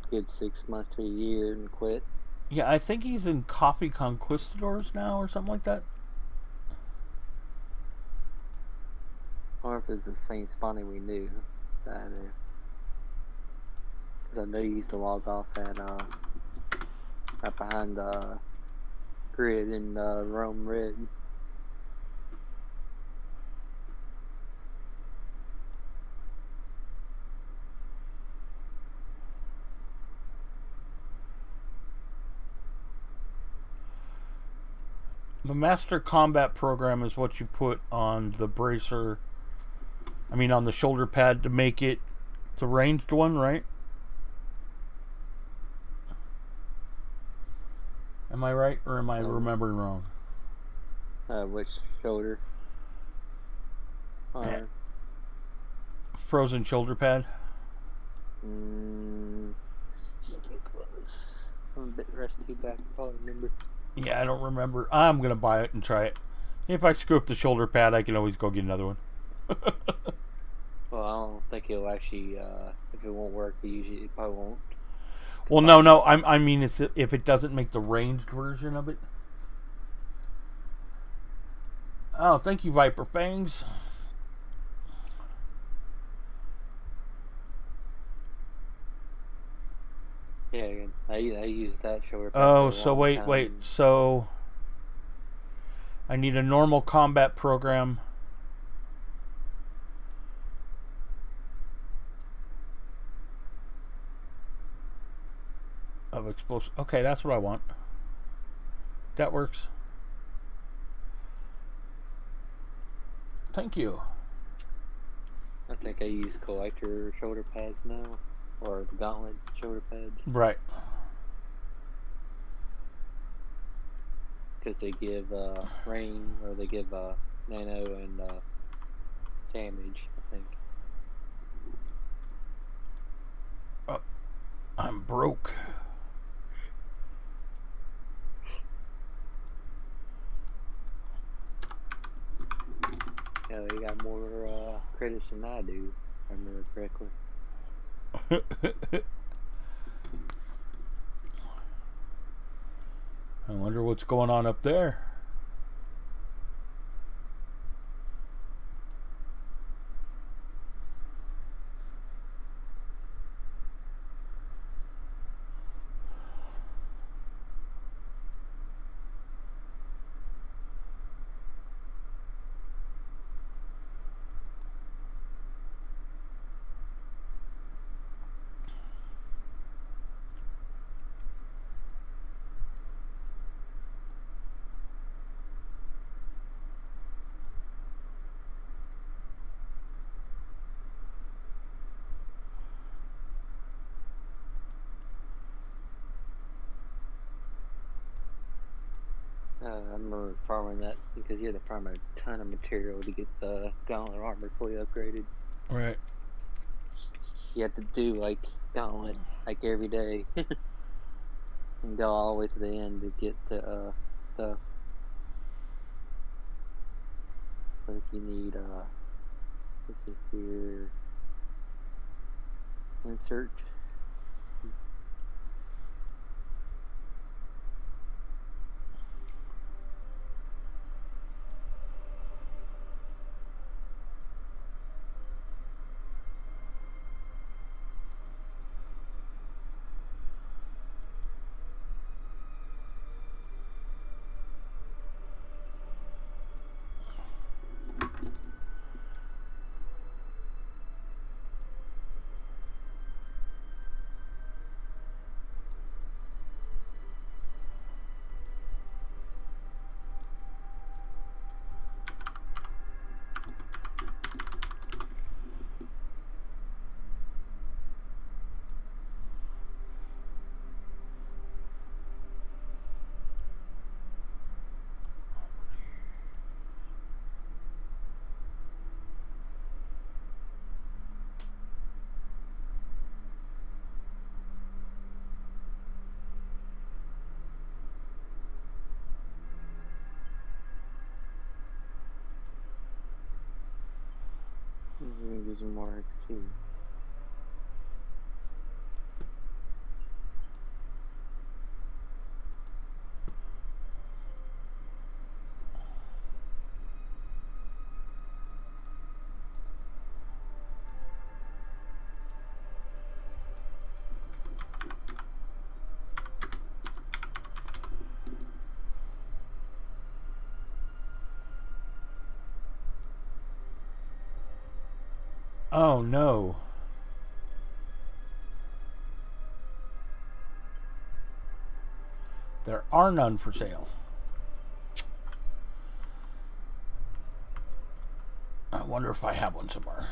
good 6 months to a year and quit. Yeah, I think he's in Coffee Conquistadors now or something like that. I wonder if it's the same Spawny we knew. Because I know you used to log off at right behind the grid in Rome Red. The Master Combat Program is what you put on the bracer. I mean, on the shoulder pad to make it the ranged one, right? Am I right, or am I remembering wrong? Which shoulder? Frozen shoulder pad? Close. I'm a bit rusty back, I probably remember. Yeah, I don't remember. I'm going to buy it and try it. If I screw up the shoulder pad, I can always go get another one. Well, I don't think it'll actually, if it won't work, it probably won't. Well, no, I mean, it's if it doesn't make the ranged version of it. Oh, thank you, Viper Fangs. Yeah, I use that shoulder pad. Oh, so wait. So I need a normal combat program. Of explosive. Okay, that's what I want. That works. Thank you. I think I use collector shoulder pads now, or the gauntlet shoulder pads. Right. Because they give rain, or they give nano and damage, I think. I'm broke. Yeah, they got more credits than I do, if I remember correctly. I wonder what's going on up there. I remember farming that because you had to farm a ton of material to get the gauntlet armor fully upgraded. Right. You have to do like gauntlet like every day and go all the way to the end to get to stuff. I think you need let's see here, insert. Use more XP. Oh no. There are none for sale. I wonder if I have one somewhere.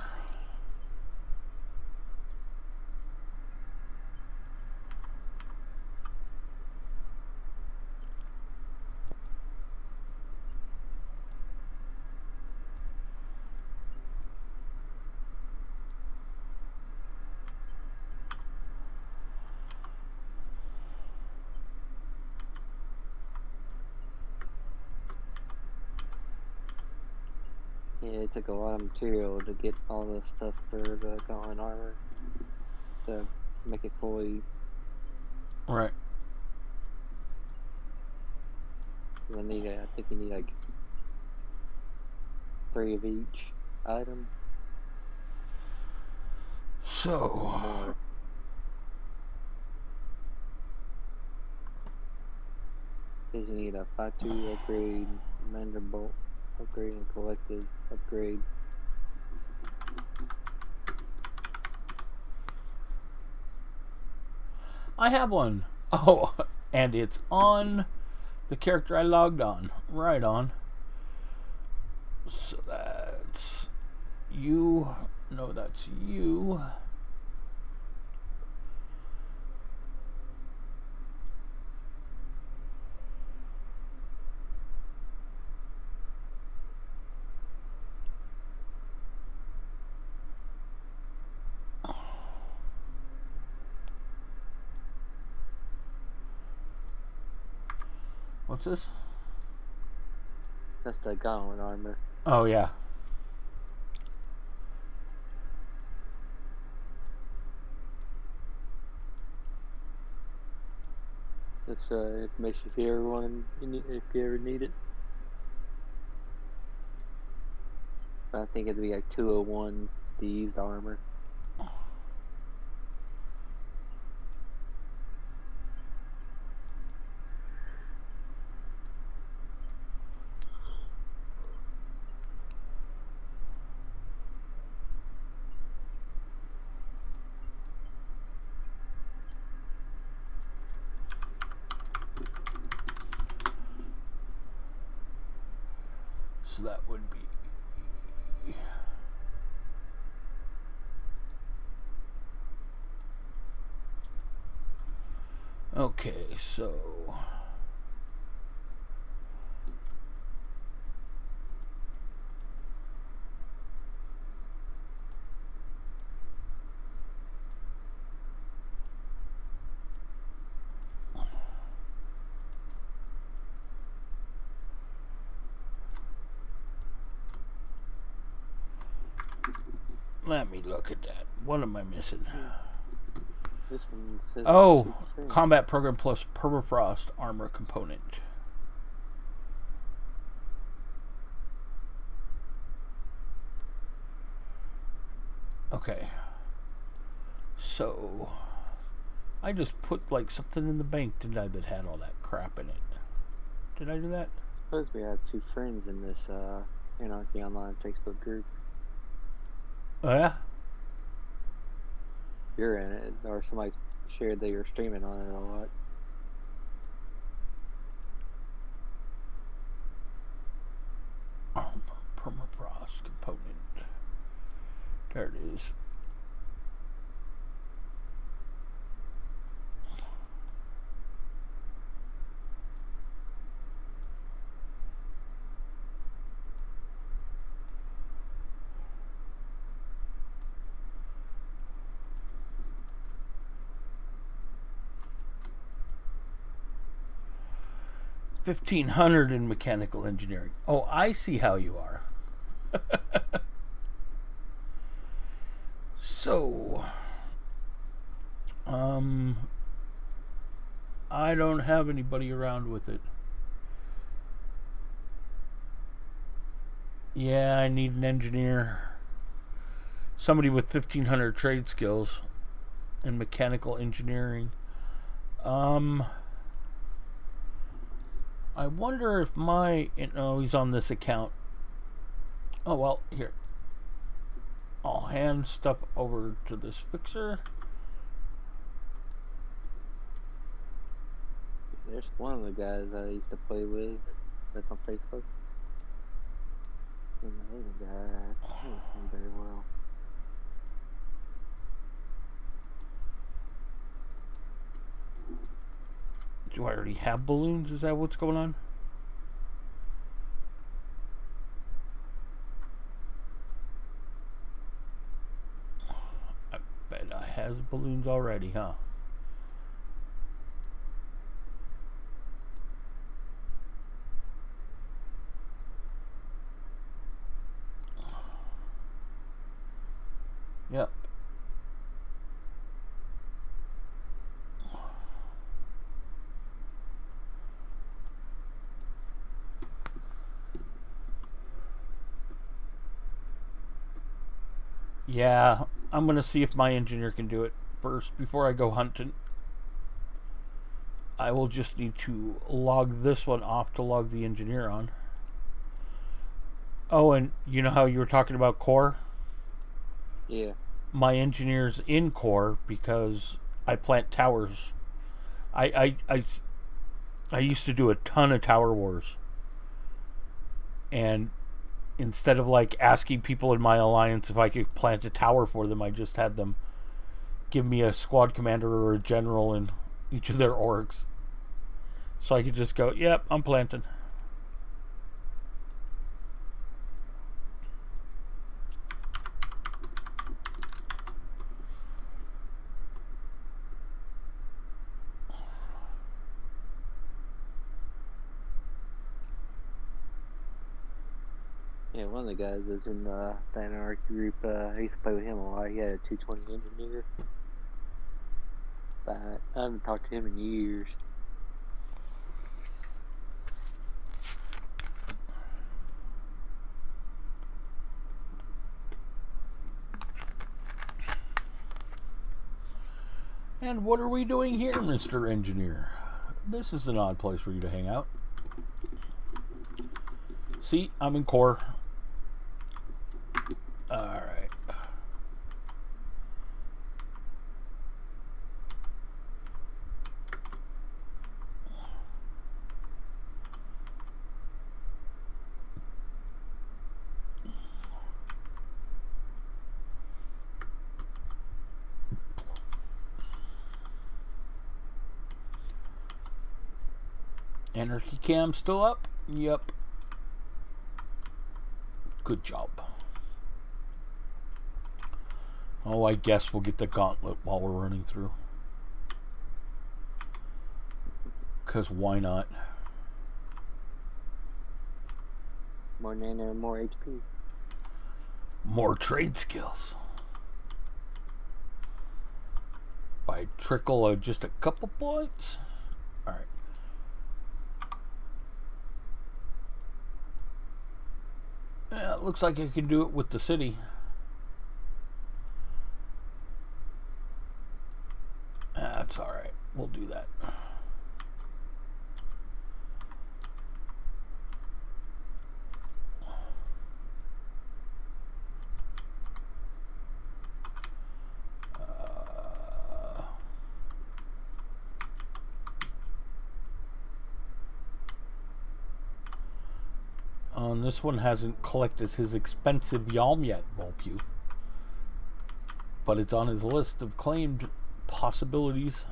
Yeah, it took a lot of material to get all the stuff for the gauntlet armor to make it fully. Right. I think you need like 3 of each item. So. More. Because you need a 5-2 upgrade, Manderbolt upgrade, and collected upgrade. I have one. Oh, and it's on the character I logged on. Right on. So that's you. No, that's you. What's this? That's the gauntlet armor. Oh, yeah. That's information if you ever need it. I think it'd be like 201 the used armor. So that would be. Okay, so. Let me look at that. What am I missing? This one says Oh, combat program plus permafrost armor component. Okay. So, I just put like something in the bank, didn't I, that had all that crap in it? Did I do that? Suppose we have 2 friends in this Anarchy Online Facebook group. Oh, yeah? You're in it, or somebody shared that you're streaming on it a lot. Armor permafrost component. There it is. $1,500 in mechanical engineering. Oh, I see how you are. So, I don't have anybody around with it. Yeah, I need an engineer. Somebody with 1,500 trade skills in mechanical engineering. I wonder if he's on this account. Oh, well, here. I'll hand stuff over to this fixer. There's one of the guys I used to play with that's on Facebook. And the other guy, I don't know him very well. Do I already have balloons? Is that what's going on? I bet I has balloons already, huh? Yep. Yeah, I'm gonna see if my engineer can do it first before I go hunting. I will just need to log this one off to log the engineer on. Oh, and you know how you were talking about core? Yeah. My engineer's in core because I plant towers. I used to do a ton of tower wars. And instead of like asking people in my alliance if I could plant a tower for them, I just had them give me a squad commander or a general in each of their orgs. So I could just go, yep, I'm planting. Yeah, one of the guys that's in the Anarchy group, I used to play with him a lot. He had a 220 engineer. But I haven't talked to him in years. And what are we doing here, Mr. Engineer? This is an odd place for you to hang out. See, I'm in core. Alright. Anarchy cam still up? Yep. Good job. Oh, I guess we'll get the gauntlet while we're running through. Because why not? More nano, more HP. More trade skills. I trickle just a couple points. All right. Yeah, it looks like I can do it with the city. That's all right. We'll do that. This one hasn't collected his expensive yalm yet, Volpew. But it's on his list of claimed possibilities.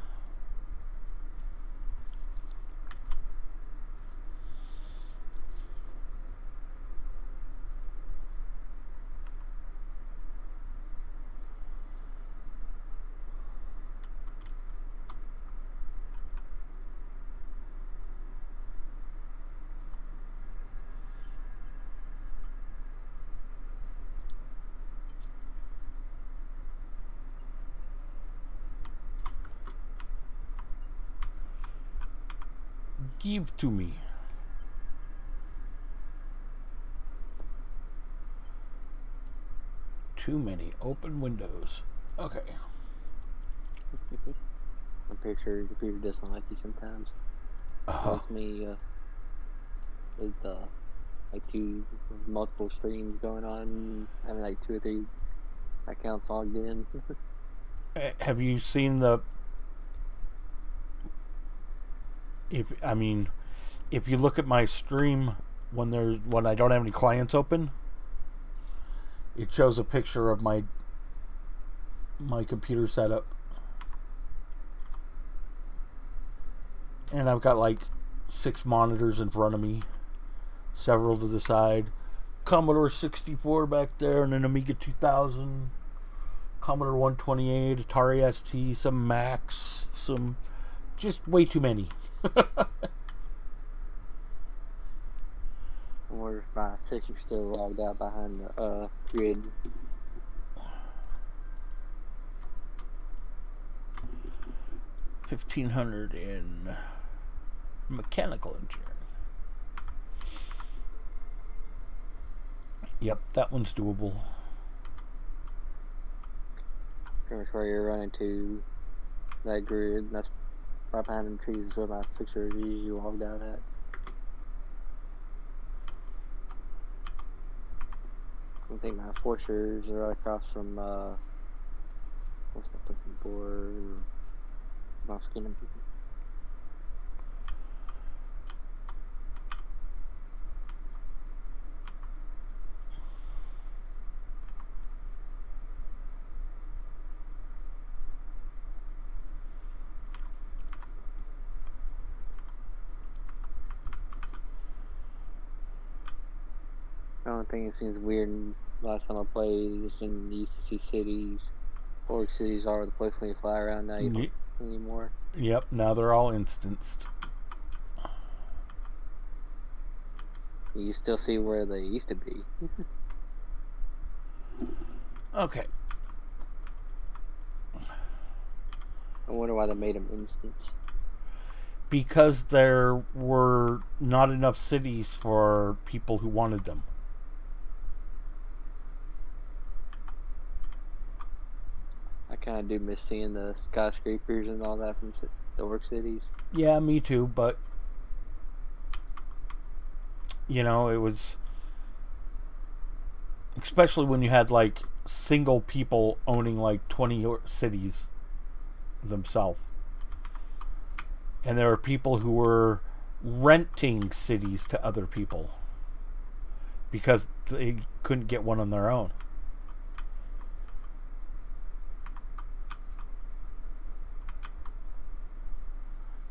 Give to me. Too many open windows. Okay. I'm pretty sure your computer doesn't like you sometimes. Tells me with like multiple streams going on, having like 2 or 3 accounts logged in. Have you seen the? If you look at my stream when I don't have any clients open, it shows a picture of my computer setup, and I've got like 6 monitors in front of me, several to the side, Commodore 64 back there, and an Amiga 2000, Commodore 128, Atari ST, some Macs, some just way too many. I wonder if my picture's still logged out behind the grid. $1,500 in mechanical engineering. Yep, that one's doable. Pretty much where you're running to that grid. That's right behind them trees is where my picture is usually logged out at. I think my forcers are right across from what's that place in board? Mouse Kingdom. The only thing that seems weird last time I played is when you used to see cities. Org cities all over the place when you fly around. Now you don't anymore. Yep, now they're all instanced. You still see where they used to be. Okay. I wonder why they made them instance. Because there were not enough cities for people who wanted them. I kind of do miss seeing the skyscrapers and all that from the work cities. Yeah, me too, but it was, especially when you had like single people owning like 20 cities themselves. And there were people who were renting cities to other people because they couldn't get one on their own.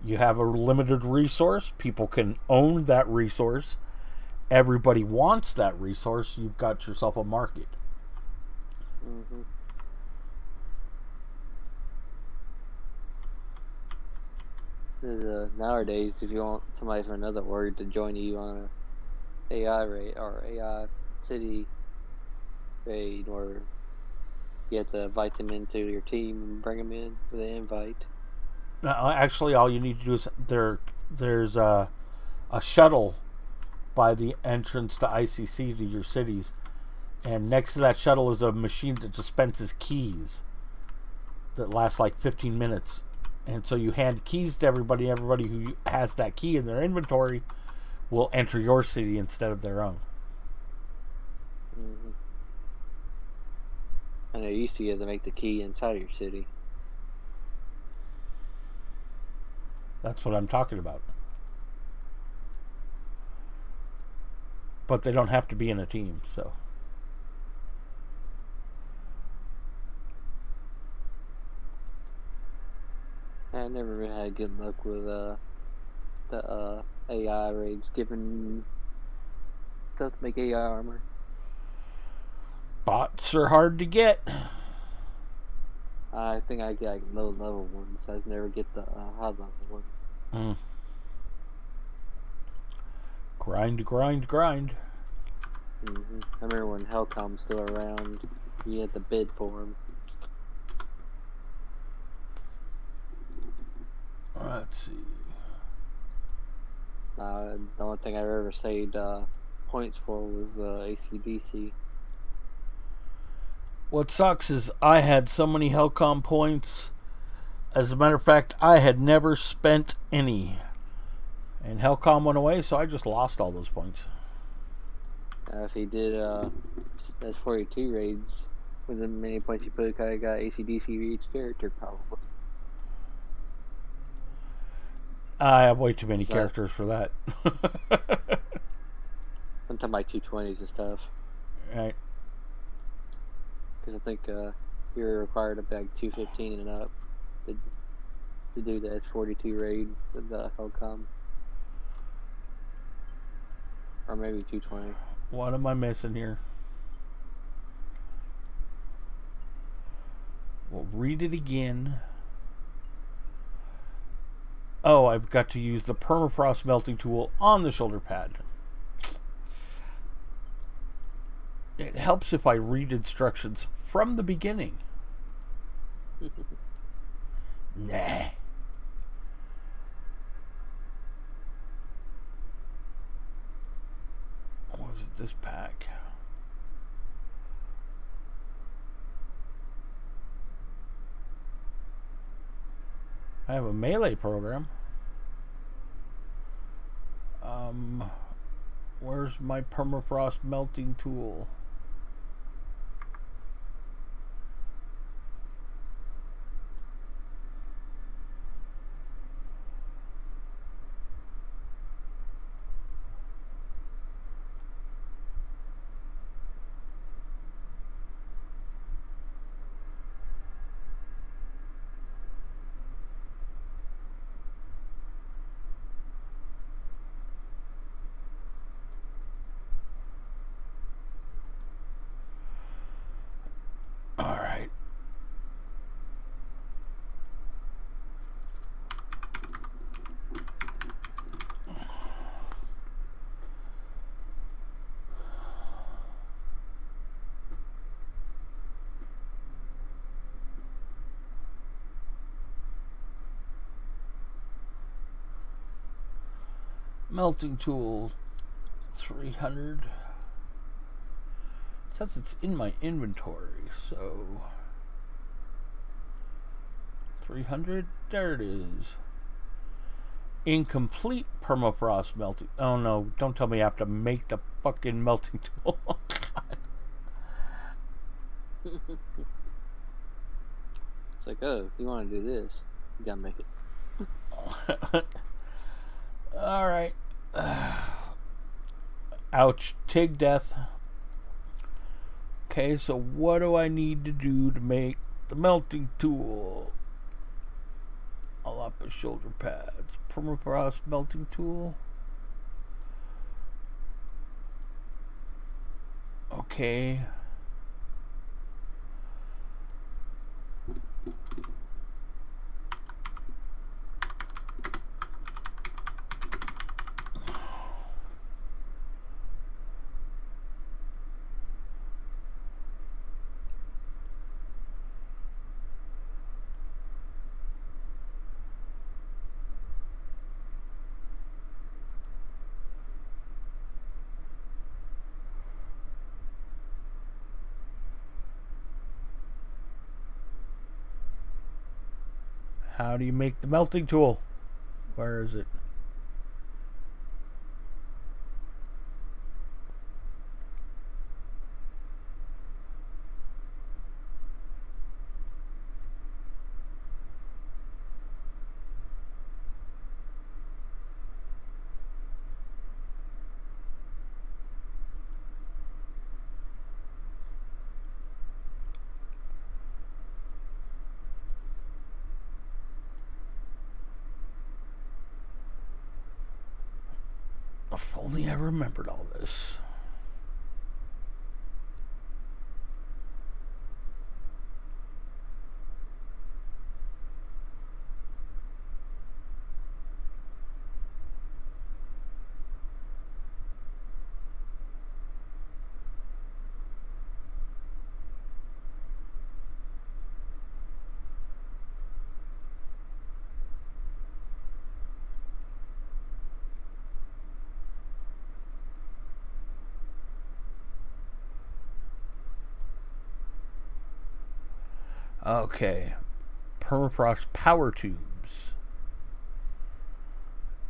You have a limited resource. People can own that resource. Everybody wants that resource. You've got yourself a market. Mm-hmm. Nowadays, if you want somebody from another org to join you on a AI raid or AI city raid or You have to invite them into your team and bring them in with an invite. Actually, all you need to do is there's a shuttle by the entrance to ICC to your cities, and next to that shuttle is a machine that dispenses keys that lasts like 15 minutes. And so you hand keys to everybody. Everybody who has that key in their inventory will enter your city instead of their own. Mm-hmm. I know you used to be able to make the key inside of your city. That's what I'm talking about. But they don't have to be in a team, so. I never really had good luck with the AI raids given stuff to make AI armor. Bots are hard to get. I think I get like low level ones. I never get the high level ones. Grind. Mm-hmm. I remember when Hellcom was still around, you had to bid for them. Let's see. The only thing I ever saved points for was ACDC. What sucks is I had so many Hellcom points. As a matter of fact, I had never spent any. And Hellcom went away, so I just lost all those points. If he did those 42 raids, with the many points you put, I got ACDC for each character, probably. I have way too many characters for that. I'm talking about 220s and stuff. Right. Because I think you're required to be like 215 and up to do the S42 raid with the Hellcom. Or maybe 220. What am I missing here? We'll read it again. Oh, I've got to use the permafrost melting tool on the shoulder pad. It helps if I read instructions from the beginning. Nah. Or was it this pack? I have a melee program. Where's my permafrost melting tool? Melting tool 300. It says it's in my inventory, so 300. There it is. Incomplete permafrost melting. Oh no! Don't tell me I have to make the fucking melting tool. It's like, oh, if you want to do this, you gotta make it. All right. Ouch. Tig death. Okay, so what do I need to do to make the melting tool? I'll up a shoulder pads. Permafrost melting tool. Okay. How do you make the melting tool? Where is it? If only I remembered all this. Okay. Permafrost power tubes.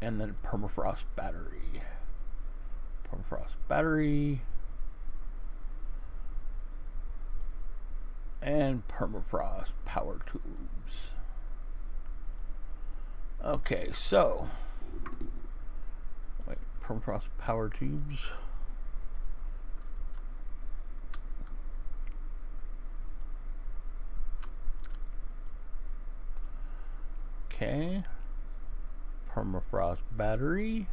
And then permafrost battery. Permafrost battery. And permafrost power tubes. Okay, so. Wait, permafrost power tubes. Okay. Permafrost battery.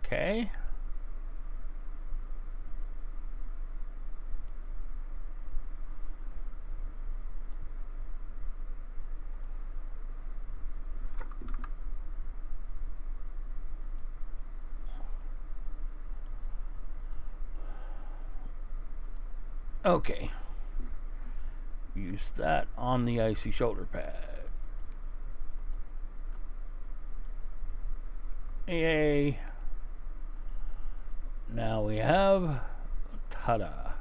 Okay. Okay. Use that on the icy shoulder pad. Yay. Now we have, ta-da.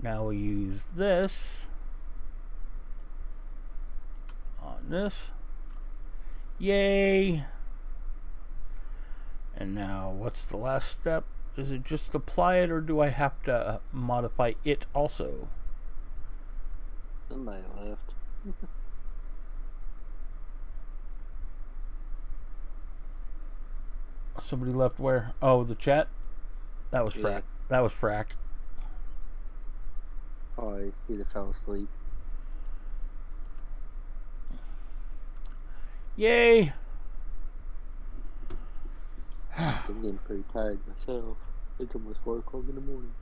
Now we use this on this. Yay. And now what's the last step? Is it just apply it, or do I have to modify it also? Somebody left. Somebody left where? Oh, the chat? That was Frack. That was Frack. Oh, he either fell asleep. Yay! I'm getting pretty tired myself. It's almost 4 o'clock in the morning.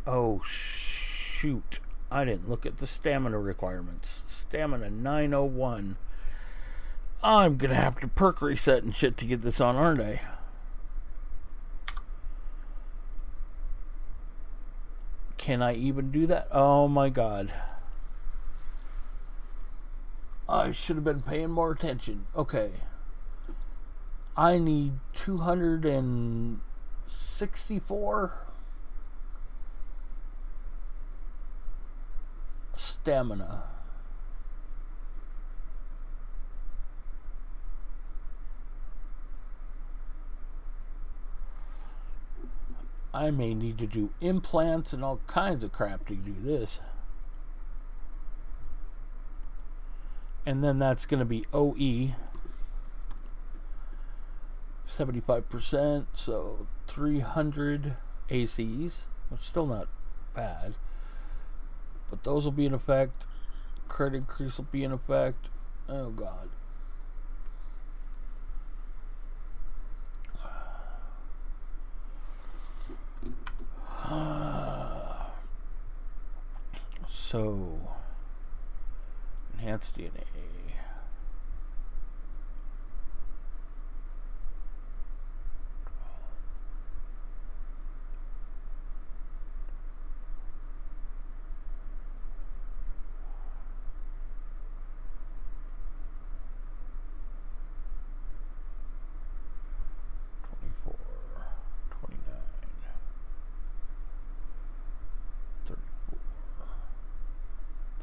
Oh, shoot. I didn't look at the stamina requirements. Stamina 901. I'm gonna have to perk reset and shit to get this on, aren't I? Can I even do that? Oh my god. I should have been paying more attention. Okay. I need 264 stamina. I may need to do implants and all kinds of crap to do this. And then that's going to be OE. 75%, so 300 ACs, which is still not bad. But those will be in effect. Crit increase will be in effect. Oh god. So, enhanced DNA.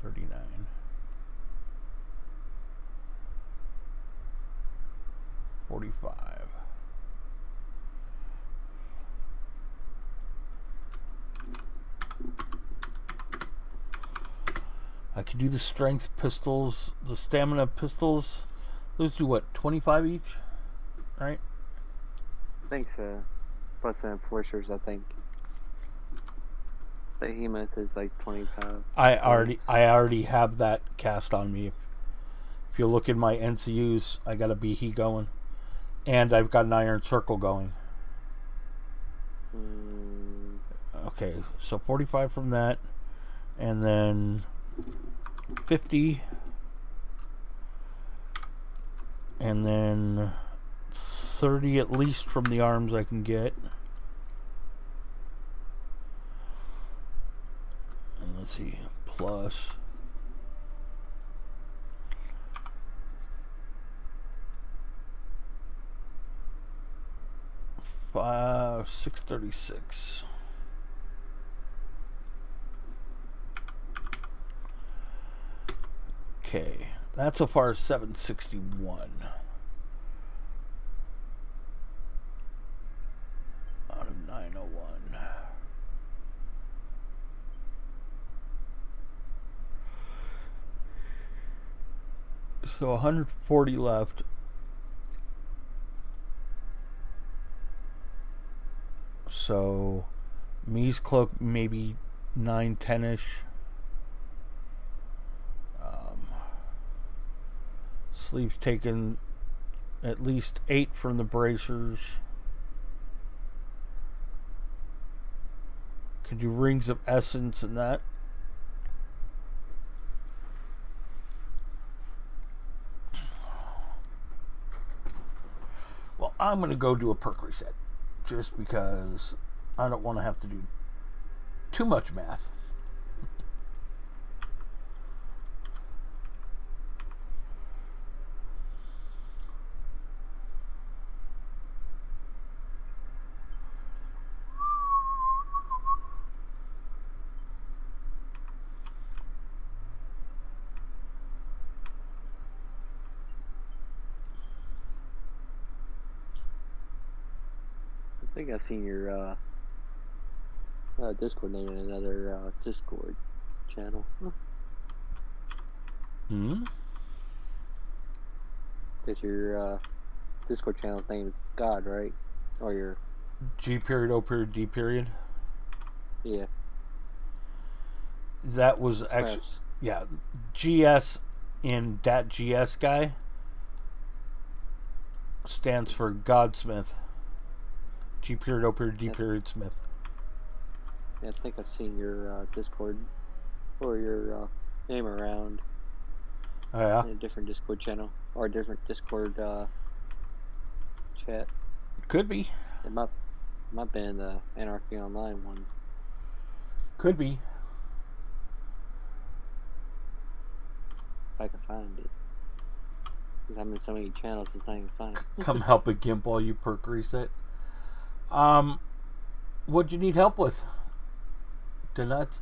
39. 45. I could do the strength pistols, the stamina pistols. Those do what, 25 each? Right? I think so. Plus the enforcers, I think. The Behemoth is like 25. I already have that cast on me. If you look in my NCUs, I got a BE going. And I've got an Iron Circle going. Okay, so 45 from that. And then 50. And then 30 at least from the arms I can get. And let's see, plus... Five, 636. Okay, that's so far as 761. Out of 901. So 140 left. So Me's cloak maybe 9, 10-ish. Sleeve's taken at least 8 from the bracers. Could do rings of essence and that. Well, I'm going to go do a perk reset. Just because I don't want to have to do too much math. I think I've seen your Discord name in another Discord channel. Because your Discord channel name is God, right? Or your G period, O period, D period. Yeah. That was actually, yeah, GS in that GS guy stands for Godsmith. G period, O period, D period, Smith. Yeah, I think I've seen your Discord or your name around. Oh yeah. In a different Discord channel or a different Discord chat. Could be. It might be in the Anarchy Online one. Could be. If I can find it. Because I'm in so many channels, it's not even fine. Come help a gimp while you perk reset. What'd you need help with? Donuts?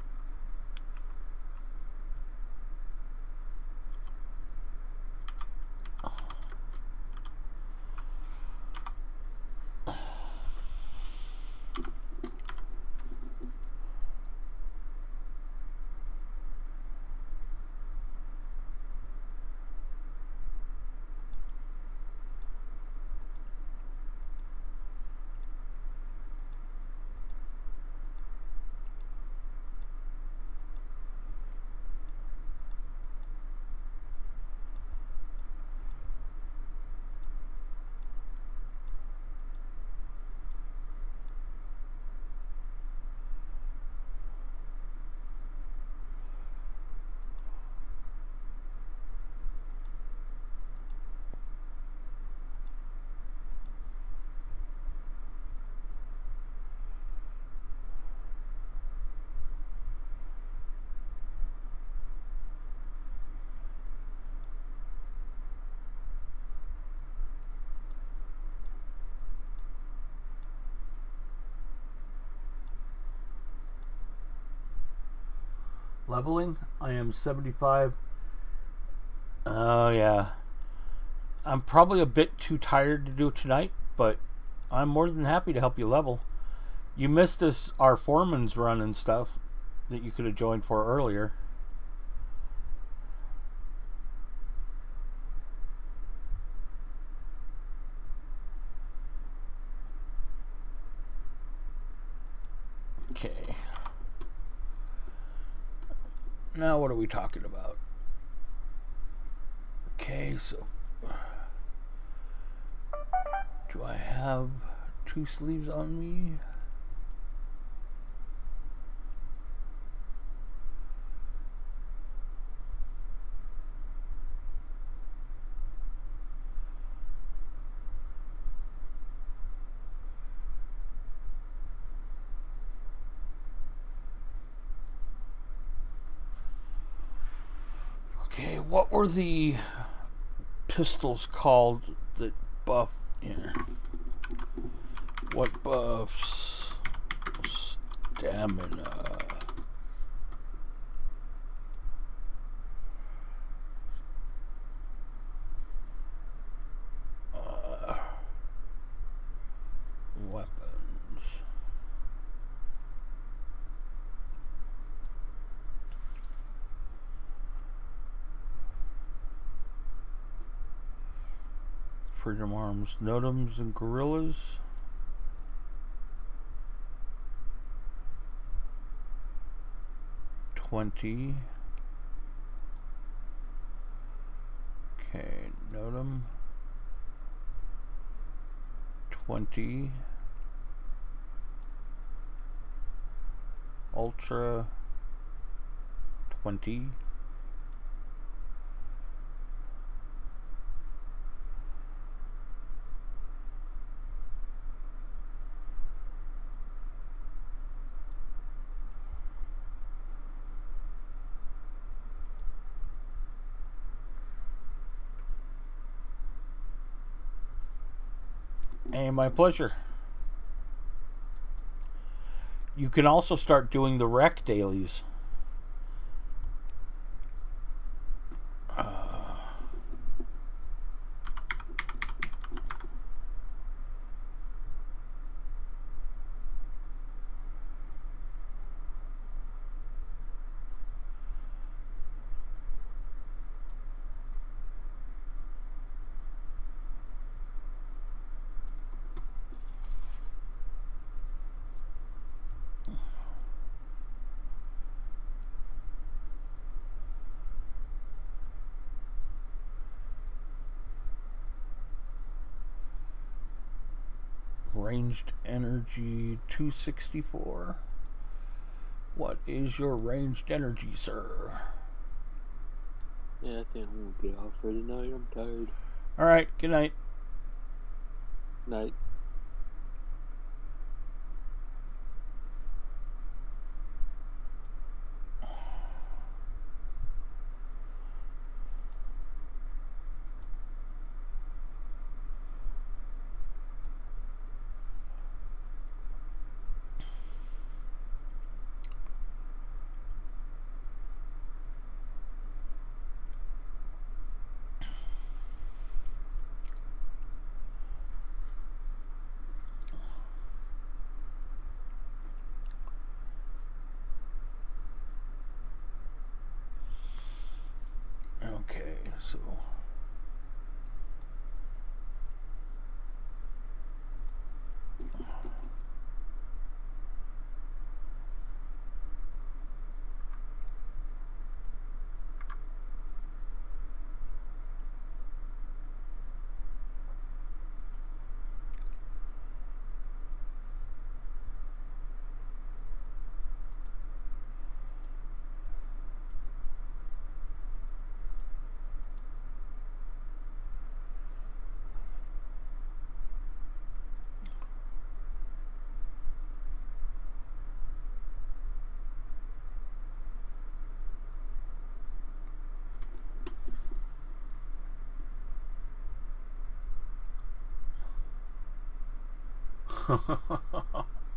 Leveling? I am 75. Oh, yeah. I'm probably a bit too tired to do it tonight, but I'm more than happy to help you level. You missed our foreman's run and stuff that you could have joined for earlier. Okay. Now what are we talking about? Okay, so do I have 2 sleeves on me? Okay, what were the pistols called that buff here? What buffs? Stamina. Weapons. Freedom Arms, Notams, and Gorillas. $20. Okay, Notam. $20. Ultra. $20. And my pleasure. You can also start doing the rec dailies. Ranged energy 264. What is your ranged energy, sir? Yeah, I think I'm gonna get off for tonight. I'm tired. Alright, good night. Night. Okay, so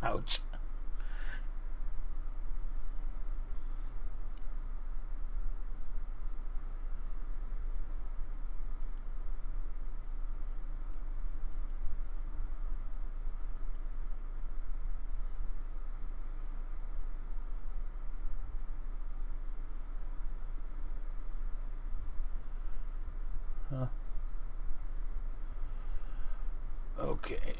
ouch. huh? Okay.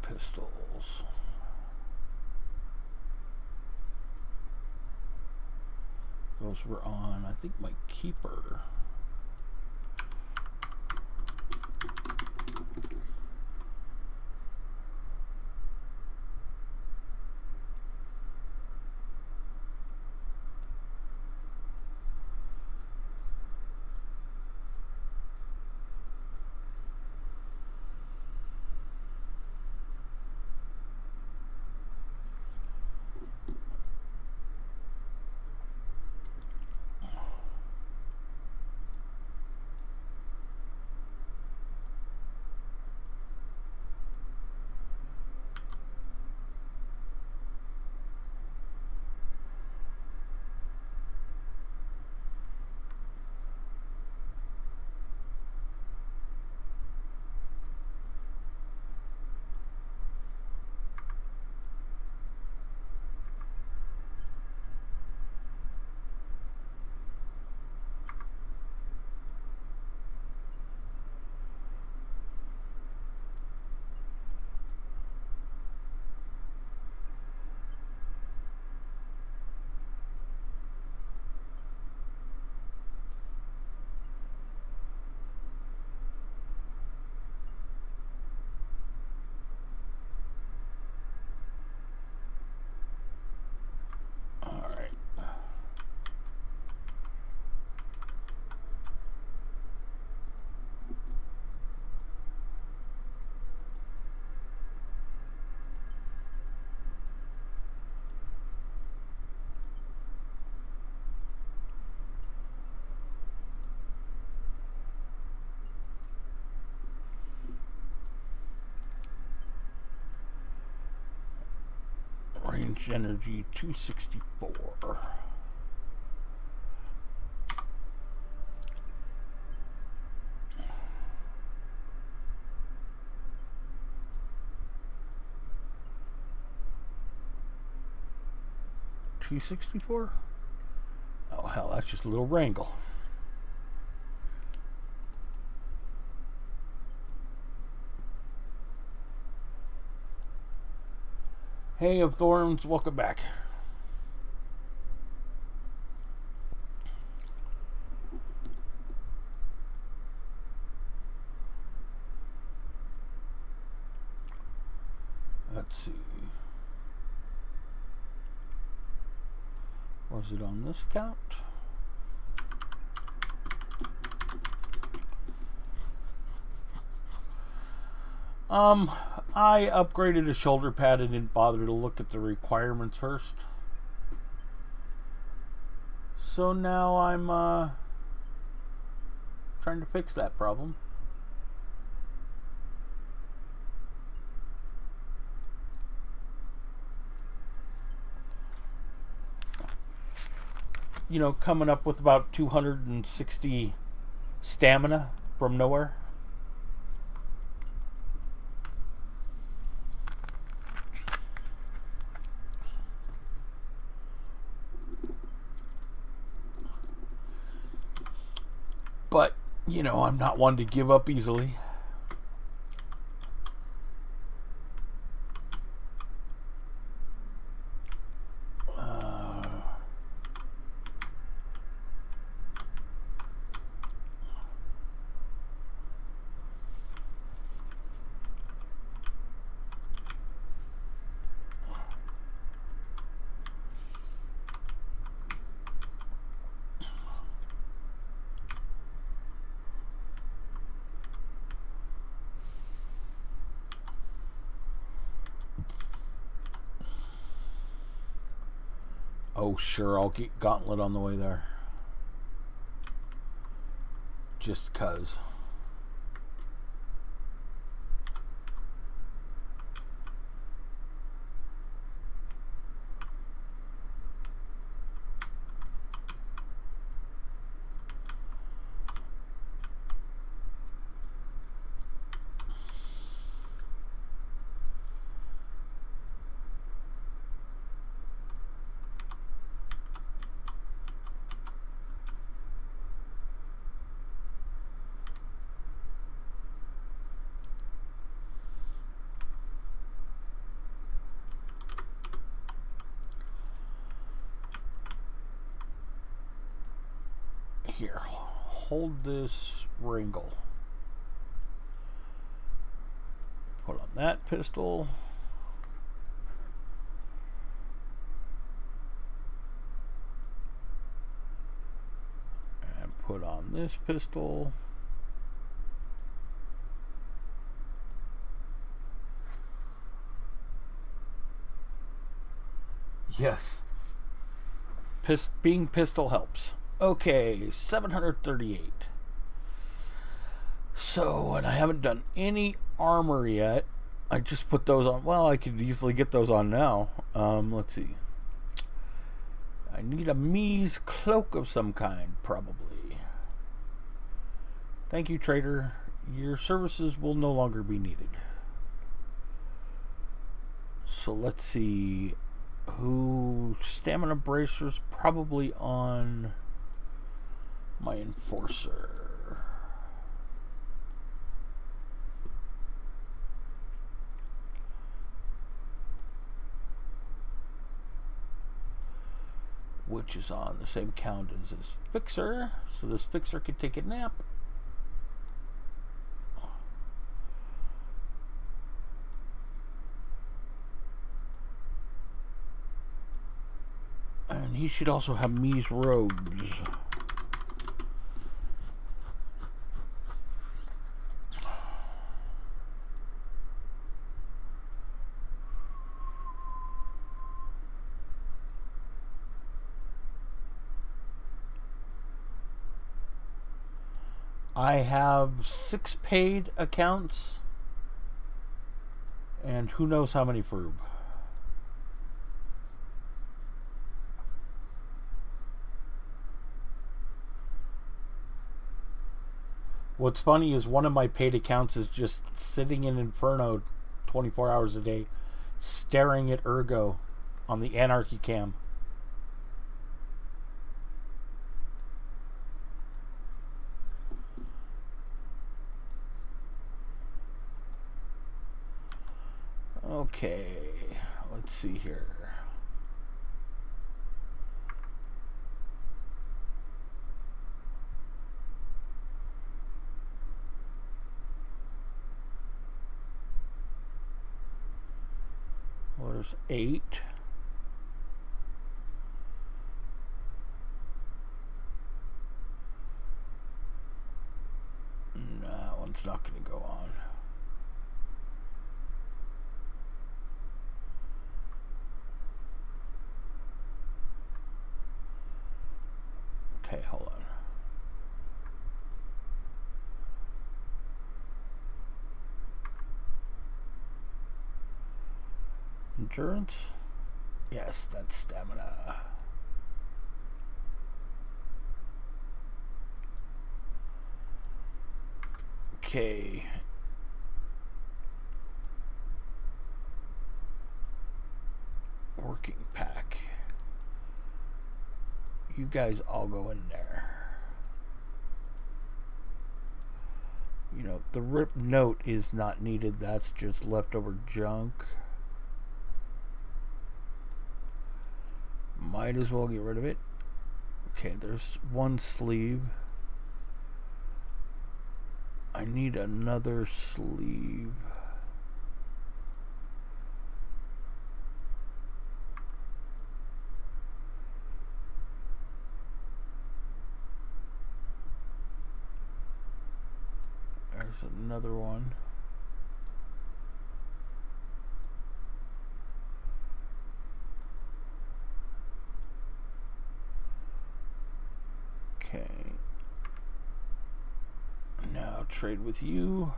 Pistols. Those were on, I think, my keeper. Range energy 264. $264? Oh hell, that's just a little wrangle. Hey of Thorns, welcome back. Let's see. Was it on this account? I upgraded a shoulder pad and didn't bother to look at the requirements first. So now I'm trying to fix that problem. You know, coming up with about 260 stamina from nowhere. But, you know, I'm not one to give up easily. Oh, sure, I'll get Gauntlet on the way there. Just 'cause. Here, hold this wrangle. Put on that pistol. And put on this pistol. Yes. Being pistol helps. Okay, 738. So, and I haven't done any armor yet. I just put those on. Well, I could easily get those on now. Let's see. I need a Mies cloak of some kind, probably. Thank you, trader. Your services will no longer be needed. So let's see. Who stamina bracers probably on my enforcer. Which is on the same count as this fixer, so this fixer can take a nap. And he should also have Mies robes. I have 6 paid accounts, and who knows how many Froob. What's funny is one of my paid accounts is just sitting in Inferno 24 hours a day, staring at Ergo on the Anarchy cam. Okay, let's see here. Well, there's 8. No, that one's not going to go on. Okay, hold on. Endurance? Yes, that's stamina. Okay. Working pack. You guys all go in there. You know, the rip note is not needed. That's just leftover junk. Might as well get rid of it. Okay, there's one sleeve. I need another sleeve. There's another one. Okay. Now trade with you.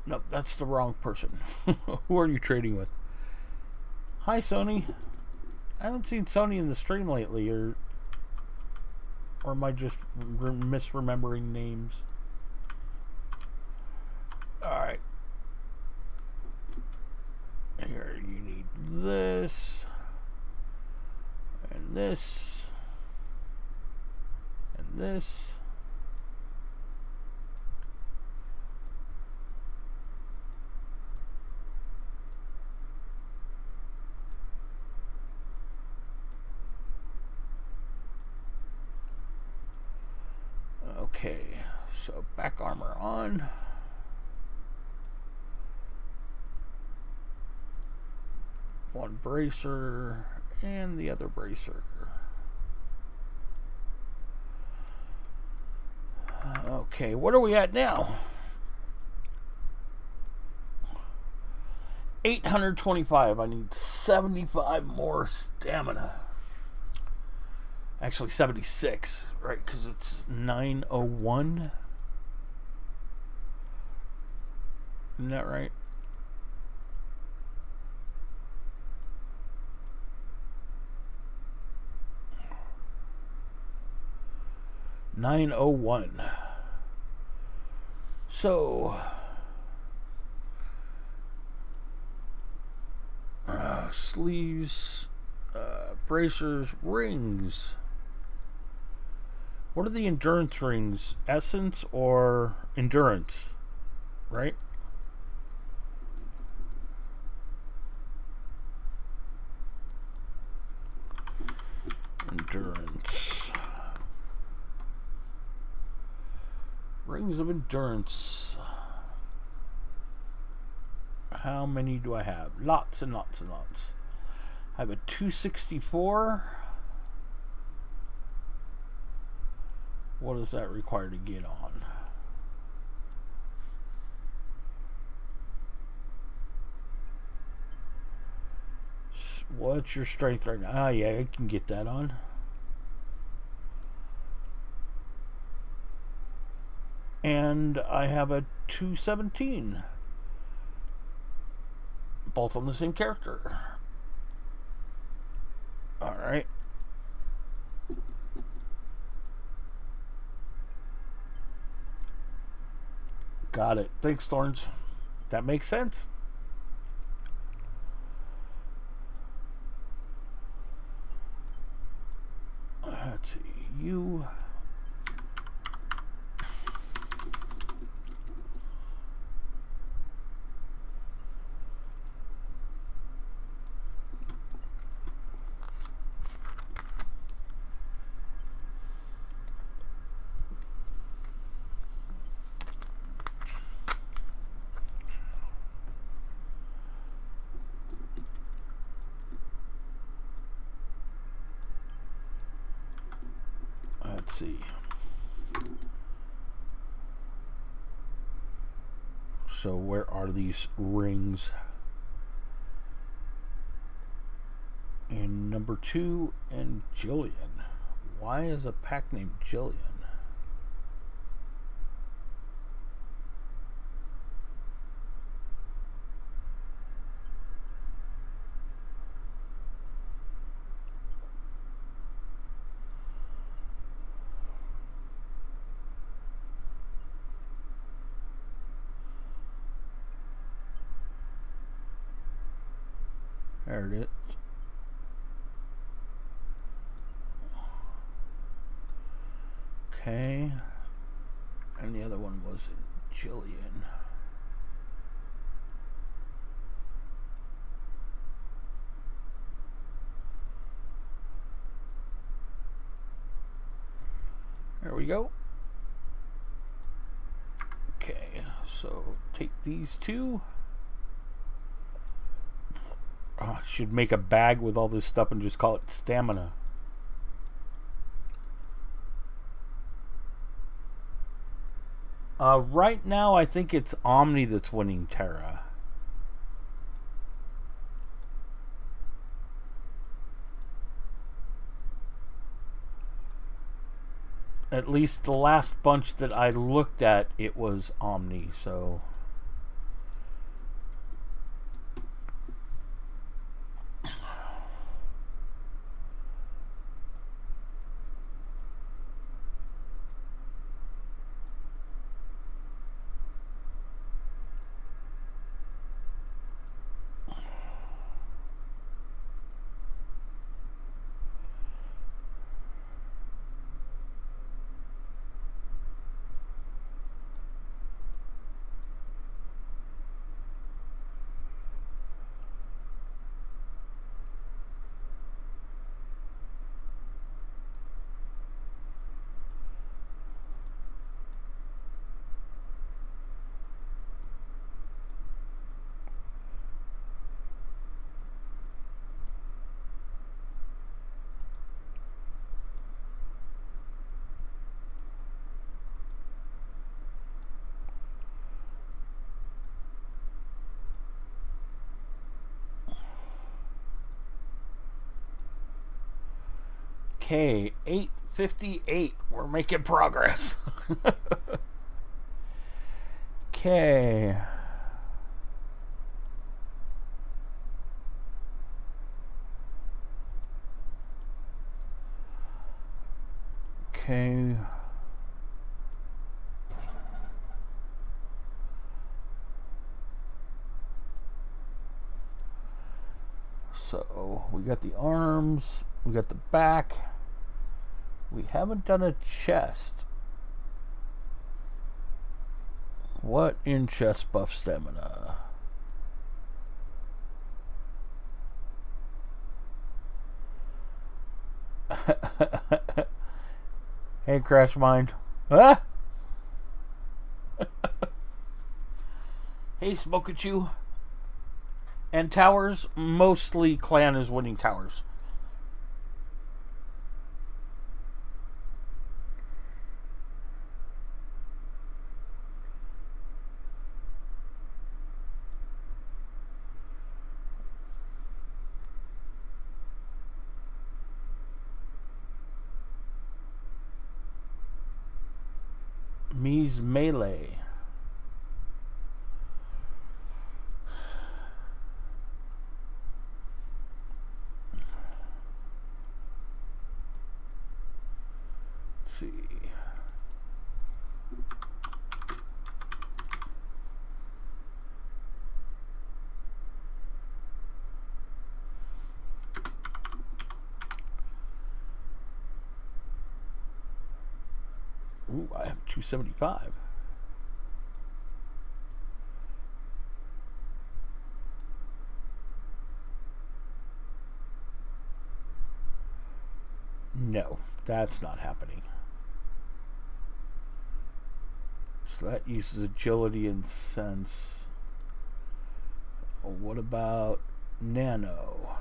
No, that's the wrong person. Who are you trading with? Hi, Sony. I haven't seen Sony in the stream lately, or am I just misremembering names? Alright. Here, you need this, and this, and this. Okay, so back armor on. One bracer and the other bracer. Okay, what are we at now? 825. I need 75 more stamina. Actually, 76, right? Because it's 901. Isn't that right? $901. So sleeves, bracers, rings. What are the endurance rings? Essence or endurance? Right? Endurance. Rings of endurance. How many do I have? Lots and lots and lots. I have a 264. What does that require to get on? What's your strength right now? Ah, yeah, I can get that on. And I have a 217. Both on the same character. Alright. Got it. Thanks, Thorns. That makes sense. Let's see. You. Let's see. So where are these rings? In number 2 and Jillian. Why is a pack named Jillian? There it is. Okay. And the other one was Jillian. There we go. Okay, so take these two. Oh, should make a bag with all this stuff and just call it stamina. Right now, I think it's Omni that's winning Terra. At least the last bunch that I looked at, it was Omni, so... Okay, 8:58. We're making progress. Okay. Okay. So we got the arms, we got the back. We haven't done a chest. What in chest buff stamina? Hey, Crash Mind. Ah! Hey, Smokachu. And towers, mostly clan is winning towers. Me's melee. Let's see. Ooh, I have 275. No, that's not happening. So that uses agility and sense. What about nano?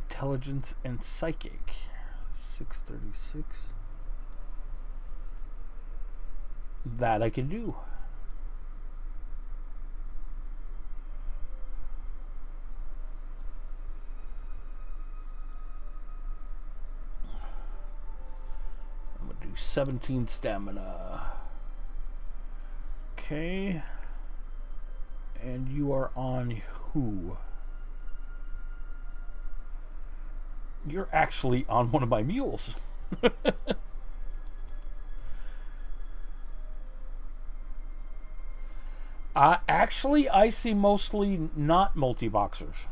Intelligence and psychic. 636. That I can do. I'm gonna do 17 stamina. Okay. And you are on who? You're actually on one of my mules. Actually, I see mostly not multi-boxers.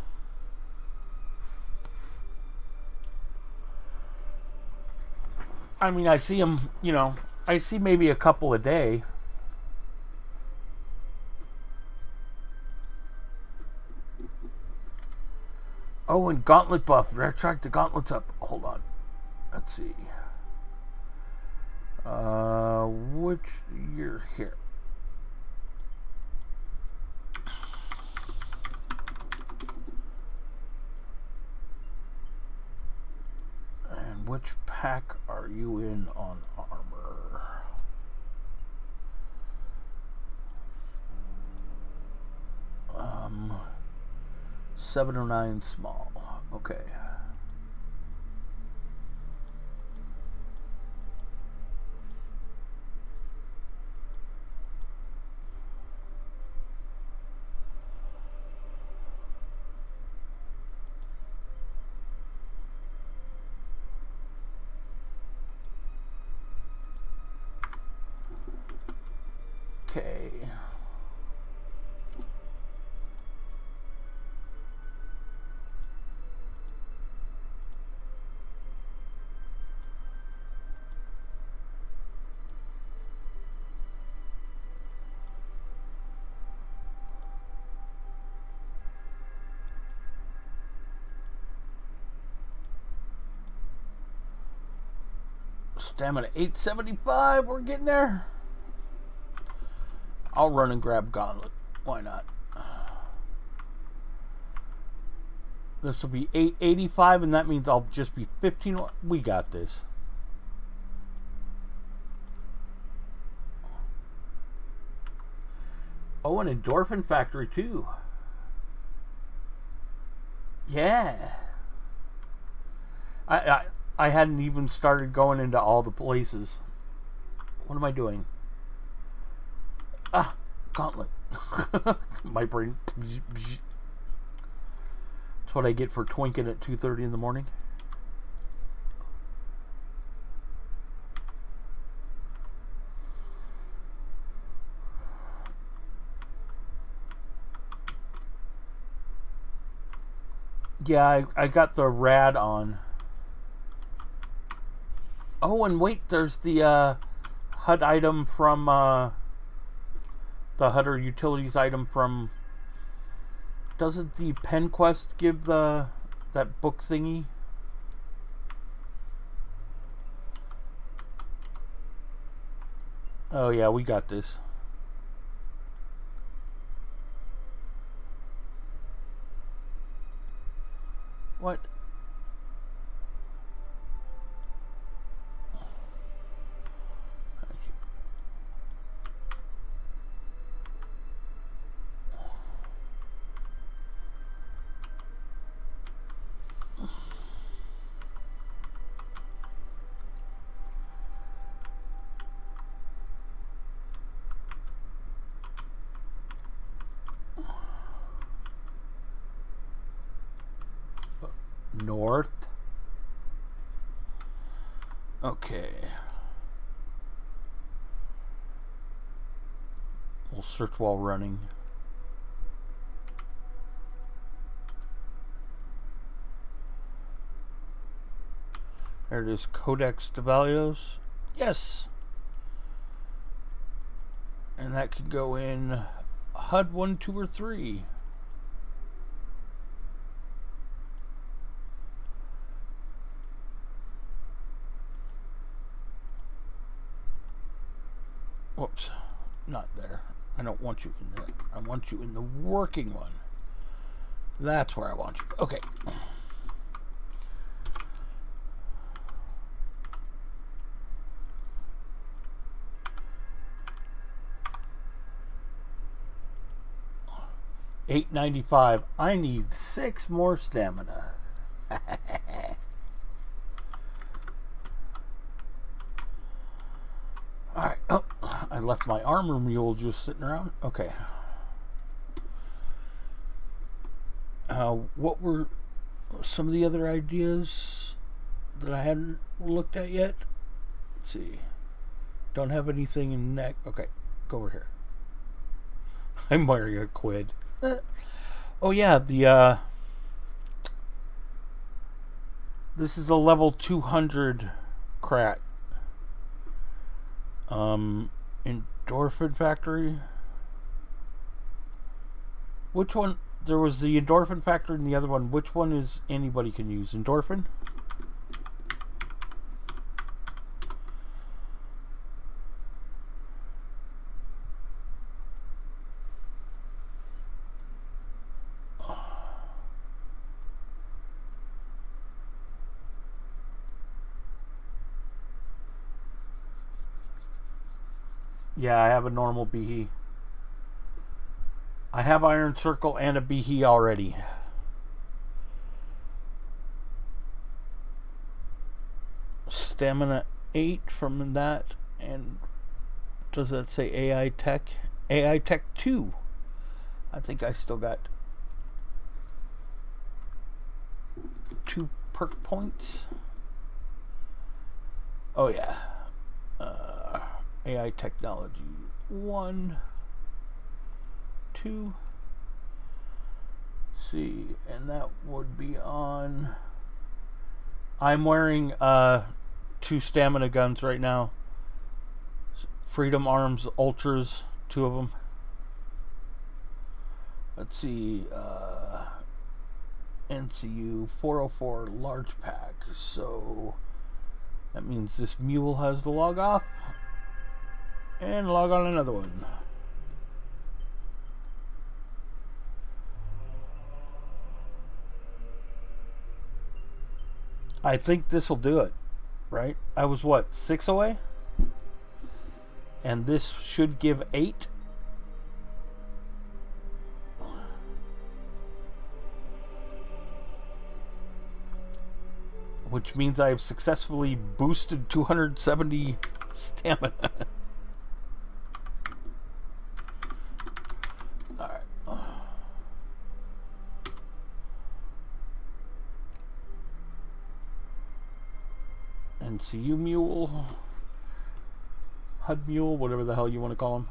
I mean, I see them, you know, I see maybe a couple a day. Oh, and gauntlet buff. Retract the gauntlets up. Hold on. Let's see. Which year here? And which pack are you in on armor? Um, 709 small. Okay. Okay. Stamina 875. We're getting there. I'll run and grab gauntlet. Why not? This will be 885, and that means I'll just be 15. We got this. Oh, an endorphin factory too. Yeah. I hadn't even started going into all the places. What am I doing? Ah, gauntlet. My brain. That's what I get for twinking at 2:30 in the morning. Yeah, I got the rad on. Oh, and wait, there's the HUD item from the HUD or utilities item from. Doesn't the Pen Quest give that book thingy? Oh yeah, we got this. What? North. Okay. We'll search while running. There it is, Codex Stabilios. Yes! And that could go in HUD 1, 2, or 3. Whoops, not there. I don't want you in there. I want you in the working one. That's where I want you. Okay. $8.95. I need 6 more stamina. Alright. Oh, I left my armor mule just sitting around. Okay. What were some of the other ideas that I hadn't looked at yet? Let's see. Don't have anything in neck. Okay, go over here. I'm wearing a quid. Oh yeah, the this is a level 200 crat. Endorphin factory. Which one? There was the endorphin factory and the other one. Which one is anybody can use? Endorphin? Yeah, I have a normal Behe. I have Iron Circle and a Behe already. Stamina 8 from that, and does that say AI Tech? AI Tech 2. I think I still got 2 perk points. Oh yeah. AI Technology 1, 2. See, and that would be on. I'm wearing 2 stamina guns right now. Freedom Arms Ultras, 2 of them. Let's see, NCU 404 large pack. So that means this mule has to log off and log on another one. I think this will do it, right? I was what, 6 away? And this should give 8. Which means I've successfully boosted 270 stamina. Alright. NCU Mule. HUD Mule, whatever the hell you want to call him.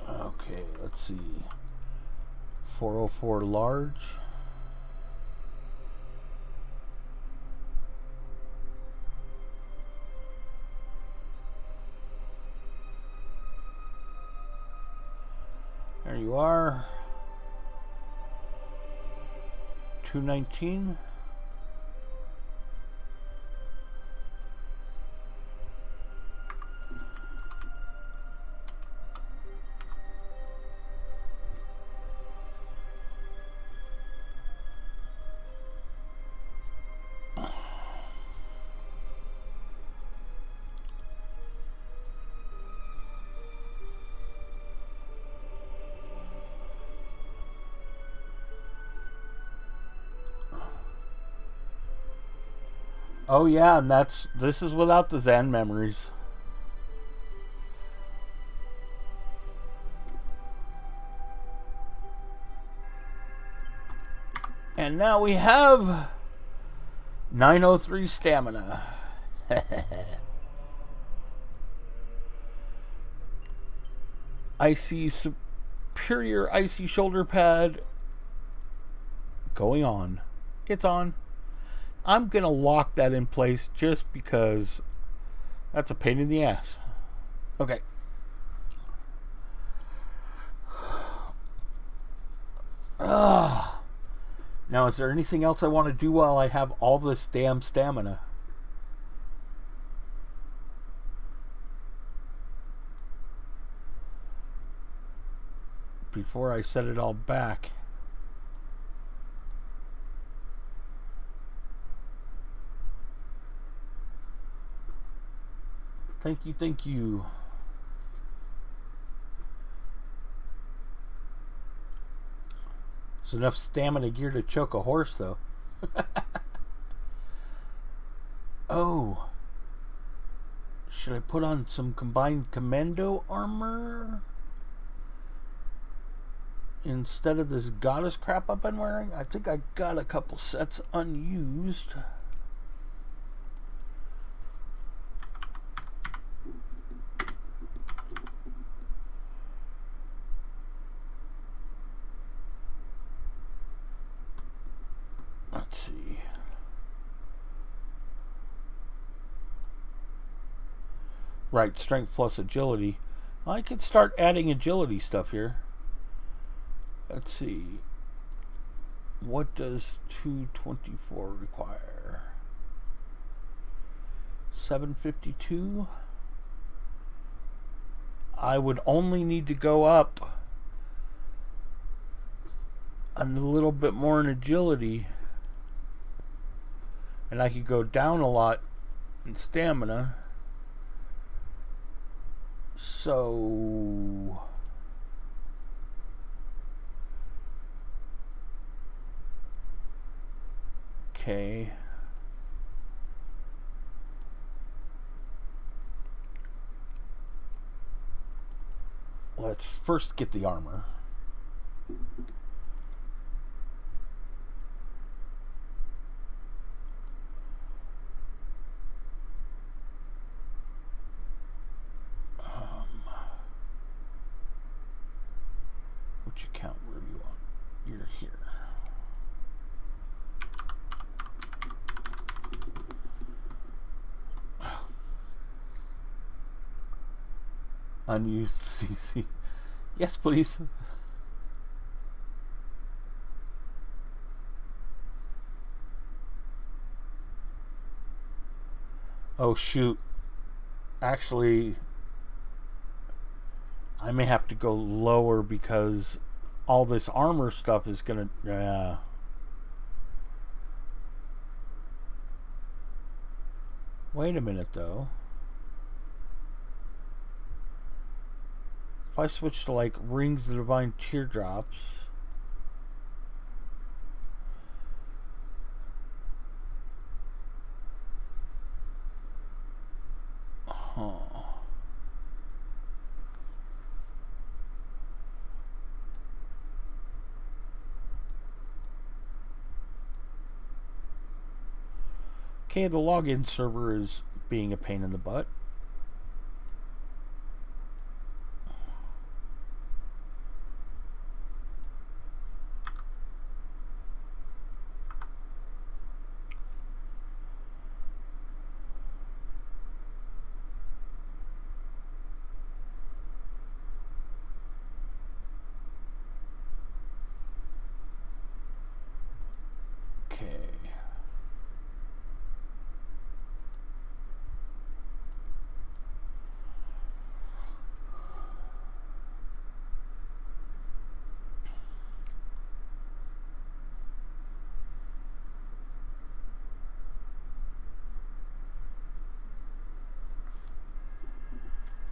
Okay, let's see. 404 large. There you are. 219. Oh yeah, and this is without the Zen memories. And now we have 903 stamina. Icy superior icy shoulder pad going on. It's on. I'm going to lock that in place just because that's a pain in the ass. Okay. Now, is there anything else I want to do while I have all this damn stamina? Before I set it all back. Thank you, thank you. There's enough stamina gear to choke a horse, though. Oh. Should I put on some combined commando armor? Instead of this goddess crap I've been wearing? I think I got a couple sets unused. Let's see. Right, strength plus agility. I could start adding agility stuff here. Let's see. What does 224 require? 752? I would only need to go up a little bit more in agility. And I could go down a lot in stamina. So... Okay. Let's first get the armor. Which account were you on? You're here. Unused CC. Yes, please. Oh shoot. Actually, I may have to go lower because all this armor stuff is gonna... Yeah. Wait a minute, though. If I switch to, like, Rings of the Divine Teardrops... Huh. Okay, the login server is being a pain in the butt. Okay.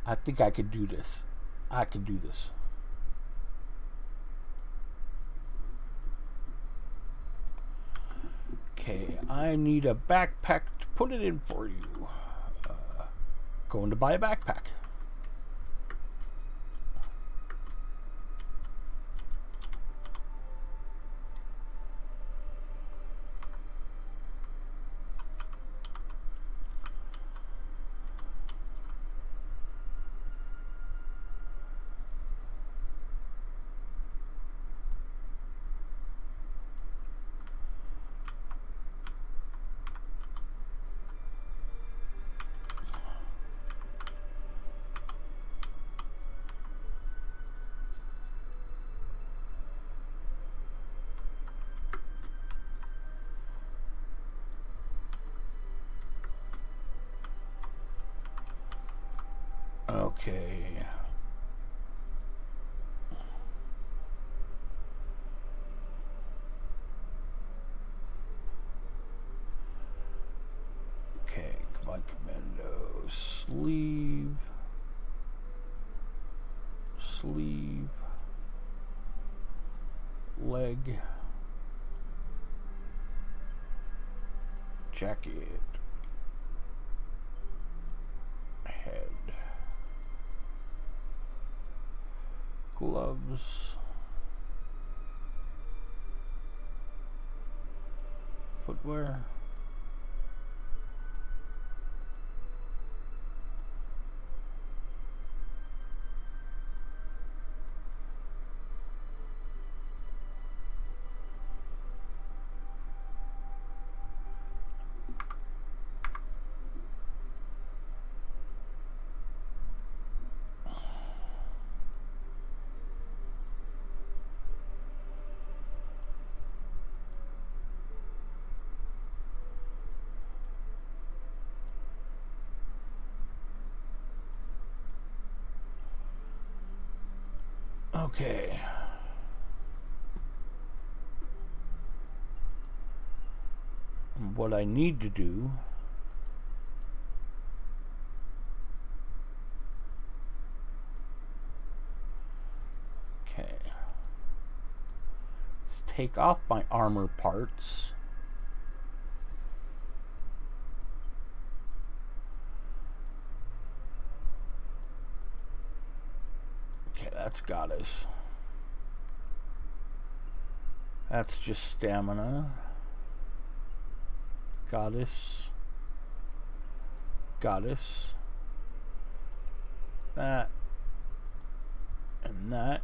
I think I could do this. I can do this. Okay, I need a backpack to put it in for you. Going to buy a backpack. Okay. Okay, come on, commando. Sleeve. Sleeve. Leg. Jacket. Head. Gloves. Footwear. Okay. And what I need to do is take off my armor parts. Okay, that's goddess. That's just stamina. Goddess. Goddess. That. And that.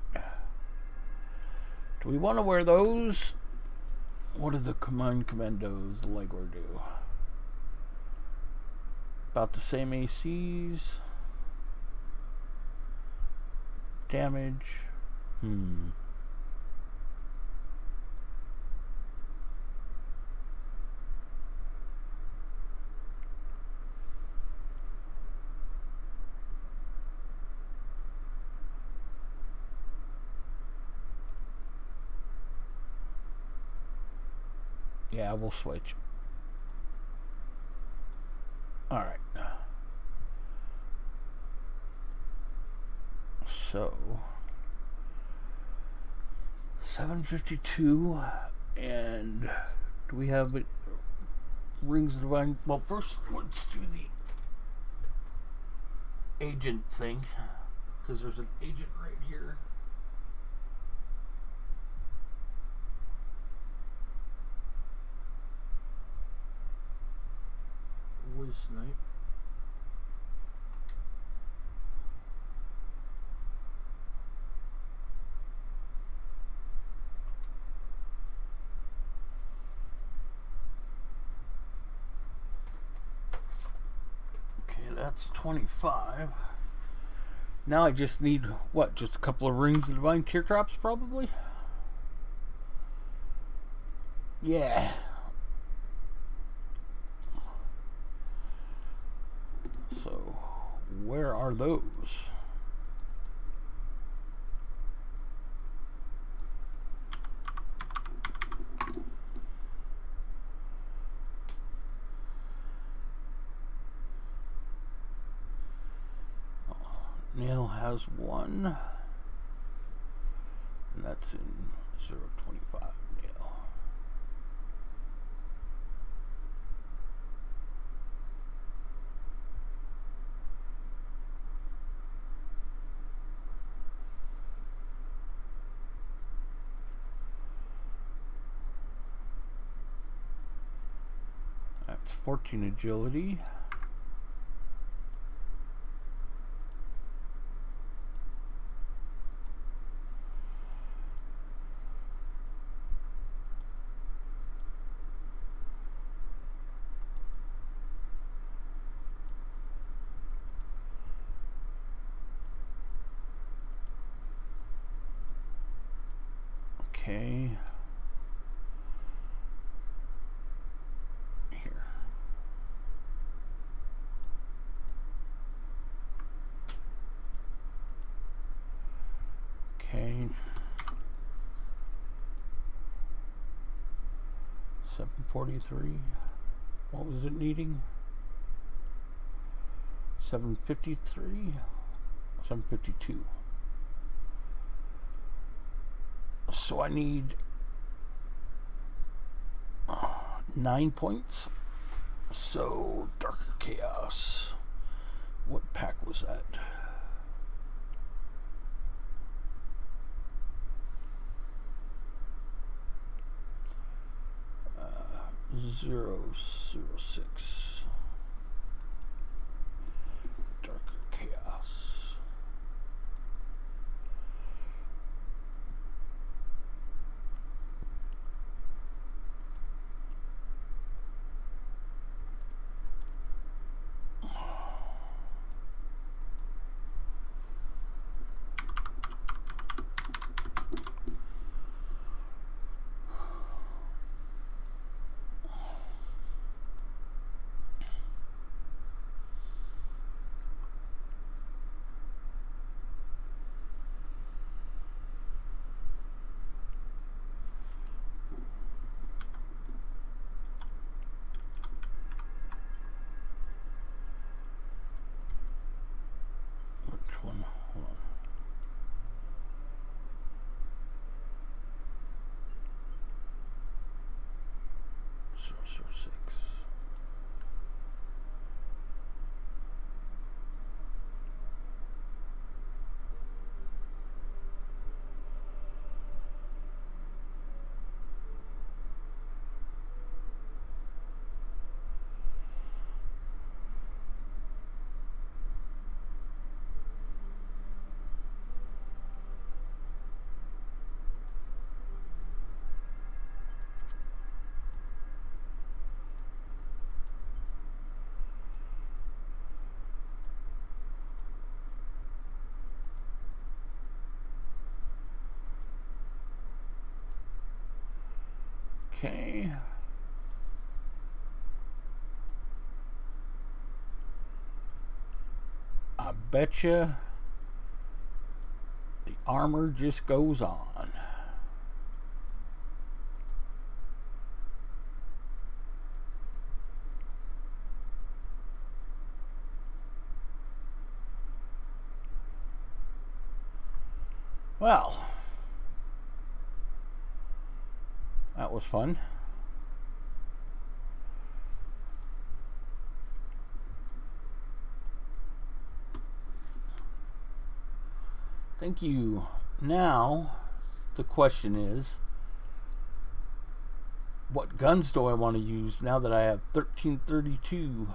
Do we want to wear those? What do the commandos, the legwear do? About the same ACs. Damage. Yeah, we'll switch. Alright. So 752, and do we have Rings of Divine? Well, first let's do the agent thing, because there's an agent right here. Wiz Snipe. Okay, that's 25. Now I just need, what, just a couple of Rings of Divine Teardrops, probably? Yeah. So, where are those? Nail has one, and that's in 025 nail. That's 14 agility. Okay. Here. Okay. 743. What was it needing? 753? 752. So I need 9 points. So Darker Chaos. What pack was that? Uh, 006. Darker Chaos. One. Hold on. Sorcerer 6. Okay. I betcha the armor just goes on. Well, that was fun. Thank you. Now, the question is, what guns do I want to use now that I have 1332?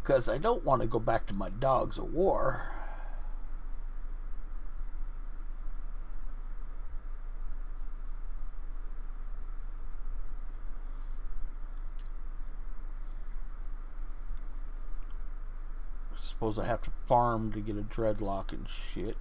Because I don't want to go back to my Dogs of War. Suppose I have to farm to get a dreadlock and shit.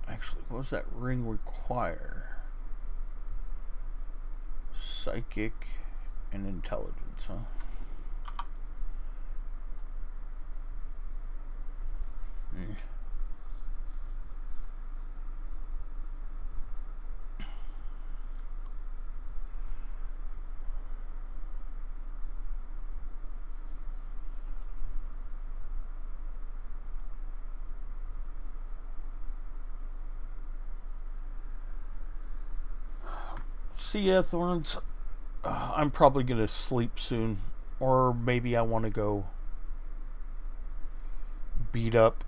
Actually, what does that ring require? Psychic and intelligence, huh? See ya, Thorns. I'm probably gonna sleep soon, or maybe I want to go beat up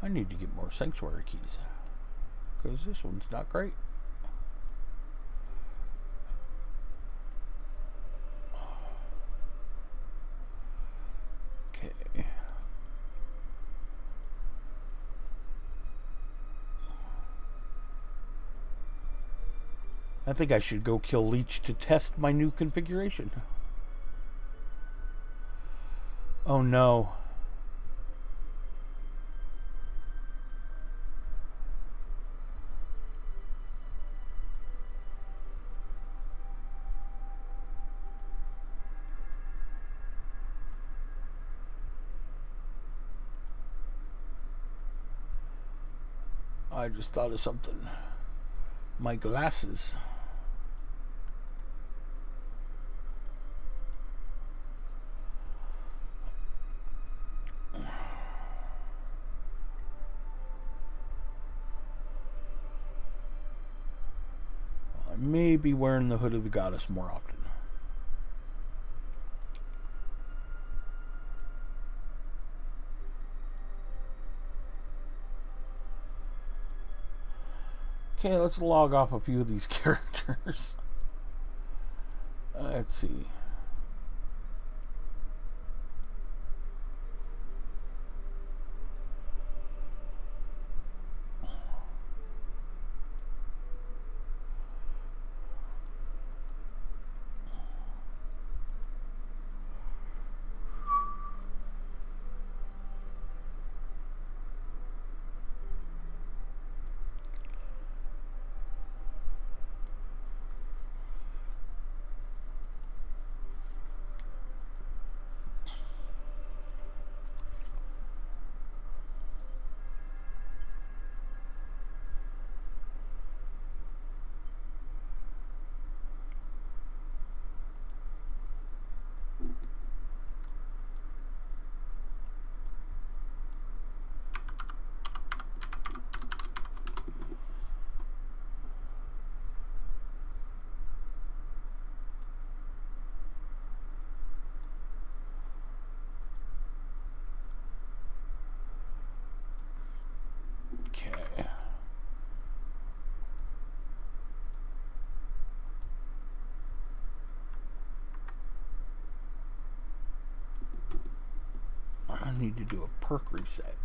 I need to get more sanctuary keys, because this one's not great. Okay. I think I should go kill Leech to test my new configuration. Oh no. I just thought of something. My glasses. I may be wearing the Hood of the Goddess more often. Okay, let's log off a few of these characters. Let's see. I need to do a perk reset.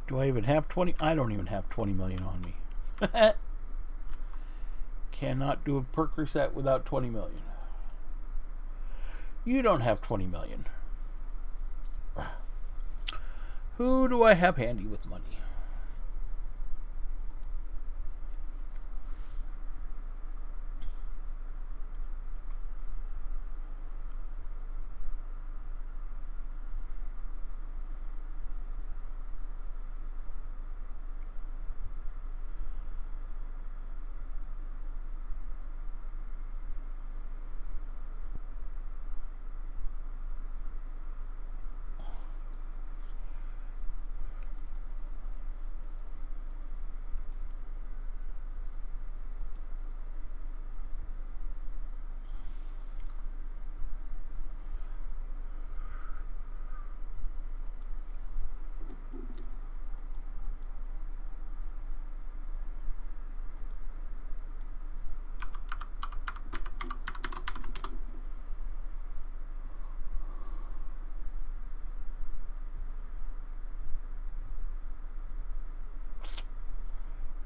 Do I even have 20? I don't even have 20 million on me. Cannot do a perk reset without 20 million. You don't have 20 million. Who do I have handy with money?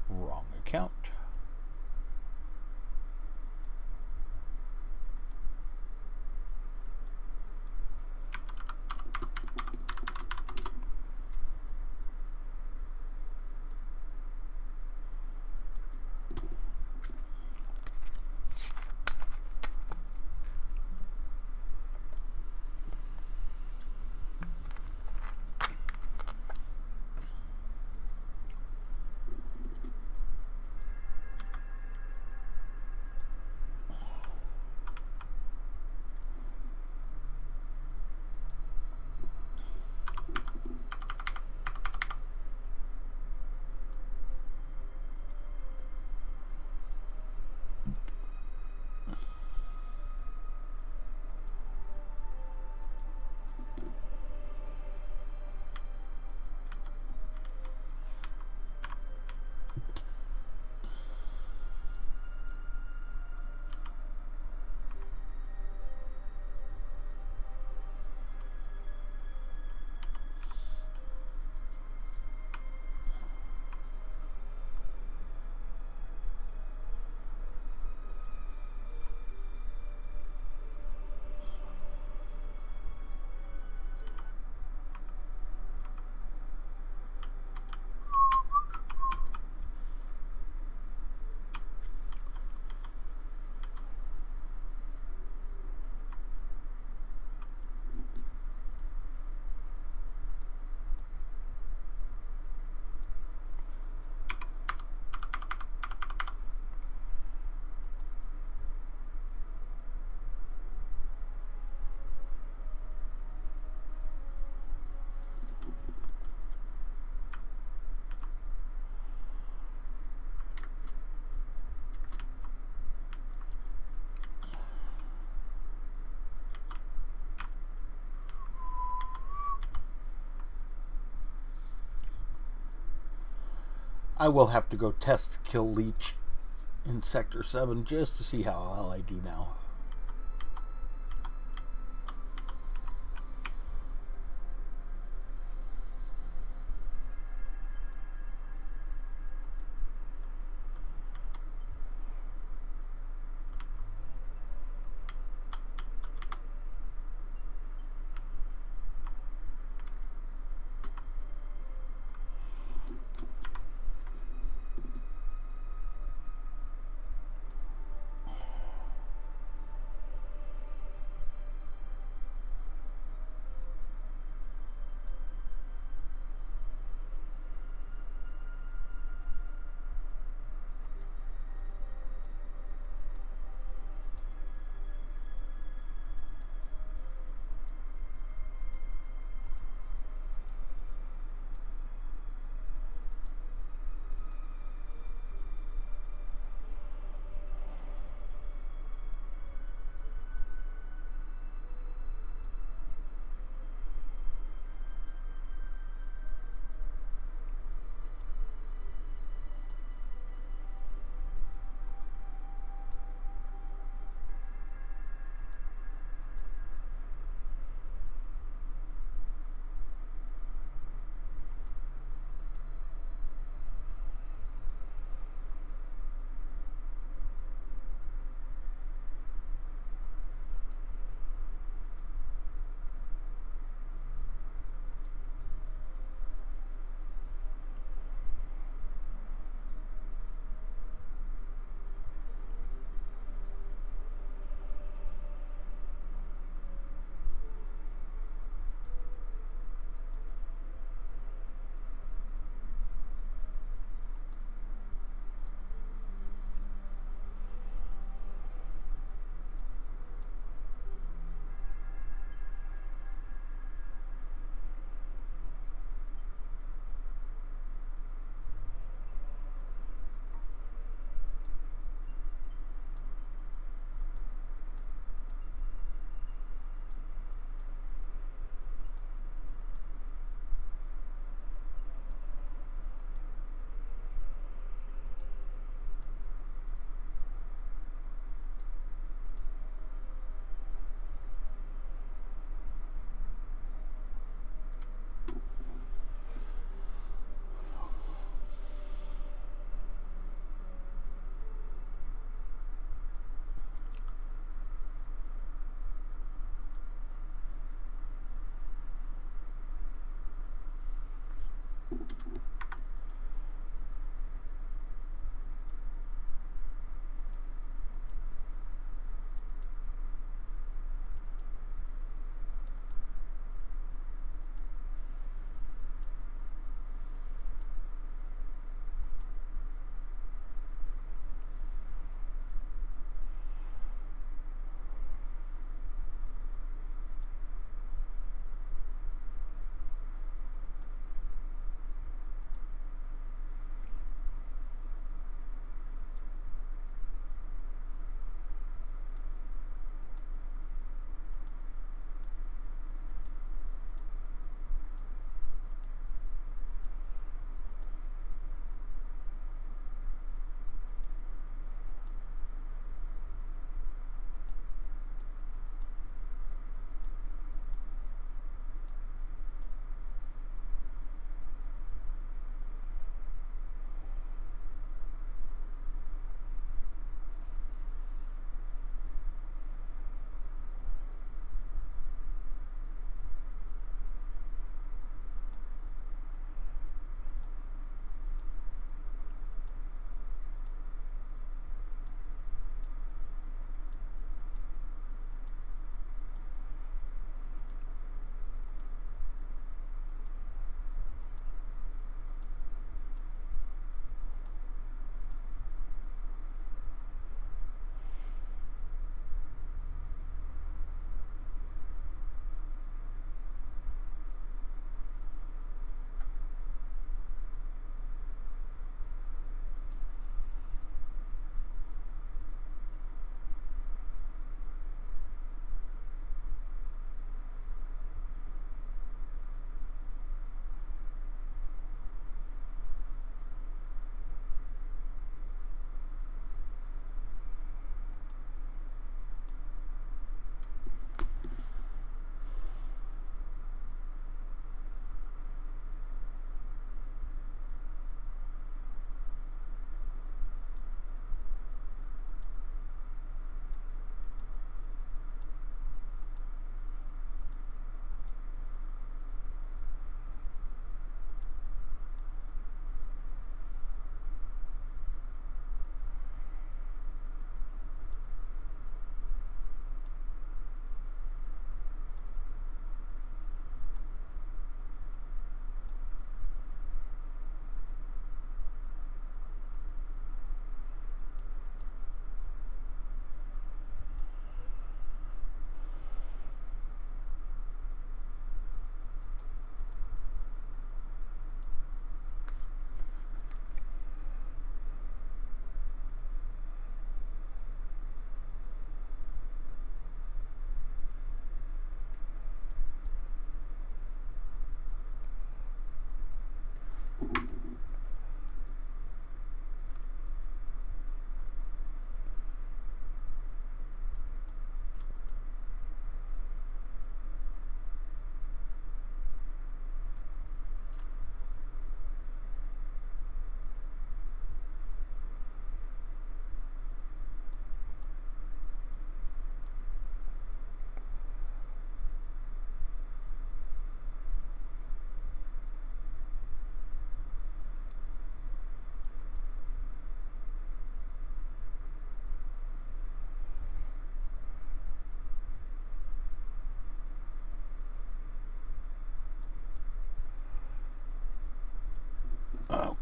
Wrong account. I will have to go test kill leech in Sector 7 just to see how well I do now.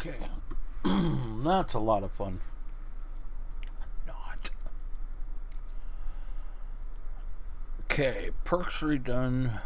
Okay. That's a lot of fun. Not. Okay, perks redone.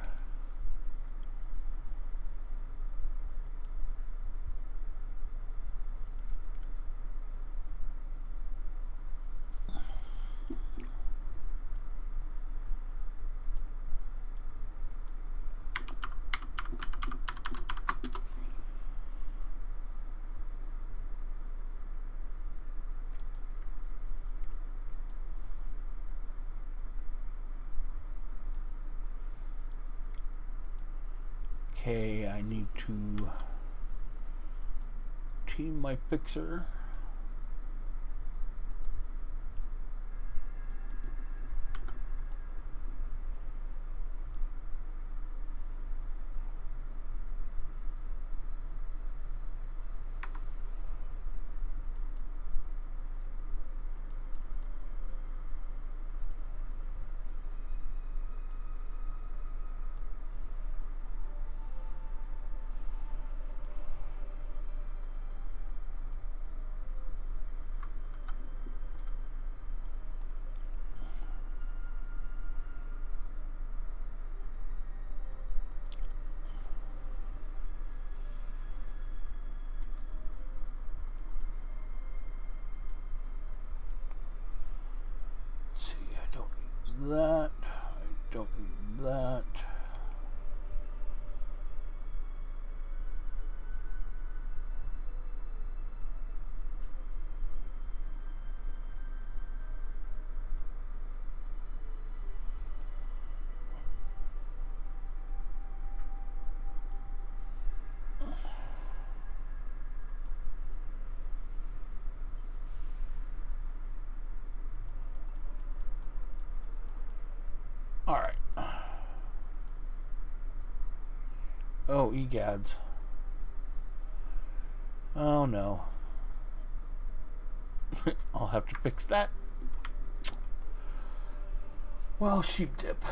Okay, I need to team my fixer. See, I don't need that. I don't need that. Alright. Oh, egads. Oh no. I'll have to fix that. Well, sheep dip.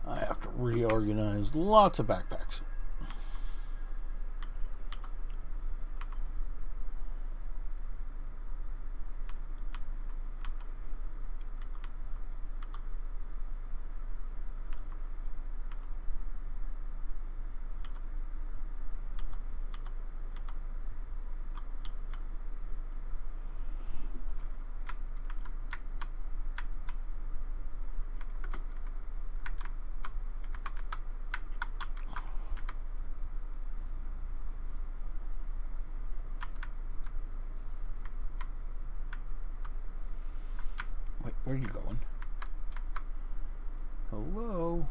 I have to reorganize lots of backpacks. Wait, where are you going? Hello?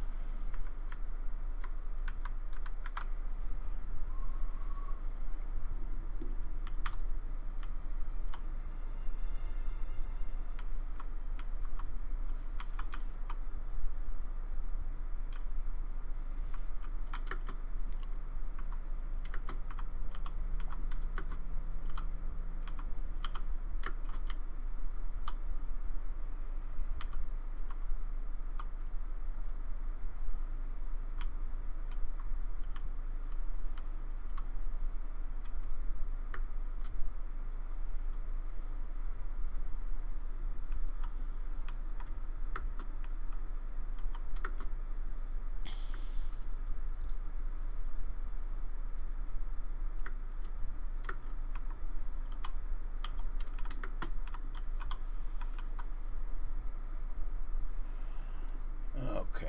Okay.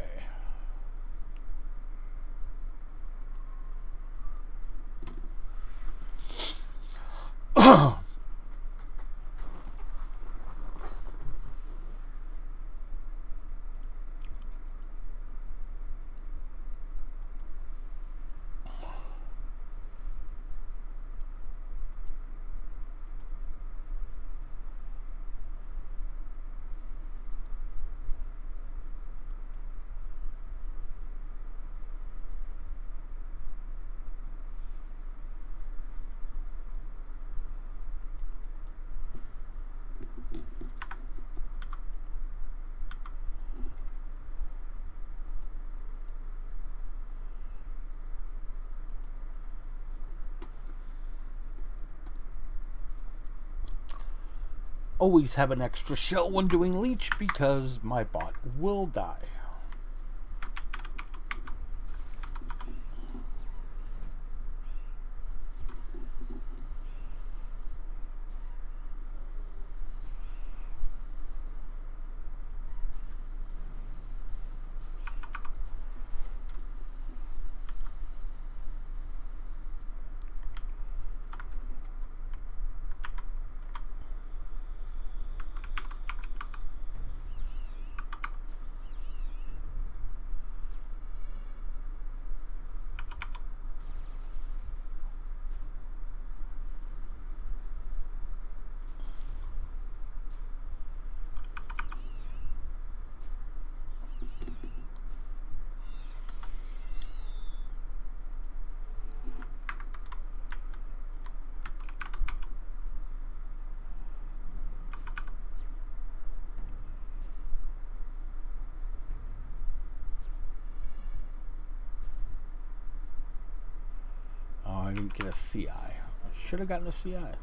always have an extra shell when doing Leech because my bot will die. Oh, I didn't get a CI. I should have gotten a CI.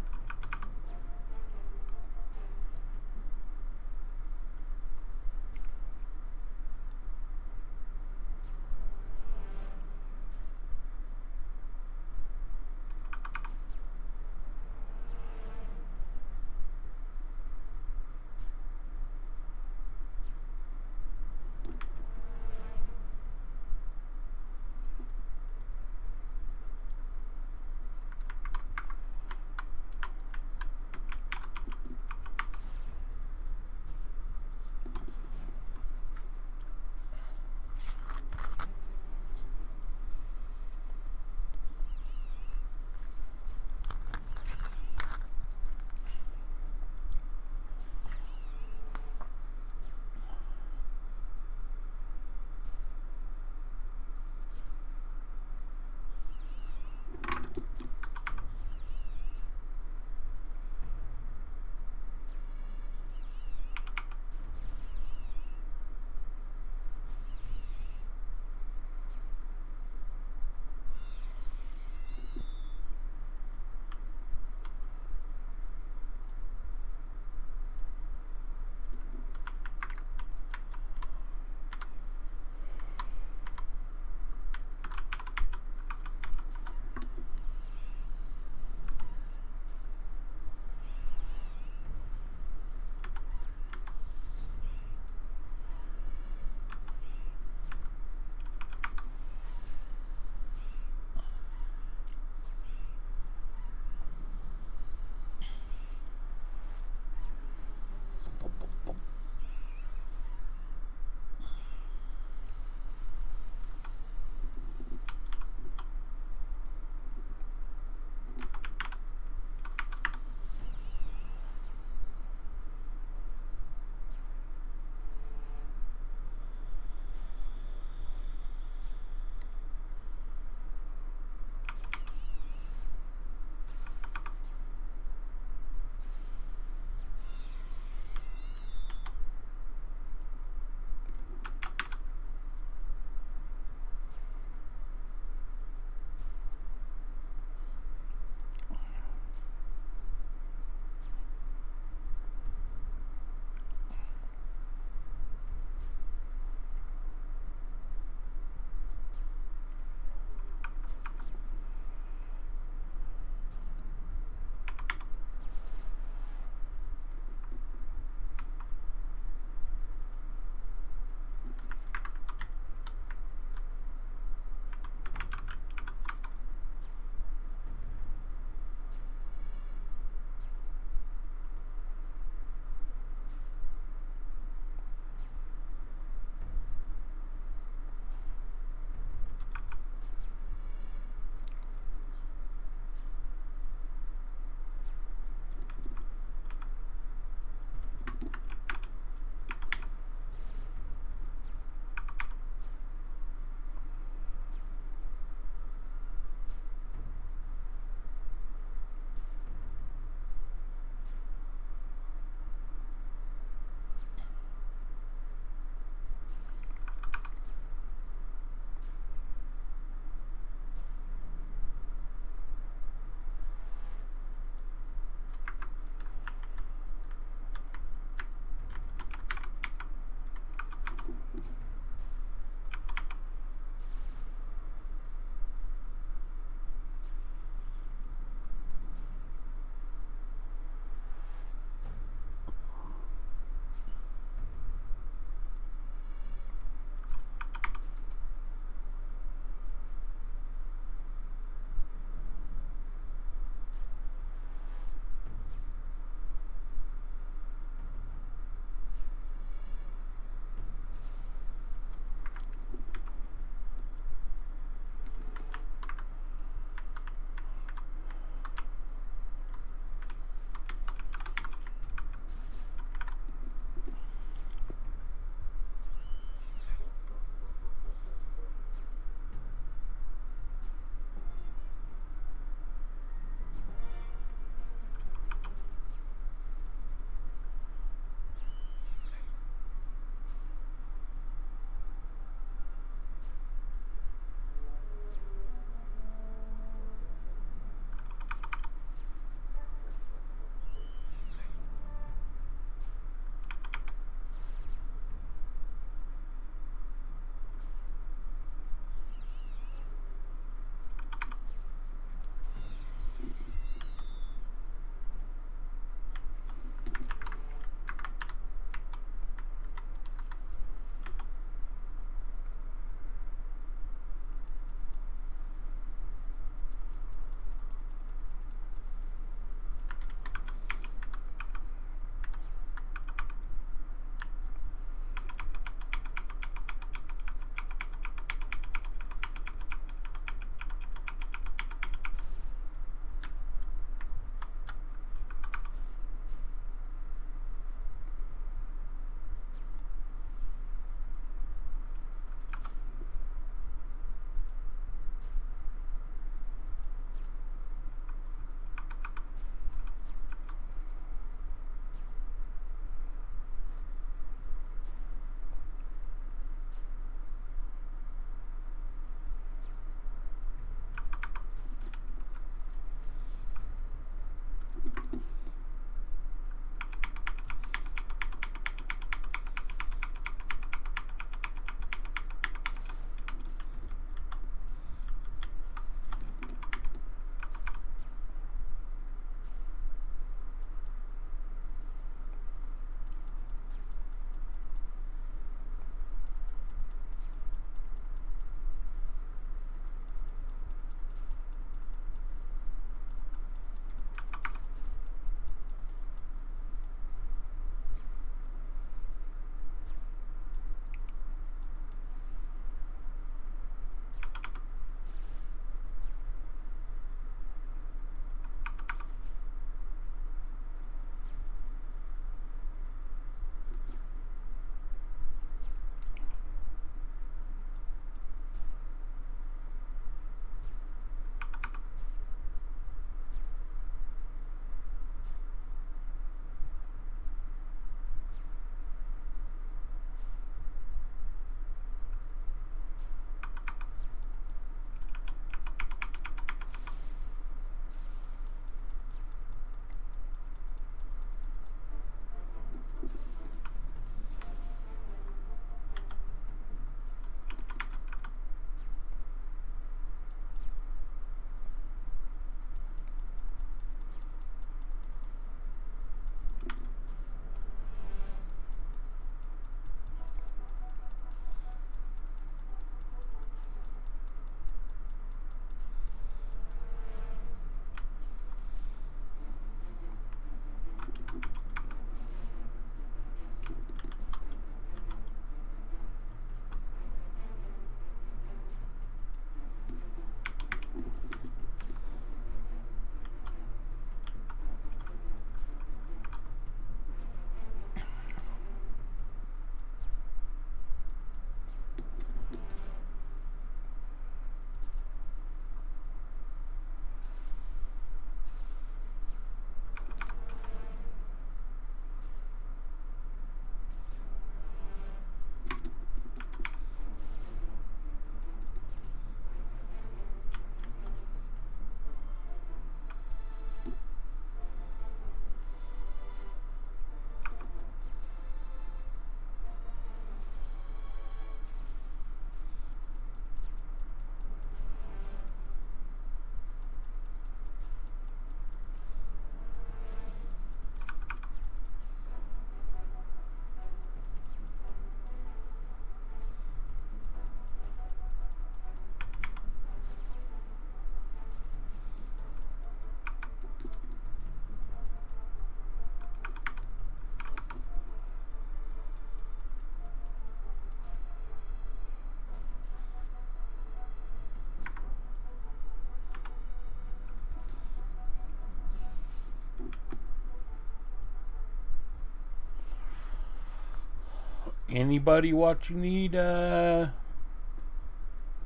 Anybody watching need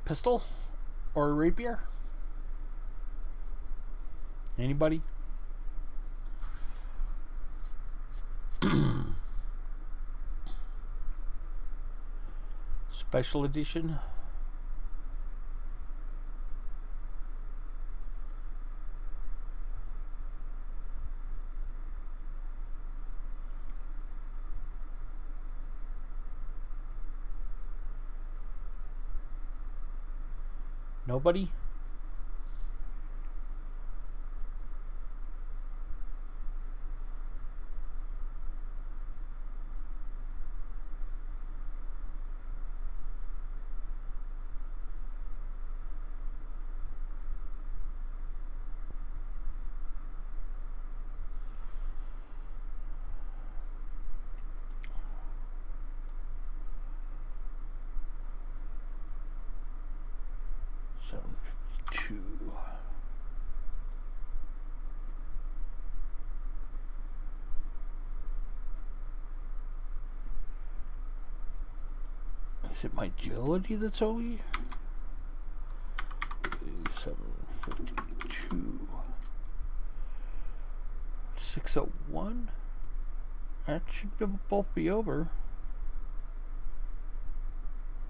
pistol or rapier? Anybody? Special edition. Nobody? $7.52. Is it my agility that's OE? 752. 601? That should both be over.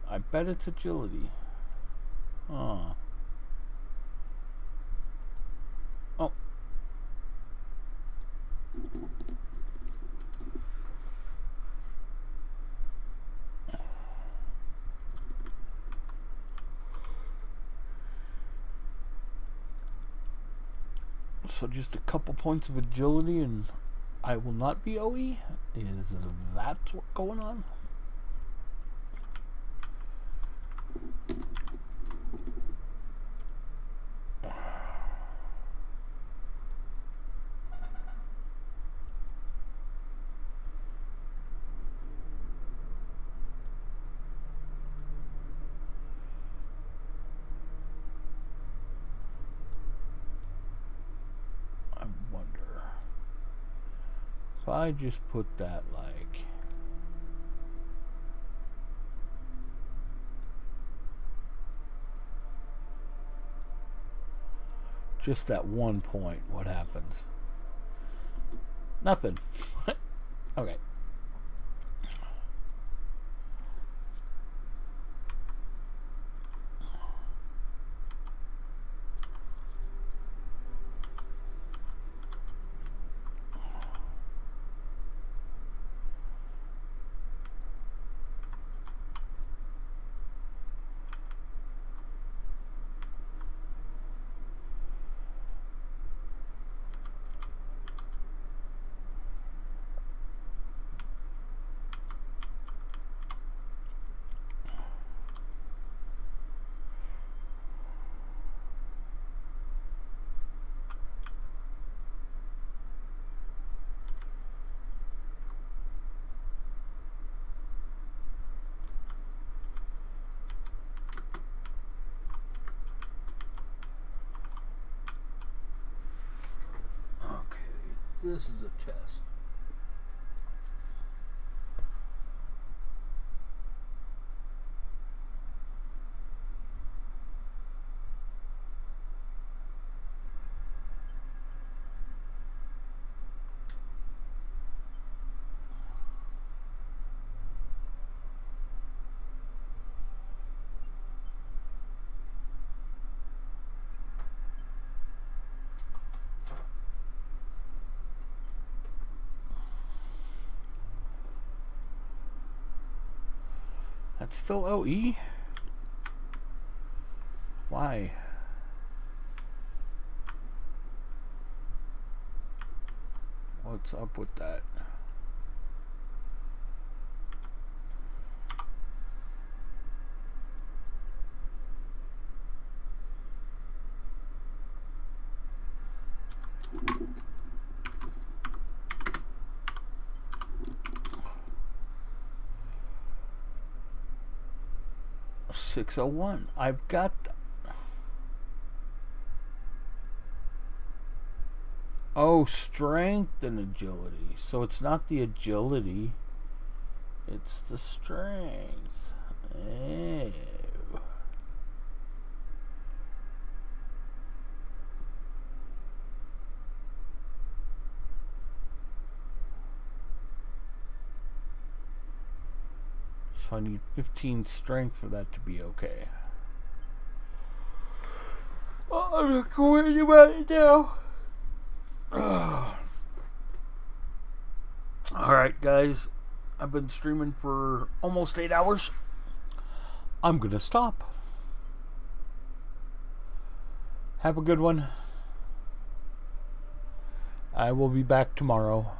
I bet it's agility. Oh. Oh. So just a couple points of agility and I will not be OE? Is that what's going on? I just put that like just that 1 point, what happens? Nothing. Okay. This is a test. That's still OE? Why? What's up with that? $601. I've got that. Oh, strength and agility. So it's not the agility. It's the strength. Ew. So I need 15 strength for that to be okay. Oh, I'm not going about it now. Alright, guys. I've been streaming for almost 8 hours. I'm going to stop. Have a good one. I will be back tomorrow.